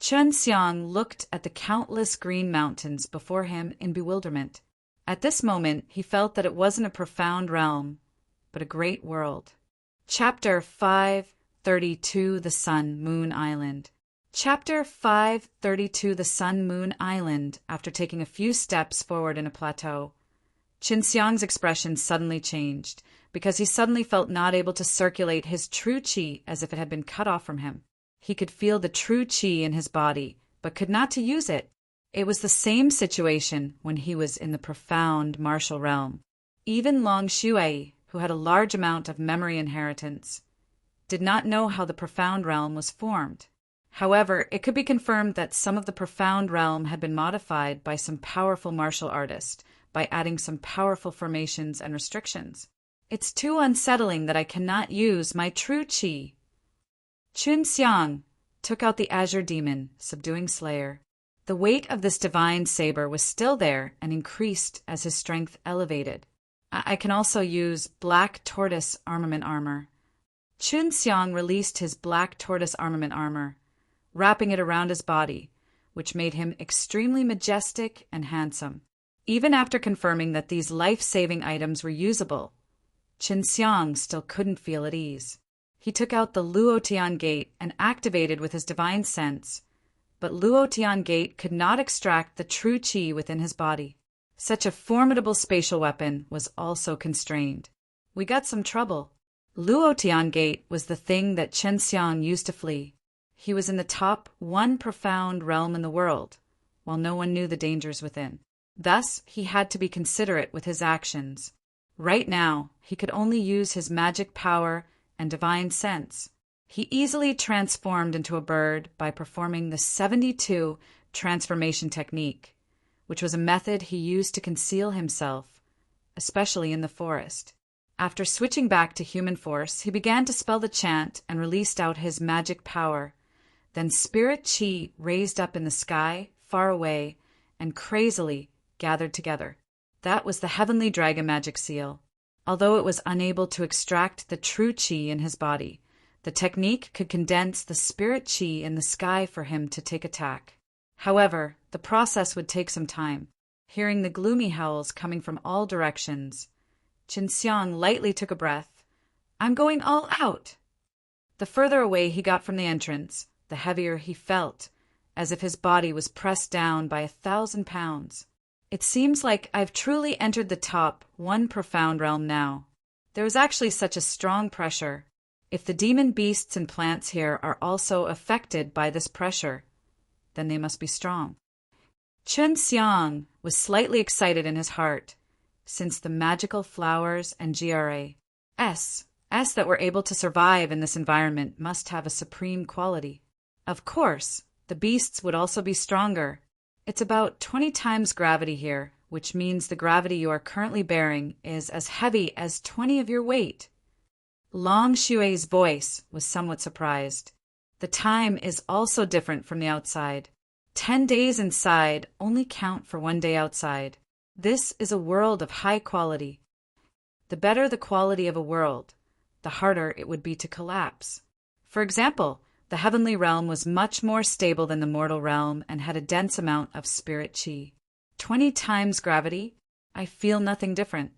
Qin Xiang looked at the countless green mountains before him in bewilderment. At this moment, he felt that it wasn't a profound realm, but a great world. Chapter 532, The Sun Moon Island. Chapter 532, The Sun Moon Island. After taking a few steps forward in a plateau, Qin Xiang's expression suddenly changed, because he suddenly felt not able to circulate his true qi as if it had been cut off from him. He could feel the true qi in his body, but could not to use it. It was the same situation when he was in the profound martial realm. Even Long Shui, who had a large amount of memory inheritance, did not know how the profound realm was formed. However, it could be confirmed that some of the profound realm had been modified by some powerful martial artist, by adding some powerful formations and restrictions. It's too unsettling that I cannot use my true qi. Qin Xiang took out the azure demon, subduing Slayer. The weight of this divine saber was still there and increased as his strength elevated. I can also use black tortoise armament armor. Qin Xiang released his black tortoise armament armor, wrapping it around his body, which made him extremely majestic and handsome. Even after confirming that these life-saving items were usable, Qin Xiang still couldn't feel at ease. He took out the Luotian Gate and activated with his divine sense, but Luotian Gate could not extract the true qi within his body. Such a formidable spatial weapon was also constrained. We got some trouble. Luotian Gate was the thing that Qin Xiang used to flee. He was in the top one profound realm in the world, while no one knew the dangers within. Thus, he had to be considerate with his actions. Right now, he could only use his magic power and divine sense. He easily transformed into a bird by performing the 72 transformation technique, which was a method he used to conceal himself, especially in the forest. After switching back to human force, he began to spell the chant and released out his magic power. Then spirit qi raised up in the sky, far away, and crazily gathered together. That was the heavenly dragon magic seal. Although it was unable to extract the true qi in his body, the technique could condense the spirit qi in the sky for him to take attack. However, the process would take some time. Hearing the gloomy howls coming from all directions, Qin Xiang lightly took a breath. "I'm going all out." The further away he got from the entrance, the heavier he felt, as if his body was pressed down by 1,000 pounds. It seems like I've truly entered the top one profound realm now. There is actually such a strong pressure. If the demon beasts and plants here are also affected by this pressure, then they must be strong. Qin Xiang was slightly excited in his heart, since the magical flowers and GRAs that were able to survive in this environment must have a supreme quality. Of course, the beasts would also be stronger. It's about 20 times gravity here, which means the gravity you are currently bearing is as heavy as 20 of your weight. Long Xue's voice was somewhat surprised. The time is also different from the outside. 10 days inside only count for 1 day outside. This is a world of high quality. The better the quality of a world, the harder it would be to collapse. For example, the heavenly realm was much more stable than the mortal realm and had a dense amount of spirit qi. 20 times gravity? I feel nothing different.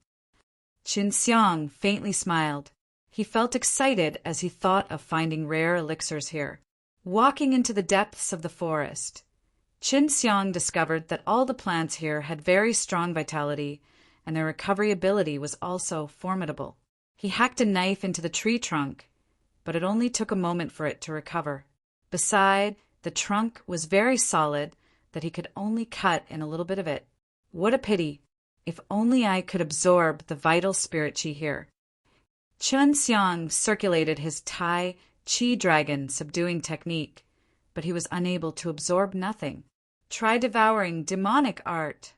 Qin Xiang faintly smiled. He felt excited as he thought of finding rare elixirs here. Walking into the depths of the forest, Qin Xiang discovered that all the plants here had very strong vitality, and their recovery ability was also formidable. He hacked a knife into the tree trunk, but it only took a moment for it to recover. Beside, the trunk was very solid that he could only cut in a little bit of it. What a pity! If only I could absorb the vital spirit qi here. Qin Xiang circulated his Tai Qi dragon subduing technique, but he was unable to absorb nothing. Try devouring demonic art.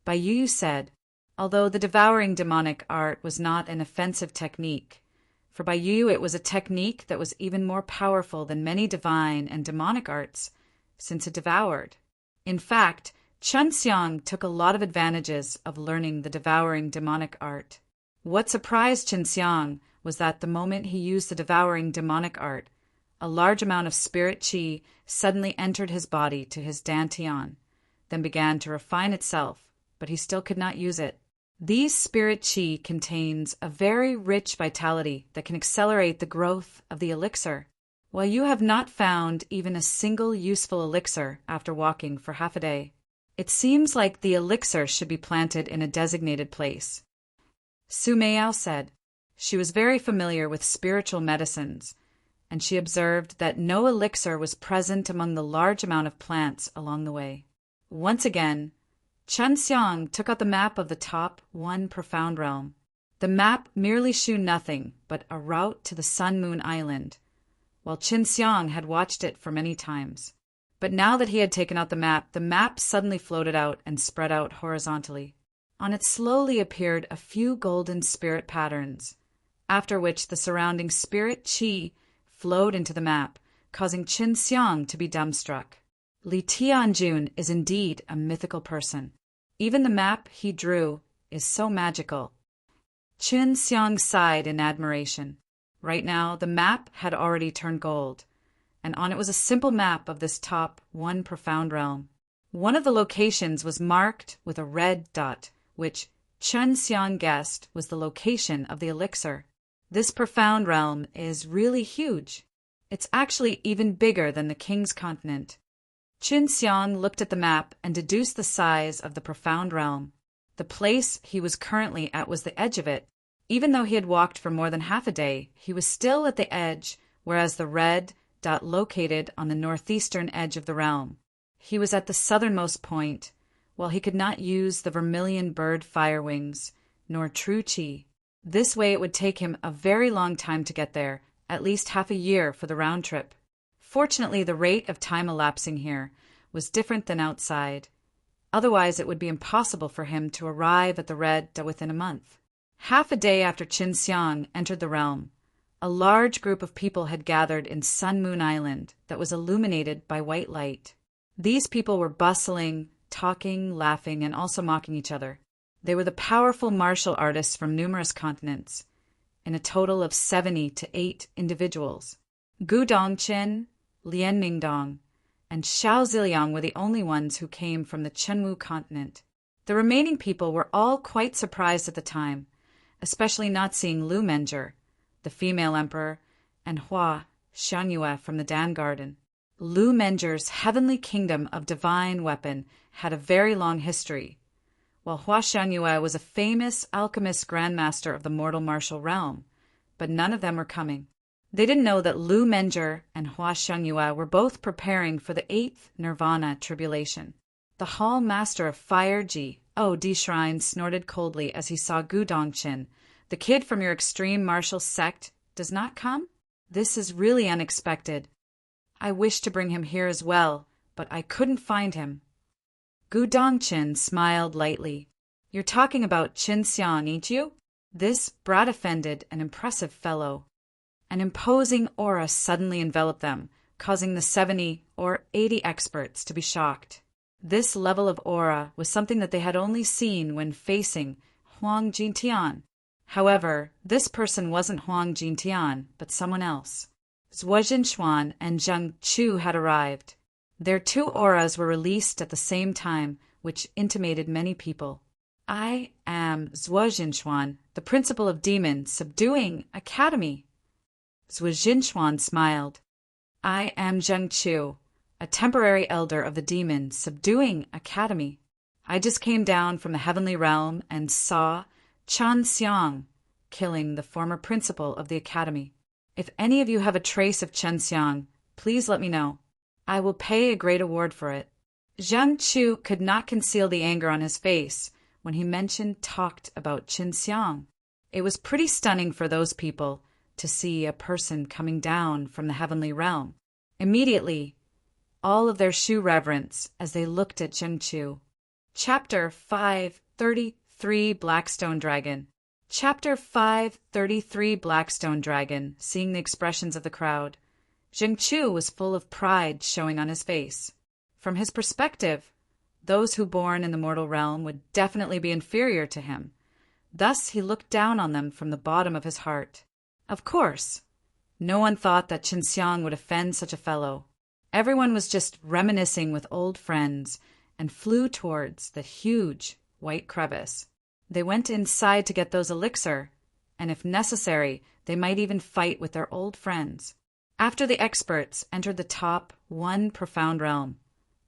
Bai Yu said, although the devouring demonic art was not an offensive technique. For Bai Yu it was a technique that was even more powerful than many divine and demonic arts, since it devoured. In fact, Qin Xiang took a lot of advantages of learning the devouring demonic art. What surprised Qin Xiang was that the moment he used the devouring demonic art, a large amount of spirit qi suddenly entered his body to his dantian, then began to refine itself, but he still could not use it. These spirit qi contains a very rich vitality that can accelerate the growth of the elixir. While you have not found even a single useful elixir after walking for half a day, it seems like the elixir should be planted in a designated place. Su Meiyao said. She was very familiar with spiritual medicines, and she observed that no elixir was present among the large amount of plants along the way. Once again, Qin Xiang took out the map of the top one profound realm. The map merely shewed nothing but a route to the Sun-Moon Island, while Qin Xiang had watched it for many times. But now that he had taken out the map suddenly floated out and spread out horizontally. On it slowly appeared a few golden spirit patterns, after which the surrounding spirit qi flowed into the map, causing Qin Xiang to be dumbstruck. Li Tianjun is indeed a mythical person. Even the map he drew is so magical. Qin Xiang sighed in admiration. Right now, the map had already turned gold, and on it was a simple map of this top one profound realm. One of the locations was marked with a red dot, which Chen Xiang guessed was the location of the elixir. This profound realm is really huge. It's actually even bigger than the King's continent. Qin Xiang looked at the map and deduced the size of the profound realm. The place he was currently at was the edge of it. Even though he had walked for more than half a day, he was still at the edge, whereas the red dot located on the northeastern edge of the realm. He was at the southernmost point, while he could not use the vermilion bird fire wings, nor true qi. This way it would take him a very long time to get there, at least half a year for the round trip. Fortunately, the rate of time elapsing here was different than outside. Otherwise, it would be impossible for him to arrive at the red dot within a month. Half a day after Qin Xiang entered the realm, a large group of people had gathered in Sun Moon Island that was illuminated by white light. These people were bustling, talking, laughing, and also mocking each other. They were the powerful martial artists from numerous continents, in a total of 70 to 8 individuals. Gu Dongqin, Lian Mingdong, and Xiao Ziliang were the only ones who came from the Chenwu continent. The remaining people were all quite surprised at the time, especially not seeing Lu Menger, the female emperor, and Hua Xianyue from the Dan Garden. Lu Menger's heavenly kingdom of divine weapon had a very long history, while Hua Xianyue was a famous alchemist grandmaster of the mortal martial realm, but none of them were coming. They didn't know that Lu Menger and Hua Xianyue were both preparing for the 8th Nirvana tribulation. The Hall Master of Fire Ji, Di Shrine, snorted coldly as he saw Gu Dongqin. The kid from your extreme martial sect does not come? This is really unexpected. I wished to bring him here as well, but I couldn't find him. Gu Dongqin smiled lightly. You're talking about Qin Xiang, ain't you? This brat offended an impressive fellow. An imposing aura suddenly enveloped them, causing the 70 or 80 experts to be shocked. This level of aura was something that they had only seen when facing Huang Jintian. However, this person wasn't Huang Jintian, but someone else. Zhuo Jinshuan and Zheng Chu had arrived. Their 2 auras were released at the same time, which intimated many people. I am Zhuo Jinshuan, the principal of Demon Subduing Academy. Zhuo Jinshuan smiled. I am Zheng Chu, a temporary elder of the Demon Subduing Academy. I just came down from the heavenly realm and saw Chen Xiang killing the former principal of the academy. If any of you have a trace of Chen Xiang, please let me know. I will pay a great award for it. Zheng Chu could not conceal the anger on his face when he talked about Qin Xiang. It was pretty stunning for those people to see a person coming down from the heavenly realm. Immediately, all of their shu reverence as they looked at Zheng Chu. Chapter 533 Blackstone Dragon. Chapter 533 Blackstone Dragon. Seeing the expressions of the crowd, Zheng Chu was full of pride showing on his face. From his perspective, those who born in the mortal realm would definitely be inferior to him. Thus he looked down on them from the bottom of his heart. Of course, no one thought that Qin Xiang would offend such a fellow. Everyone was just reminiscing with old friends and flew towards the huge white crevice. They went inside to get those elixir, and if necessary, they might even fight with their old friends. After the experts entered the top one profound realm,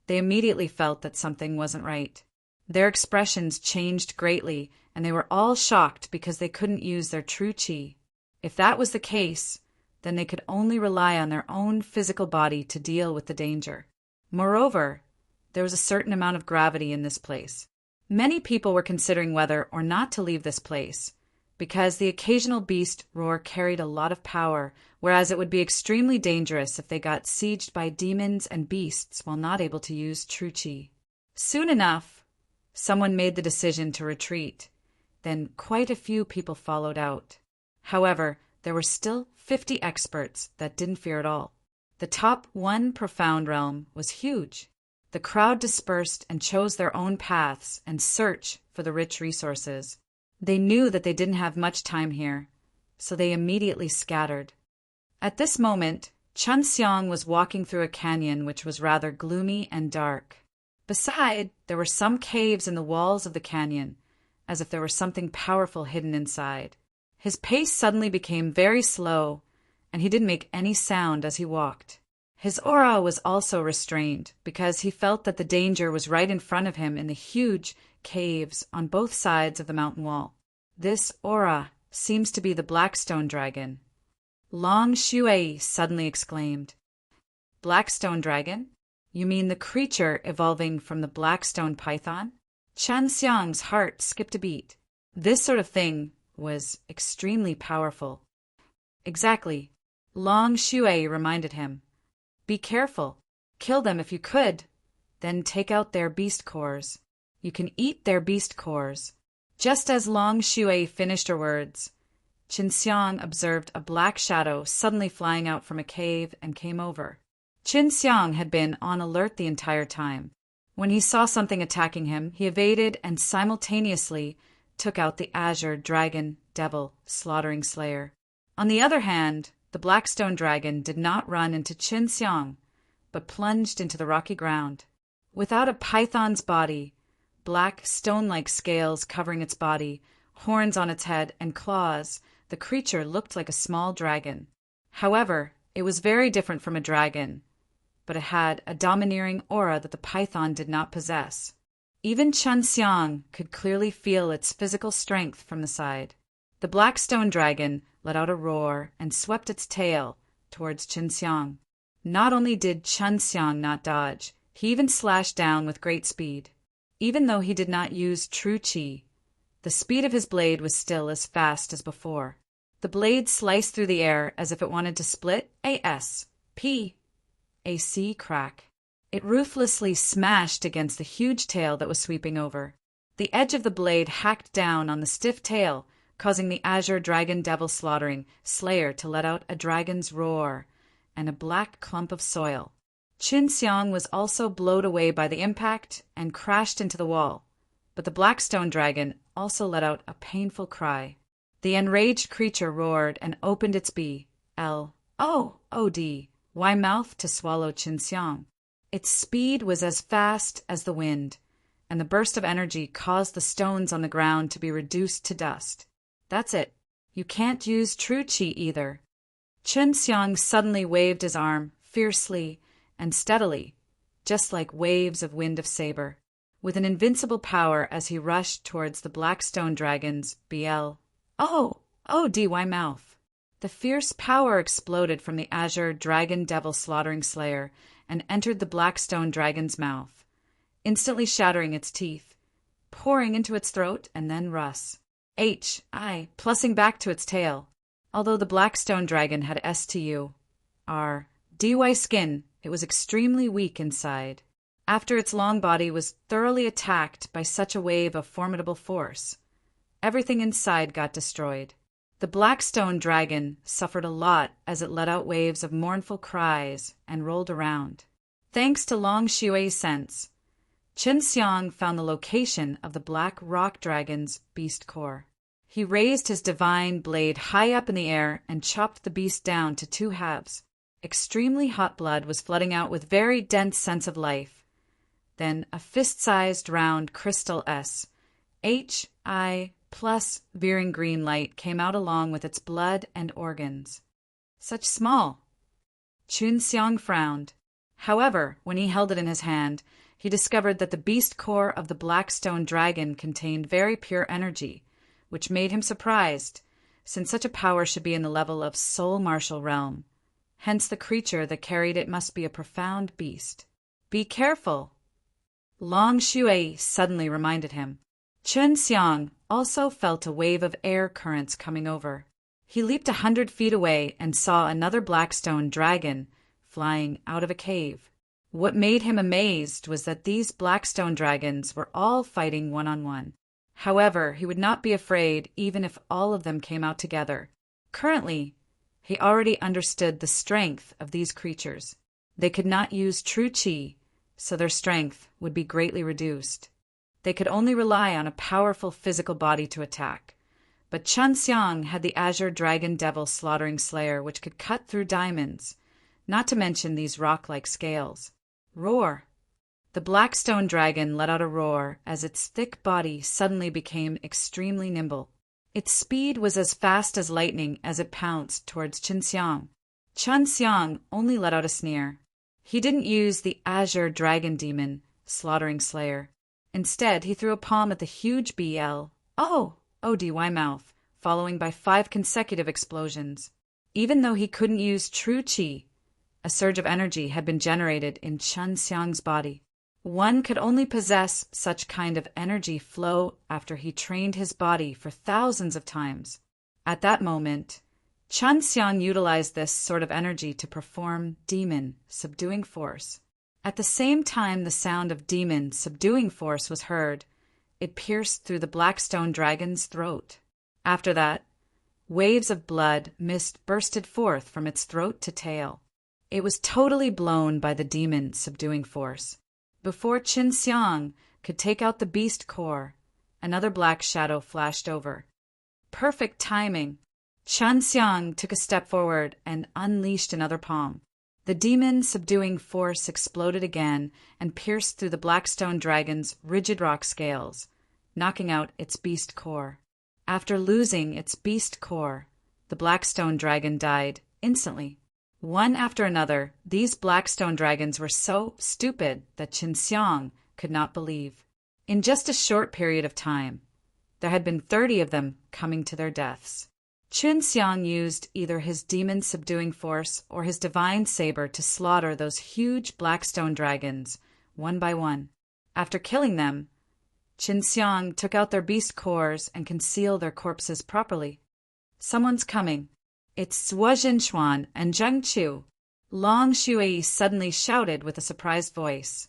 they immediately felt that something wasn't right. Their expressions changed greatly, and they were all shocked because they couldn't use their true qi. If that was the case, then they could only rely on their own physical body to deal with the danger. Moreover, there was a certain amount of gravity in this place. Many people were considering whether or not to leave this place, because the occasional beast roar carried a lot of power, whereas it would be extremely dangerous if they got sieged by demons and beasts while not able to use true qi. Soon enough, someone made the decision to retreat. Then quite a few people followed out. However, there were still 50 experts that didn't fear at all. The top one profound realm was huge. The crowd dispersed and chose their own paths and search for the rich resources. They knew that they didn't have much time here, so they immediately scattered. At this moment, Chun Xiang was walking through a canyon which was rather gloomy and dark. Beside, there were some caves in the walls of the canyon, as if there were something powerful hidden inside. His pace suddenly became very slow, and he didn't make any sound as he walked. His aura was also restrained, because he felt that the danger was right in front of him in the huge caves on both sides of the mountain wall. This aura seems to be the Blackstone Dragon. Long Shui suddenly exclaimed. Blackstone Dragon? You mean the creature evolving from the Blackstone Python? Chun Xiang's heart skipped a beat. This sort of thing was extremely powerful. Exactly. Long Shui reminded him. Be careful. Kill them if you could. Then take out their beast cores. You can eat their beast cores. Just as Long Shui finished her words, Chun Xiang observed a black shadow suddenly flying out from a cave and came over. Chun Xiang had been on alert the entire time. When he saw something attacking him, he evaded and simultaneously took out the Azure Dragon Devil Slaughtering Slayer. On the other hand, the Blackstone Dragon did not run into Chun Xiang, but plunged into the rocky ground. Without a python's body, black stone-like scales covering its body, horns on its head, and claws, the creature looked like a small dragon. However, it was very different from a dragon, but it had a domineering aura that the python did not possess. Even Chun Xiang could clearly feel its physical strength from the side. The Blackstone Dragon let out a roar and swept its tail towards Chun Xiang. Not only did Chun Xiang not dodge, he even slashed down with great speed. Even though he did not use true qi, the speed of his blade was still as fast as before. The blade sliced through the air as if it wanted to split a C crack. It ruthlessly smashed against the huge tail that was sweeping over. The edge of the blade hacked down on the stiff tail, causing the Azure Dragon Devil Slaughtering Slayer to let out a dragon's roar and a black clump of soil. Chun Xiang was also blown away by the impact and crashed into the wall, but the Blackstone Dragon also let out a painful cry. The enraged creature roared and opened its wide mouth to swallow Chun Xiang. Its speed was as fast as the wind, and the burst of energy caused the stones on the ground to be reduced to dust. That's it. You can't use true qi either. Chun Xiang suddenly waved his arm fiercely and steadily, just like waves of wind of saber, with an invincible power as he rushed towards the Blackstone Dragon's mouth. The fierce power exploded from the Azure Dragon Devil Slaughtering Slayer and entered the Blackstone Dragon's mouth, instantly shattering its teeth, pouring into its throat, and then plussing back to its tail. Although the Blackstone Dragon had dy skin, it was extremely weak inside. After its long body was thoroughly attacked by such a wave of formidable force, everything inside got destroyed. The Blackstone Dragon suffered a lot as it let out waves of mournful cries and rolled around. Thanks to Long Shui's sense, Chun Xiang found the location of the Black Rock Dragon's beast core. He raised his divine blade high up in the air and chopped the beast down to 2 halves. Extremely hot blood was flooding out with very dense sense of life. Then a fist-sized round crystal plus veering green light came out along with its blood and organs. Such small. Chun Xiang frowned. However, when he held it in his hand, he discovered that the beast core of the Blackstone Dragon contained very pure energy, which made him surprised, since such a power should be in the level of soul martial realm. Hence the creature that carried it must be a profound beast. Be careful! Long Shui suddenly reminded him. Chun Xiang also felt a wave of air currents coming over. He leaped 100 feet away and saw another Blackstone Dragon flying out of a cave. What made him amazed was that these Blackstone Dragons were all fighting one-on-one. However, he would not be afraid even if all of them came out together. Currently, he already understood the strength of these creatures. They could not use true qi, so their strength would be greatly reduced. They could only rely on a powerful physical body to attack. But Chun Xiang had the Azure Dragon Devil Slaughtering Slayer, which could cut through diamonds. not to mention these rock-like scales. Roar! The black stone dragon let out a roar as its thick body suddenly became extremely nimble. Its speed was as fast as lightning as it pounced towards Qinxiang. Qinxiang only let out a sneer. He didn't use the azure dragon demon, slaughtering slayer. Instead, he threw a palm at the huge BL. Oh! ODY mouth, following by 5 consecutive explosions. Even though he couldn't use true qi, a surge of energy had been generated in Qinxiang's body. One could only possess such kind of energy flow after he trained his body for thousands of times. At that moment, Qinxiang utilized this sort of energy to perform demon subduing force. At the same time the sound of demon subduing force was heard, it pierced through the black stone dragon's throat. After that, waves of blood mist bursted forth from its throat to tail. It was totally blown by the demon subduing force. Before Qinxiang could take out the beast core, another black shadow flashed over. Perfect timing! Qinxiang took a step forward and unleashed another palm. The demon subduing force exploded again and pierced through the black stone dragon's rigid rock scales, knocking out its beast core. After losing its beast core, the black stone dragon died instantly. One after another, these black stone dragons were so stupid that Qinxiang could not believe. In just a short period of time, there had been 30 of them coming to their deaths. Qinxiang used either his demon subduing force or his divine saber to slaughter those huge black stone dragons, one by one. After killing them, Qinxiang took out their beast cores and concealed their corpses properly. Someone's coming. It's Zhuo Zhenxuan and Zheng Qiu. Long Shui suddenly shouted with a surprised voice.